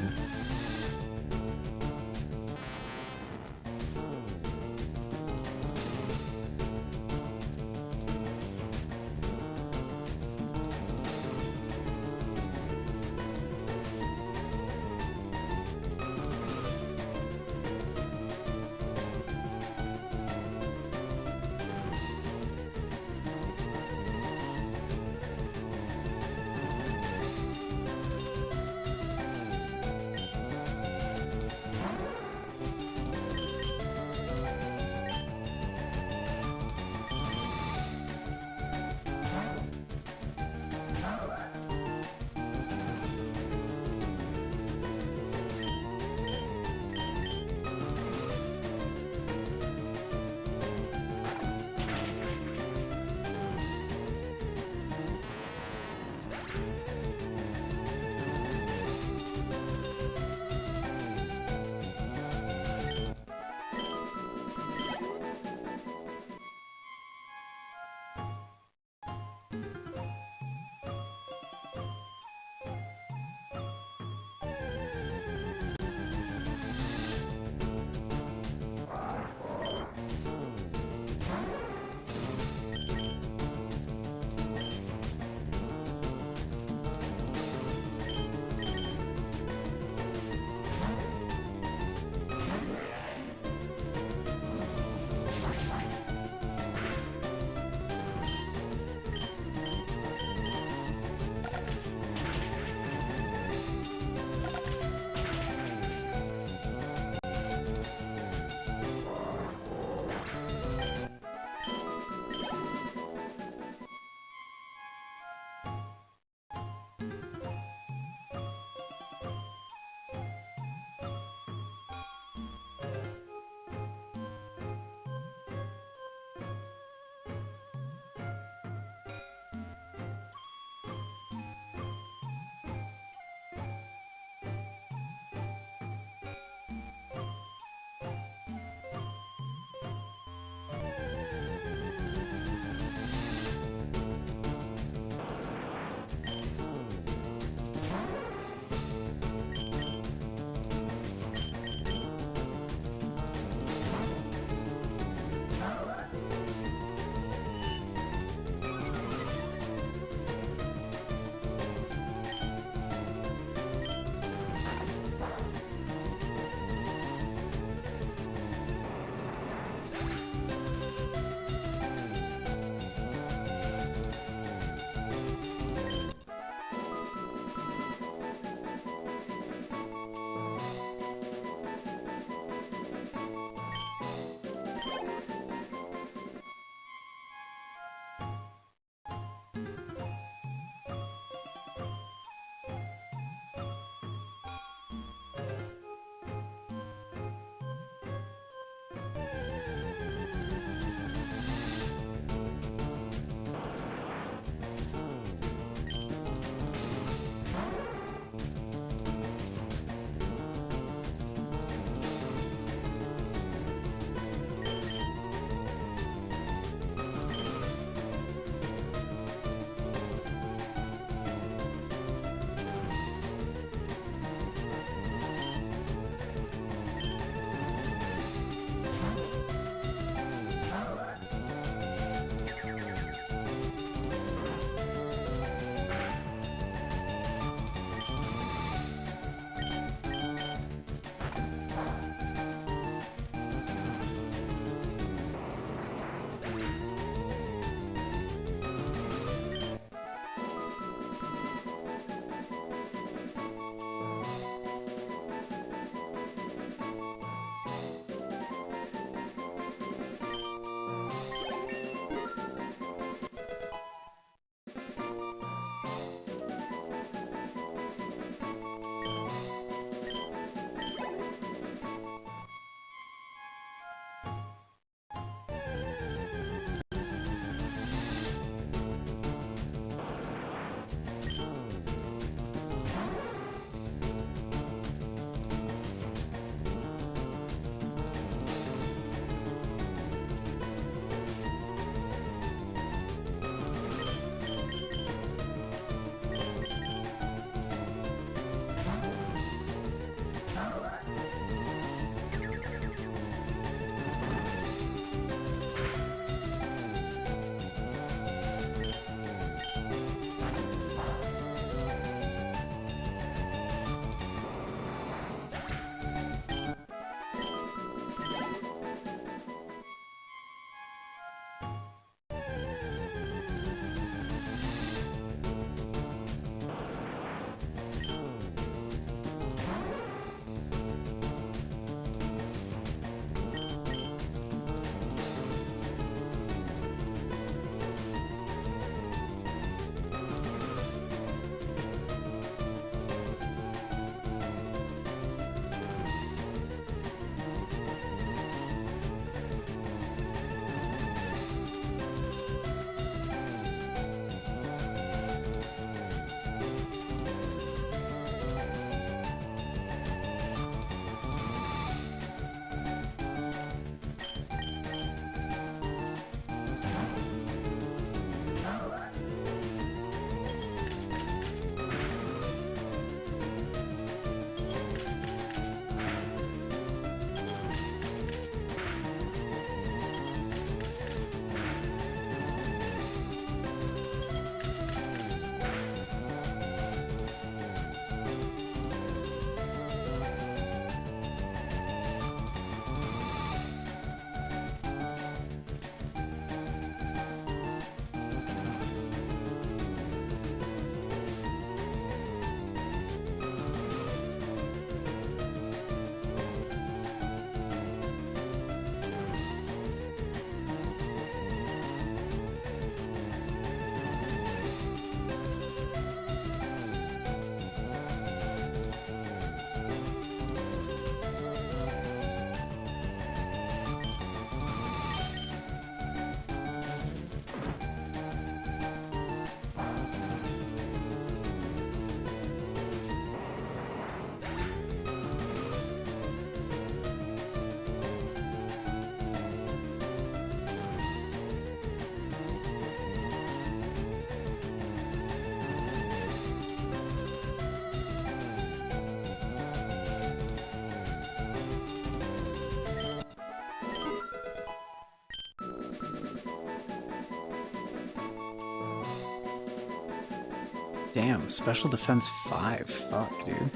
Damn, special defense 5. Fuck, dude.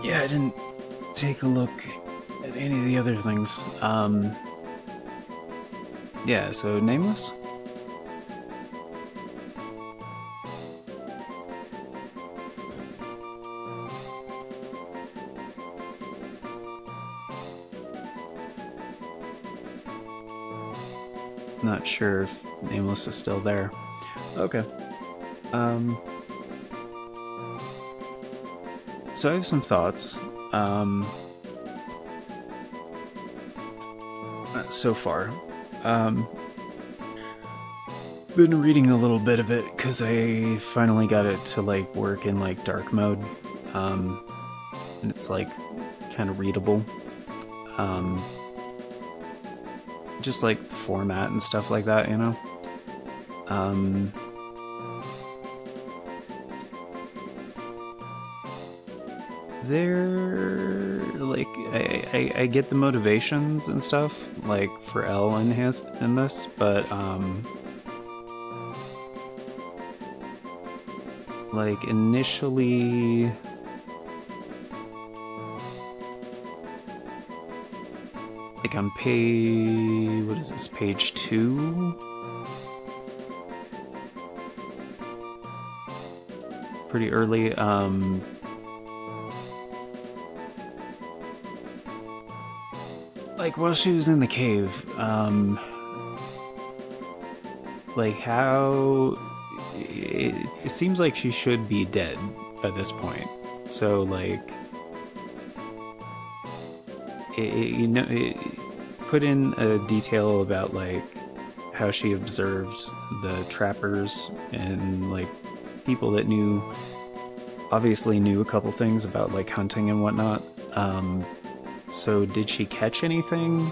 Yeah, I didn't take a look at any of the other things. Yeah, so nameless? Not sure if nameless is still there. Okay. So I have some thoughts. So far. Been reading a little bit of it because I finally got it to like work in like dark mode. And it's like kind of readable. Just like the format and stuff like that, you know? They're like I get the motivations and stuff like for L in this, but like initially like on page 2? Pretty early, like while she was in the cave, like how it seems like she should be dead at this point. So like it put in a detail about like how she observed the trappers and like people that obviously knew a couple things about like hunting and whatnot. So did she catch anything?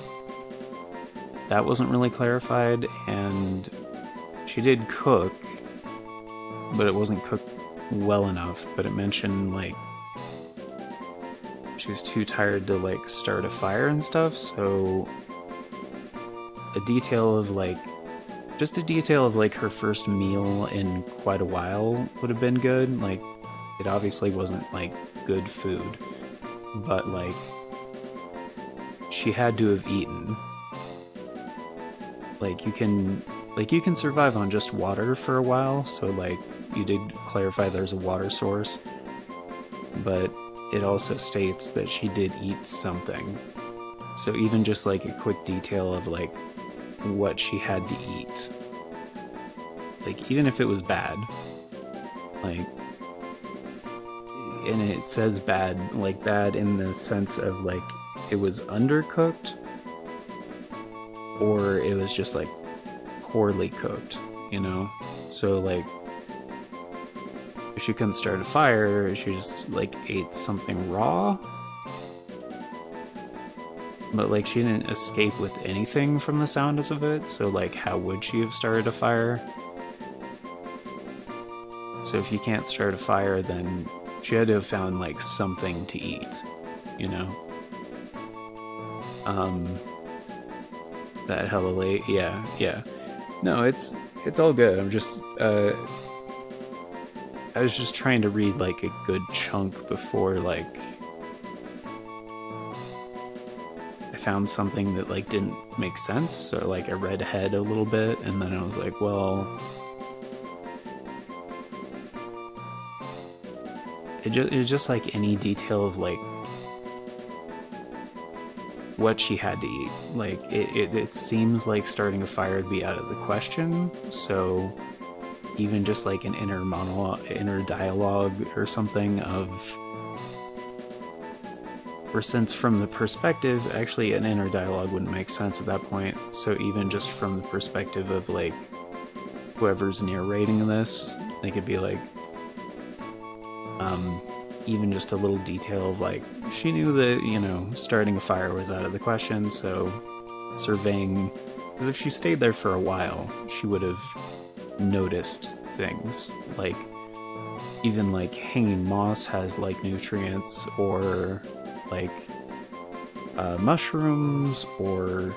That wasn't really clarified, and she did cook, but it wasn't cooked well enough. But it mentioned like she was too tired to like start a fire and stuff, so a detail of like her first meal in quite a while would have been good. Like it obviously wasn't like good food, but like she had to have eaten. Like you can survive on just water for a while, so like you did clarify there's a water source, but it also states that she did eat something. So even just like a quick detail of like what she had to eat, like even if it was bad, like, and it says bad, like bad in the sense of like it was undercooked or it was just like poorly cooked, you know? So like if she couldn't start a fire, she just like ate something raw, but like she didn't escape with anything from the sounds of it, so like how would she have started a fire? So if you can't start a fire, then she had to have found like something to eat, you know? That hella late, yeah. No, it's all good. I'm just I was just trying to read like a good chunk before like I found something that like didn't make sense, so like I read ahead a little bit, and then I was like, well, it's just like any detail of like what she had to eat. Like it seems like starting a fire would be out of the question, so even just like an inner dialogue or something of, or since from the perspective, actually an inner dialogue wouldn't make sense at that point, so even just from the perspective of like whoever's narrating this, they could be like even just a little detail of like she knew that, you know, starting a fire was out of the question, so surveying, because if she stayed there for a while she would have noticed things, like even like hanging moss has like nutrients, or like mushrooms, or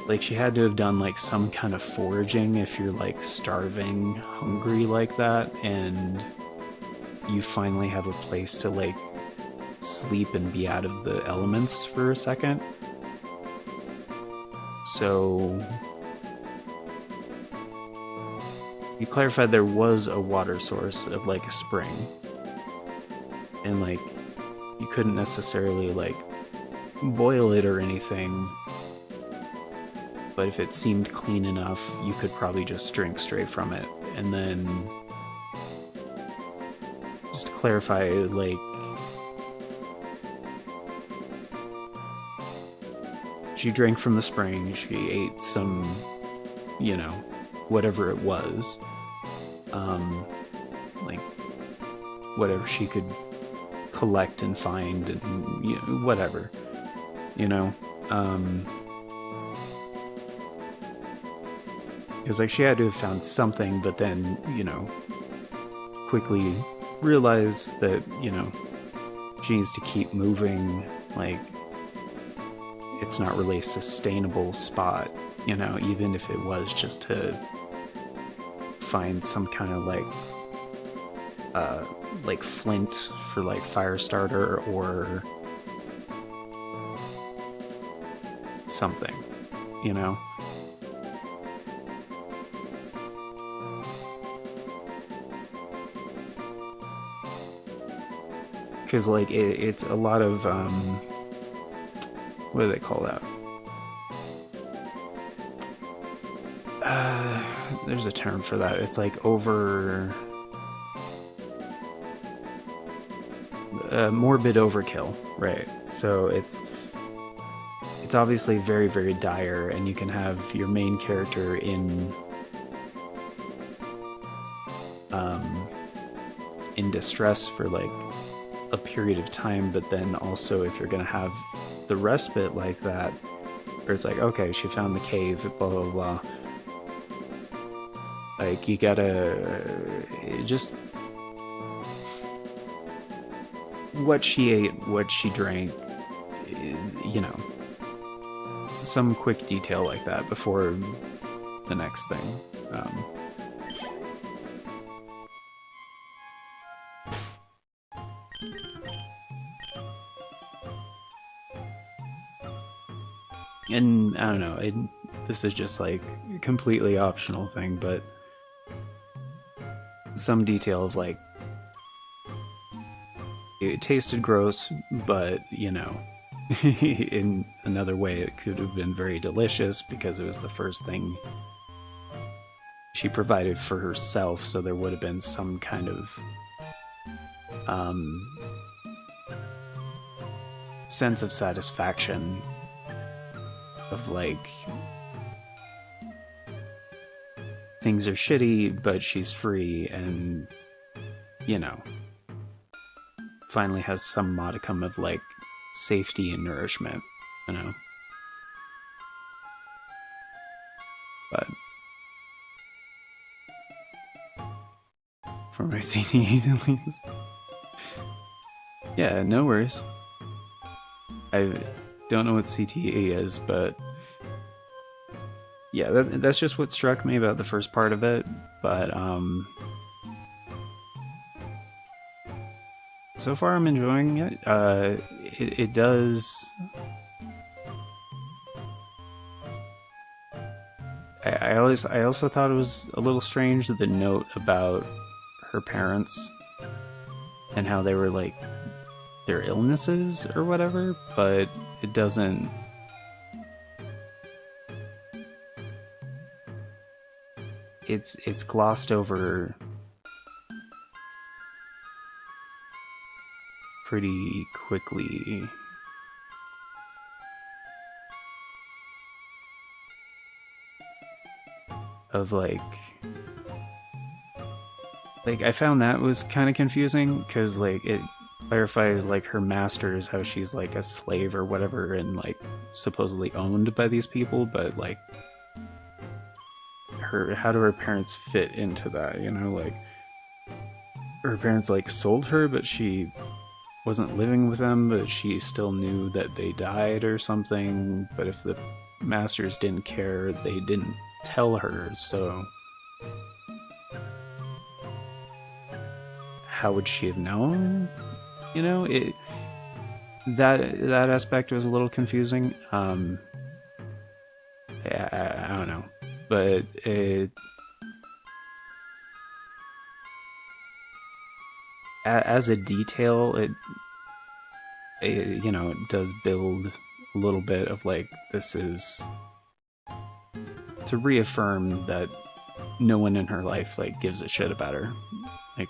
like she had to have done like some kind of foraging if you're like starving, hungry like that, and you finally have a place to like sleep and be out of the elements for a second. So you clarified there was a water source of like a spring, and like you couldn't necessarily like boil it or anything, but if it seemed clean enough, you could probably just drink straight from it. And then just to clarify, like she drank from the spring, she ate some, you know, whatever it was, like whatever she could collect and find, and you know, whatever, you know, because like she had to have found something, but then, you know, quickly realize that, you know, she needs to keep moving. Like it's not really a sustainable spot, you know, even if it was just to find some kind of like flint for like fire starter or something, you know. Because like it's a lot of what do they call that? There's a term for that. It's like over morbid overkill, right? So it's obviously very, very dire, and you can have your main character in distress for like a period of time, but then also if you're gonna have the respite like that, where it's like, okay, she found the cave, blah blah blah. Like you gotta just what she ate, what she drank, you know, some quick detail like that before the next thing. And I don't know, this is just like a completely optional thing, but some detail of like, it tasted gross, but you know, in another way it could have been very delicious because it was the first thing she provided for herself, so there would have been some kind of sense of satisfaction of like, things are shitty, but she's free, and you know, finally has some modicum of like safety and nourishment, you know. But for my CTE at least. Yeah, no worries. I don't know what CTE is, but yeah, that's just what struck me about the first part of it. But so far I'm enjoying it. It does. I also thought it was a little strange, the note about her parents and how they were like their illnesses or whatever, but it doesn't. It's glossed over pretty quickly. Of like I found that was kind of confusing, because like it clarifies like her masters, how she's like a slave or whatever, and like supposedly owned by these people, but like how do her parents fit into that, you know? Like her parents like sold her, but she wasn't living with them, but she still knew that they died or something. But if the masters didn't care, they didn't tell her, so how would she have known? You know, that aspect was a little confusing. I don't know, but as a detail, it does build a little bit of like, this is to reaffirm that no one in her life like gives a shit about her, like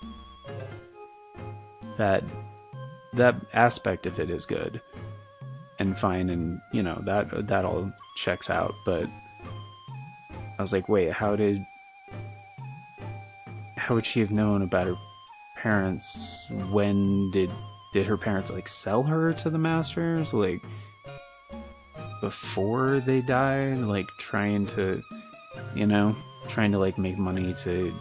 that aspect of it is good and fine, and that all checks out. But I was like, wait, how would she have known about her parents? When did her parents like sell her to the masters, like before they died, like trying to like make money to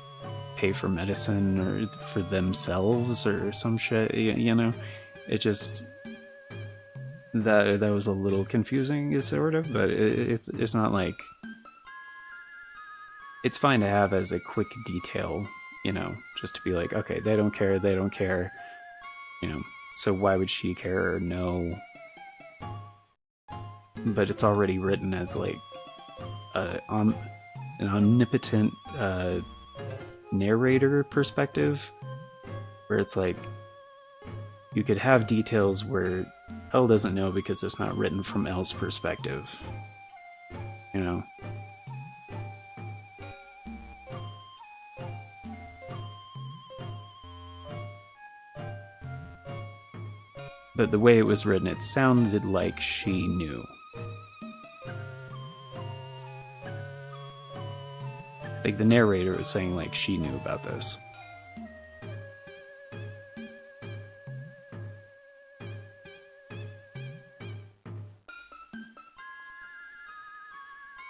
pay for medicine or for themselves or some shit? It just, that was a little confusing, sort of, but it's not like, it's fine to have as a quick detail, just to be like, okay, they don't care, so why would she care or know? But it's already written as like an omnipotent narrator perspective, where it's like, you could have details where Elle doesn't know because it's not written from Elle's perspective, But the way it was written, it sounded like she knew. Like the narrator was saying like she knew about this.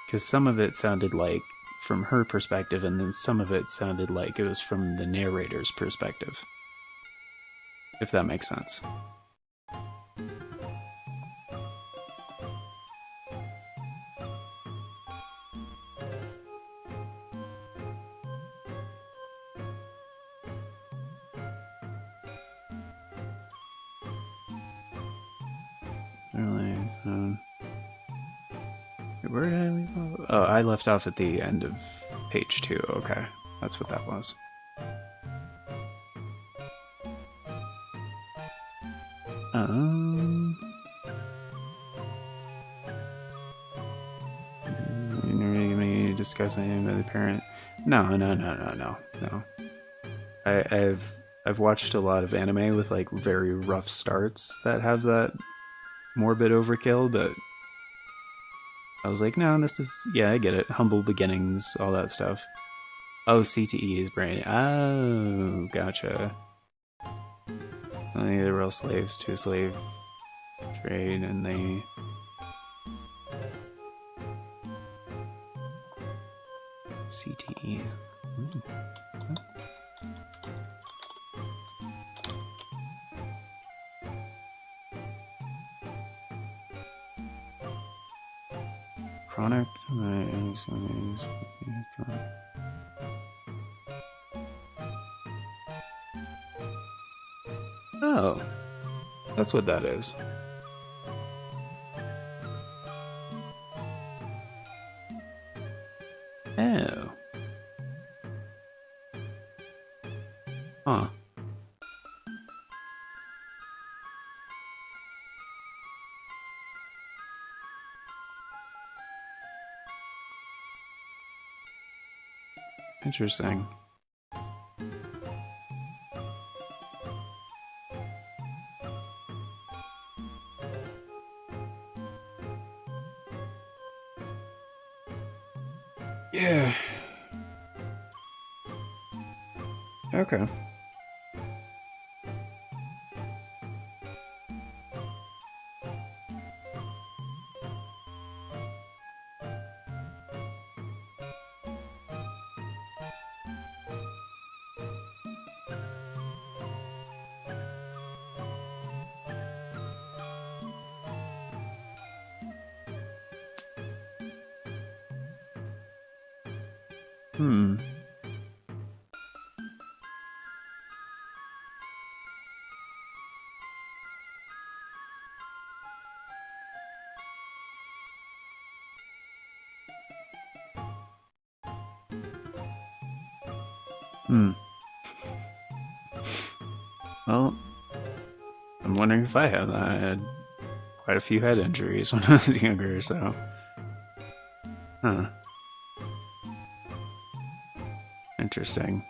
Because some of it sounded like from her perspective, and then some of it sounded like it was from the narrator's perspective. If that makes sense. Where did I leave off? Oh, I left off at the end of page 2. Okay, that's what that was. Discussing with the parent. No. I've watched a lot of anime with like very rough starts that have that morbid overkill, but I was like, no, this is, yeah, I get it. Humble beginnings, all that stuff. Oh, CTE is brain. Oh, gotcha. They were all slaves to a slave trade, and they... CTE. Chronic. Oh, that's what that is. Oh. Huh. Interesting. Yeah. Okay. Hmm. Hmm. Well, I'm wondering if I had that. I had quite a few head injuries when I was younger, so. Huh. Interesting.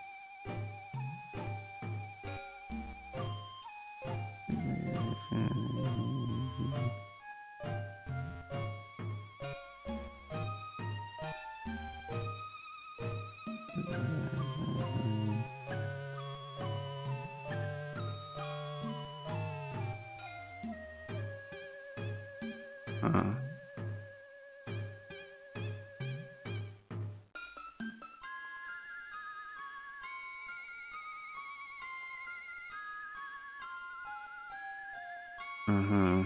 Huh. Uh-huh.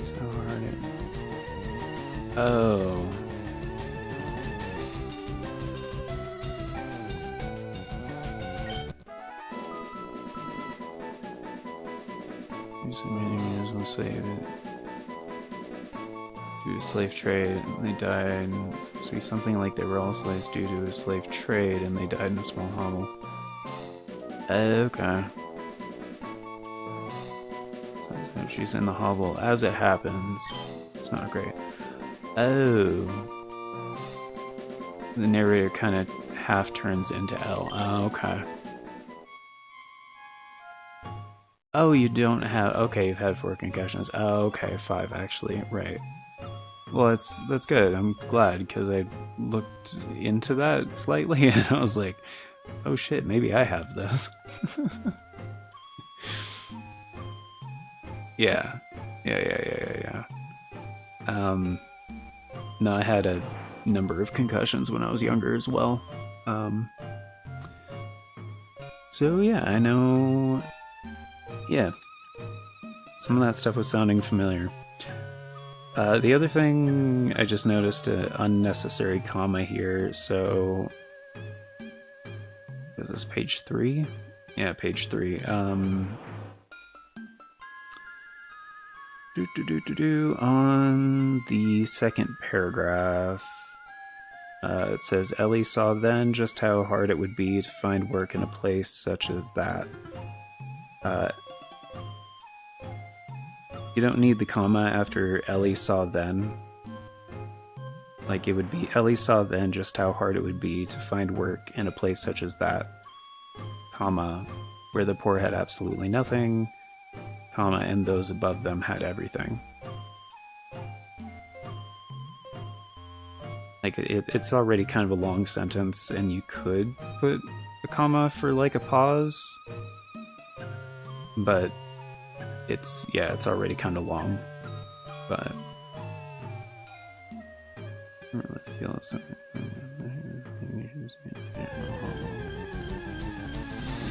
So hard. Oh. Use some enemies will save it. Due to slave trade, they died. Supposed to be something like they were all slaves due to a slave trade, and they died in a small hovel. Okay. So she's in the hovel as it happens. It's not great. Oh. The narrator kind of half turns into L. Oh, okay. Oh, you don't have. Okay, you've had 4 concussions. Oh, okay, 5 actually. Right. Well, that's good. I'm glad because I looked into that slightly and I was like, oh shit, maybe I have this. Yeah. Yeah. No, I had a number of concussions when I was younger as well. So yeah, I know. Yeah, some of that stuff was sounding familiar. The other thing I just noticed an unnecessary comma here. So, is this page 3? Yeah, page 3. On the second paragraph, it says Ellie saw then just how hard it would be to find work in a place such as that. You don't need the comma after Ellie saw then. Like, it would be Ellie saw then just how hard it would be to find work in a place such as that, comma, where the poor had absolutely nothing, comma, and those above them had everything. Like, it's already kind of a long sentence, and you could put a comma for, like, a pause, but it's already kind of long. But I don't really feel something.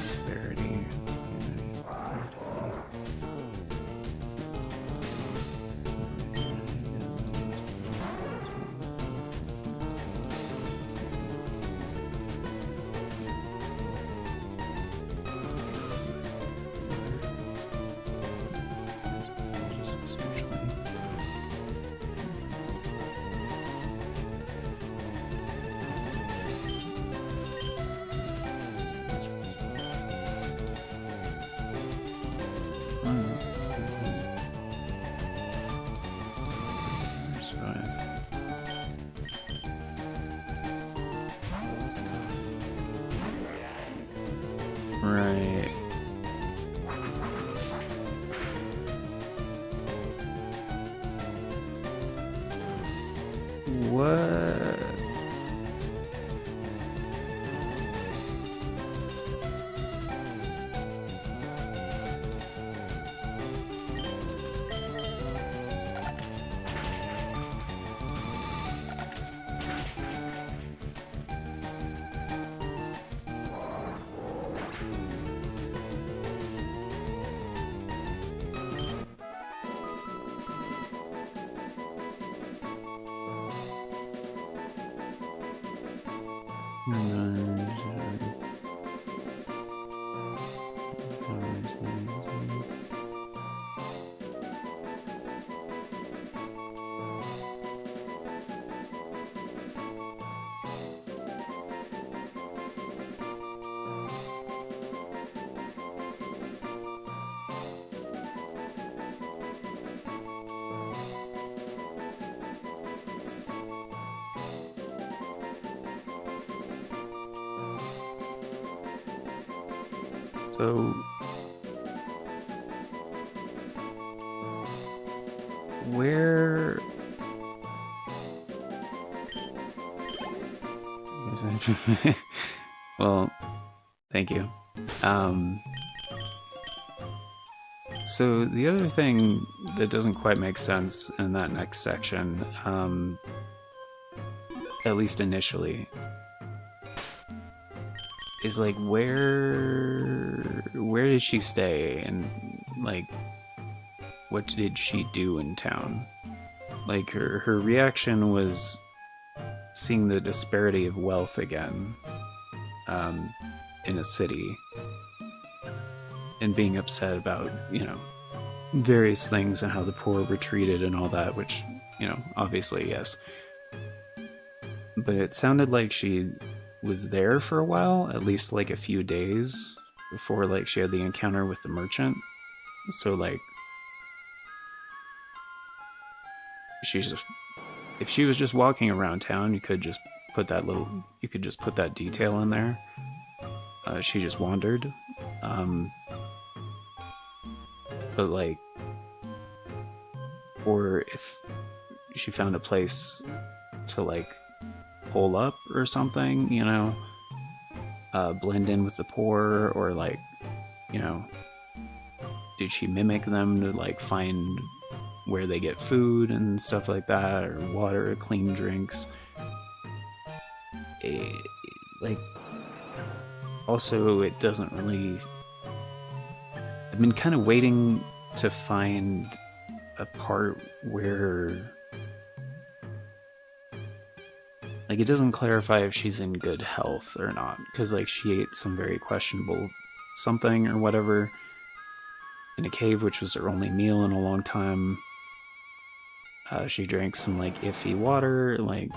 Disparity. Right. What? So, where? Well, thank you. So the other thing that doesn't quite make sense in that next section, at least initially, is like where did she stay, and like what did she do in town? Like her reaction was seeing the disparity of wealth again in a city, and being upset about, you know, various things and how the poor were treated and all that, which, you know, obviously yes. But it sounded like she was there for a while, at least like a few days before like she had the encounter with the merchant. So like she's just, if she was just walking around town, you could just put that detail in there. She just wandered. But like, or if she found a place to like hole up or something, you know, blend in with the poor, or like, you know, did she mimic them to like find where they get food and stuff like that, or water, clean drinks? Like, also, it doesn't really. I've been kind of waiting to find a part where, like, it doesn't clarify if she's in good health or not, because like she ate some very questionable something or whatever in a cave, which was her only meal in a long time. She drank some like iffy water, like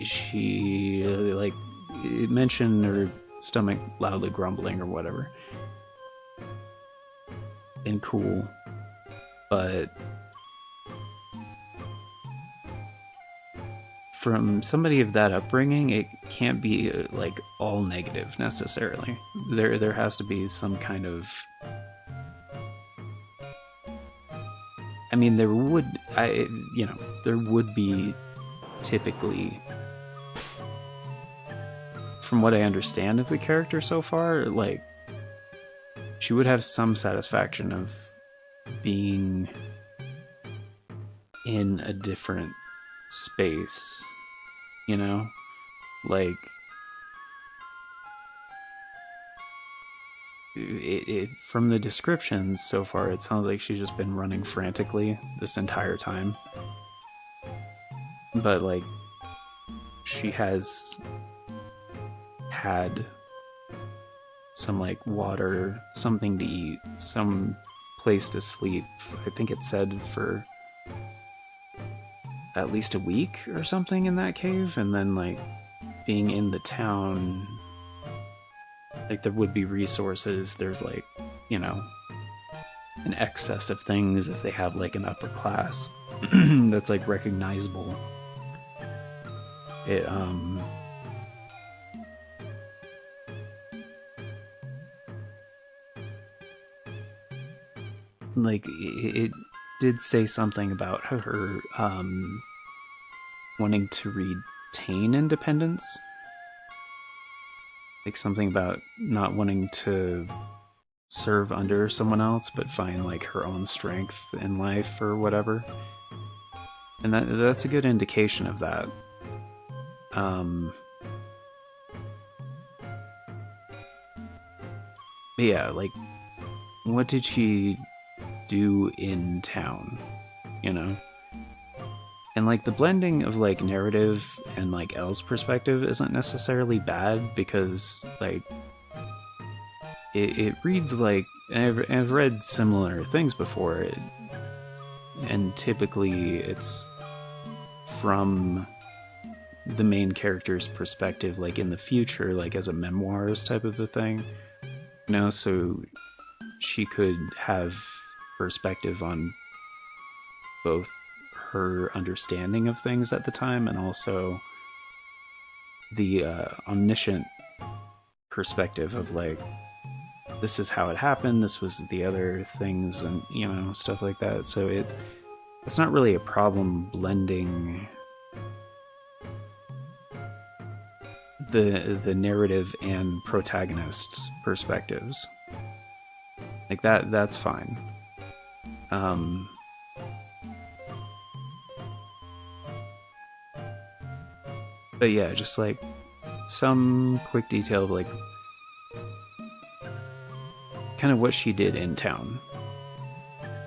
she like, it mentioned her stomach loudly grumbling or whatever. And cool, but from somebody of that upbringing, it can't be like all negative necessarily. There has to be some kind of, I mean, there would be typically, from what I understand of the character so far, like she would have some satisfaction of being in a different space you know? Like, from the descriptions so far, it sounds like she's just been running frantically this entire time. But, like, she has had some, like, water, something to eat, some place to sleep. I think it said for at least a week or something in that cave, and then, like, being in the town, like, there would be resources. There's, like, you know, an excess of things if they have, like, an upper class that's, like, recognizable. It, like, it did say something about her, wanting to retain independence. Like, something about not wanting to serve under someone else, but find, like, her own strength in life or whatever. And that's a good indication of that. Yeah, like, what did she do in town? You know? And, like, the blending of, like, narrative and, like, Elle's perspective isn't necessarily bad, because, like, it reads like, I've read similar things before, and typically it's from the main character's perspective, like, in the future, like, as a memoirs type of a thing, you know? So she could have perspective on both her understanding of things at the time and also the omniscient perspective of, like, this is how it happened, this was the other things, and, you know, stuff like that. So it's not really a problem blending the narrative and protagonist perspectives. Like, that's fine. But yeah, just, like, some quick detail of, like, kind of what she did in town,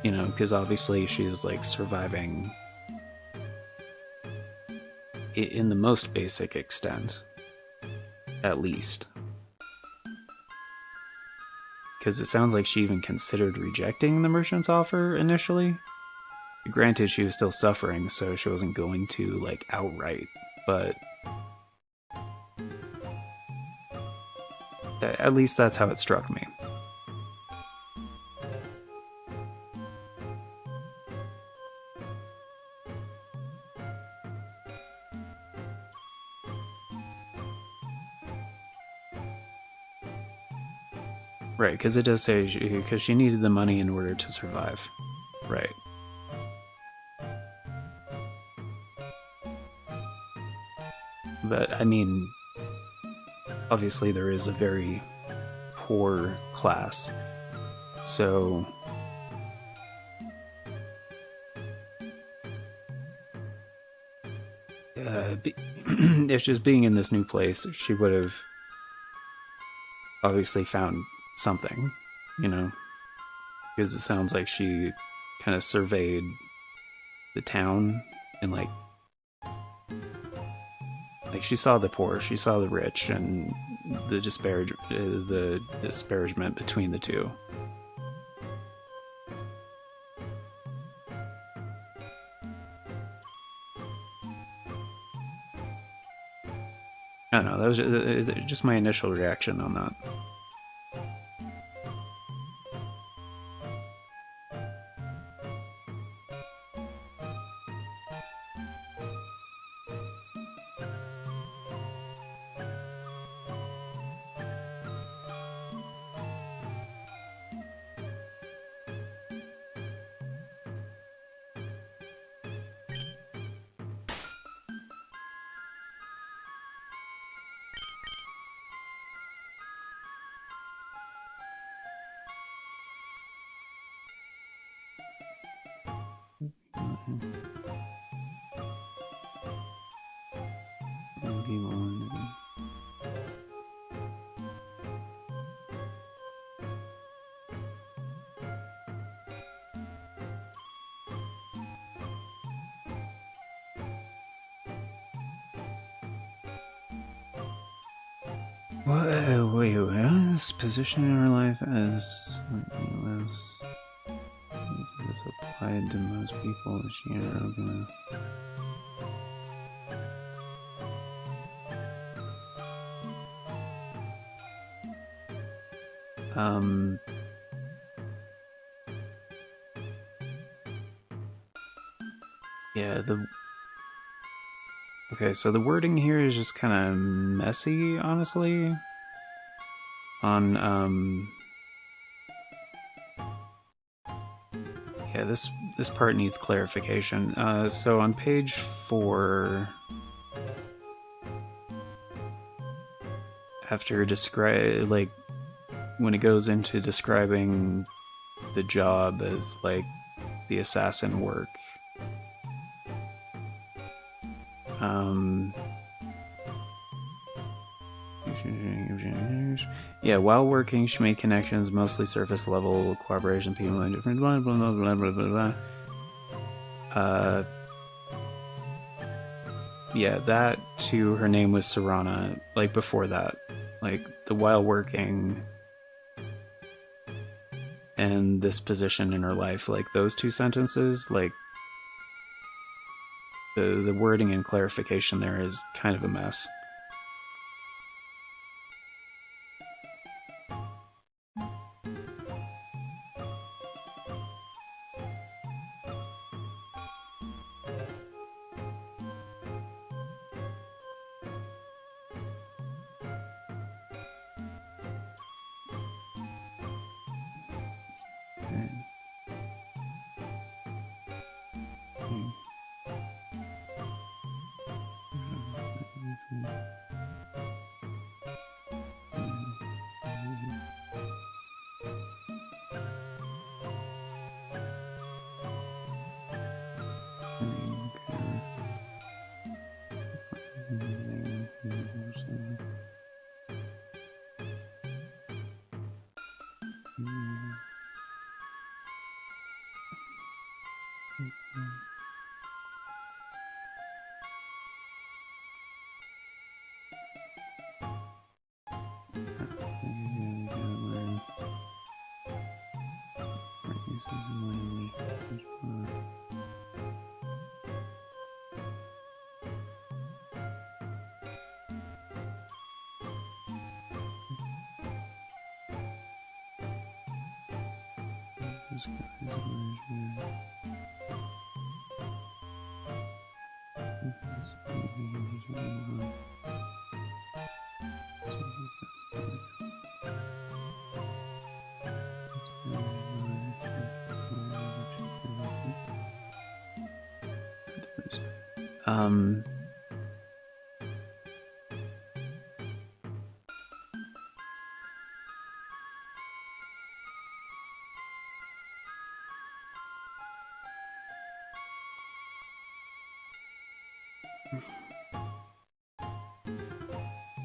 you know, because obviously she was, like, surviving in the most basic extent, at least. Because it sounds like she even considered rejecting the merchant's offer initially. Granted, she was still suffering, so she wasn't going to, like, outright, but at least that's how it struck me. Right, because it does say because she needed the money in order to survive. Right. But, I mean, obviously there is a very poor class. So if just being in this new place, she would have obviously found something, you know, because it sounds like she kind of surveyed the town and, like, she saw the poor, she saw the rich, and the disparagement between the two. I don't know. That was just my initial reaction on that. people. Wait, this position in her life as this applied to most people. Is she arrogant? Yeah, okay, so the wording here is just kind of messy, honestly. Yeah, this part needs clarification. So on page 4, after when it goes into describing the job as like the assassin work, yeah, while working, she made connections, mostly surface level cooperation, people in different blah blah blah blah blah blah blah. Yeah, that too. Her name was Serana. Like before that, like the while working and this position in her life, like those two sentences, like the wording and clarification there is kind of a mess.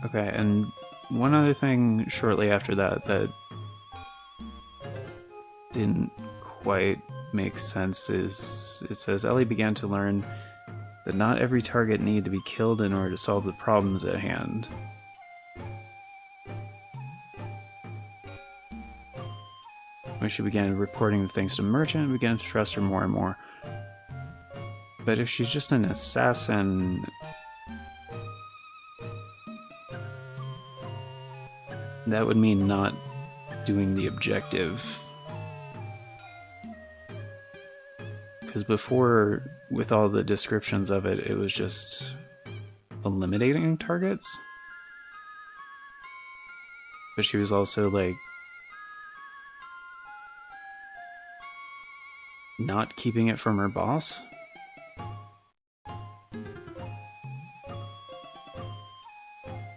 Okay, and one other thing shortly after that didn't quite make sense is it says Ellie began to learn that not every target needed to be killed in order to solve the problems at hand. When she began reporting the things to Merchant, we began to trust her more and more. But if she's just an assassin, that would mean not doing the objective. Because before, with all the descriptions of it, it was just eliminating targets. But she was also like not keeping it from her boss.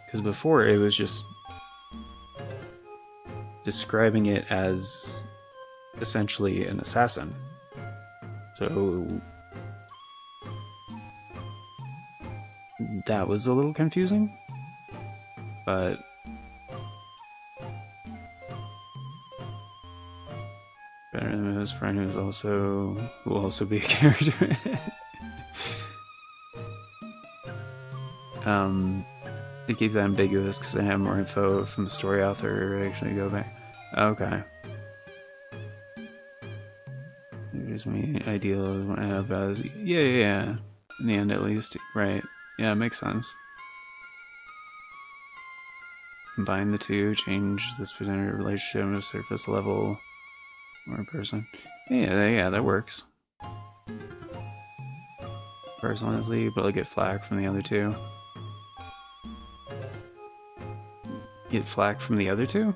Because before it was just describing it as essentially an assassin. So that was a little confusing. But better than his friend who will also be a character. They keep that ambiguous because they have more info from the story author to actually go back. Okay. Here's me ideal about yeah. In the end, at least, right? Yeah, it makes sense. Combine the two, change this presented relationship to surface level or person. Yeah, that works. Personally, but I'll get flack from the other two. Get flack from the other two?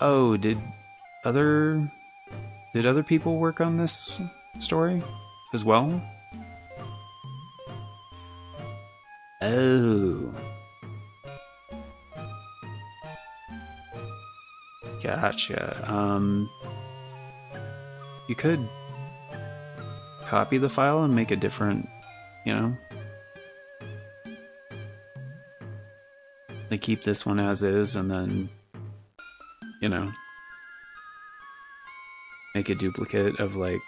Oh, did other people work on this story as well? Oh. Gotcha. You could copy the file and make a different, you know? Like keep this one as is and then, you know, make a duplicate of like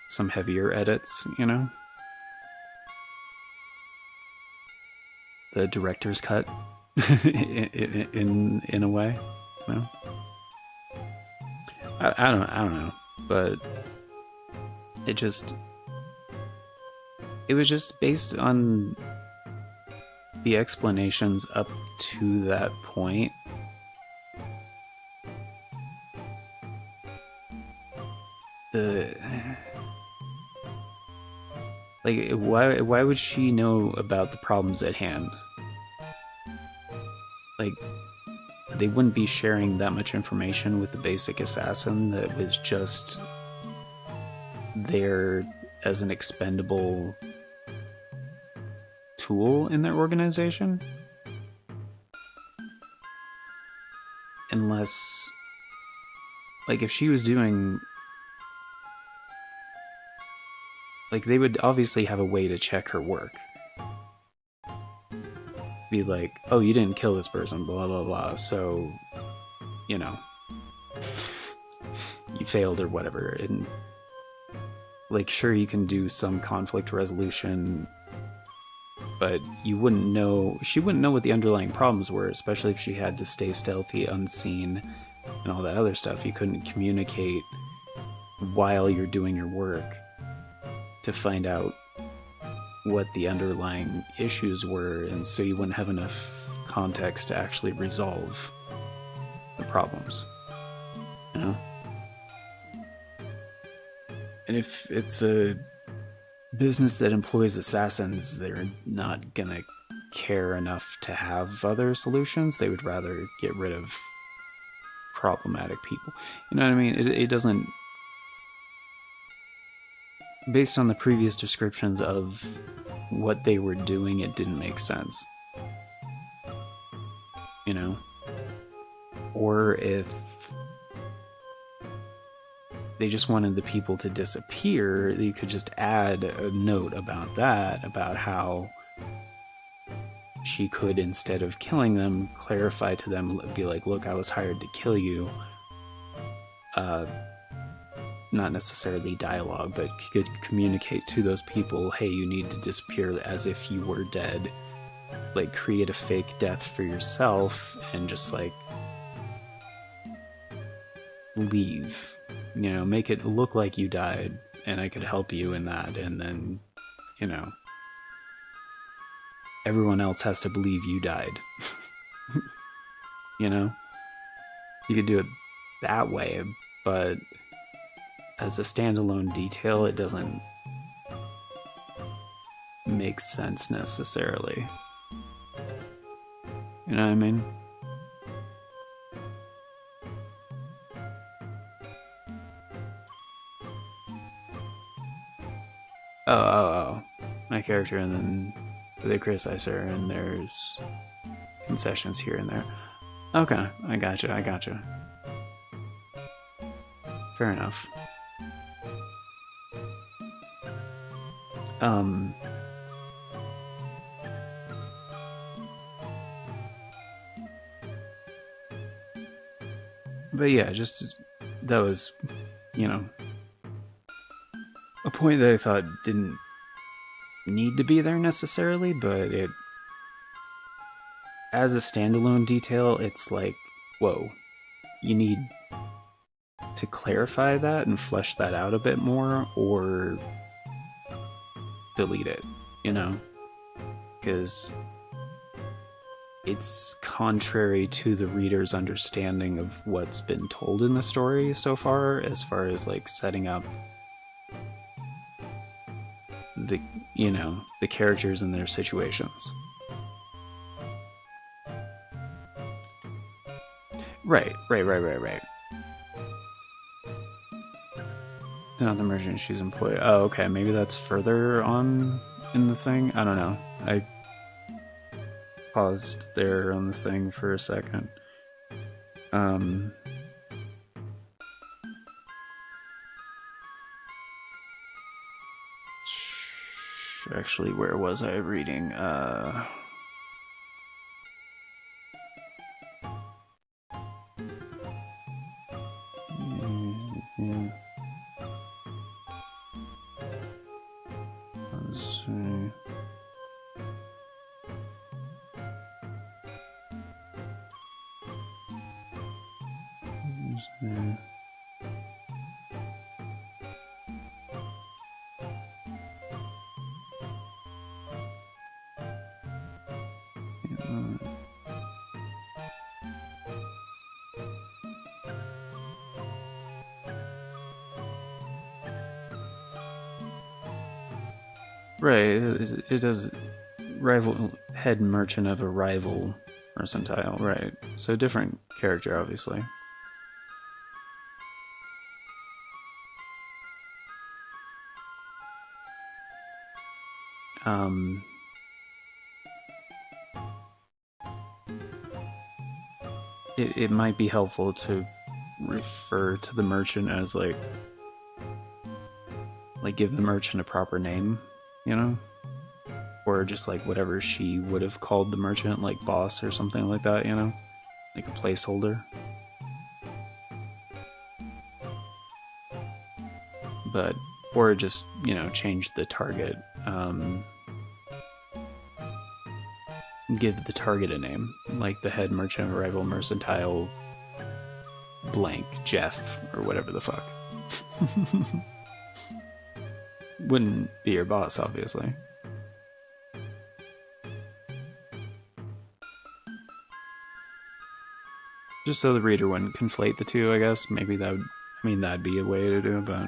some heavier edits, you know? The director's cut in a way, you know? I don't know, but it was just based on the explanations up to that point. Like, why would she know about the problems at hand? Like, they wouldn't be sharing that much information with the basic assassin that was just there as an expendable tool in their organization. Unless, like, if she was doing... Like, they would obviously have a way to check her work. Be like, oh, you didn't kill this person, blah, blah, blah, so, you know, you failed or whatever. And, like, sure, you can do some conflict resolution, but you wouldn't know, she wouldn't know what the underlying problems were, especially if she had to stay stealthy, unseen, and all that other stuff. You couldn't communicate while you're doing your work to find out what the underlying issues were, and so you wouldn't have enough context to actually resolve the problems, you know? And if it's a business that employs assassins, they're not gonna care enough to have other solutions. They would rather get rid of problematic people. You know what I mean? It doesn't... Based on the previous descriptions of what they were doing, it didn't make sense. You know? Or if they just wanted the people to disappear, you could just add a note about that, about how she could, instead of killing them, clarify to them, be like, look, I was hired to kill you. Not necessarily dialogue, but could communicate to those people, hey, you need to disappear as if you were dead. Like, create a fake death for yourself and just, like, leave. You know, make it look like you died, and I could help you in that, and then, you know, everyone else has to believe you died. You know? You could do it that way, but as a standalone detail, it doesn't make sense necessarily. You know what I mean? Oh. My character, and then they criticize her, and there's concessions here and there. Okay, I gotcha. Fair enough. Um, but yeah, just that was, you know, a point that I thought didn't need to be there necessarily, but it, as a standalone detail, it's like, whoa, you need to clarify that and flesh that out a bit more, or delete it, you know? Because it's contrary to the reader's understanding of what's been told in the story so far, as far as like setting up the, you know, the characters and their situations. Right. It's not the merchant, she's employed. Oh, okay, maybe that's further on in the thing. I don't know. I paused there on the thing for a second. Actually, where was I reading? Yeah. Let's see. Right, it does rival head merchant of a rival mercantile, right? So different character, obviously. Um, it might be helpful to refer to the merchant as like give the merchant a proper name, you know? Or just like whatever she would have called the merchant, like boss or something like that, you know? Like a placeholder. But, or just, you know, change the target. Give the target a name, like the head merchant of rival mercantile blank Jeff or whatever the fuck. Wouldn't be your boss, obviously. Just so the reader wouldn't conflate the two, I guess. Maybe that would, I mean, that'd be a way to do it, but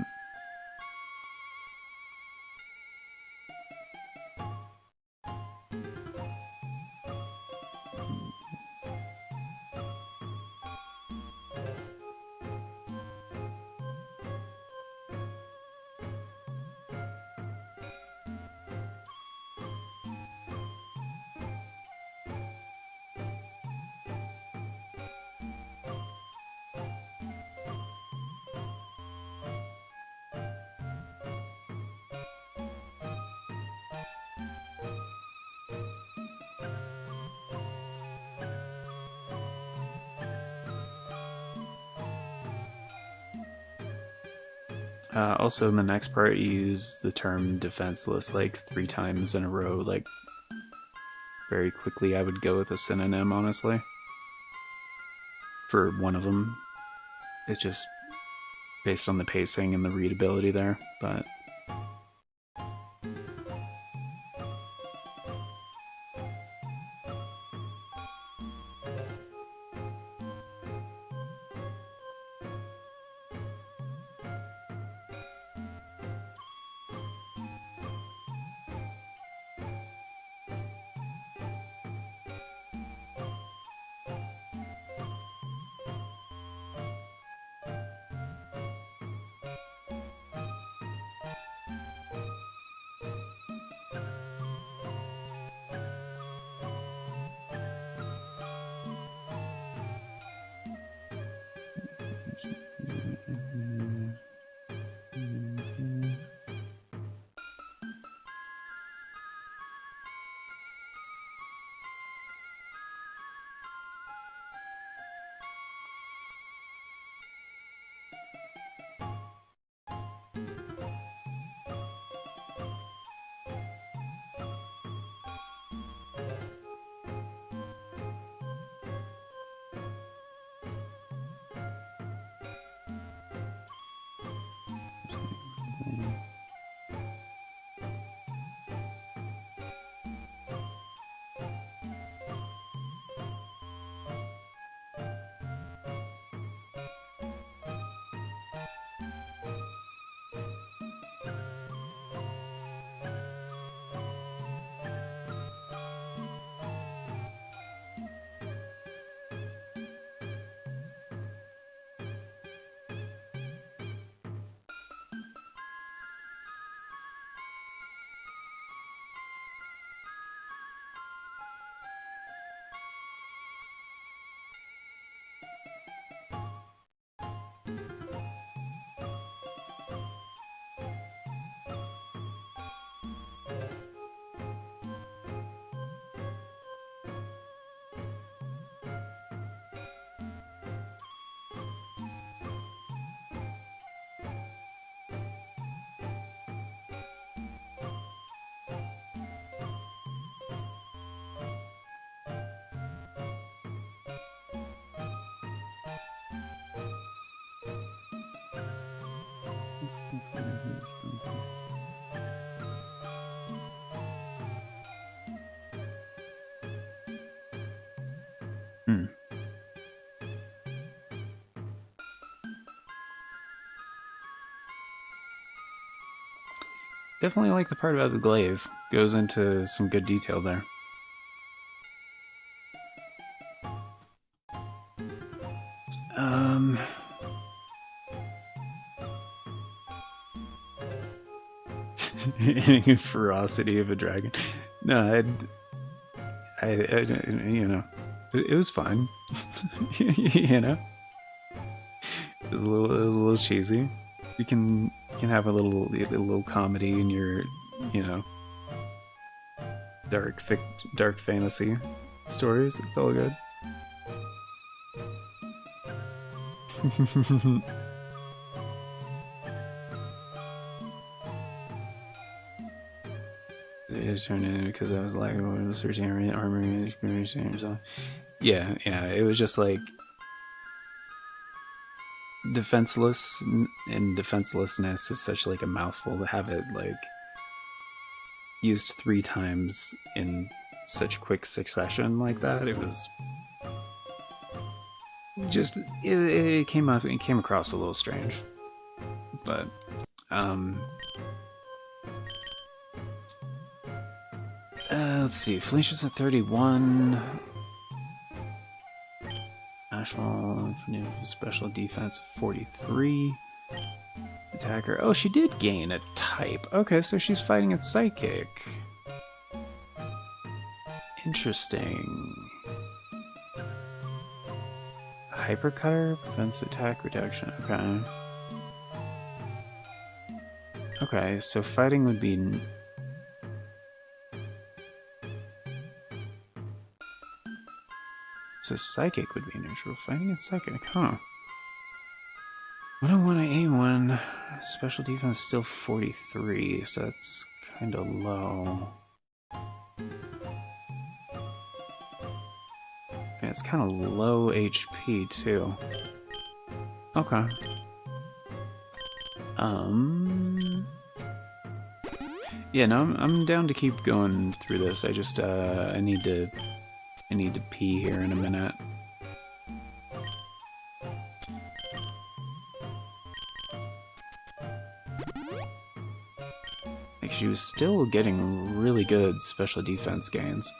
also in the next part, you use the term defenseless like 3 times in a row. Like, very quickly, I would go with a synonym, honestly. For one of them, it's just based on the pacing and the readability there, but Definitely like the part about the glaive. Goes into some good detail there. Ferocity of a dragon. No, you know, it was fine. You know, it was a little cheesy. You can have a little comedy in your, you know, dark fantasy stories. It's all good. It turned in because I was like, oh, I was searching armor and so. Yeah, it was just like defenseless, and defenselessness is such like a mouthful to have it like used 3 times in such quick succession like that. It was just it came across a little strange, but let's see. Felicia's at 31. National special defense 43. Attacker. Oh, she did gain a type. Okay, so she's fighting at psychic. Interesting. Hypercutter prevents attack reduction. Okay. Okay, so fighting would be. So psychic would be neutral. Fighting at psychic, huh? 101 A1. Special defense still 43, so that's kind of low. Yeah, it's kind of low HP too. Okay. Yeah, no, I'm down to keep going through this. I just I need to pee here in a minute. Like, she was still getting really good special defense gains.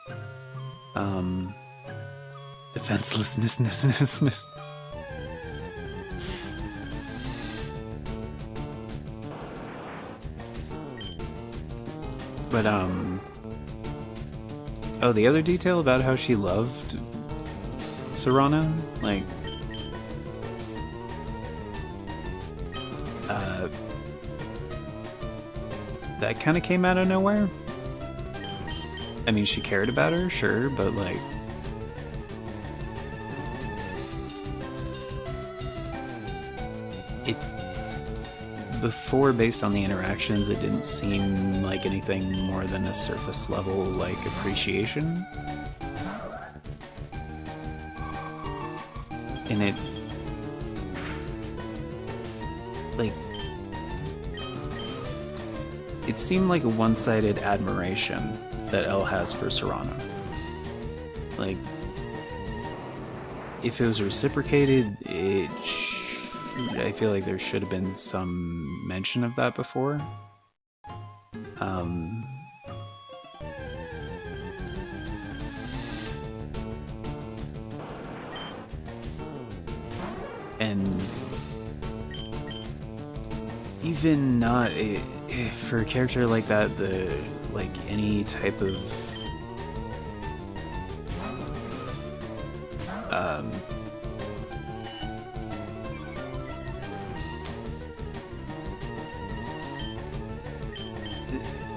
Defenselessness. But, oh, the other detail about how she loved Serana? Like, that kind of came out of nowhere. I mean, she cared about her, sure, but like, before, based on the interactions, it didn't seem like anything more than a surface level, like, appreciation. And it, like, it seemed like a one-sided admiration that Elle has for Serana. Like, if it was reciprocated, I feel like there should have been some mention of that before. And even not for a character like that, like any type of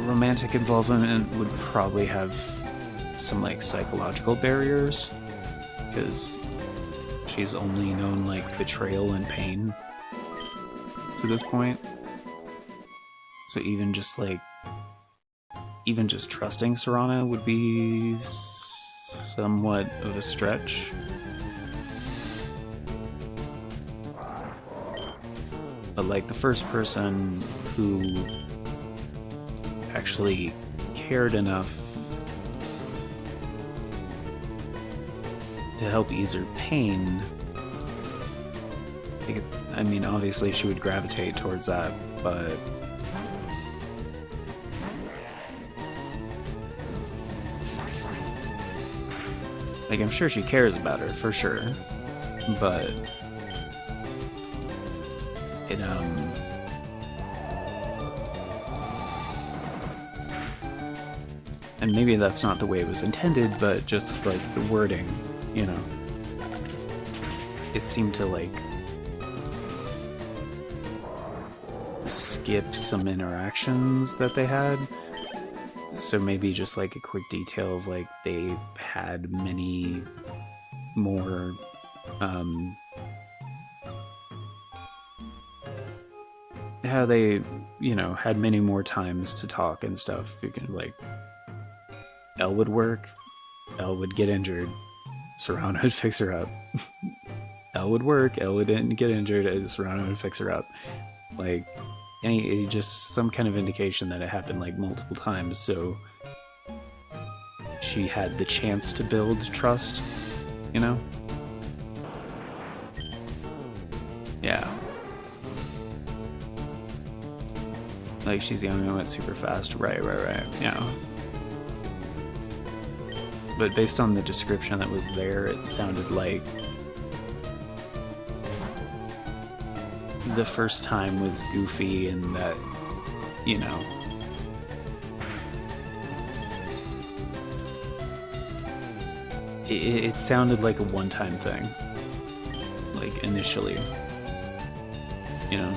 romantic involvement would probably have some like psychological barriers, because she's only known like betrayal and pain to this point. So even just trusting Serana would be somewhat of a stretch. But like, the first person who actually cared enough to help ease her pain, I mean, obviously she would gravitate towards that, but Like, I'm sure she cares about her, for sure. But... it, and maybe that's not the way it was intended, but just, like, the wording, you know. It seemed to, like, skip some interactions that they had. So maybe just, like, a quick detail of, like, they had many more, how they, you know, had many more times to talk and stuff. You can, like, Elle would work, Elle would get injured, Serrano would fix her up. Elle would work, Elle would get injured, and Serrano would fix her up. Like, just some kind of indication that it happened, like, multiple times, so she had the chance to build trust, you know? Yeah. Like, she's the only one that's super fast. Right, yeah. But based on the description that was there, it sounded like the first time was goofy and that, you know, it sounded like a one-time thing, like, initially, you know.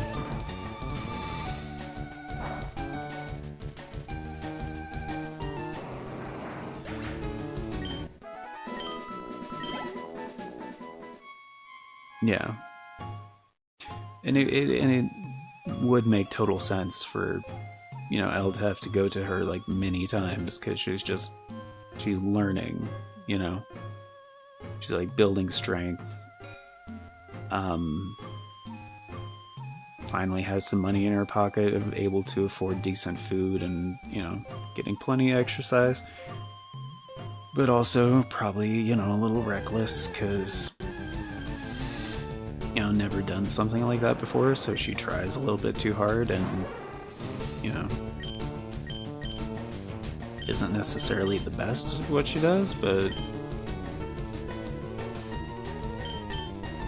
Yeah. And it would make total sense for, you know, Elle to have to go to her, like, many times, because she's learning, you know. She's, like, building strength. Finally has some money in her pocket, able to afford decent food and, you know, getting plenty of exercise. But also probably, you know, a little reckless, because, you know, never done something like that before, so she tries a little bit too hard and, you know, isn't necessarily the best at what she does, but,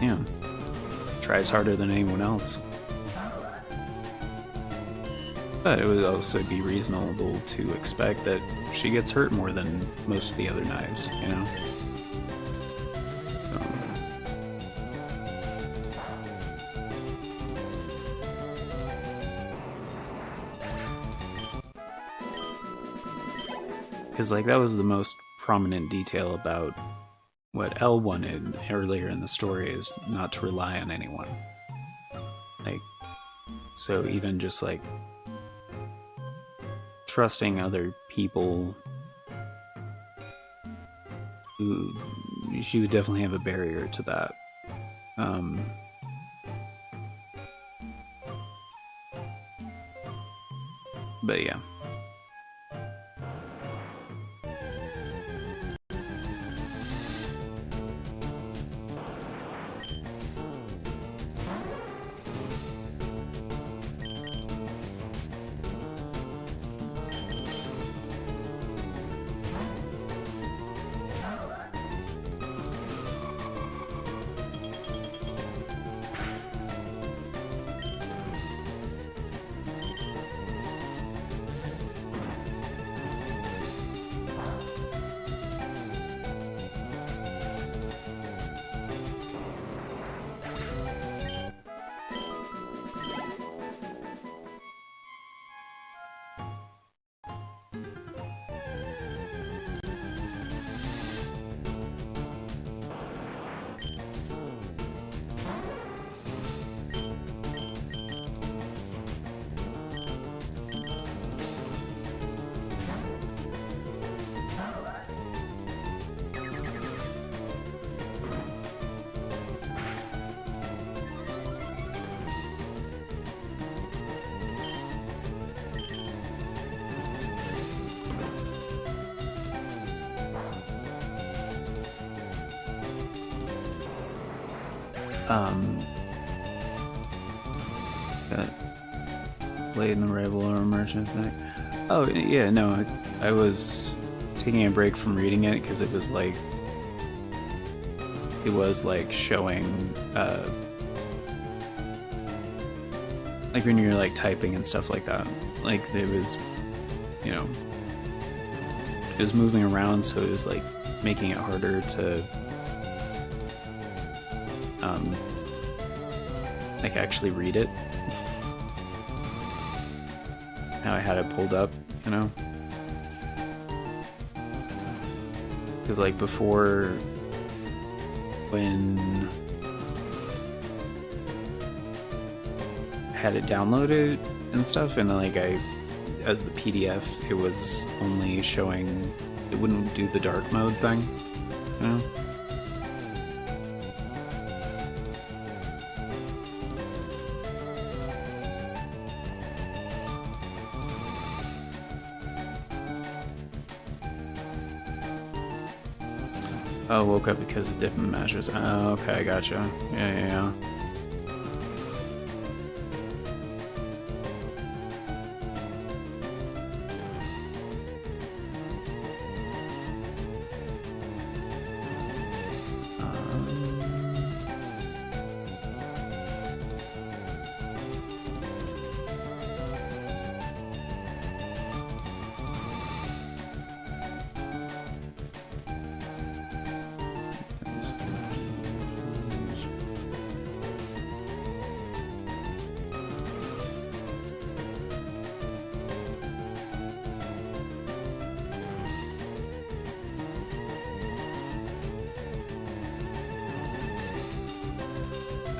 yeah, tries harder than anyone else. But it would also be reasonable to expect that she gets hurt more than most of the other knives, you know? Because, like, that was the most prominent detail about what Elle wanted earlier in the story, is not to rely on anyone. Like, so even just, like, trusting other people, she would definitely have a barrier to that. But yeah. Got Blade in the Rival or Merchant's Neck. Oh, yeah, no, I was taking a break from reading it because it was, like, it was like showing, like when you're like typing and stuff like that. Like it was, you know, it was moving around, so it was like making it harder to, like actually read it. How I had it pulled up, you know? Because like before, when I had it downloaded and stuff, and then like as the PDF, it was only showing, it wouldn't do the dark mode thing, you know? Oh, woke up because of different matches. Oh, okay, I gotcha. Yeah.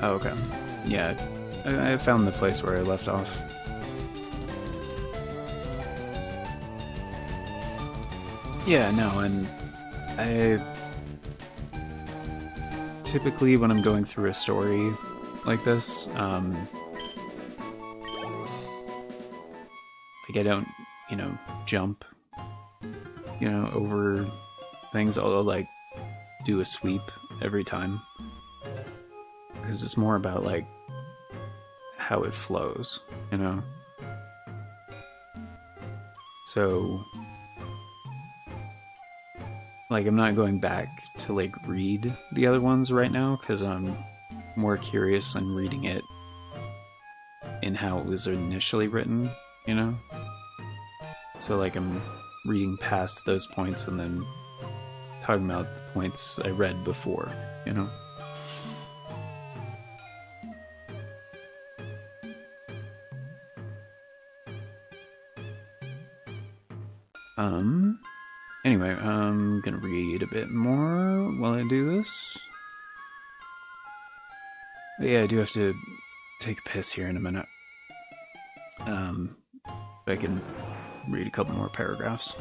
Oh, okay. Yeah, I found the place where I left off. Yeah, no, and I typically when I'm going through a story like this, like I don't, you know, jump, you know, over things. I'll like do a sweep every time. Because it's more about like how it flows, you know? So like I'm not going back to like read the other ones right now because I'm more curious in reading it in how it was initially written, you know? So like I'm reading past those points and then talking about the points I read before, you know? Anyway, I'm gonna read a bit more while I do this. But yeah, I do have to take a piss here in a minute. But I can read a couple more paragraphs.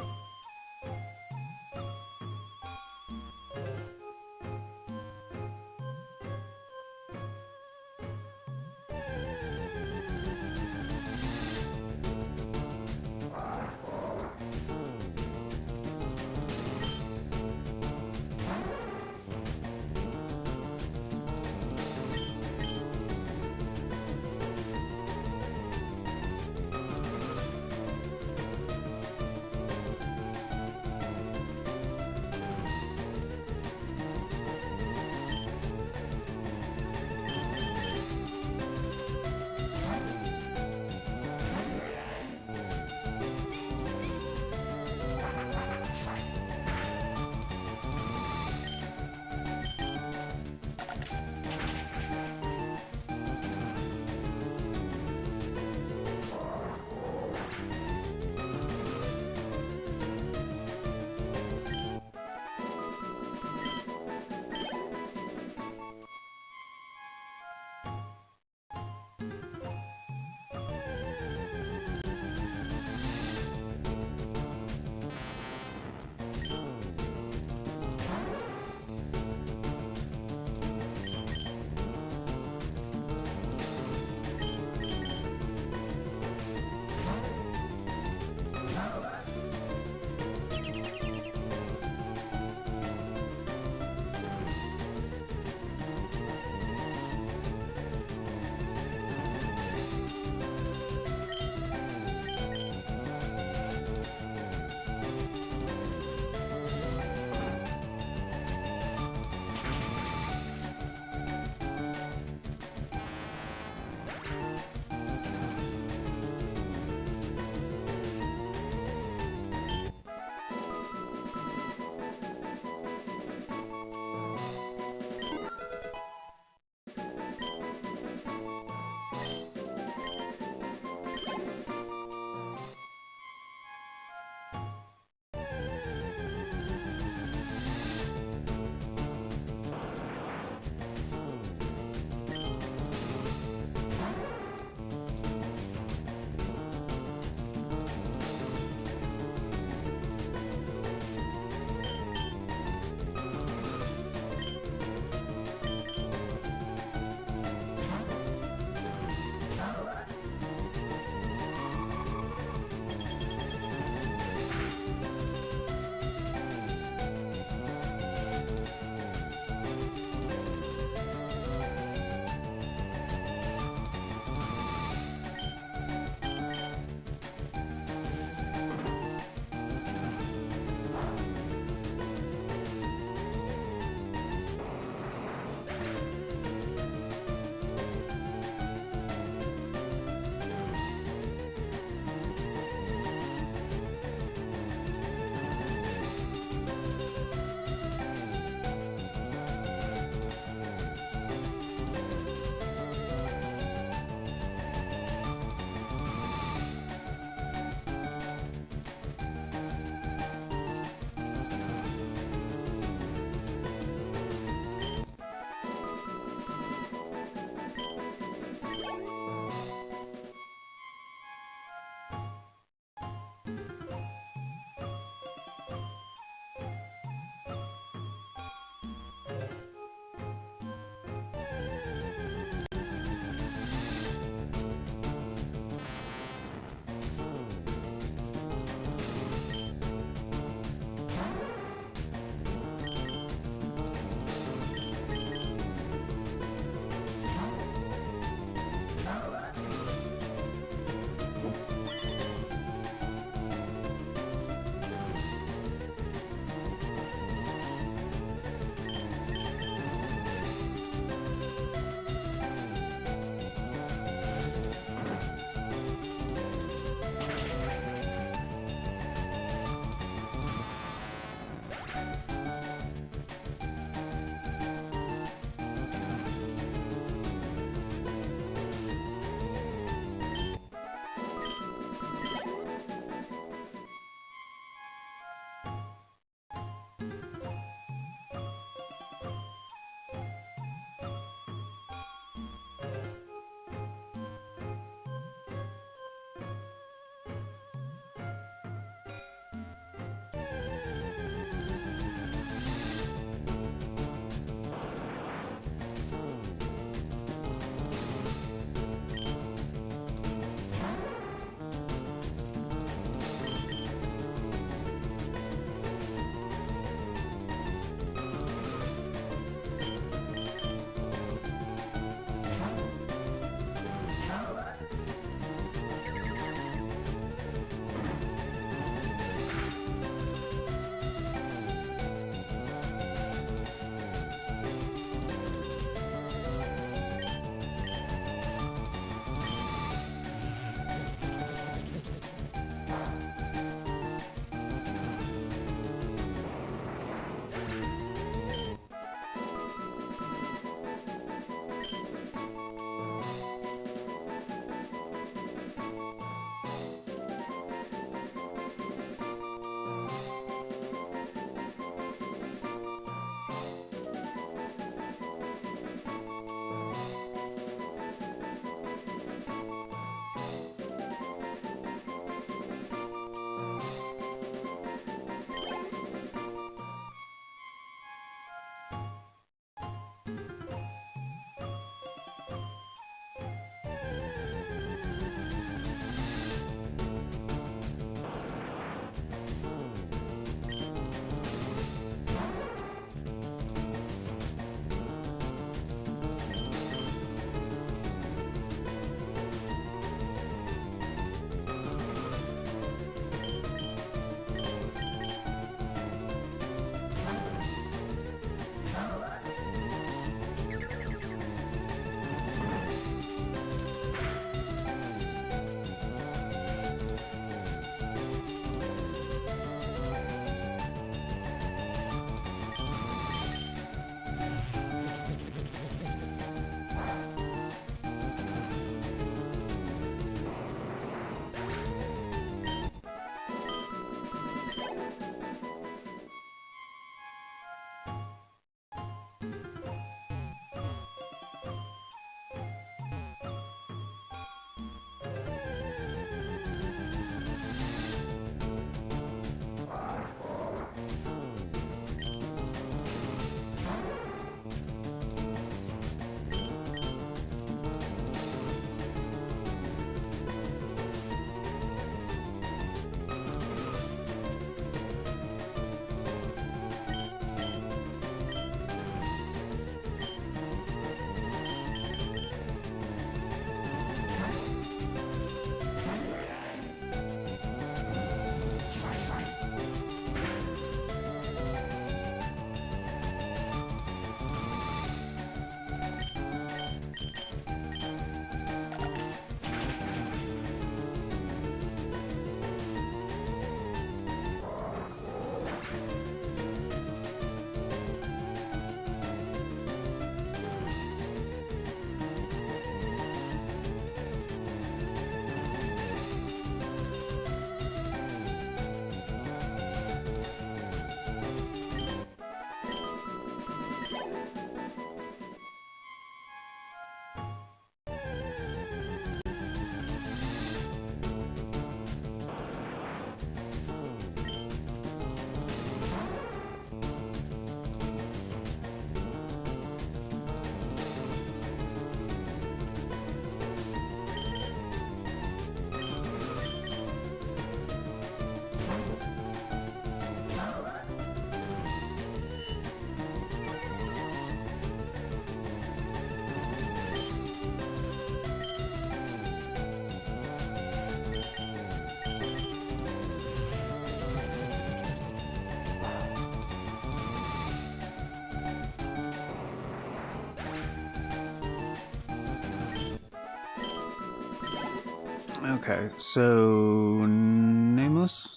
Okay, so nameless.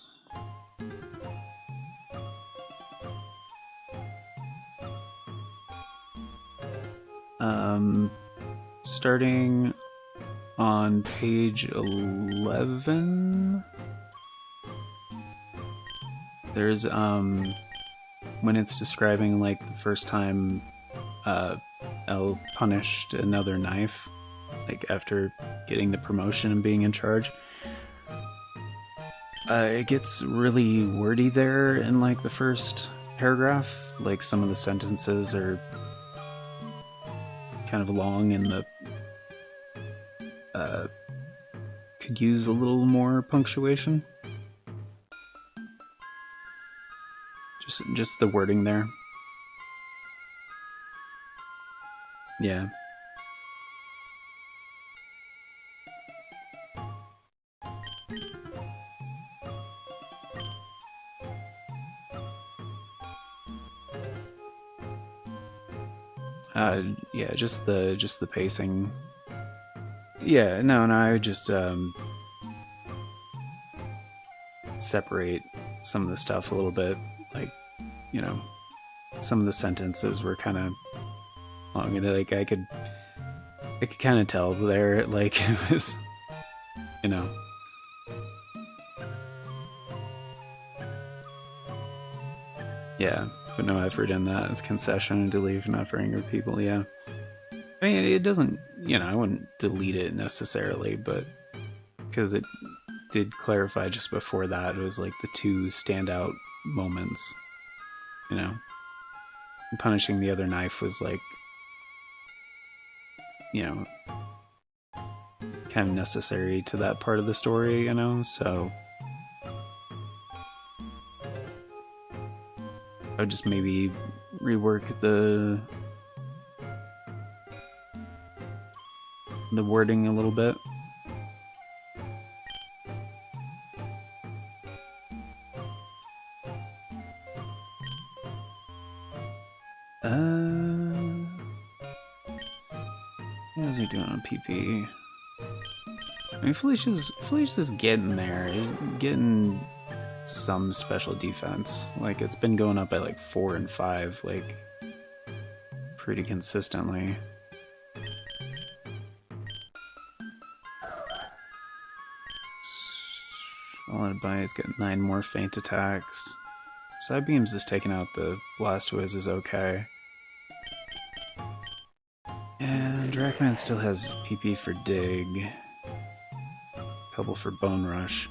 Starting on page 11, there's when it's describing like the first time Elle punished another knife, like after getting the promotion and being in charge. It gets really wordy there in like the first paragraph. Like some of the sentences are kind of long and the could use a little more punctuation. Just the wording there. Yeah. Yeah, just the pacing. Yeah, no, I would just separate some of the stuff a little bit. Like, you know, some of the sentences were kind of long, and like I could kind of tell there, like it was, you know. Yeah, put no effort in that. It's concession to leave not for angry people. Yeah, I mean it doesn't. You know, I wouldn't delete it necessarily, but because it did clarify just before that, it was like the two standout moments. You know, punishing the other knife was like, you know, kind of necessary to that part of the story. You know, so I would just maybe rework the wording a little bit. How's he doing on PP? I mean, Felicia's getting there. He's getting some special defense. Like, it's been going up by like 4 and 5, like, pretty consistently. Followed by, he's got 9 more feint attacks. Side beams is taking out the blast whiz is okay. And Dracman still has PP for dig. Couple for bone rush.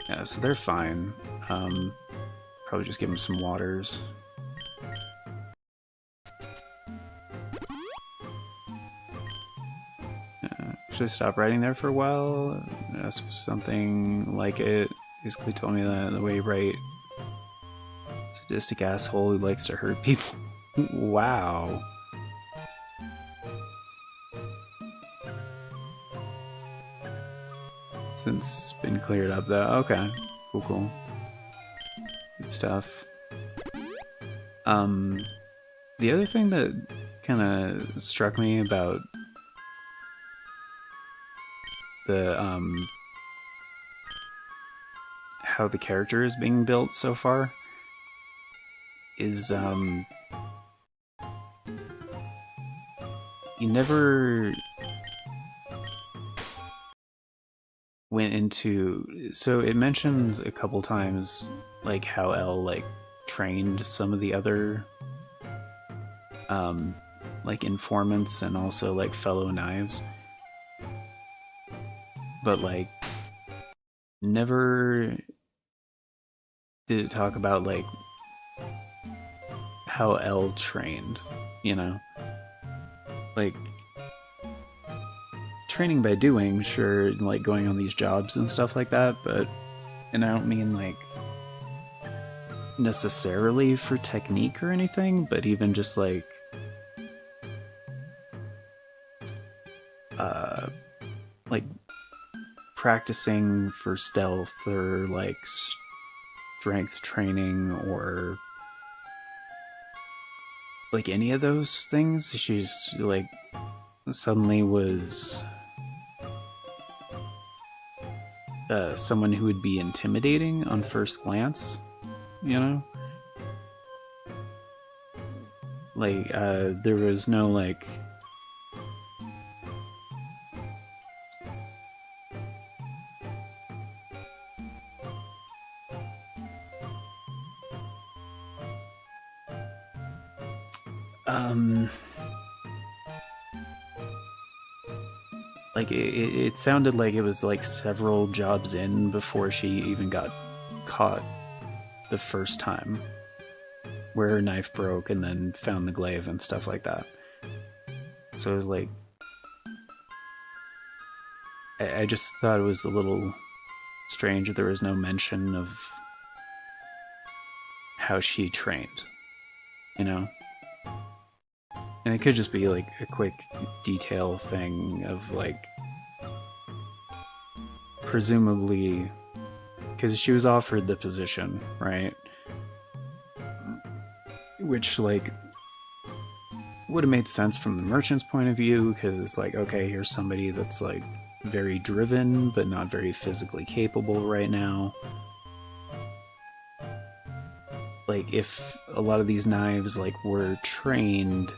Yeah, so they're fine. Probably just give them some waters. Should I stop writing there for a while? Ask something like it. Basically told me that the way you write, sadistic asshole who likes to hurt people. Wow. Since been cleared up though. Okay. Cool. Good stuff. The other thing that kind of struck me about the how the character is being built so far is you never went into, so it mentions a couple times like how Elle like trained some of the other like informants and also like fellow knives, but like never did it talk about like how Elle trained, you know, like training by doing, sure, like going on these jobs and stuff like that, but, and I don't mean like necessarily for technique or anything, but even just like like practicing for stealth or like strength training or like any of those things. She's like suddenly was someone who would be intimidating on first glance, you know? Like, there was no, like... Like, it sounded like it was, like, several jobs in before she even got caught the first time. Where her knife broke and then found the glaive and stuff like that. So it was like... I just thought it was a little strange that there was no mention of how she trained, you know? And it could just be like a quick detail thing of like... Presumably... Because she was offered the position, right? Which, like, would have made sense from the merchant's point of view, because it's like, okay, here's somebody that's, like, very driven, but not very physically capable right now. Like, if a lot of these knives, like, were trained,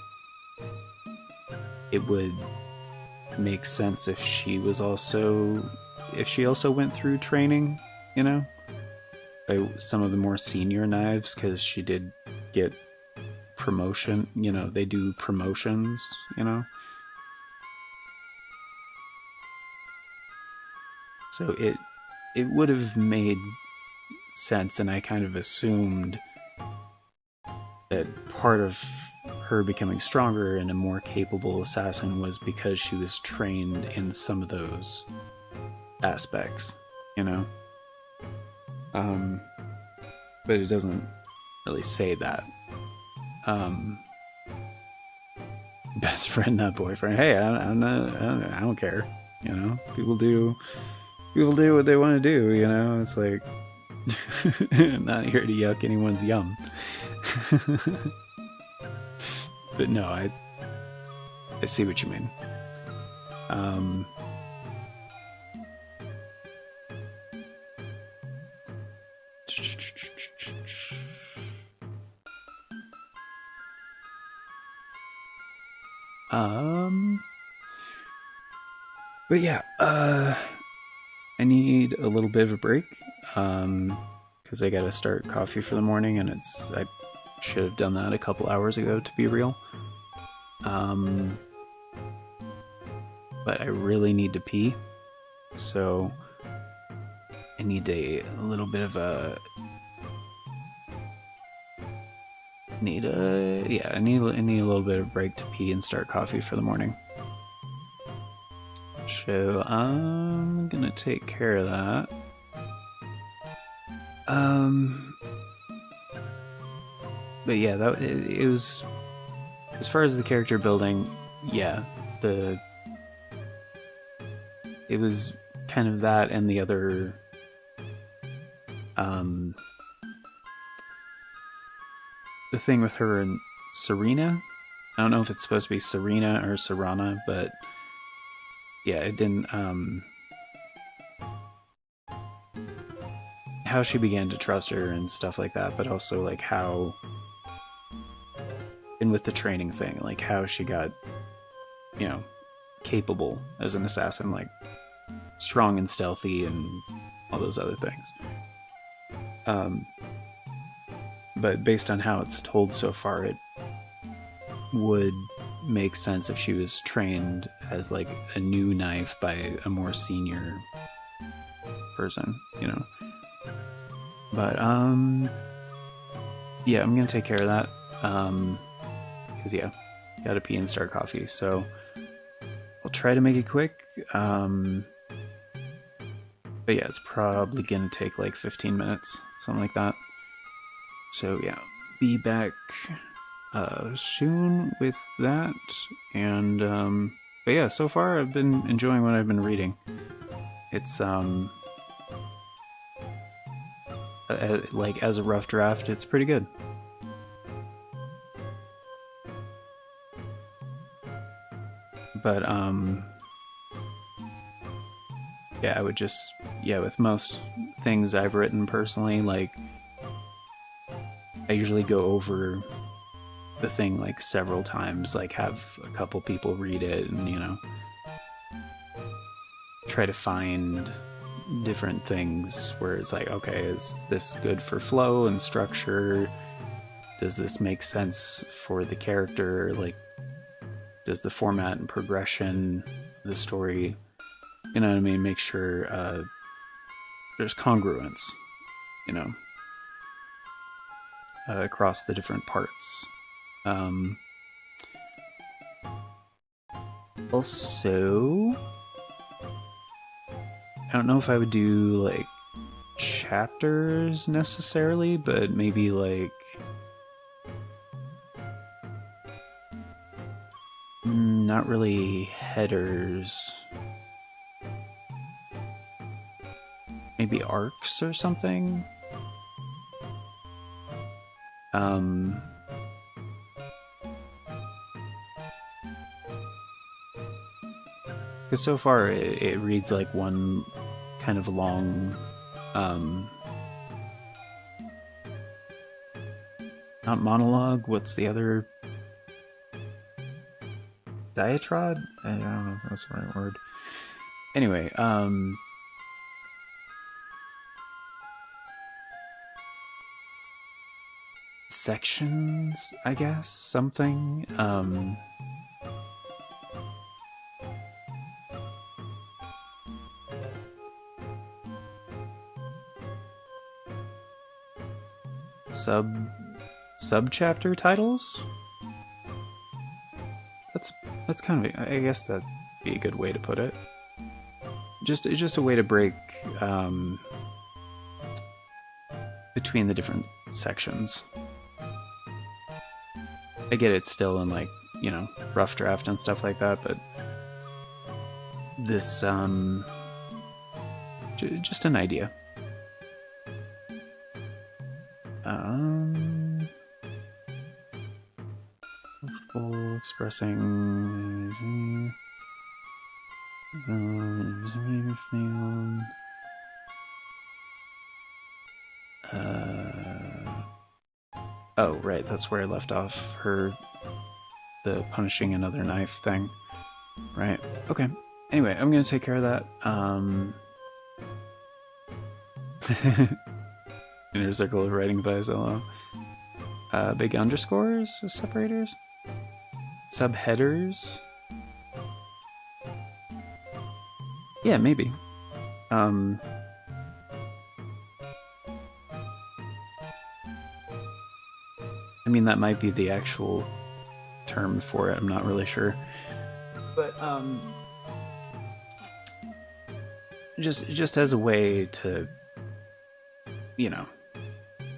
it would make sense if she was also... If she also went through training, you know? By some of the more senior knives, because she did get promotion, you know, they do promotions, you know? So it would have made sense, and I kind of assumed that part of her becoming stronger and a more capable assassin was because she was trained in some of those aspects, you know? But it doesn't really say that. Best friend, not boyfriend. Hey, I don't care. You know, people do what they want to do. You know, it's like I'm not here to yuck anyone's yum. But no, I see what you mean. But yeah, I need a little bit of a break, because I gotta start coffee for the morning, and I should have done that a couple hours ago, to be real. But I really need to pee, so I need a little bit of a... I need a little bit of break to pee and start coffee for the morning. So I'm gonna take care of that. But yeah, it was, as far as the character building, yeah, it was kind of that, and the other the thing with her and Serena. I don't know if it's supposed to be Serena or Serana, but yeah, it didn't, how she began to trust her and stuff like that, but also like how, and with the training thing, like how she got, you know, capable as an assassin, like strong and stealthy and all those other things. But based on how it's told so far, it would make sense if she was trained as like a new knife by a more senior person, you know. But yeah, I'm gonna take care of that, because yeah, gotta pee and start coffee, so I'll try to make it quick. But yeah, it's probably gonna take like 15 minutes, something like that. So yeah, be back soon with that. And but yeah, so far I've been enjoying what I've been reading. It's like, as a rough draft, it's pretty good. But yeah, I would just, yeah, with most things I've written personally, like, I usually go over the thing like several times, like have a couple people read it and, you know, try to find different things where it's like, okay, is this good for flow and structure? Does this make sense for the character? Like, does the format and progression, the story, you know what I mean? Make sure there's congruence, you know, across the different parts. Um, Also, I don't know if I would do like chapters necessarily, but maybe like not really headers. Maybe arcs or something. Because so far it reads like one kind of long, not monologue. What's the other? Diatribe? I don't know if that's the right word. Anyway, sections, I guess, something. Sub chapter titles. That's kind of, I guess that'd be a good way to put it. Just a way to break between the different sections. I get it's still in like, you know, rough draft and stuff like that, but this just an idea. Expressing oh, right, that's where I left off the punishing another knife thing. Right. Okay. Anyway, I'm gonna take care of that. Inner circle of writing by solo. Big underscores, separators, subheaders. Yeah, maybe. I mean, that might be the actual term for it. I'm not really sure, but just as a way to, you know,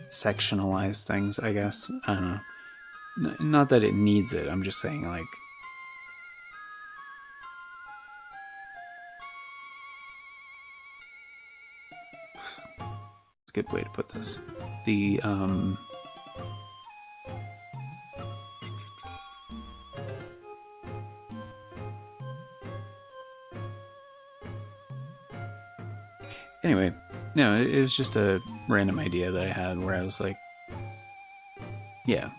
sectionalize things, I guess. I don't know. Not that it needs it. I'm just saying, like, it's a good way to put this. The anyway, no, it was just a random idea that I had where I was like, yeah,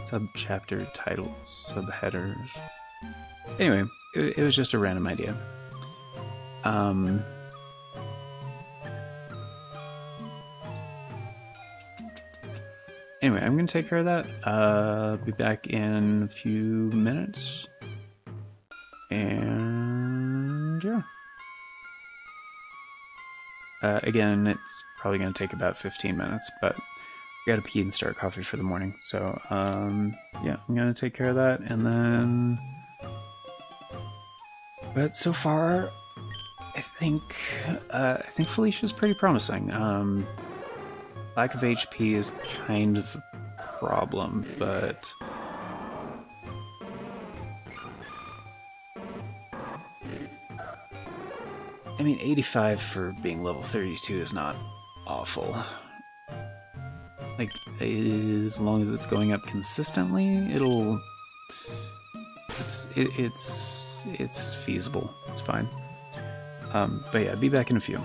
sub-chapter titles, subheaders. Anyway, it was just a random idea. Anyway, I'm going to take care of that. I'll be back in a few minutes. And yeah. Again, it's probably going to take about 15 minutes, but I got to pee and start coffee for the morning. So, yeah, I'm going to take care of that. And then... But so far, I think Felicia's pretty promising. Lack of HP is kind of a problem, but... I mean, 85 for being level 32 is not awful. Like, as long as it's going up consistently, it's feasible. It's fine. But yeah, be back in a few.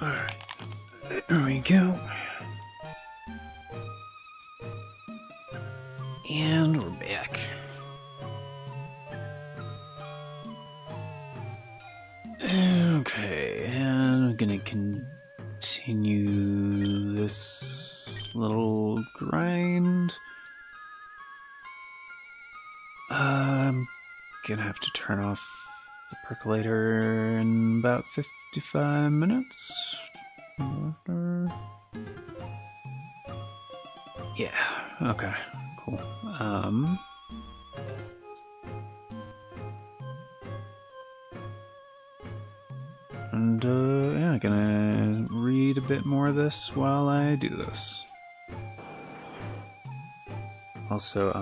Alright, there we go. And we're back. Okay, and I'm gonna continue this little grind. I'm gonna have to turn off the percolator in about 55 minutes. Yeah, okay, cool. And yeah, I'm gonna read a bit more of this while I do this. Also,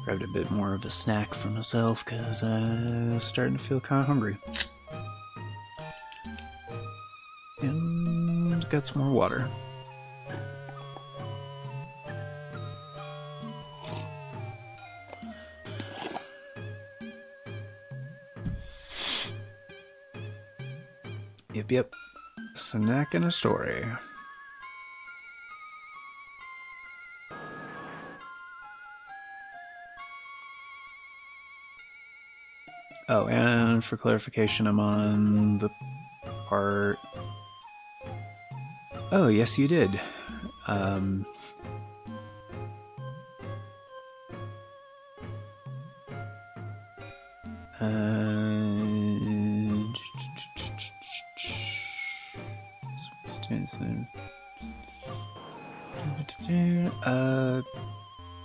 grabbed a bit more of a snack for myself because I'm starting to feel kind of hungry. And got some more water. Yep. Snack and a story. Oh, and for clarification, I'm on the part... Oh, yes, you did.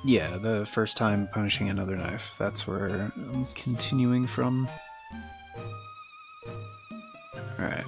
Yeah, the first time punishing another knife. That's where I'm continuing from. Alright.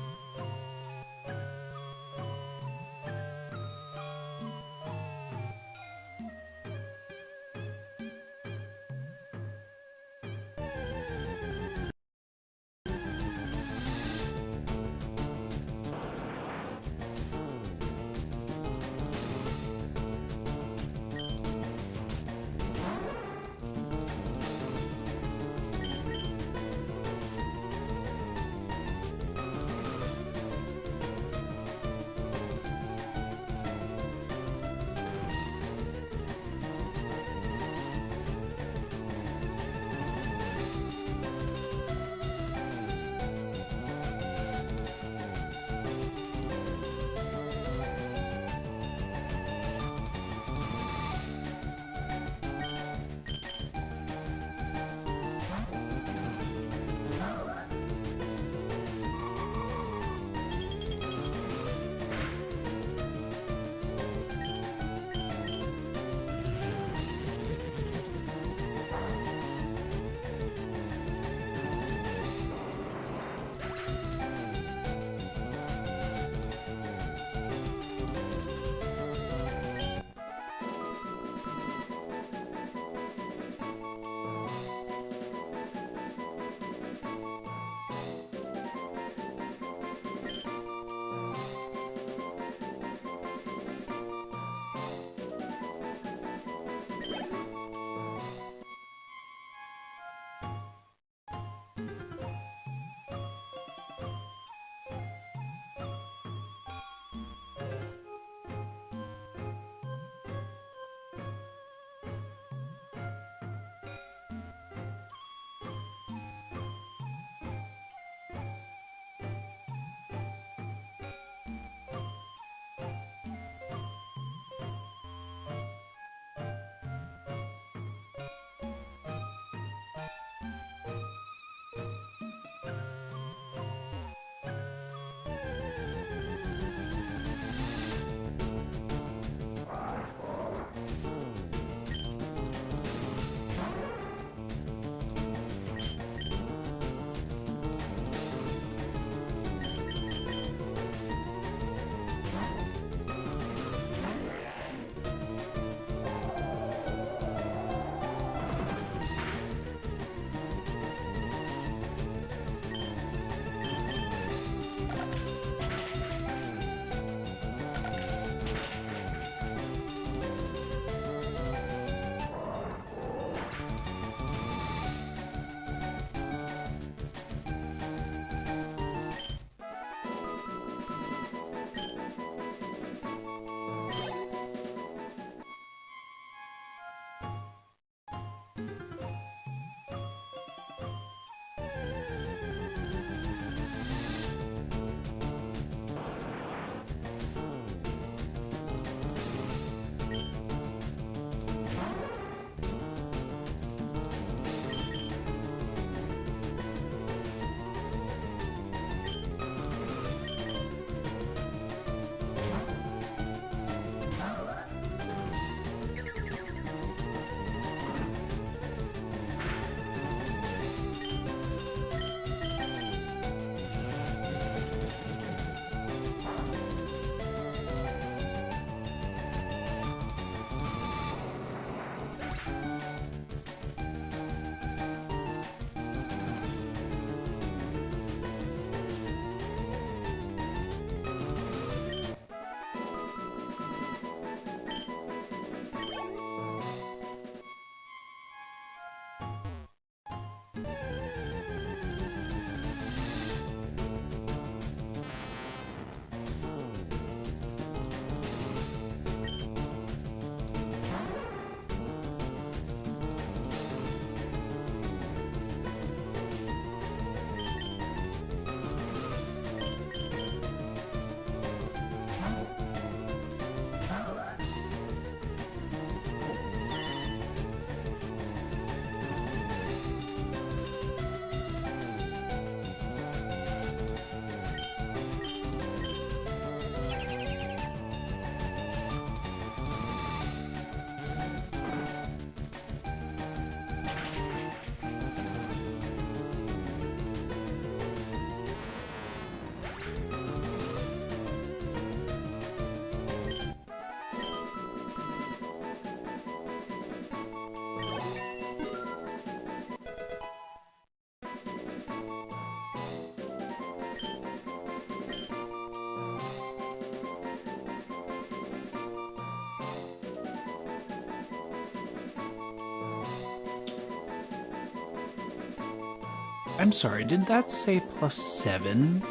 I'm sorry, did that say +7?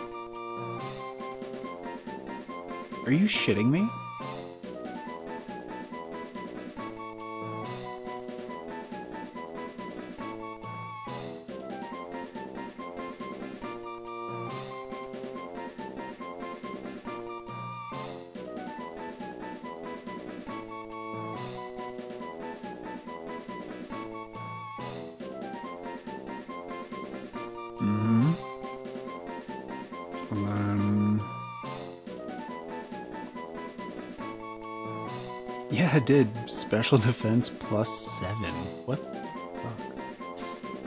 Are you shitting me? Yeah, it did. Special defense +7. What the fuck?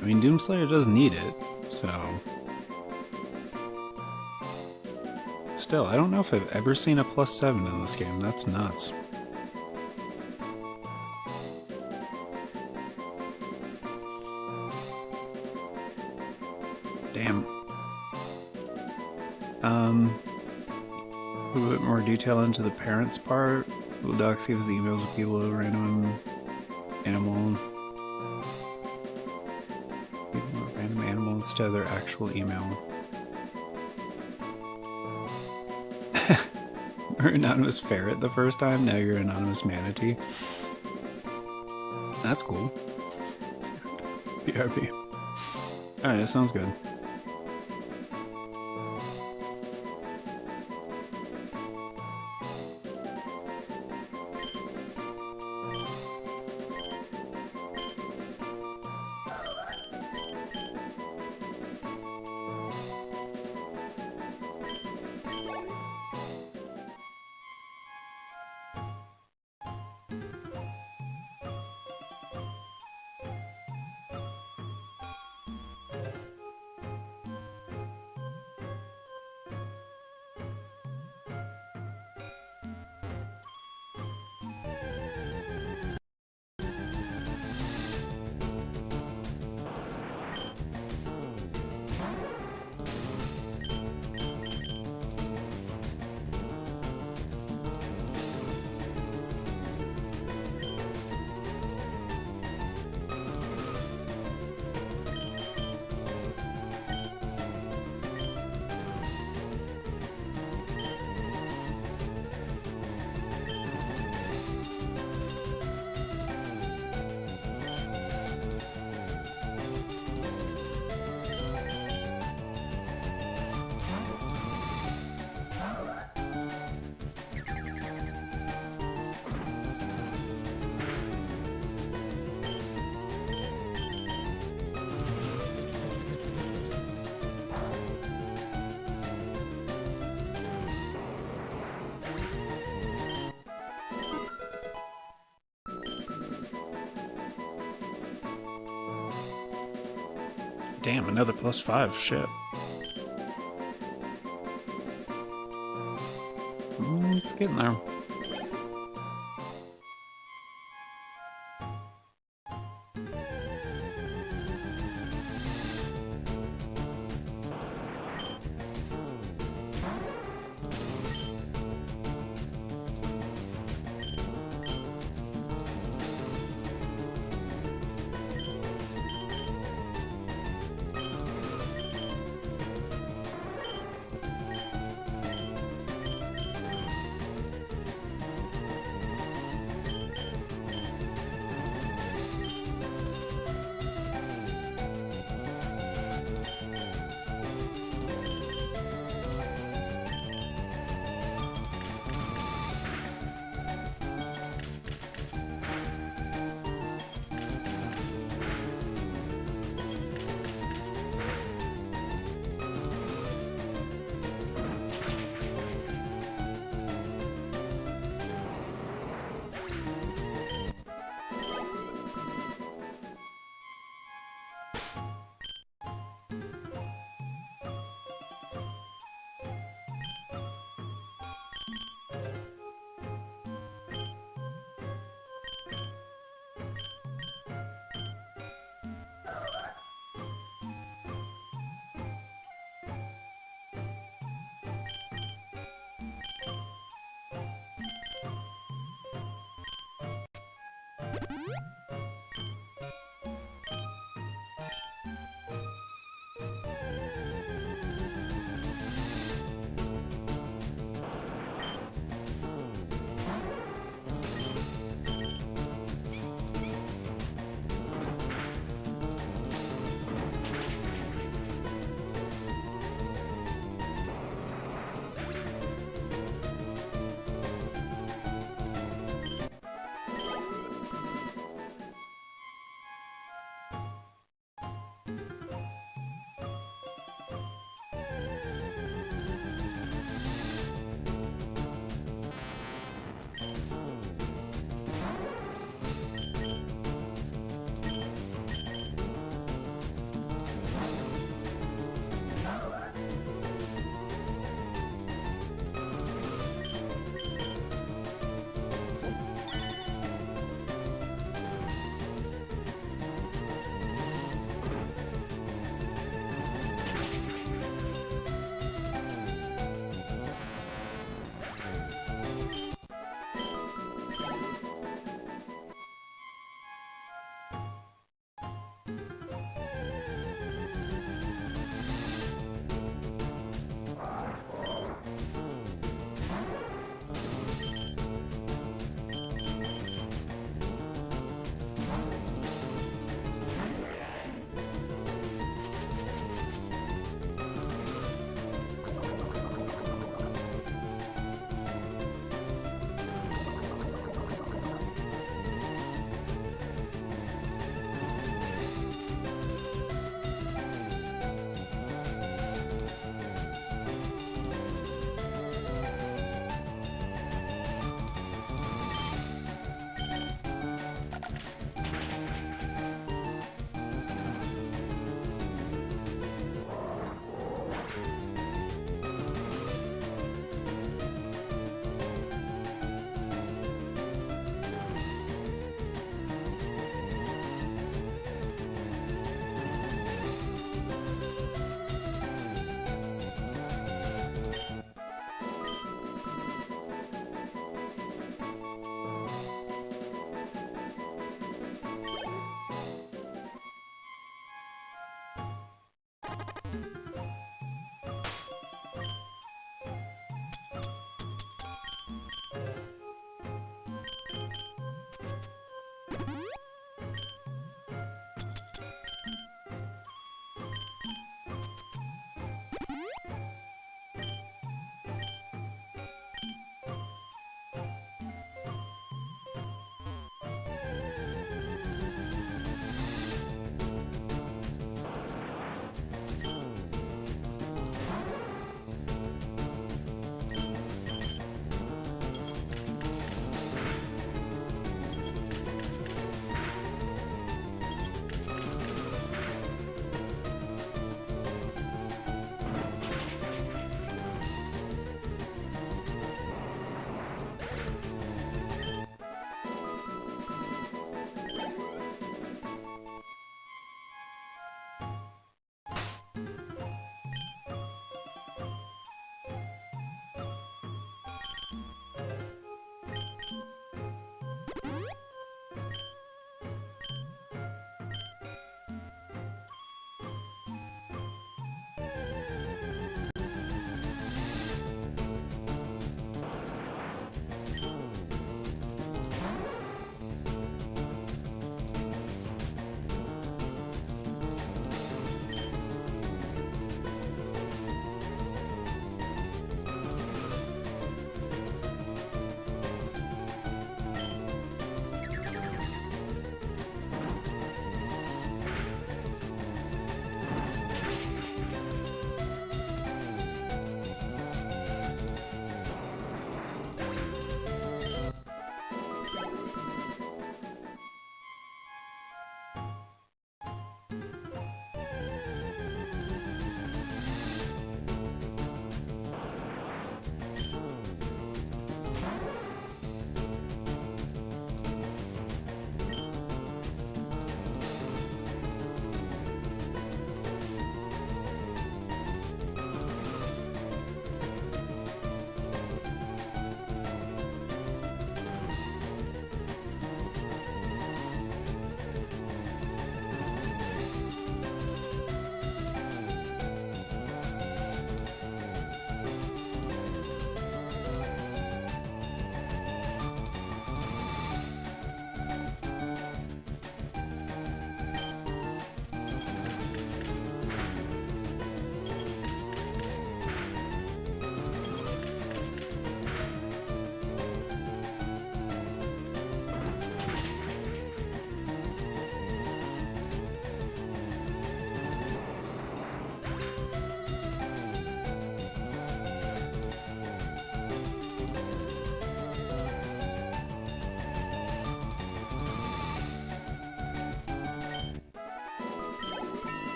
I mean, Doomslayer does need it, so... Still, I don't know if I've ever seen a +7 in this game. That's nuts. Damn. A bit more detail into the parents part. Docs gives the emails of people who random animal instead of their actual email. You're anonymous ferret the first time, now you're anonymous manatee. That's cool. BRB. Alright, that sounds good. Damn, another +5, shit. It's getting there.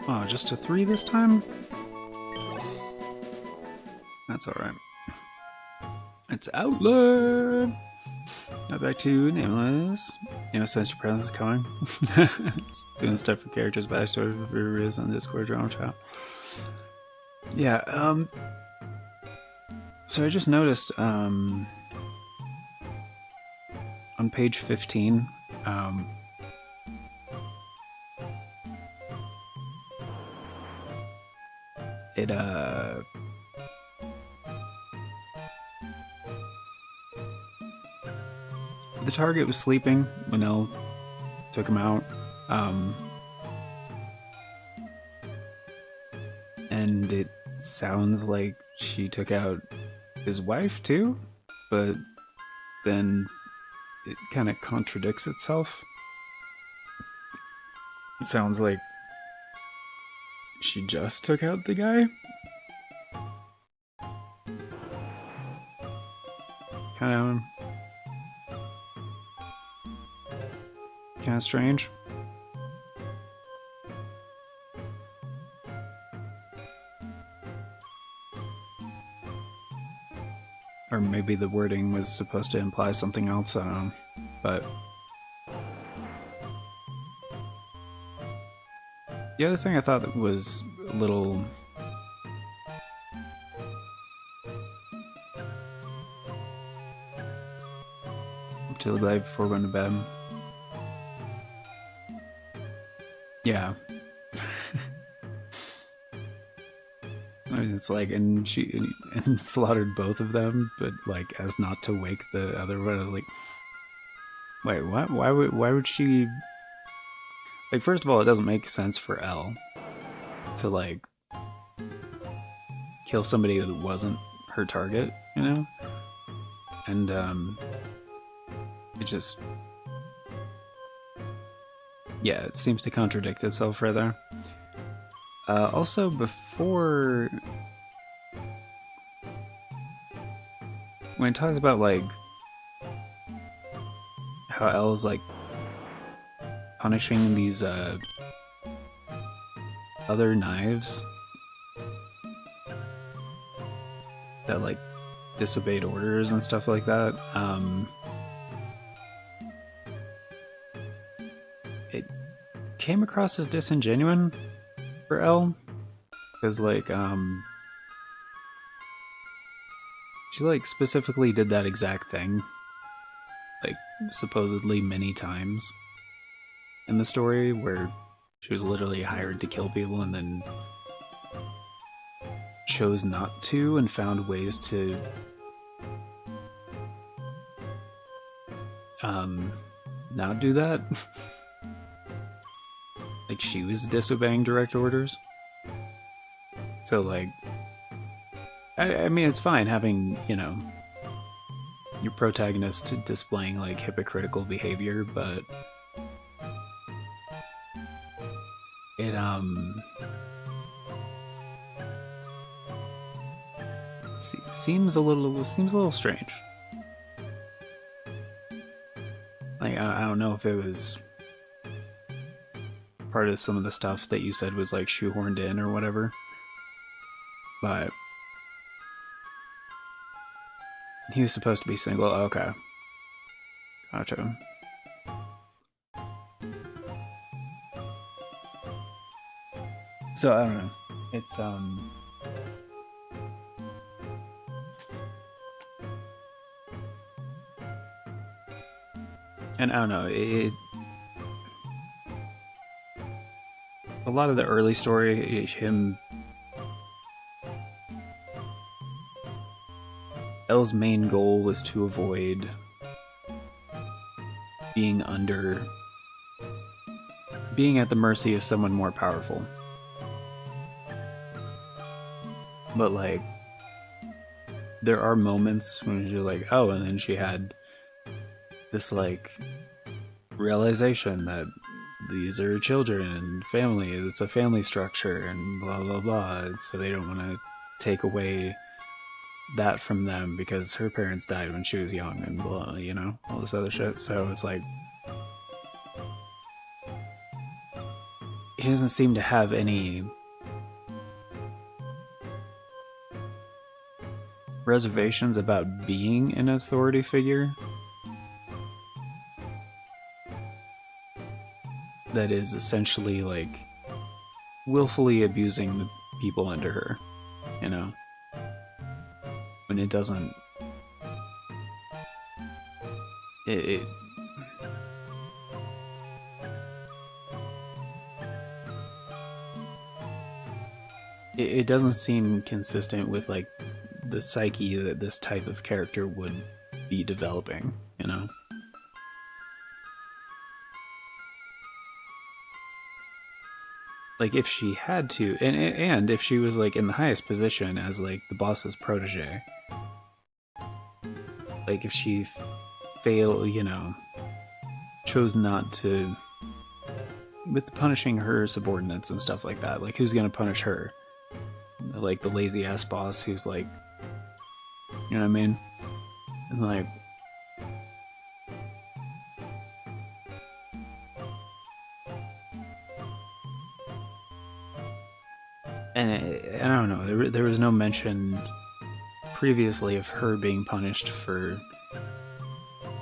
Oh, just a 3 this time? That's alright. It's Outlet! Now back to Nameless. Sense your presence coming. Doing stuff for characters, backstory, reviews on Discord, drama chat. Yeah, so I just noticed, on page 15, the target was sleeping when Elle took him out, and it sounds like she took out his wife too, but then it kind of contradicts itself. It sounds like she just took out the guy. Kind of strange. Or maybe the wording was supposed to imply something else, I don't know. But the other thing I thought that was a little till the night before going to bed. Yeah. I mean, it's like, and she slaughtered both of them, but like as not to wake the other one. I was like, wait, what? Why would she? Like, first of all, it doesn't make sense for Elle to like kill somebody that wasn't her target, you know? And it just, yeah, it seems to contradict itself further. Also, before, when it talks about like how Elle's like punishing these other knives that like disobeyed orders and stuff like that, it came across as disingenuous for Elle, because like she like specifically did that exact thing like supposedly many times in the story, where she was literally hired to kill people and then chose not to and found ways to not do that. Like, she was disobeying direct orders. So like, I mean, it's fine having, you know, your protagonist displaying like hypocritical behavior, but it seems a little strange. Like, I don't know if it was part of some of the stuff that you said was like shoehorned in or whatever, but he was supposed to be single. Okay, gotcha. So I don't know. It's and I don't know. A lot of the early story, Elle's main goal was to avoid being at the mercy of someone more powerful. But like, there are moments when you're like, oh, and then she had this like realization that these are children and family, it's a family structure and blah blah blah, and so they don't want to take away that from them because her parents died when she was young and blah, you know, all this other shit. So it's like, she doesn't seem to have any reservations about being an authority figure that is essentially like willfully abusing the people under her, you know, when it doesn't it it doesn't seem consistent with like the psyche that this type of character would be developing, you know. Like if she had to, and if she was like in the highest position as like the boss's protege, like if she chose not to, with punishing her subordinates and stuff like that, like who's gonna punish her? Like the lazy ass boss who's like, you know what I mean? It's like, and I don't know. There was no mention previously of her being punished for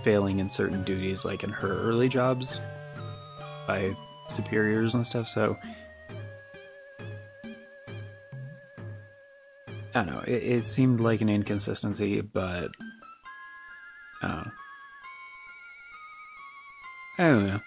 failing in certain duties, like in her early jobs by superiors and stuff. So I don't know. It seemed like an inconsistency, but I don't know. I don't know.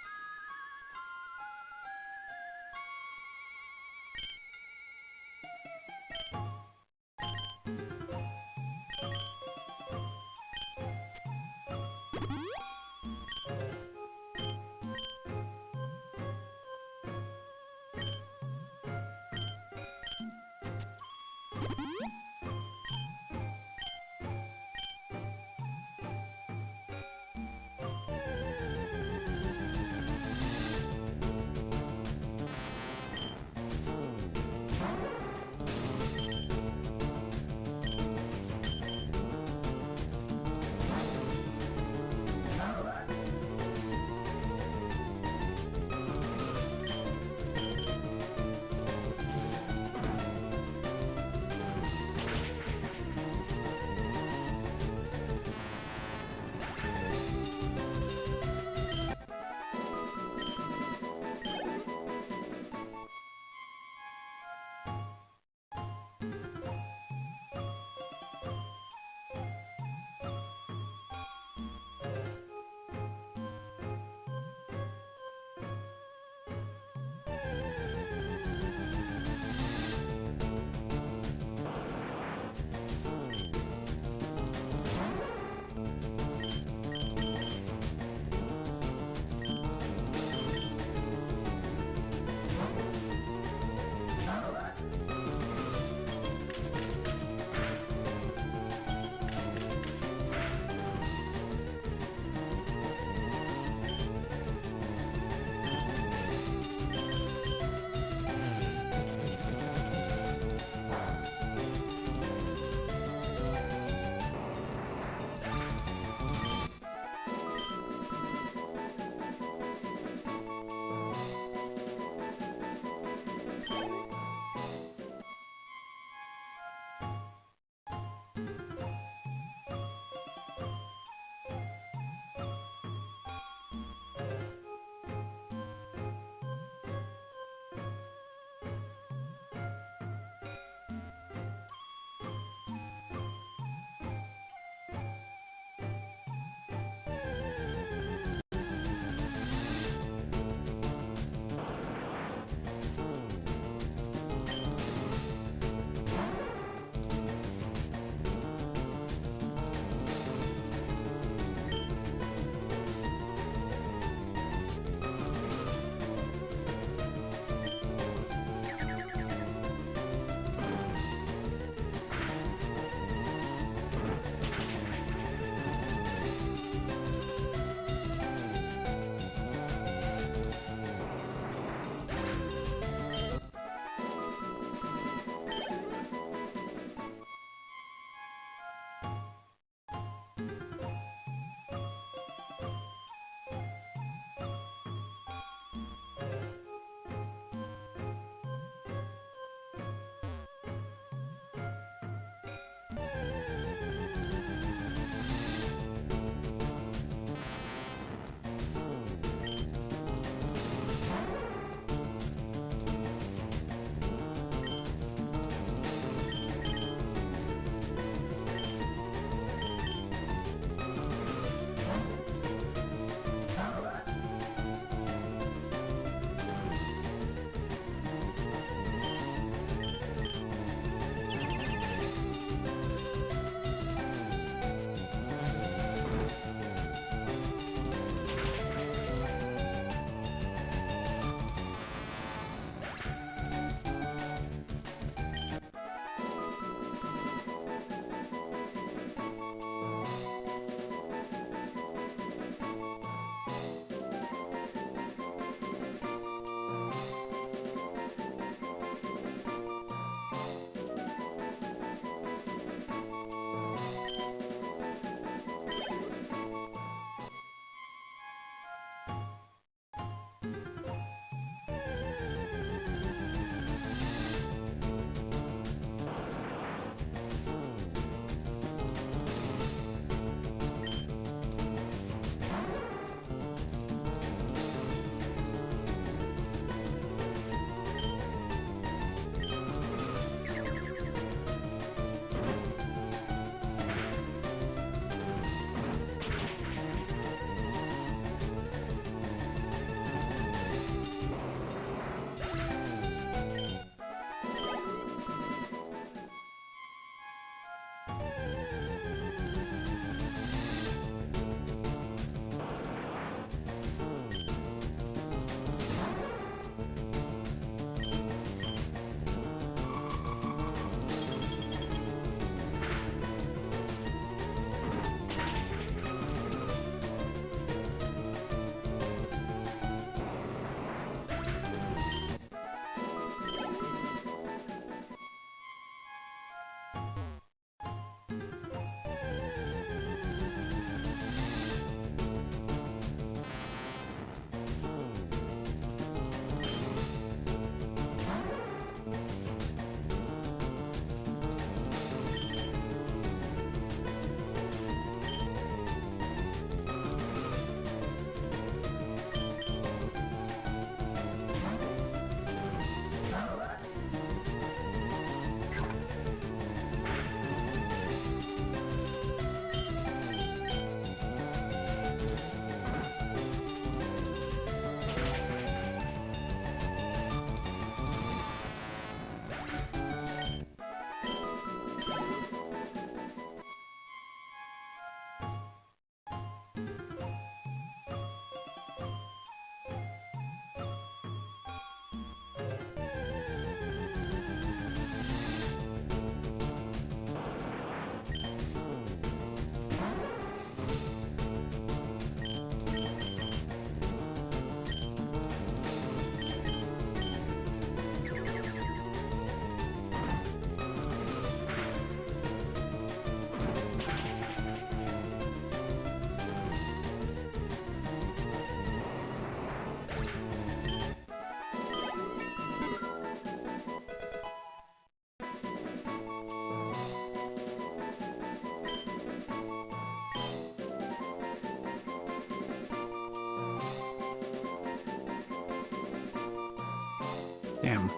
Damn.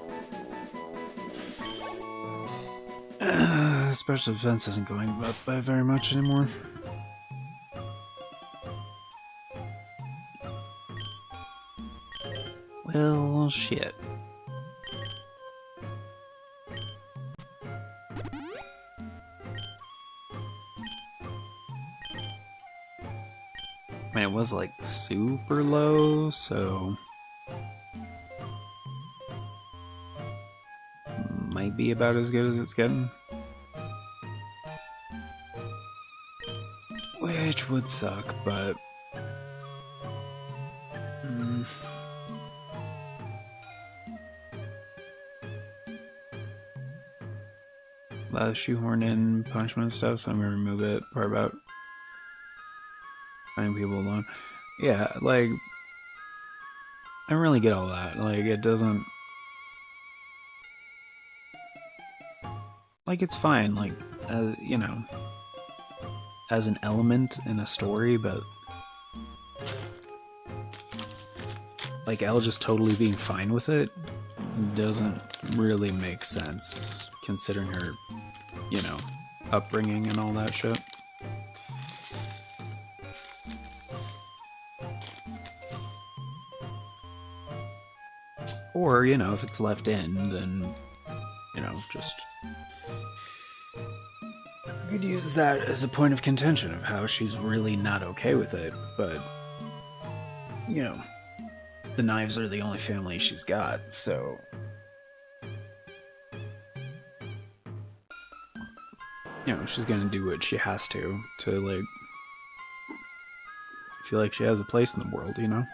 Special defense isn't going up by very much anymore. Well, shit. I mean, it was like super low, so might be about as good as it's getting. Which would suck, but a lot of shoehorn in punishment stuff, so I'm gonna remove it. Part about finding people alone. Yeah, like I don't really get all that. Like it doesn't. Like it's fine, like you know, as an element in a story, but like Elle just totally being fine with it doesn't really make sense, considering her, you know, upbringing and all that shit. Or, you know, if it's left in, then, you know, just you could use that as a point of contention of how she's really not okay with it, but, you know, the knives are the only family she's got, so you know, she's gonna do what she has to like feel like she has a place in the world, you know?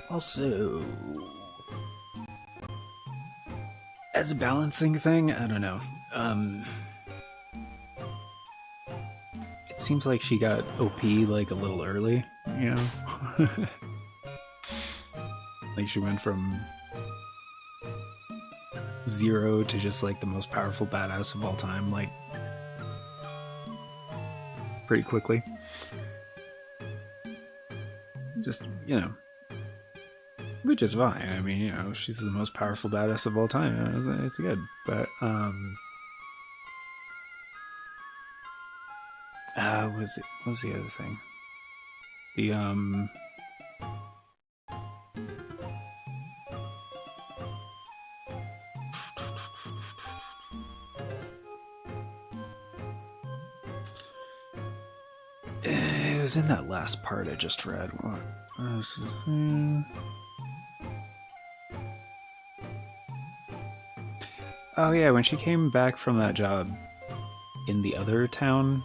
Also, as a balancing thing, I don't know. It seems like she got OP like a little early, you know? Like she went from 0 to just like the most powerful badass of all time, like pretty quickly. Just, you know, which is fine. I mean, you know, she's the most powerful badass of all time. It's good, but what was the other thing? The it was in that last part I just read. What? Oh yeah, when she came back from that job in the other town,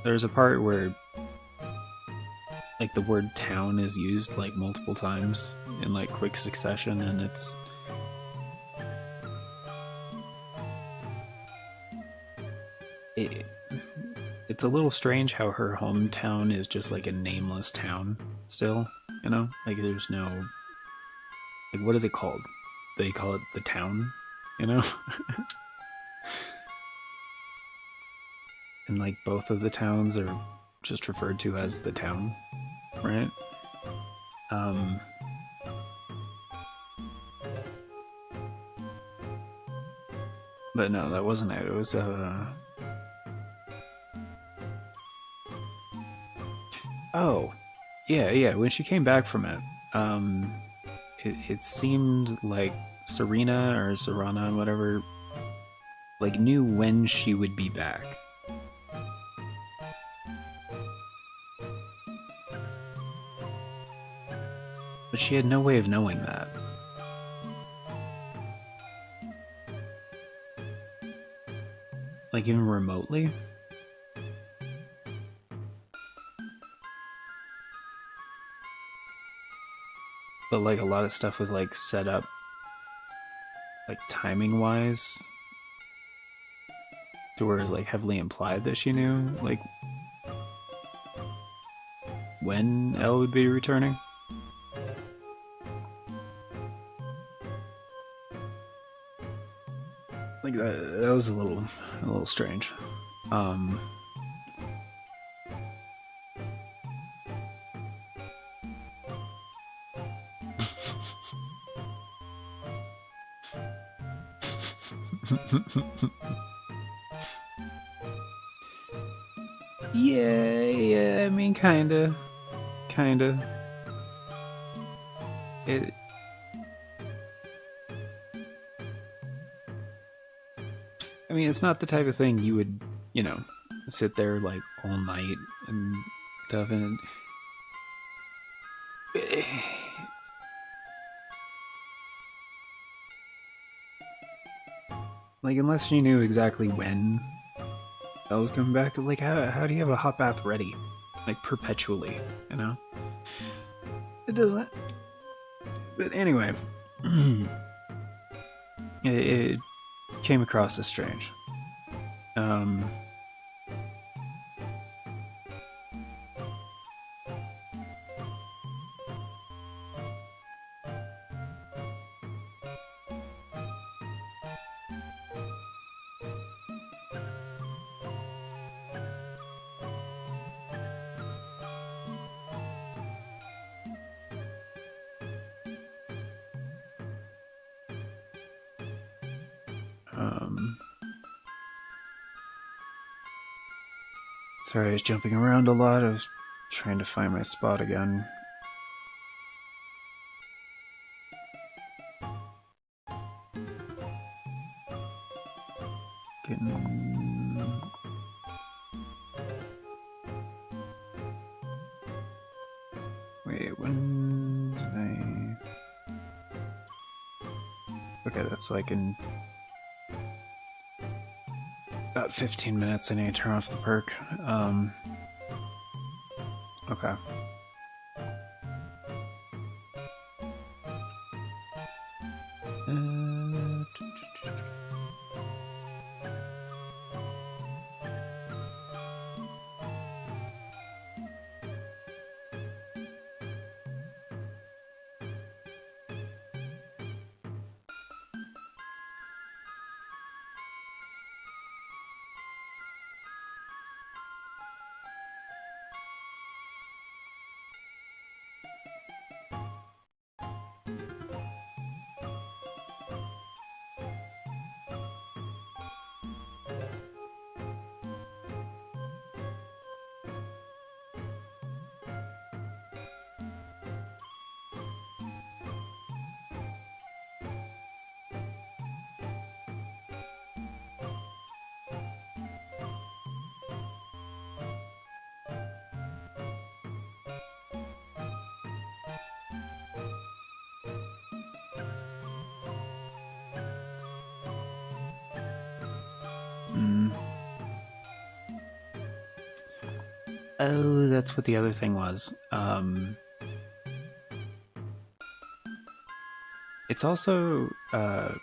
there's a part where like the word town is used like multiple times in like quick succession, and it's a little strange how her hometown is just like a nameless town still, you know? Like there's no, like what is it called? They call it the town, you know? And like both of the towns are just referred to as the town, right? But no, that wasn't it. It was oh, yeah. When she came back from it, it seemed like Serena or Serana, whatever, like knew when she would be back. But she had no way of knowing that. Like even remotely. But like a lot of stuff was like set up like timing wise to where it was like heavily implied that she knew like when Elle would be returning. Like that was a little strange. Yeah, I mean, kinda. It. I mean, it's not the type of thing you would, sit there like all night and stuff, and like unless you knew exactly when I was coming back, like how do you have a hot bath ready, like perpetually, you know? It doesn't. But anyway, it came across as strange. Um, sorry, I was jumping around a lot. I was trying to find my spot again. Wait, when did I... Okay, that's like in about 15 minutes. I need to turn off the perk. Okay. Oh, that's what the other thing was. It's also I've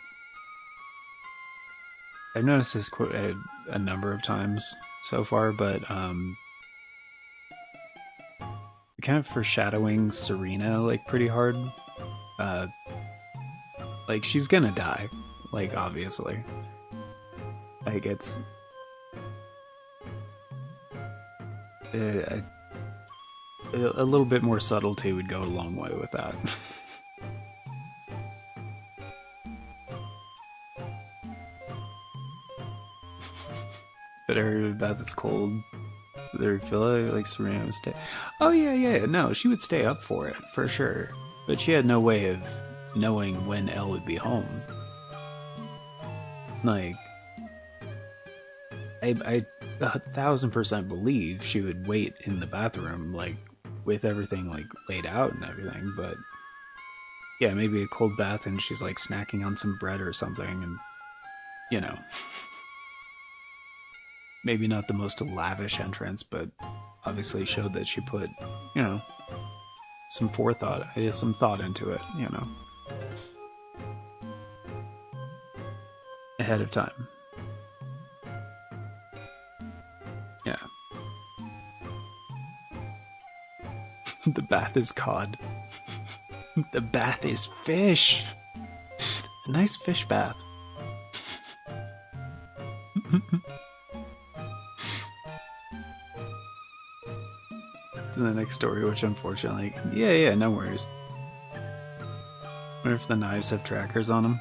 noticed this quote a number of times so far, but kind of foreshadowing Serena like pretty hard. Like she's gonna die, like obviously. Like it's a little bit more subtlety would go a long way with that. But her bath is cold. They feel like Serena would stay. Oh yeah. No, she would stay up for it for sure. But she had no way of knowing when Elle would be home. Like, I 1,000% believe she would wait in the bathroom, like with everything like laid out and everything. But yeah, maybe a cold bath and she's like snacking on some bread or something, and you know. Maybe not the most lavish entrance, but obviously showed that she put, some forethought, some thought into it, ahead of time. Yeah. The bath is cod. The bath is fish. A nice fish bath. To the next story, which unfortunately, yeah, no worries. What if the knives have trackers on them?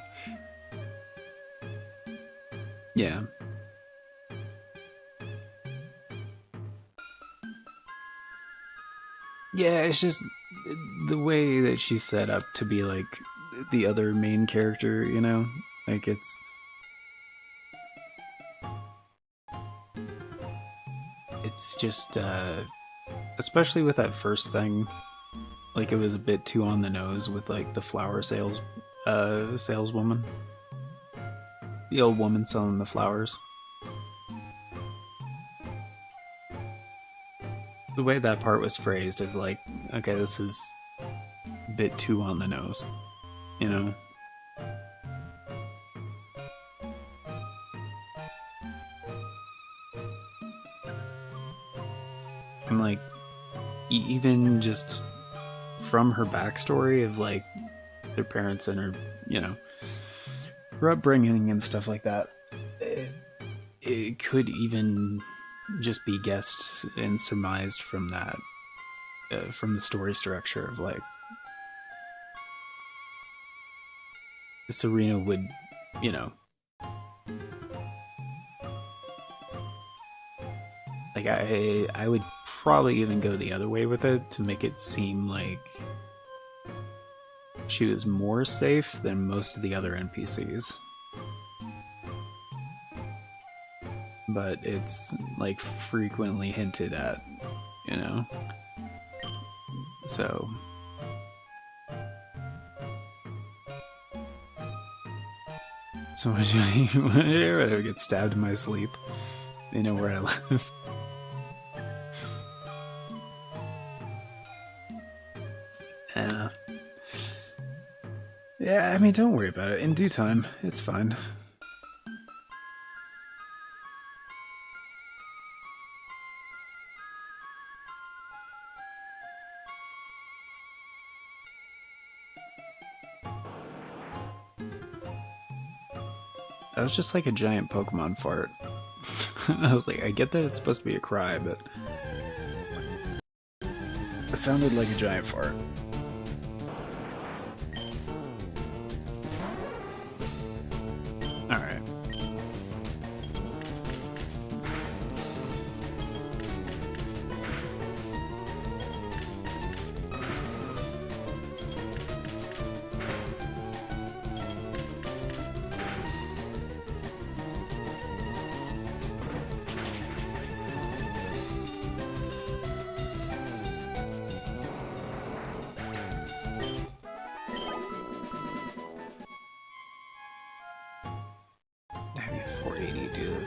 Yeah. Yeah, it's just the way that she's set up to be like the other main character, you know? Like it's just especially with that first thing, like it was a bit too on the nose with like the flower saleswoman. The old woman selling the flowers. The way that part was phrased is like, okay, this is a bit too on the nose, you know? And like, even just from her backstory of like their parents and her, you know, her upbringing and stuff like that, it could even just be guessed and surmised from that, from the story structure of like Serena would, you know, like I would probably even go the other way with it to make it seem like she was more safe than most of the other NPCs. But it's like frequently hinted at, you know? So much whenever I get stabbed in my sleep, they know where I live. Yeah, I mean, don't worry about it. In due time, it's fine. That was just like a giant Pokemon fart. I was like, I get that it's supposed to be a cry, but it sounded like a giant fart. Alright.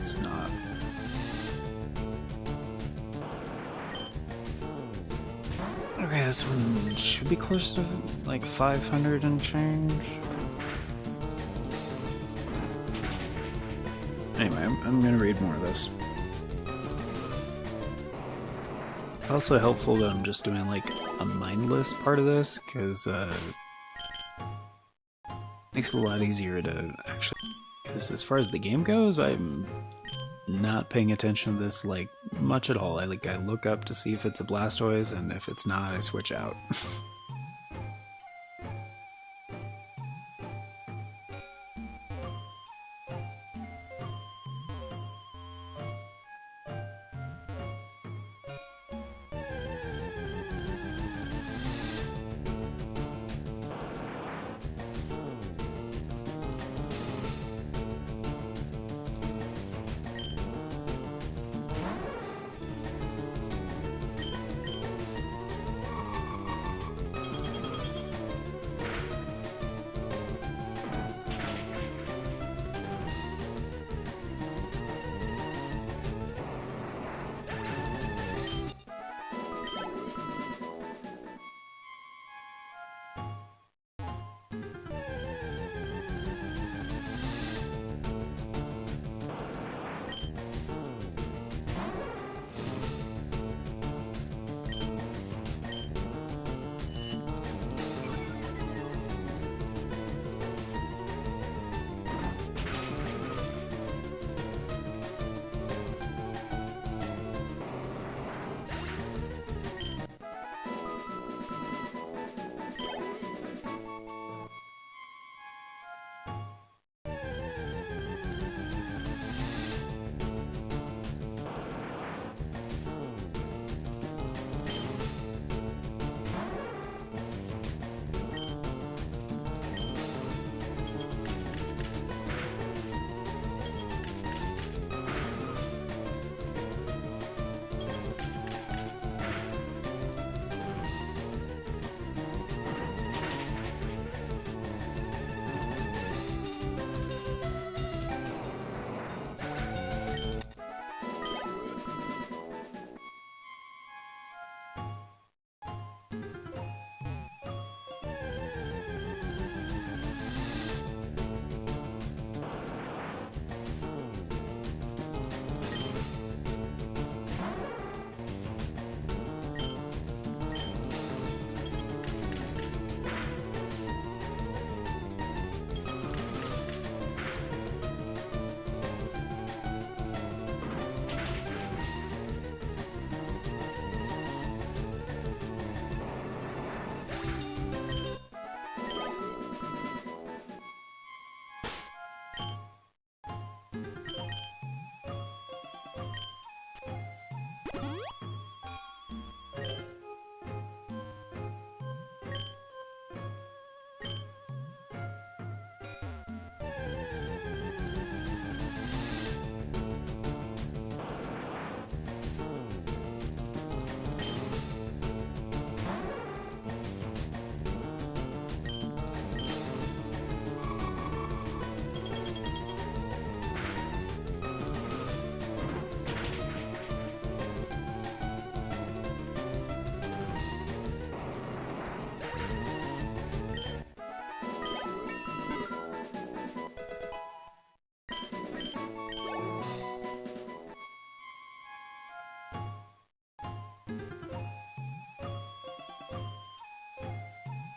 It's not. Okay, this one should be close to like 500 and change. Anyway, I'm gonna read more of this. It's also helpful that I'm just doing like a mindless part of this, because makes it a lot easier to actually. Because as far as the game goes, I'm not paying attention to this like much at all. I look up to see if it's a Blastoise, and if it's not, I switch out.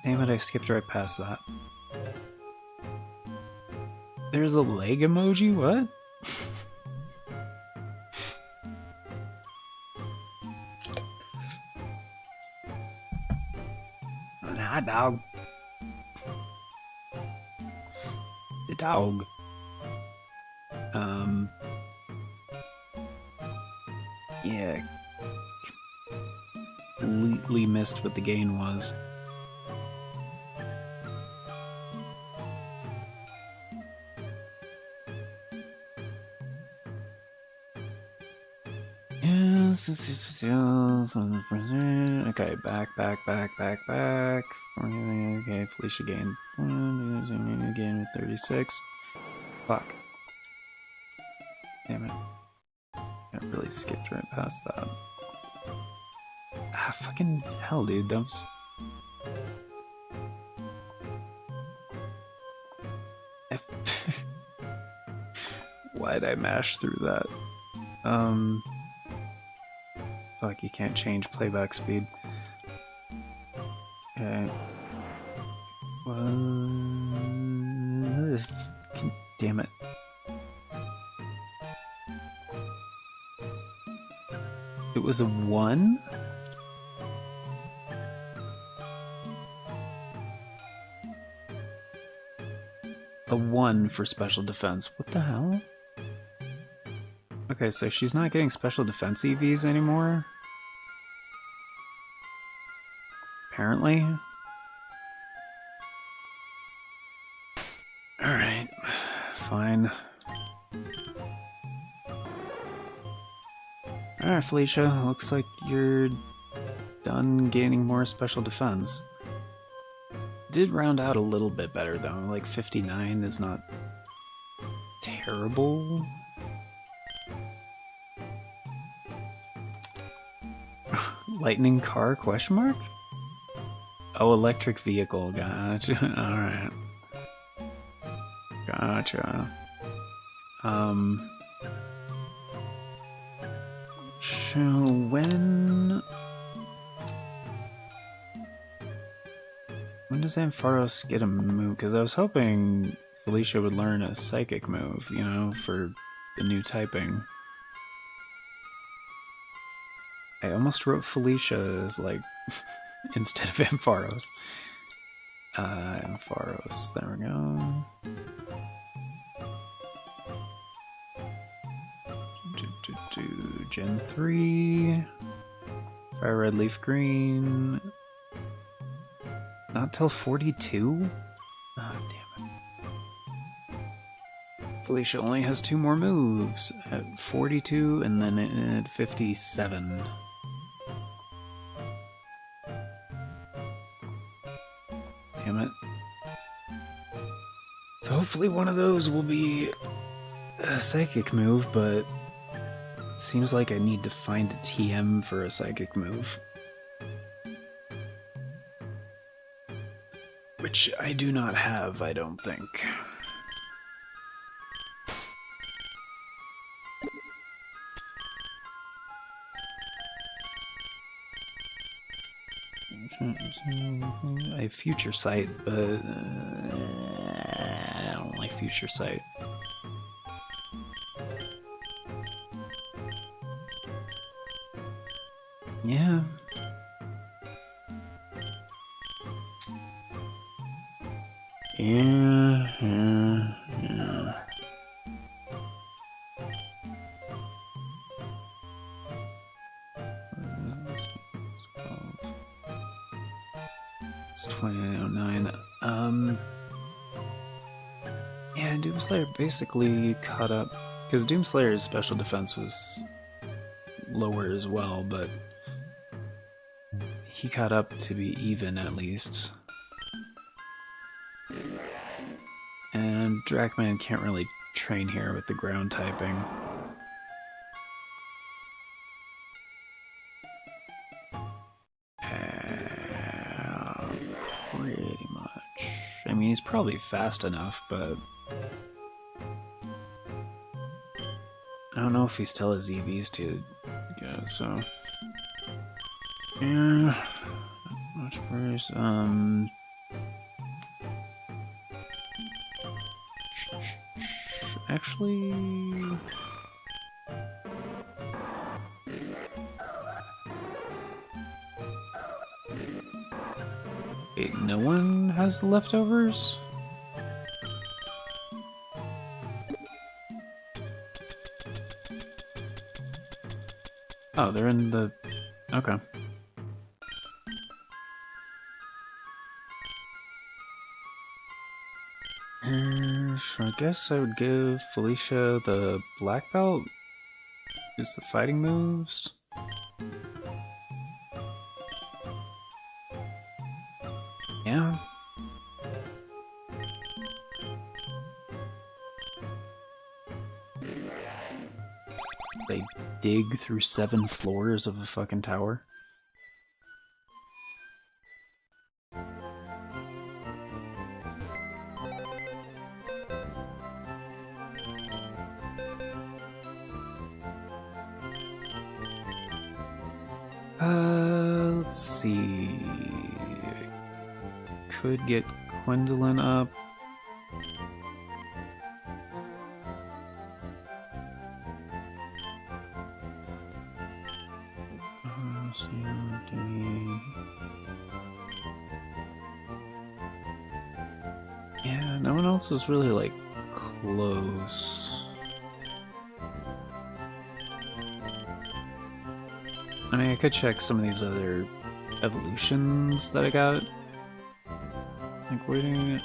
Damn it, I skipped right past that. There's a leg emoji? What? An hot dog. The dog. Yeah. Completely missed what the gain was. Okay, back. Okay, Felicia gained 1, again with 36. Fuck. Damn it. I really skipped right past that. Ah, fucking hell, dude. That was... Why'd I mash through that? Fuck, you can't change playback speed. Okay. Damn it. It was a 1? A 1 for special defense. What the hell? Okay, so she's not getting special defense EVs anymore? Apparently. Alright. Fine. Alright, Felicia. Looks like you're done gaining more special defense. Did round out a little bit better, though. Like, 59 is not terrible. Lightning car, question mark? Oh, electric vehicle, gotcha. Alright. Gotcha. So when does Ampharos get a move? Because I was hoping Felicia would learn a psychic move, you know, for the new typing. I almost wrote Felicia as, like, instead of Ampharos. Ampharos, there we go. Gen 3. Fire red, leaf green. Not till 42? Oh, damn it. Felicia only has 2 more moves. At 42 and then at 57. Damn it. So hopefully one of those will be a psychic move, but it seems like I need to find a TM for a psychic move. Which I do not have, I don't think. I have Future Sight, but I don't like Future Sight. Yeah. Yeah. It's 2909. Yeah, Doomslayer basically caught up, because Doomslayer's special defense was lower as well, but he caught up to be even at least. And Dracman can't really train here with the ground typing. Pretty much. I mean, he's probably fast enough, but I don't know if he still has EVs to go, so... Yeah, much worse. Actually... Wait, no one has the leftovers? Oh, they're in the... Okay. So I guess I would give Felicia the black belt. Use the fighting moves. Yeah. They dig through 7 floors of a fucking tower. Let's see. Could get Gwendolyn up. Yeah, no one else was really, like, close. I mean, I could check some of these other evolutions that I got. Like, waiting...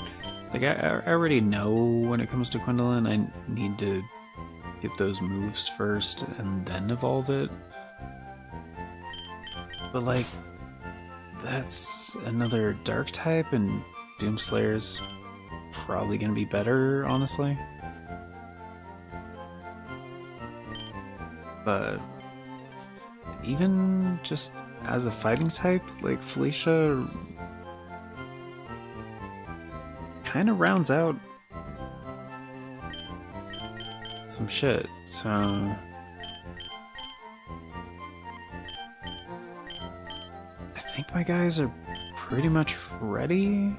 Like, I already know when it comes to Gwendolyn, I need to get those moves first and then evolve it. But, like, that's another dark type, and Doomslayer's probably gonna be better, honestly. But even just as a fighting type, like, Felicia kind of rounds out some shit, so... I think my guys are pretty much ready.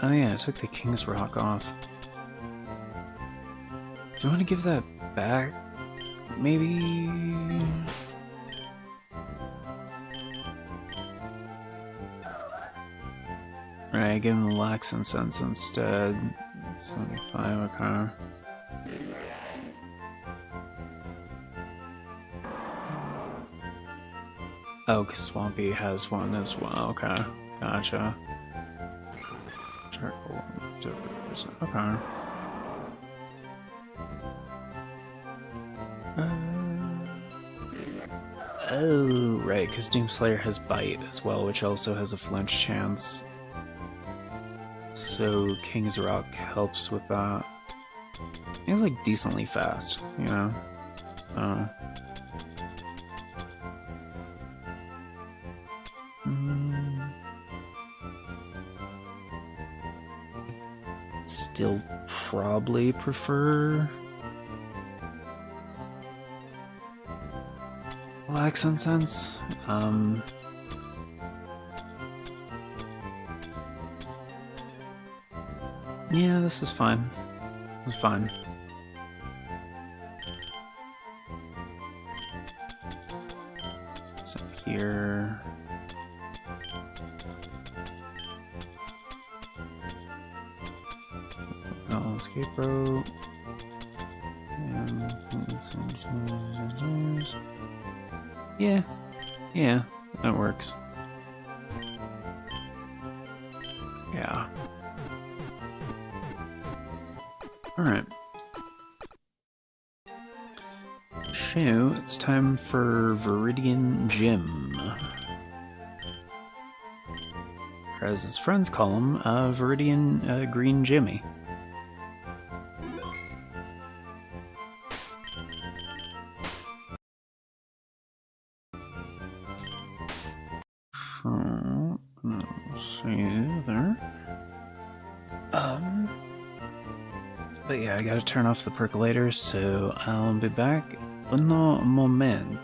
Oh yeah, I took the King's Rock off. Do you want to give that back? Maybe... Right, give him the Lax Incense instead. 75, okay. Oh, 'cause Swampy has one as well, okay. Gotcha. Charcoal, okay. Oh, right, because Doomslayer has Bite as well, which also has a flinch chance. So King's Rock helps with that. He's like decently fast, you know? Still probably prefer Lax Incense. Yeah, this is fine. This is fine. So here. Oh, escape rope. Yeah, yeah, that works. Yeah. Alright. So, it's time for Viridian Gym. Or as his friends call him, Viridian Green Jimmy. See there. But yeah, I gotta turn off the percolator, so I'll be back Un moment.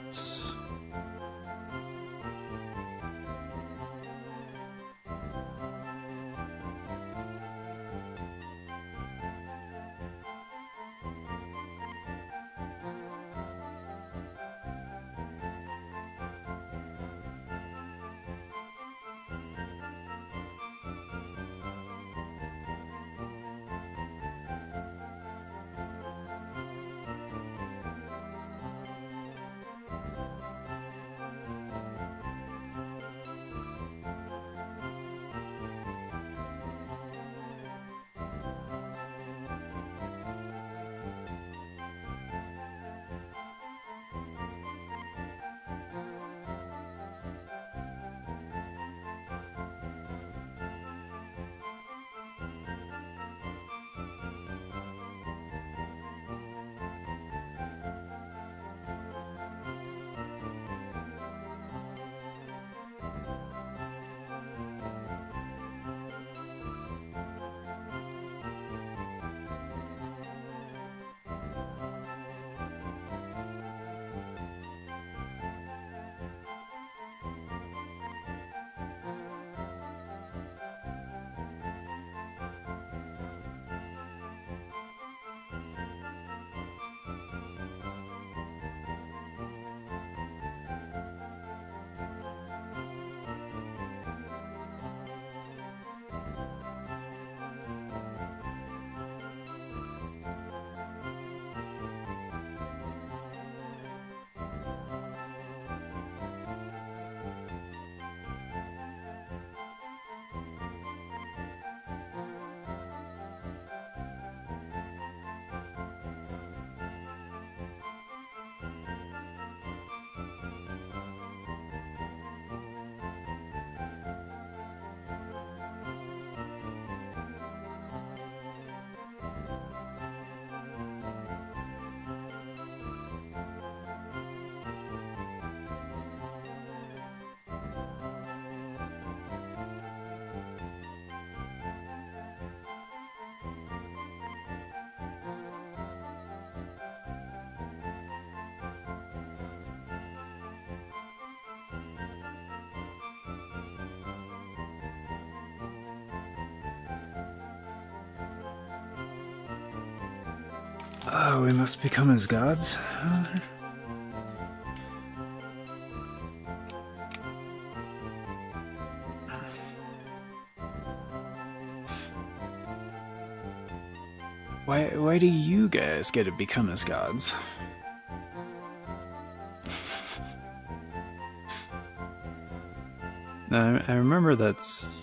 Oh, we must become as gods? Why do you guys get to become as gods? No, I remember that's...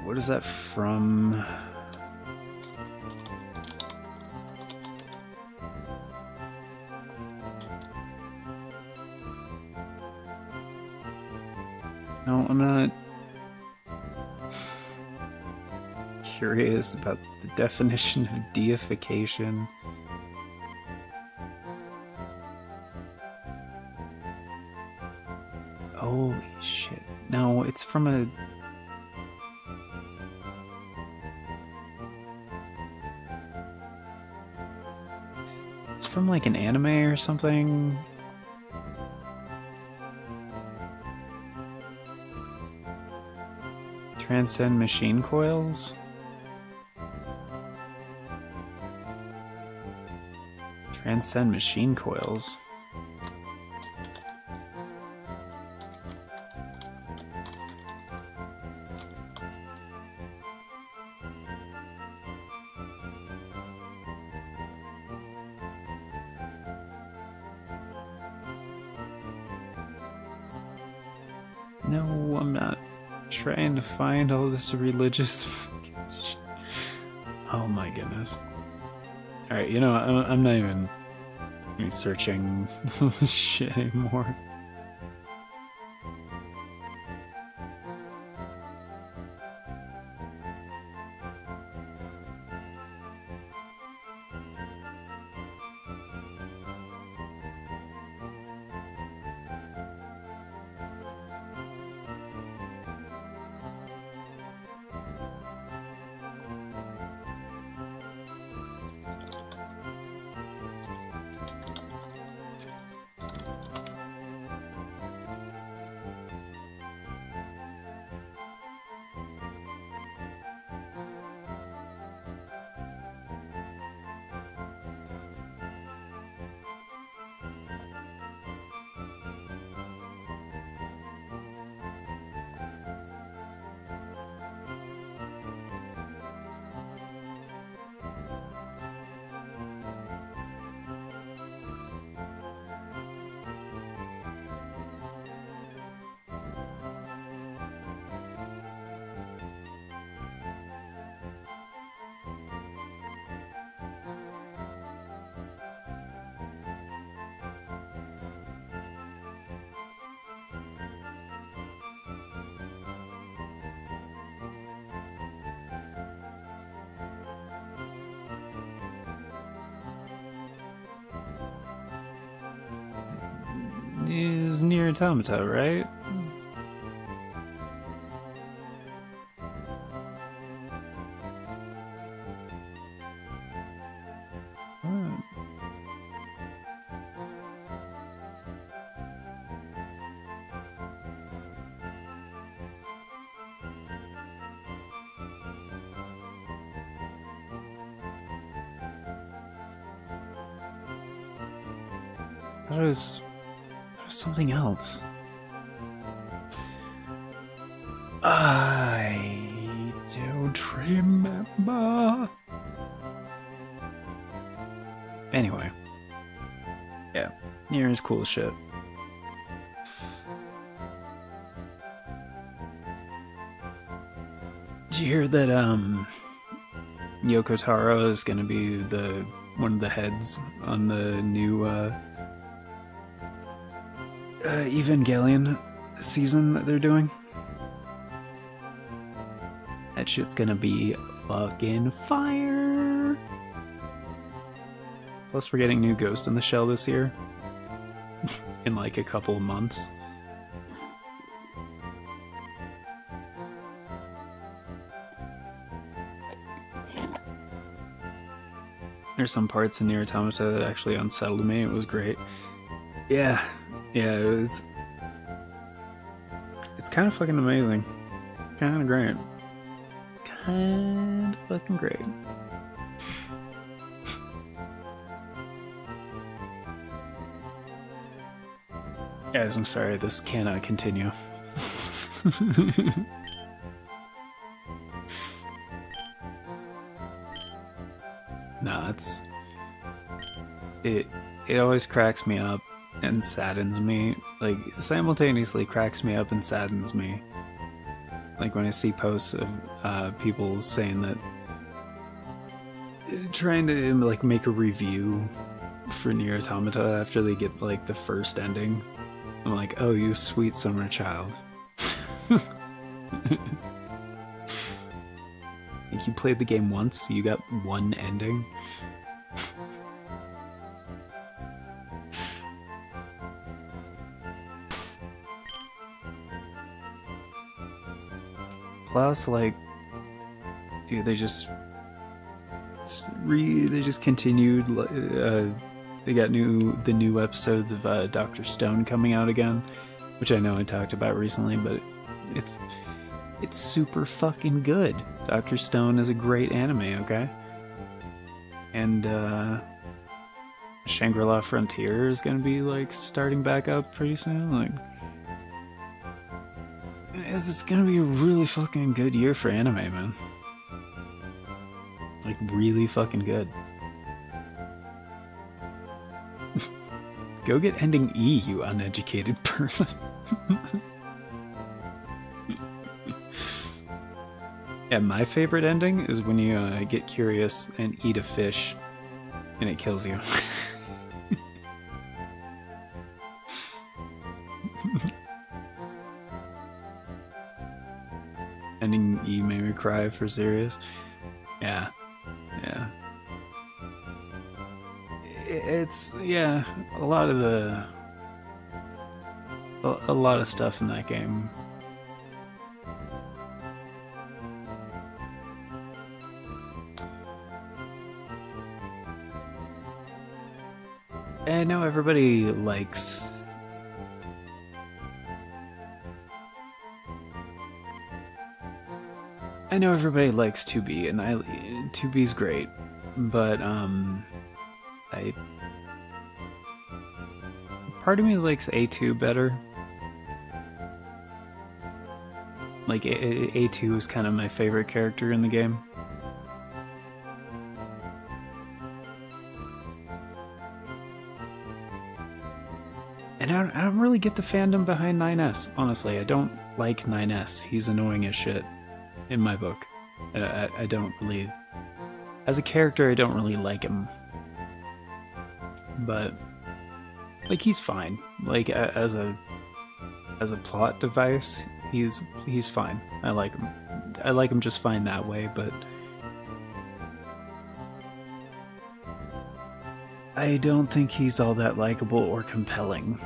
what is that from? No, I'm not curious about the definition of deification. Holy shit. No, it's from a... It's from like an anime or something. Transcend machine coils? Transcend machine coils. No, I'm not trying to find all this religious fucking shit. Oh my goodness. Alright, you know, I'm not even searching this shit anymore. is Nier Automata, right? That was something else. I don't remember. Anyway. Yeah, Nier is cool as shit. Did you hear that Yoko Taro is gonna be one of the heads on the new Evangelion season that they're doing? That shit's gonna be fucking fire! Plus we're getting new Ghost in the Shell this year. In like a couple of months. There's some parts in Nier Automata that actually unsettled me. It was great. Yeah, it's kind of fucking amazing. Kind of great. It's kind of fucking great. Guys, I'm sorry, this cannot continue. Nah, it always cracks me up and saddens me. Like, simultaneously cracks me up and saddens me. Like when I see posts of people saying that, trying to like make a review for Nier Automata after they get like the first ending. I'm like, oh, you sweet summer child. Like, you played the game once, you got one ending. Plus, like, dude, they just continued. They got the new episodes of Dr. Stone coming out again, which I know I talked about recently, but it's super fucking good. Dr. Stone is a great anime, okay? And Shangri-La Frontier is gonna be like starting back up pretty soon. Like, it's gonna be a really fucking good year for anime, man. Like, really fucking good. Go get ending E, you uneducated person. Yeah, my favorite ending is when you get curious and eat a fish and it kills you. Ending E made me cry for serious. Yeah. It's, yeah, a lot of stuff in that game. I know everybody likes... I know everybody likes 2B, and 2B's great, but part of me likes A2 better. Like, A2 is kind of my favorite character in the game. And I don't really get the fandom behind 9S, honestly. I don't like 9S. He's annoying as shit, in my book. I don't really... As a character, I don't really like him. But, like, he's fine. Like, as a plot device, he's fine. I like him. I like him just fine that way, but... I don't think he's all that likable or compelling.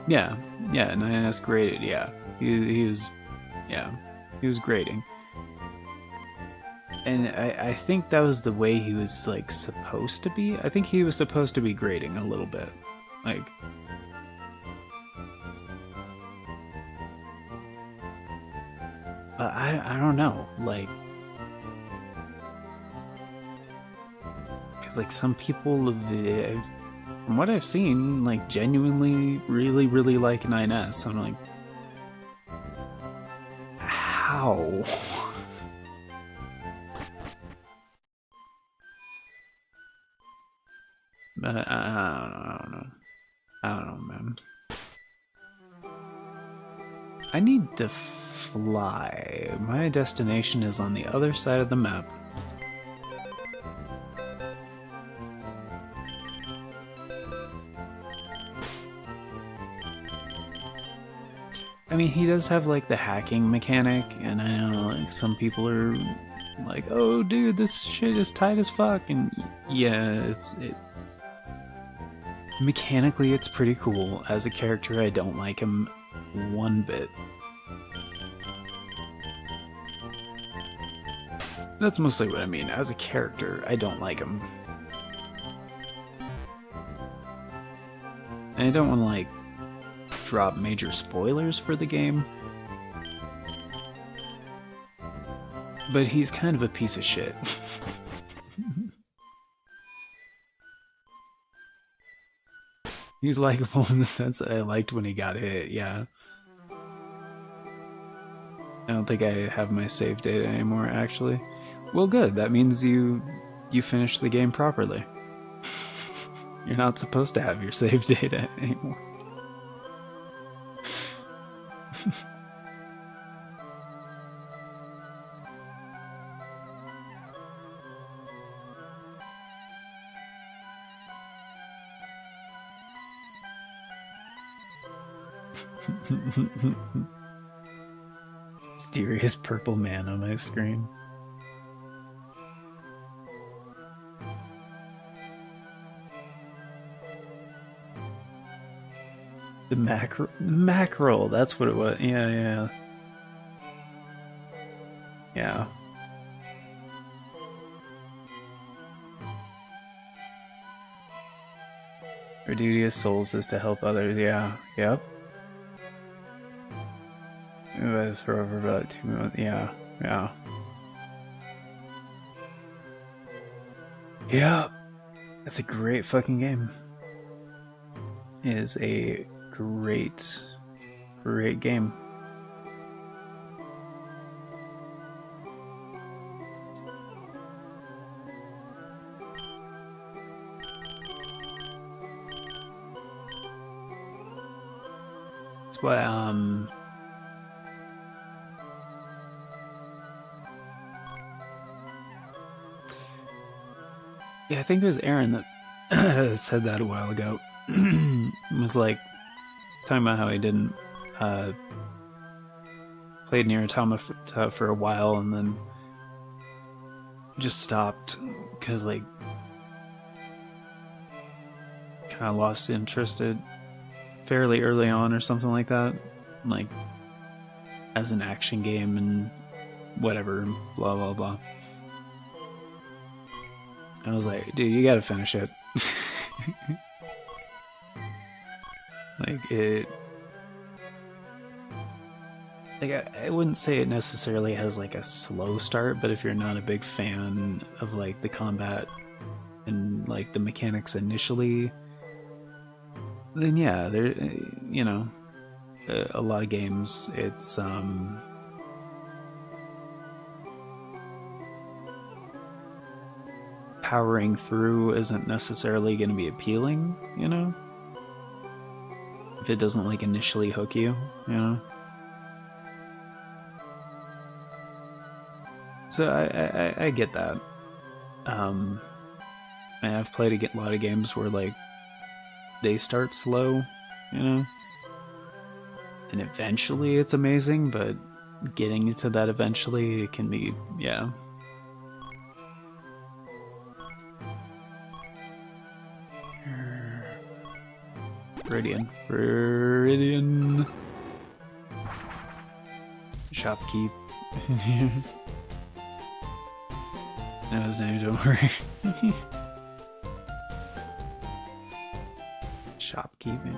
Yeah, yeah, 9S graded, yeah. He was, yeah, he was grading. And I think that was the way he was, like, supposed to be. I think he was supposed to be grading a little bit. Like, but I don't know, like, because, like, some people, from what I've seen, like, genuinely really like 9S. I'm like, how? I don't know. I don't know, man. I need to fly. My destination is on the other side of the map. I mean, he does have, like, the hacking mechanic, and I know, like, some people are like, oh, dude, this shit is tight as fuck, and yeah, mechanically, it's pretty cool. As a character, I don't like him one bit. That's mostly what I mean. As a character, I don't like him. And I don't want to, like, drop major spoilers for the game, but he's kind of a piece of shit. He's likable in the sense that I liked when he got hit, yeah. I don't think I have my save data anymore, actually. Well, good. That means you finished the game properly. You're not supposed to have your save data anymore. Mysterious purple man on my screen. The mackerel, that's what it was. Yeah. Yeah. Our duty as souls is to help others. Yeah. Yep. For over about 2 months. Yeah. Yeah. That's a great fucking game. It is a great game. That's why, yeah, I think it was Aaron that said that a while ago. Was like talking about how he didn't played Nier Automata for a while and then just stopped because, like, kind of lost interest fairly early on or something like that, like as an action game and whatever, blah blah blah. I was like, dude, you gotta finish it. Like, it, like, I wouldn't say it necessarily has, like, a slow start, but if you're not a big fan of, like, the combat and, like, the mechanics initially, then yeah, there, you know, a lot of games, it's powering through isn't necessarily going to be appealing, you know, if it doesn't, like, initially hook you, you know. So I get that. I've played a lot of games where, like, they start slow, you know, and eventually it's amazing, but getting into that eventually, it can be, yeah. Viridian. Shopkeep. Know his name, don't worry. Shopkeeping.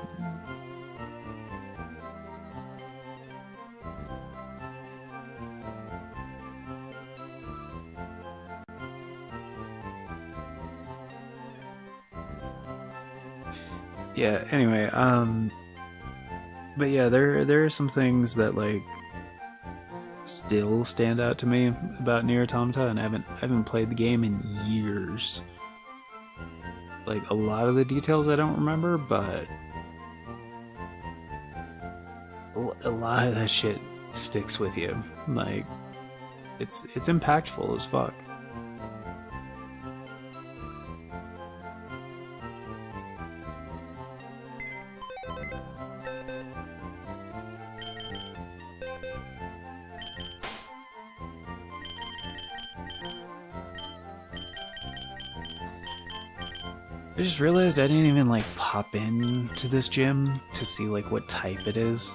Yeah, anyway, but yeah, there are some things that like still stand out to me about Nier Automata, and I haven't played the game in years. Like a lot of the details I don't remember, but a lot of that shit sticks with you. Like it's impactful as fuck. I just realized I didn't even like pop into this gym to see like what type it is.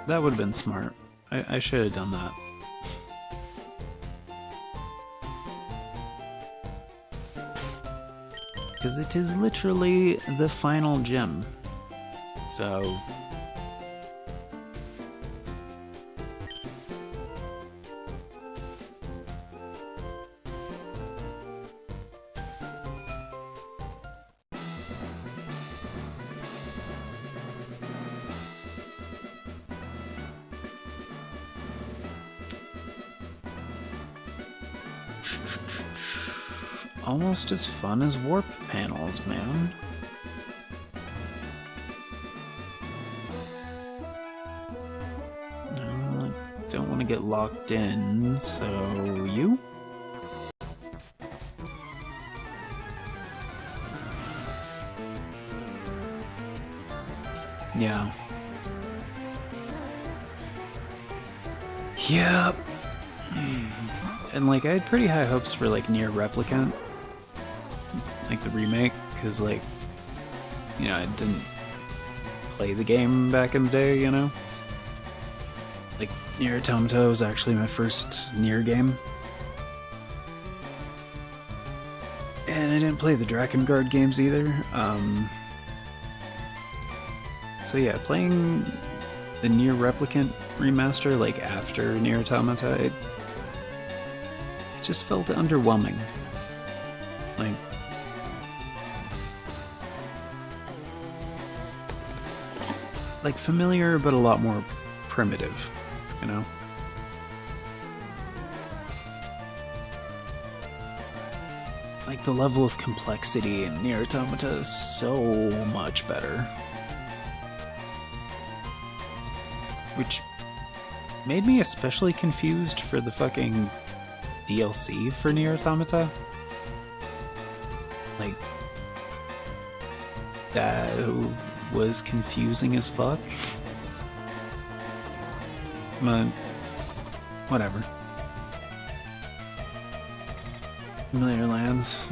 That would have been smart. I should have done that. Because it is literally the final gym. So... almost as fun as warp panels, man. I don't want to get locked in, so you? Yeah. Yep. And like I had pretty high hopes for like Nier Replicant, like the remake, because like, you know, I didn't play the game back in the day, you know? Like Nier Automata was actually my first Nier game. And I didn't play the Drakengard games either. So yeah, playing the Nier Replicant remaster like after Nier Automata, it just felt underwhelming. Like familiar, but a lot more primitive, you know? Like the level of complexity in Nier Automata is so much better. Which made me especially confused for the fucking DLC for Nier Automata. Like, that was confusing as fuck. But, whatever. Familiar lands.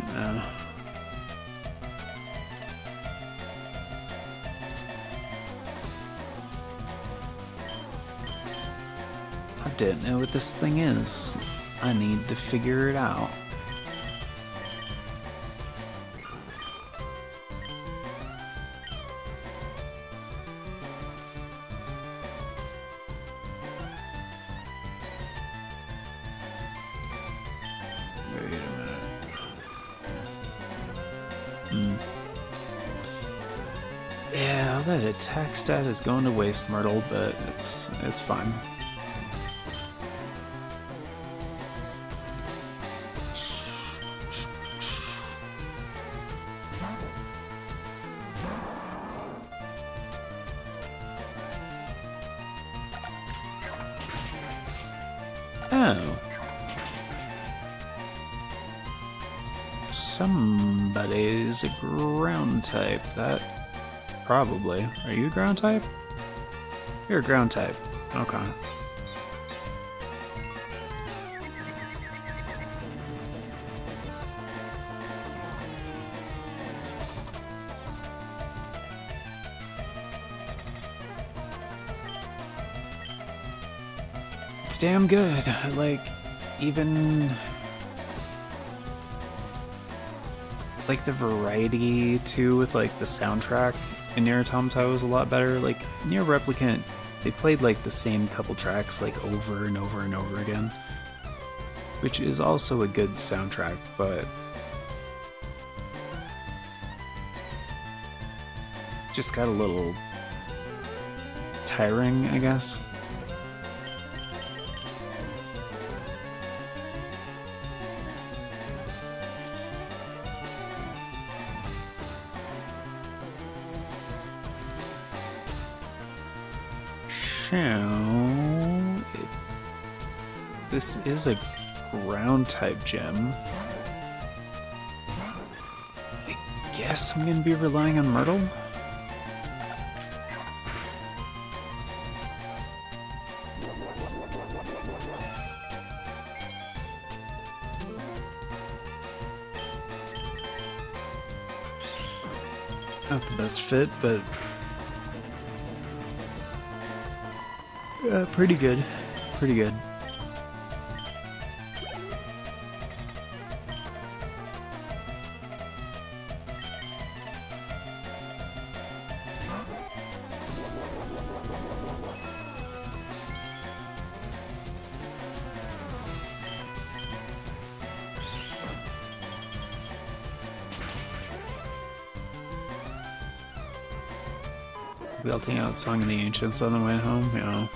I didn't know what this thing is. I need to figure it out. Wait a minute. Yeah, that attack stat is going to waste, Myrtle, but it's fine. Oh. Somebody's a ground type. That... probably. Are you a ground type? You're a ground type. Okay. it's damn good. Like, even like the variety too with like the soundtrack in Nier Automata was a lot better. Like Nier Replicant, they played like the same couple tracks like over and over and over again, which is also a good soundtrack, but just got a little tiring, I guess. This is a ground type gem. I guess I'm gonna be relying on Myrtle. Not the best fit, but pretty good. Pretty good. Belting out Song of the Ancients on the way home, you know.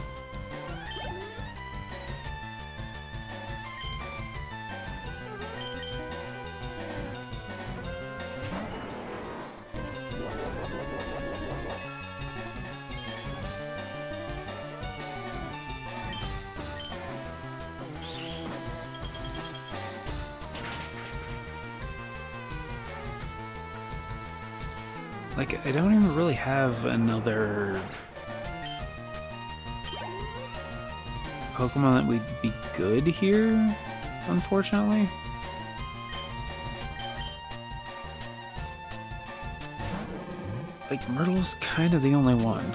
Like, I don't even really have another Pokemon that would be good here, unfortunately. Like, Myrtle's kind of the only one.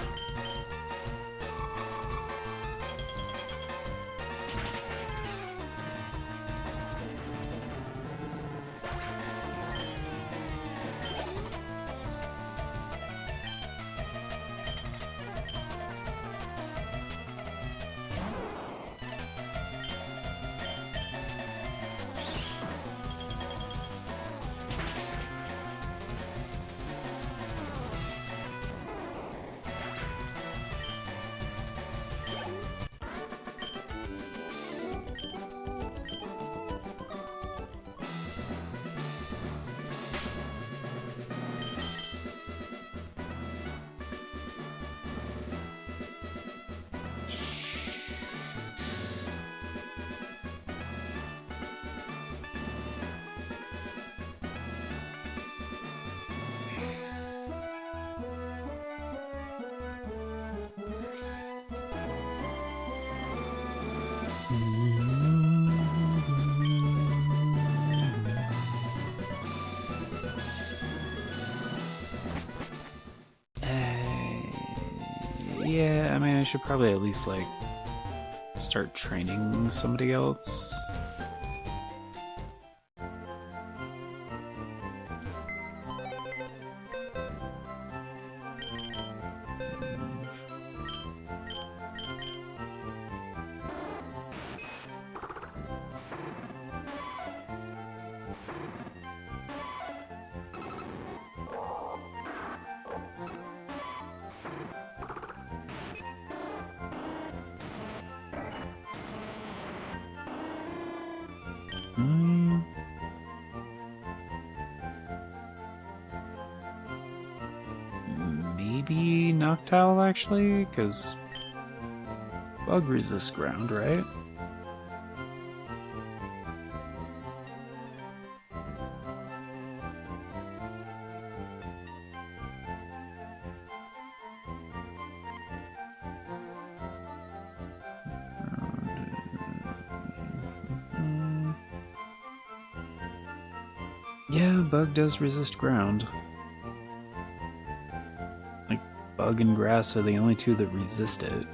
Yeah, I mean, I should probably at least, like, start training somebody else. Maybe Noctowl, actually, because Bug resists ground, right? Yeah, Bug does resist ground. Like, Bug and Grass are the only two that resist it.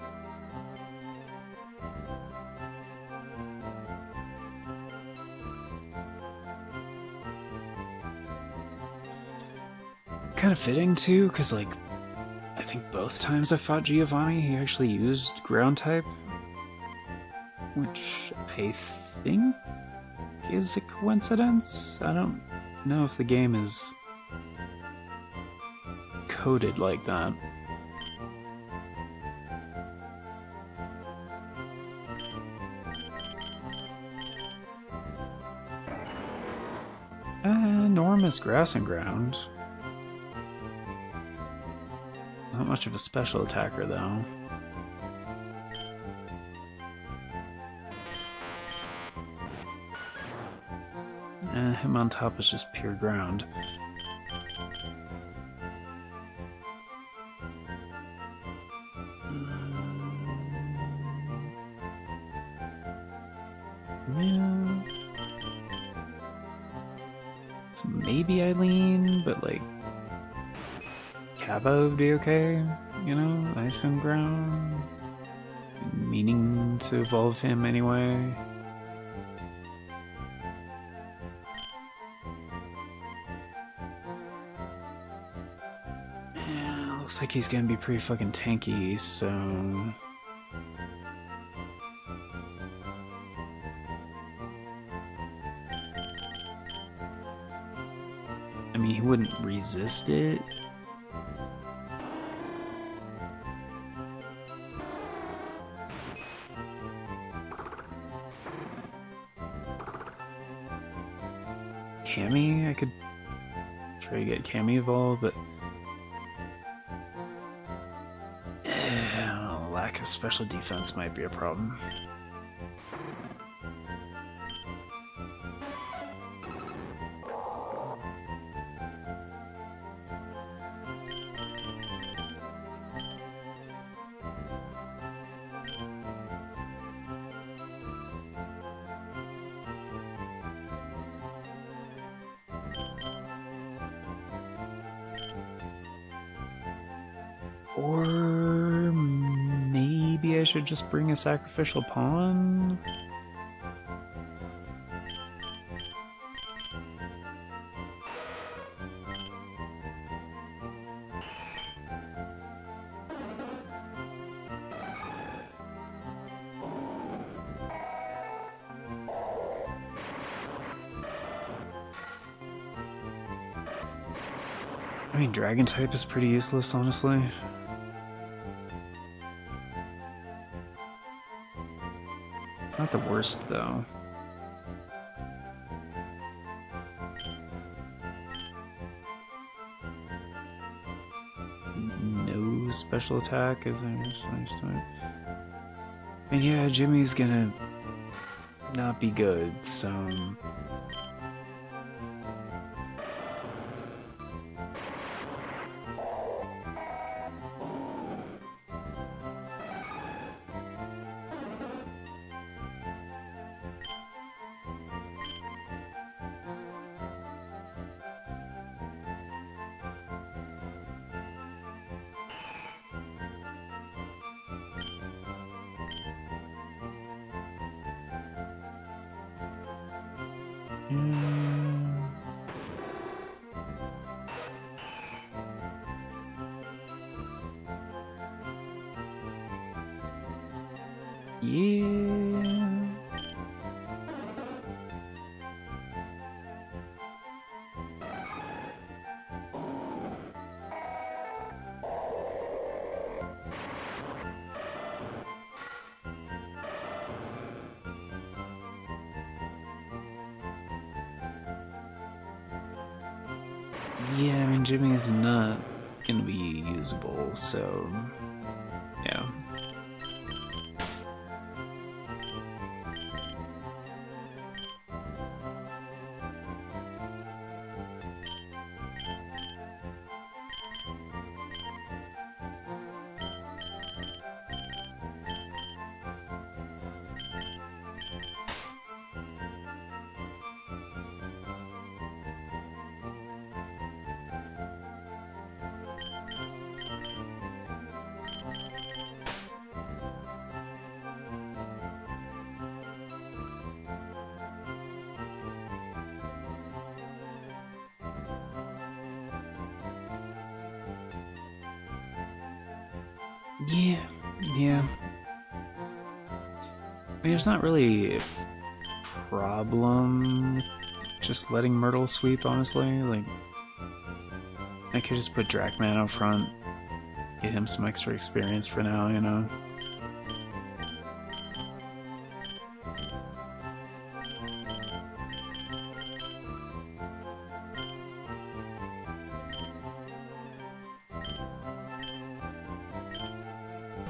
kind of fitting too, because like I think both times I fought Giovanni, he actually used ground type, which I think is a coincidence. I don't know if the game is coded like that. Enormous grass and ground. Not much of a special attacker though. And him on top is just pure ground. Yeah. So maybe I lean, but like Kappa would be okay, you know? Ice and ground. Meaning to evolve him anyway. Yeah, looks like he's gonna be pretty fucking tanky, so... I mean, he wouldn't resist it. Cammy? I could try to get Cammy evolved, but... lack of special defense might be a problem. Or maybe I should just bring a sacrificial pawn? I mean, dragon type is pretty useless, honestly. It's not the worst, though. No special attack, is there? And yeah, Jimmy's gonna not be good, so... Yeah. Yeah, I mean, Jimmy is not gonna be usable, so yeah. Yeah, yeah. I mean, there's not really a problem with just letting Myrtle sweep, honestly. Like, I could just put Dracman out front, get him some extra experience for now, you know?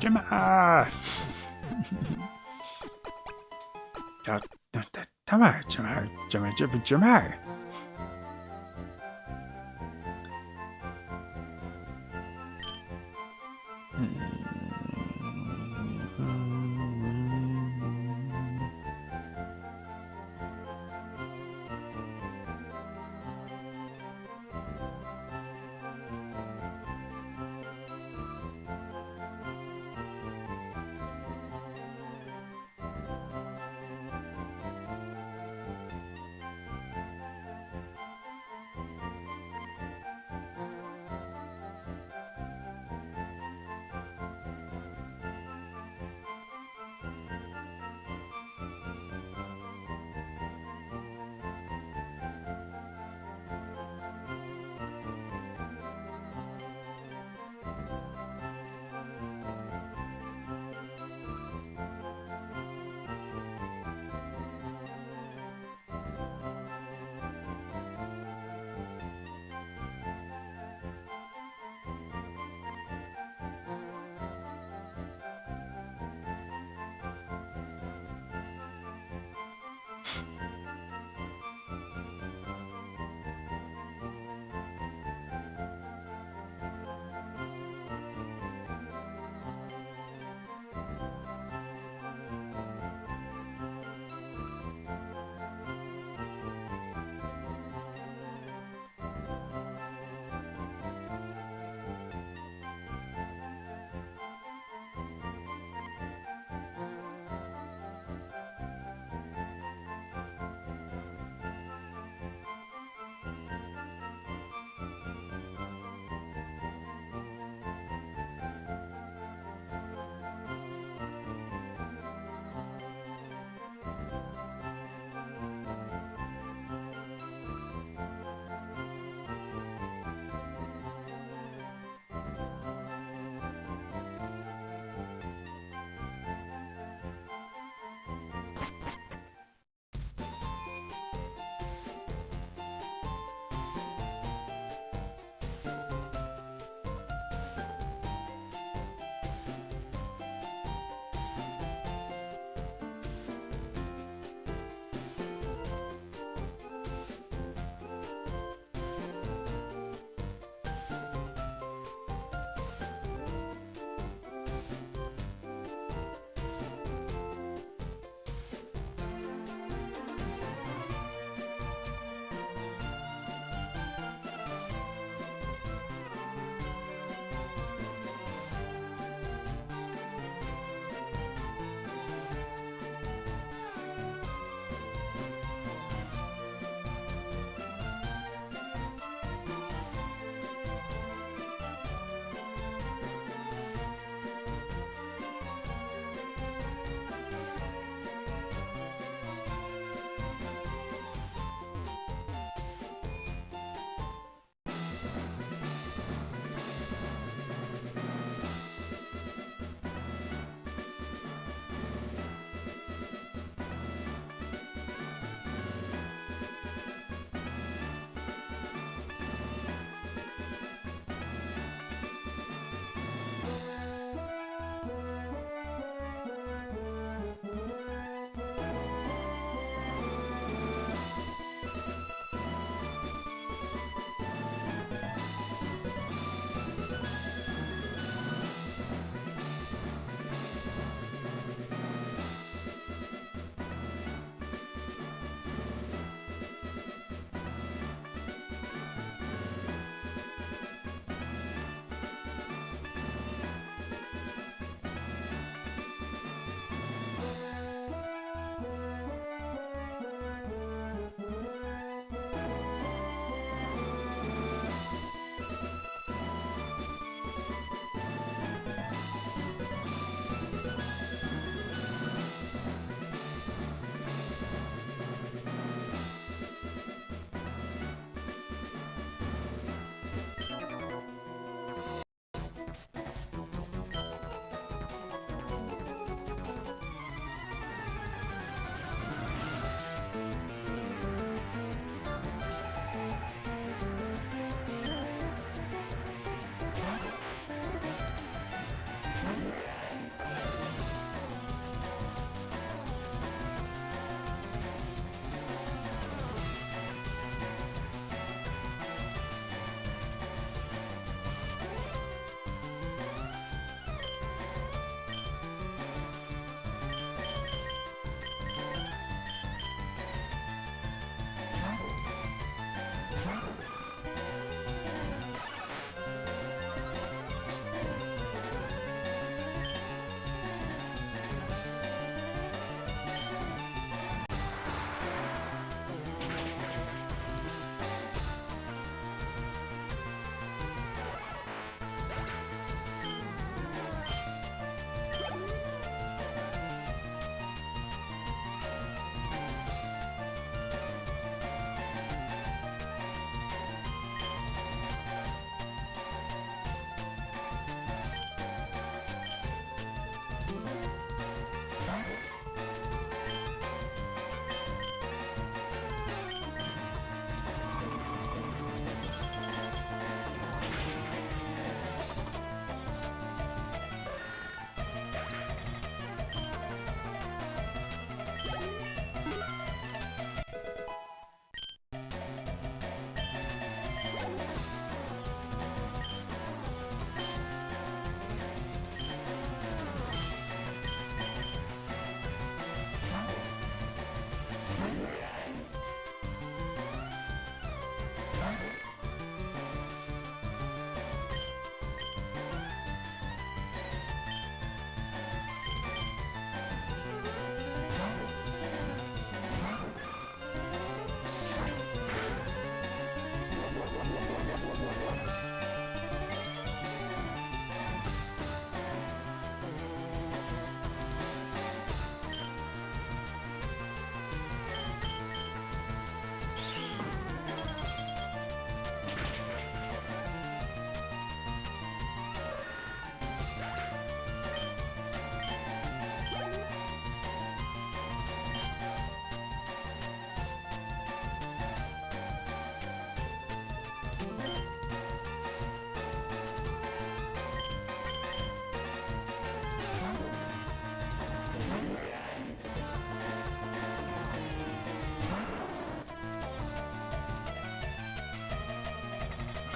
Jamar! Jamar!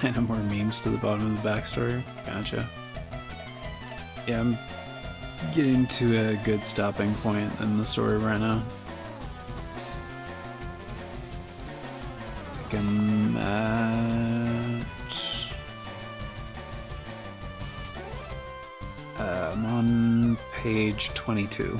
And more memes to the bottom of the backstory. Gotcha. Yeah, I'm getting to a good stopping point in the story right now. I'm I'm on page 22.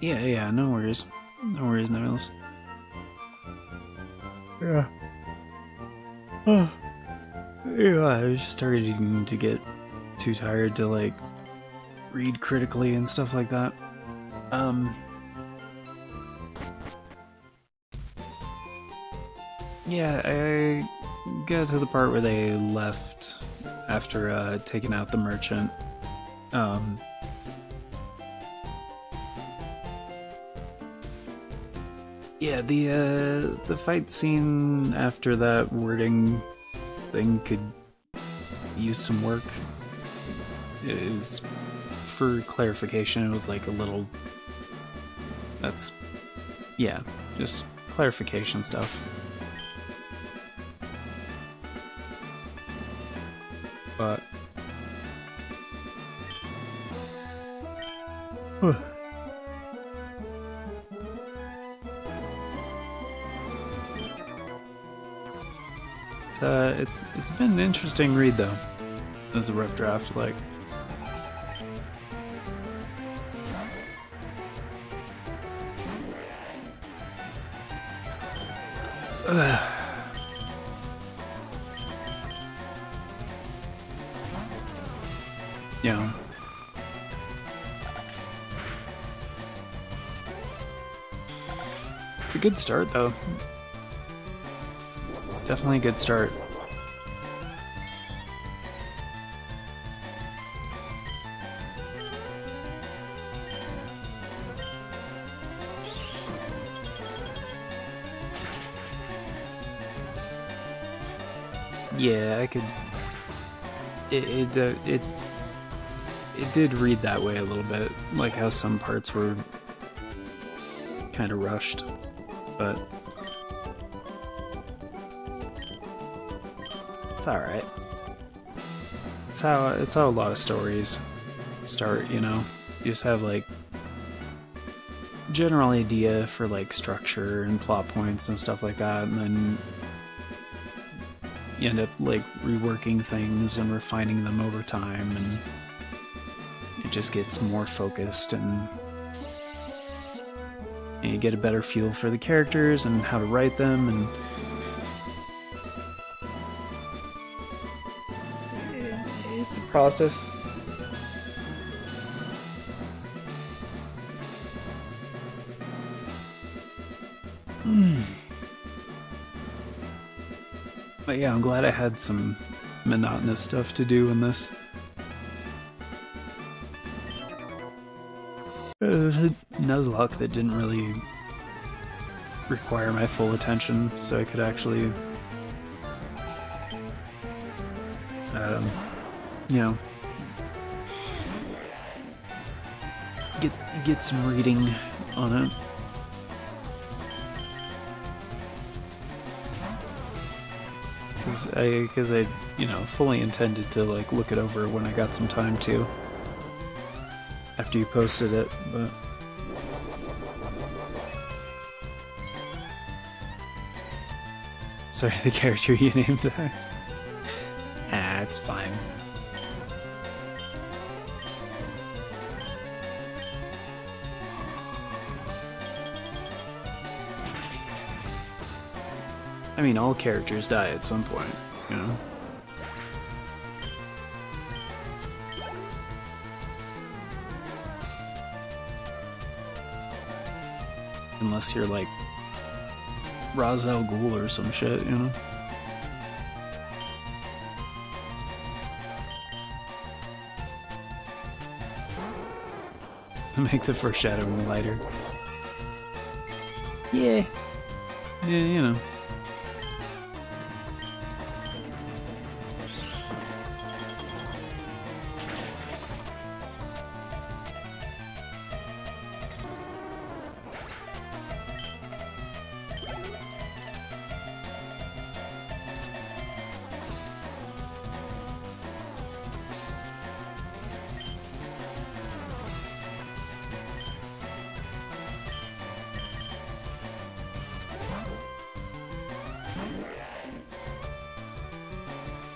Yeah, no worries. No worries, Niles. Yeah. Oh. Yeah, I was just starting to get too tired to, like, read critically and stuff like that. Yeah, I got to the part where they left after taking out the merchant. Yeah, the fight scene after that wording thing could use some work. Is for clarification, it was like a little. That's yeah, just clarification stuff. But it's been an interesting read though. As a rough draft, like. Yeah. It's a good start, though. It's definitely a good start. Yeah, I could. It did read that way a little bit, like how some parts were kind of rushed, but it's all right. It's how a lot of stories start, you know. You just have like general idea for like structure and plot points and stuff like that, and then you end up like reworking things and refining them over time, and it just gets more focused, and you get a better feel for the characters and how to write them, and it's a process. But yeah, I'm glad I had some monotonous stuff to do in this. Nuzlocke that didn't really require my full attention, so I could actually, you know, get some reading on it. Because I, you know, fully intended to like look it over when I got some time to. After you posted it, but sorry, the character you named it. Ah, it's fine. I mean, all characters die at some point, you know? Unless you're like Ra's al Ghul or some shit, you know? To make the foreshadowing lighter. Yeah. Yeah, you know.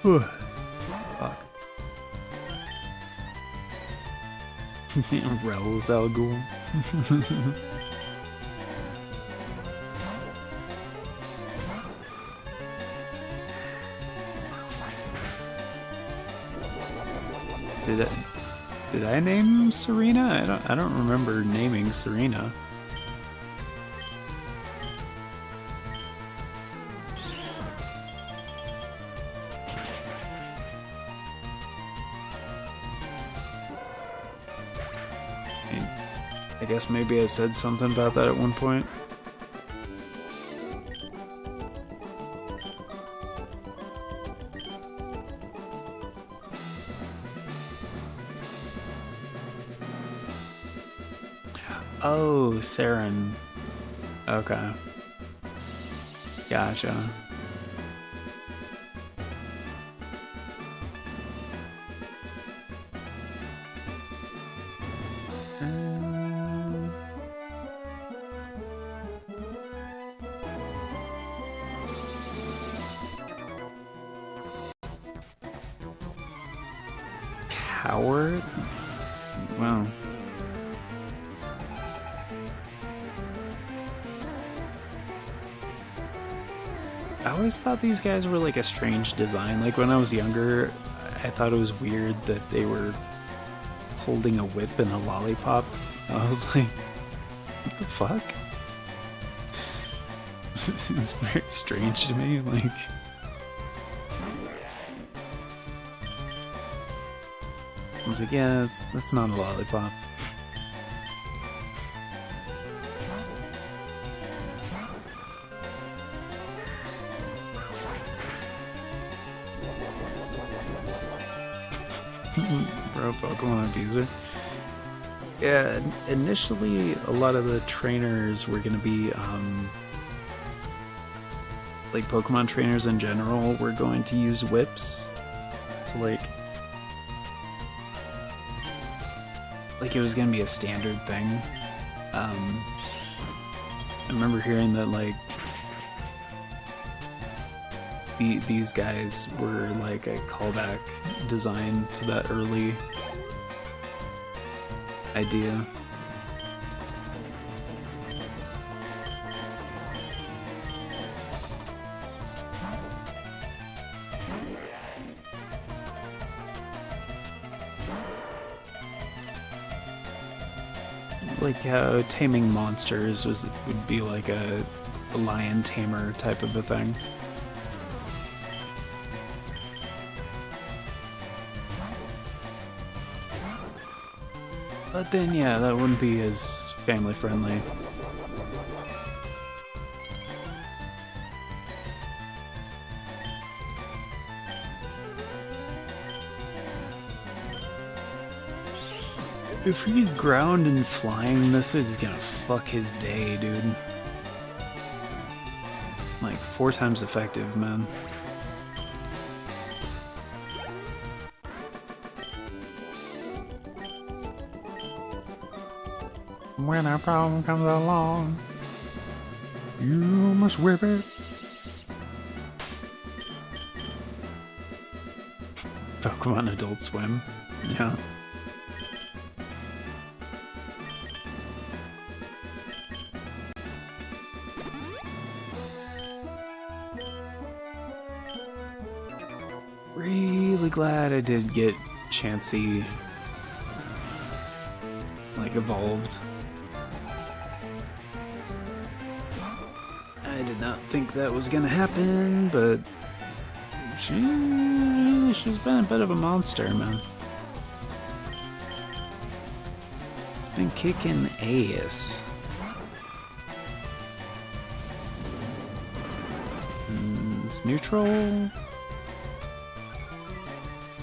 Fuck. Ra's al Ghul. Did I name Serena? I don't remember naming Serena. I guess maybe I said something about that at one point. Oh, Saren. Okay. Gotcha. Coward? Wow. I always thought these guys were like a strange design. Like when I was younger, I thought it was weird that they were holding a whip and a lollipop. I was like, what the fuck? It's very strange to me. Like, I was like, yeah, that's not a lollipop. Bro, Pokemon abuser. Yeah, initially a lot of the trainers were gonna be, like Pokemon trainers in general were going to use whips to like it was gonna be a standard thing. I remember hearing that like these guys were like a callback design to that early idea. Like how taming monsters would be like a lion tamer type of a thing. But then, yeah, that wouldn't be as family friendly. If he's ground and flying, this is gonna fuck his day, dude. Like 4 times effective, man. When a problem comes along, you must whip it. Pokemon Adult Swim, yeah. Really glad I did get Chansey, like, evolved. I did not think that was gonna happen, but she's been a bit of a monster, man. It's been kicking ass. It's neutral.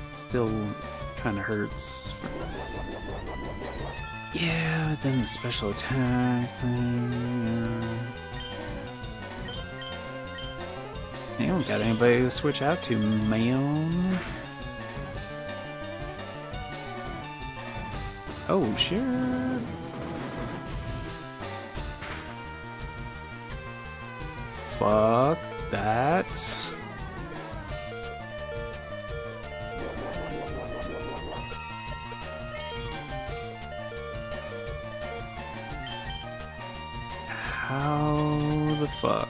Still kind of hurts. Yeah, but then the special attack thing. You don't got anybody to switch out to, man. Oh, shit. Fuck that. How the fuck?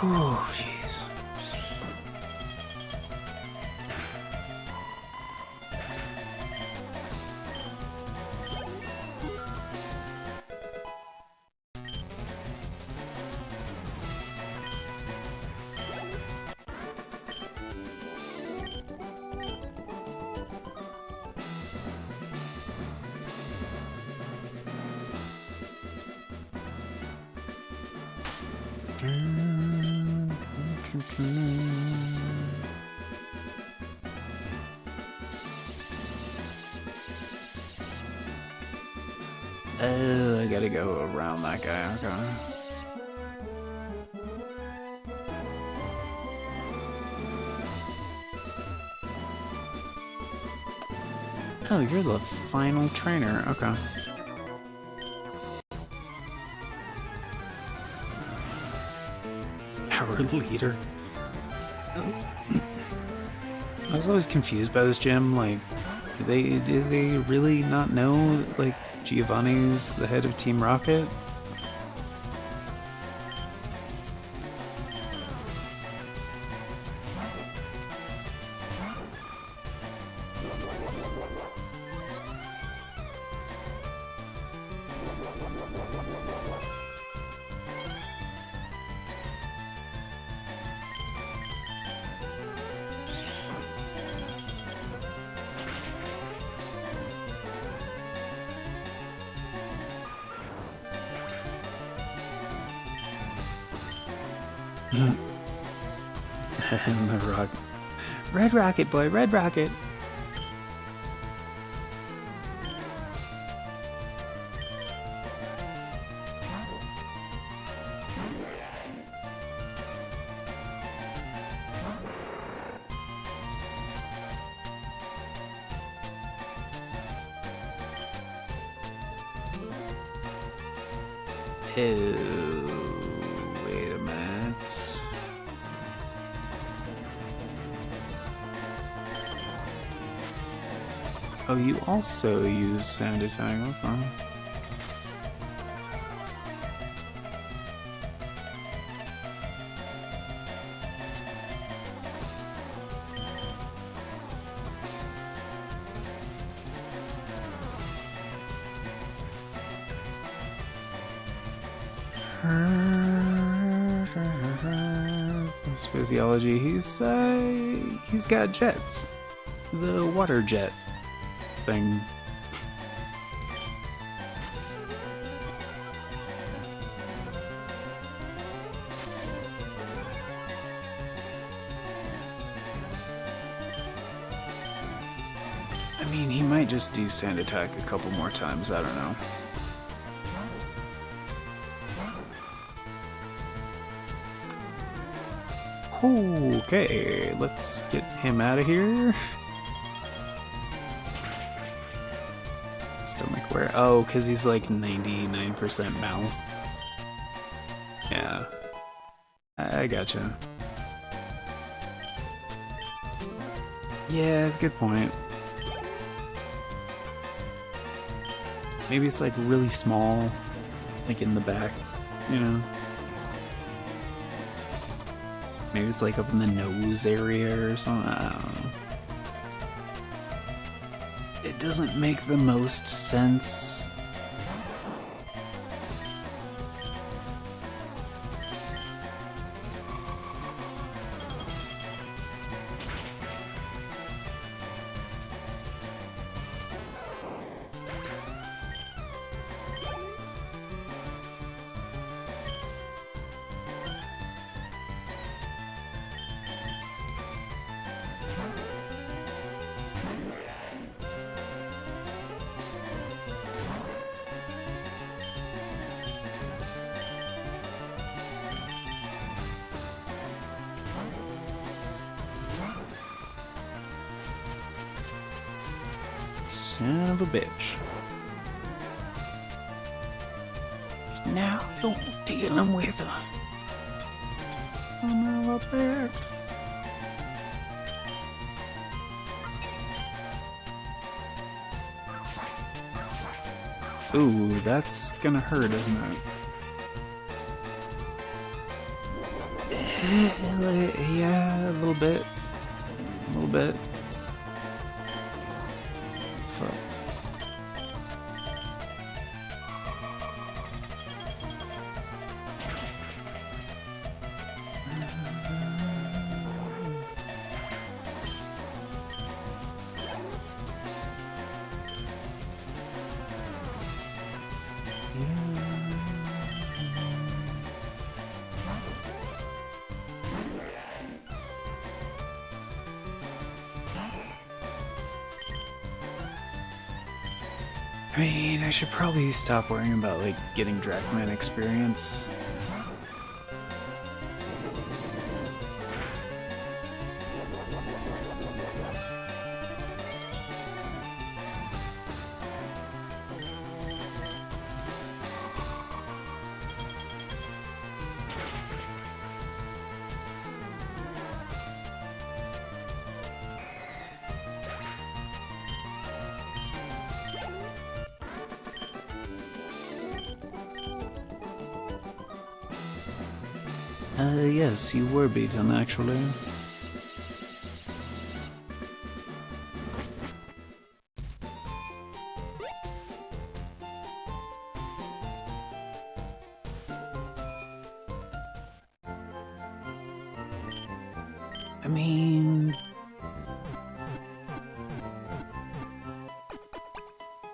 Whew, jeez. I gotta go around that guy. Okay. Oh, you're the final trainer. Okay. Our leader. I was always confused by this gym. Like, do they really not know, like, Giovanni's the head of Team Rocket? And the rock. Red Rocket, boy, Red Rocket! Wait a minute. Oh, you also use sound attack. Okay. His physiology, he's got jets. He's a water jet thing. I mean, he might just do sand attack a couple more times, I don't know. Okay, let's get him out of here. Stomach wear. Oh, because he's like 99% mouth. Yeah. I gotcha. Yeah, that's a good point. Maybe it's like really small, like in the back, you know? Maybe it's like up in the nose area or something, I don't know. It doesn't make the most sense. Son of a bitch. dealing with on our back. Ooh, that's gonna hurt, isn't it? Yeah, a little bit. A little bit. Fuck. I mean, I should probably stop worrying about, like, getting Dracman experience. Yes, you were beaten, actually. I mean...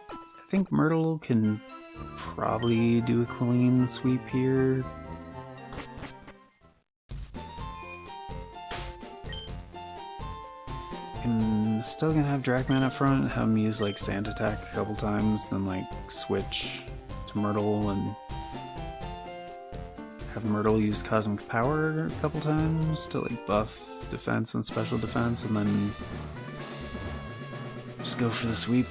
I think Myrtle can probably do a clean sweep here. I'm still gonna have Dracman up front, have him use like Sand Attack a couple times, then like switch to Myrtle and have Myrtle use Cosmic Power a couple times to like buff defense and special defense, and then just go for the sweep.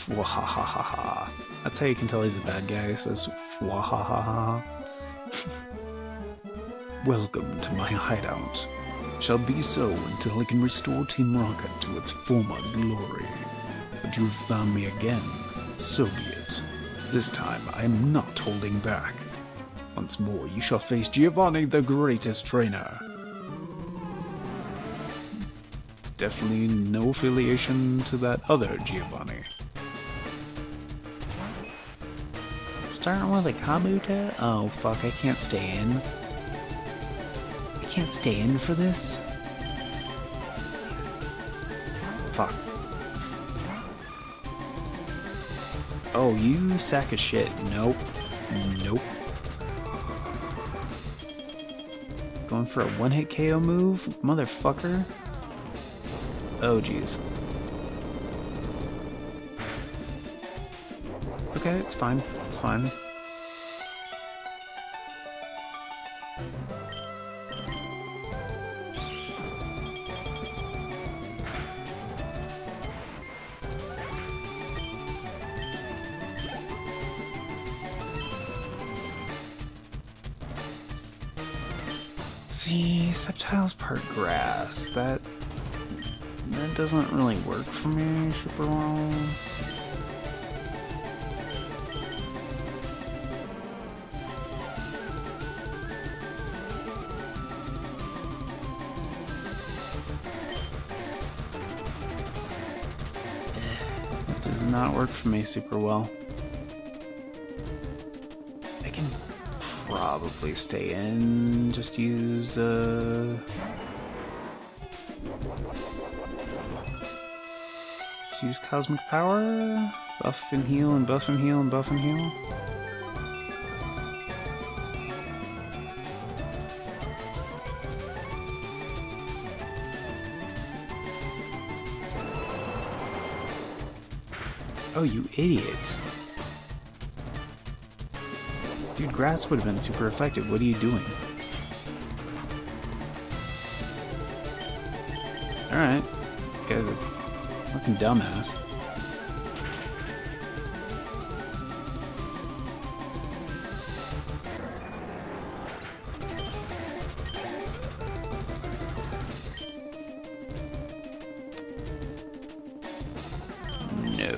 Wahahaha. That's how you can tell he's a bad guy. He says wahahaha. Welcome to my hideout. Shall be so until I can restore Team Rocket to its former glory. But you've found me again. So be it. This time I am not holding back. Once more you shall face Giovanni, the greatest trainer. Definitely no affiliation to that other Giovanni. Starting with a Kabuto? Oh fuck, I can't stay in. I can't stay in for this? Fuck. Oh, you sack of shit. Nope. Nope. Going for a one-hit KO move? Motherfucker. Oh, jeez. Okay, it's fine. It's fine. See, Sceptile's part grass. That doesn't really work for me super well. It does not work for me super well. I can probably stay in, just use use Cosmic Power, buff and heal and buff and heal and buff and heal. Oh, you idiot. Dude, grass would have been super effective. What are you doing? Alright. This guy's a fucking dumbass. No.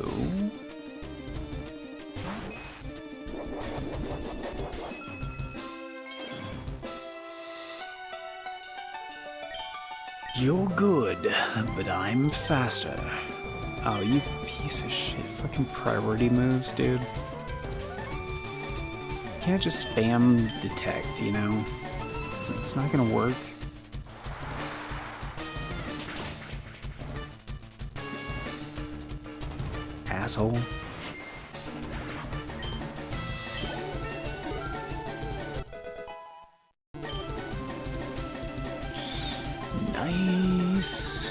You're good, but I'm faster. Oh, you piece of shit. Fucking priority moves, dude. You can't just spam detect, you know? It's not gonna work. Asshole. Nice.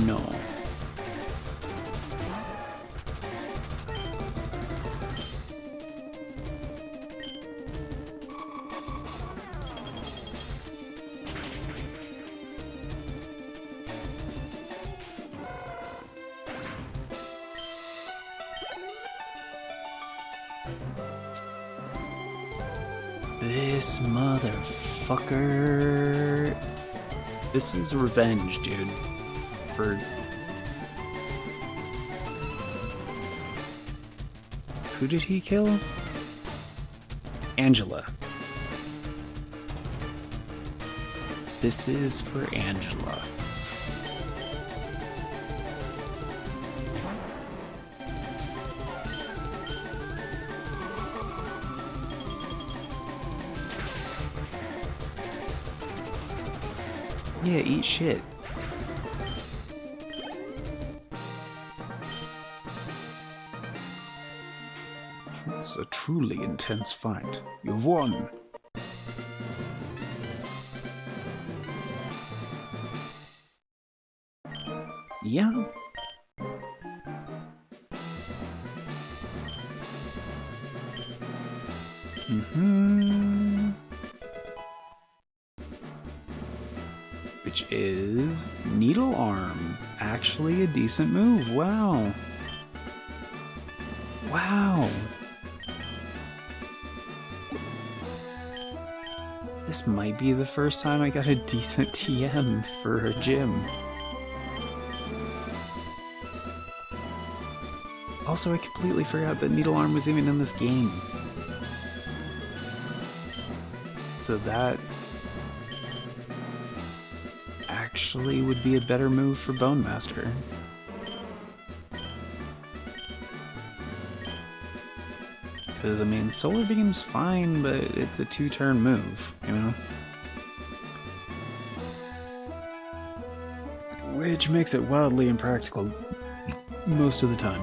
No. This motherfucker. This is revenge, dude. For... Who did he kill? Angela. This is for Angela. Yeah, eat shit. It's a truly intense fight. You've won. Yeah. Which is Needle Arm. Actually a decent move. Wow. Wow. This might be the first time I got a decent TM for a gym. Also, I completely forgot that Needle Arm was even in this game. So that actually would be a better move for Bone Master. Because, I mean, Solar Beam's fine, but it's a 2-turn move, you know? Which makes it wildly impractical most of the time.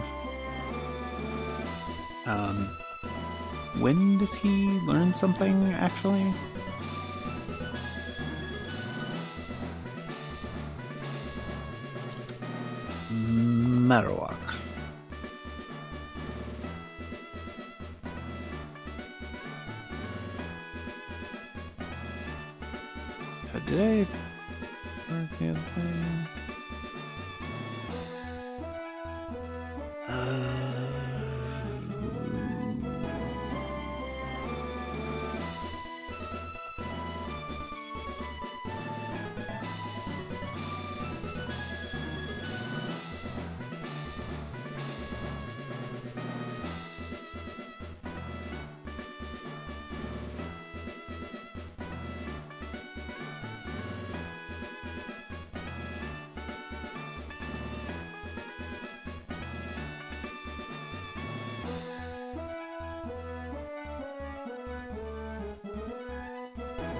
When does he learn something, actually? Marowak. Did I mark the other thing?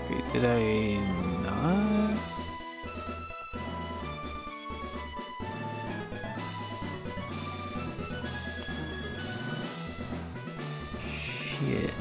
Wait, did I not? Shit.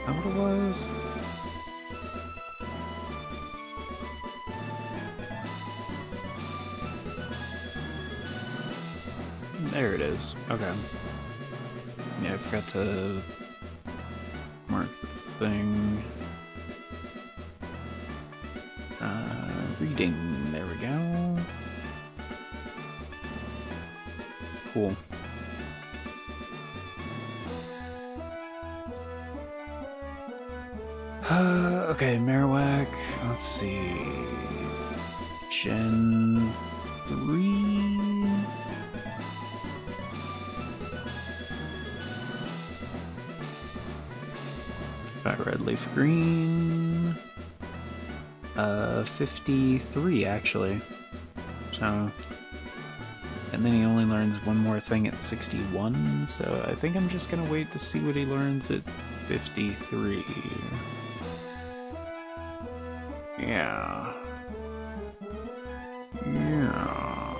that what it was? There it is. Okay. Yeah, I forgot to mark the thing. Reading. There we go. Cool. Okay, Marowak. Let's see. Gen 3. Fat red leaf green. 53 actually. So, and then he only learns one more thing at 61. So I think I'm just gonna wait to see what he learns at 53. Yeah. Yeah.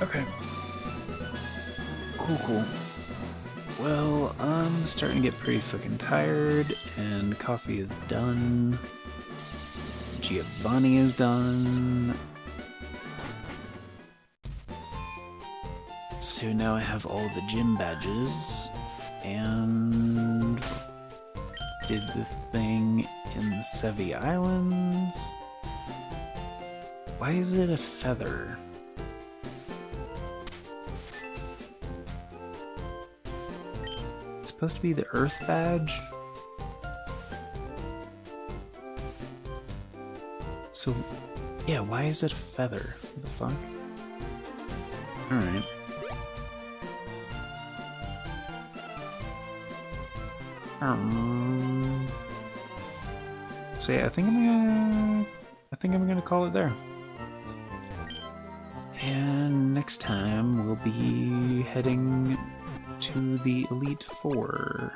Okay. Cool. Well, I'm starting to get pretty fucking tired, and coffee is done. Giovanni is done. So now I have all the gym badges, and did the thing in the Sevi Islands. Why is it a feather? It's supposed to be the Earth badge? So, yeah, why is it a feather? What the fuck? Alright. So yeah, I think I'm gonna call it there. And next time we'll be heading to the Elite Four.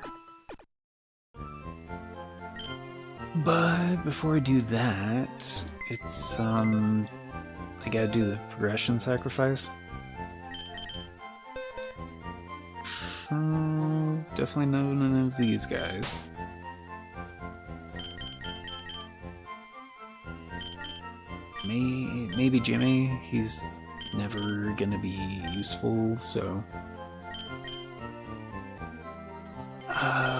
But before I do that, it's I gotta do the progression sacrifice. Definitely none of these guys. Maybe Jimmy. He's never gonna be useful, so.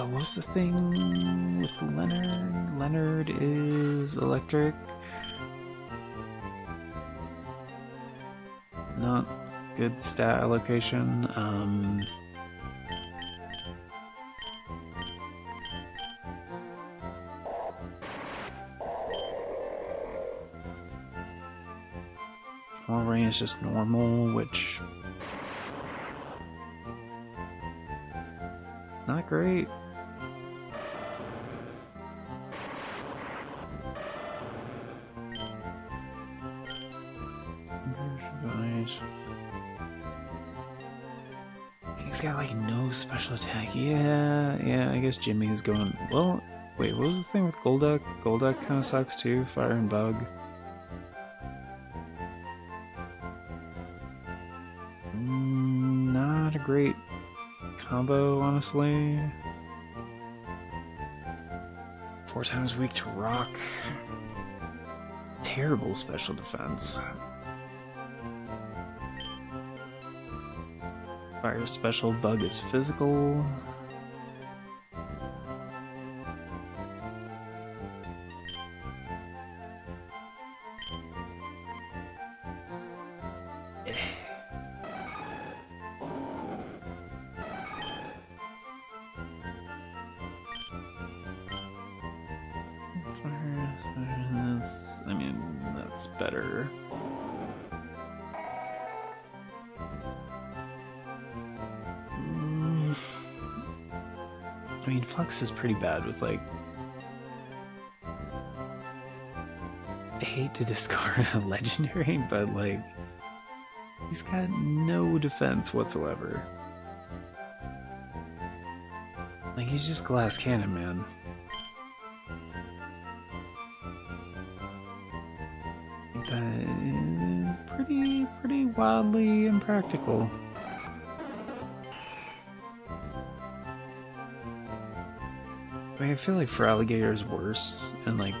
What's the thing with Leonard? Leonard is electric. Not good stat allocation. Wolverine is just normal, which not great. He's got like no special attack. Yeah, I guess Jimmy's going. Well, wait, what was the thing with Golduck? Golduck kind of sucks too. Fire and Bug. Not a great combo, honestly. 4 times weak to rock. Terrible special defense. Fire special, Bug is physical. That's better. I mean, Flux is pretty bad with, like... I hate to discard a legendary, but, like... He's got no defense whatsoever. Like, he's just Glass Cannon, man. That is pretty wildly impractical. I mean, I feel like for alligators worse, and like,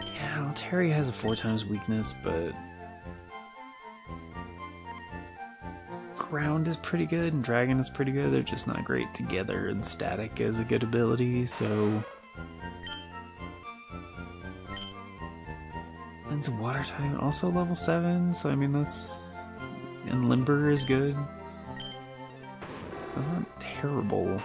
yeah, well, Terry has a 4 times weakness, but ground is pretty good and dragon is pretty good. They're just not great together, and static is a good ability, so it's a water type, also level 7, so I mean that's, and limber is good. That's not terrible.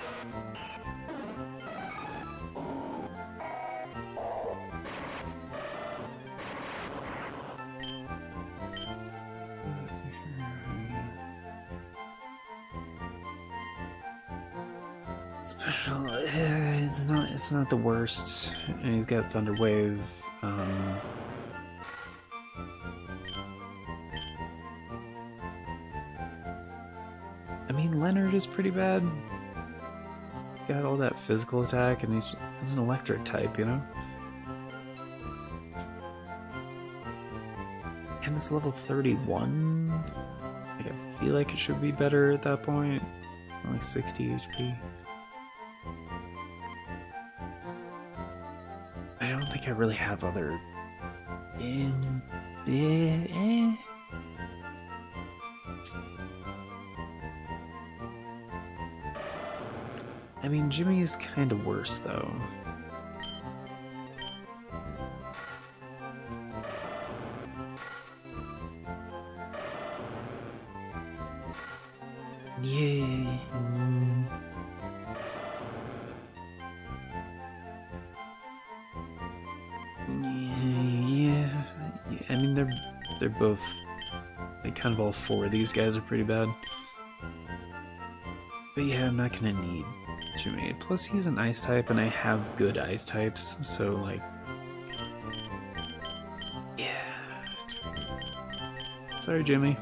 Special, it's not the worst, and he's got Thunder Wave. I mean, Leonard is pretty bad. Got all that physical attack, and he's an electric type, you know? And it's level 31. Like, I feel like it should be better at that point. Only 60 HP. I don't think I really have other... I mean, Jimmy is kind of worse, though. Yay. Yeah. I mean, they're both, like, kind of all 4 of these guys are pretty bad. But yeah, I'm not gonna need Jimmy. Plus, he's an ice type, and I have good ice types, so, like, yeah. Sorry, Jimmy.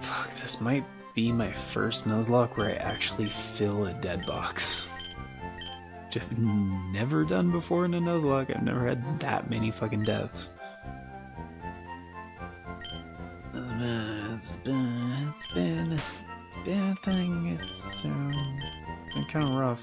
Fuck, this might be my first Nuzlocke where I actually fill a dead box. Which I've never done before in a Nuzlocke. I've never had that many fucking deaths. It's been a thing. It's been kind of rough.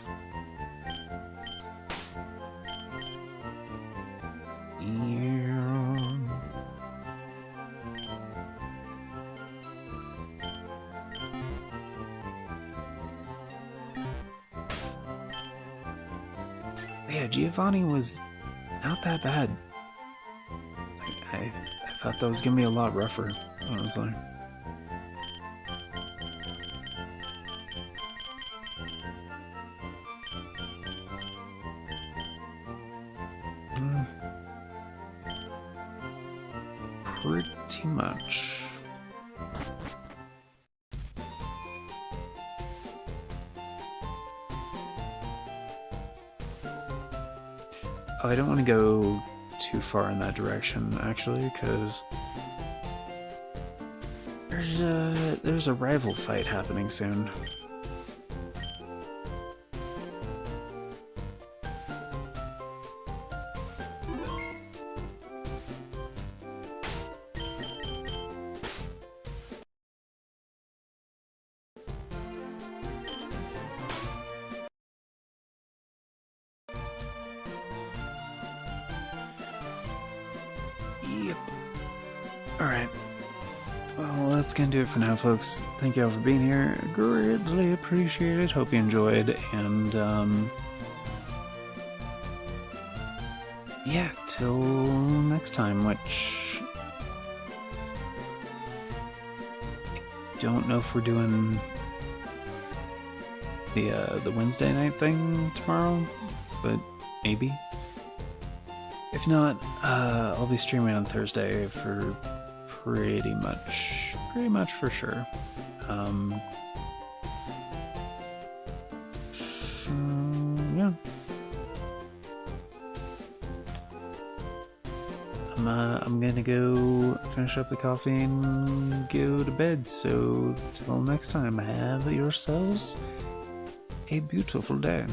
Yeah, Giovanni was not that bad. I thought that was gonna be a lot rougher, honestly. Pretty much. Oh, I don't want to go too far in that direction, actually, because there's a rival fight happening soon. Yep. Alright. Well, that's gonna do it for now, folks. Thank you all for being here. Greatly appreciate it. Hope you enjoyed. And, yeah, till next time, which... I don't know if we're doing the Wednesday night thing tomorrow, but maybe. If not, I'll be streaming on Thursday for pretty much for sure. So, yeah. I'm gonna go finish up the coffee and go to bed. So till next time, have yourselves a beautiful day.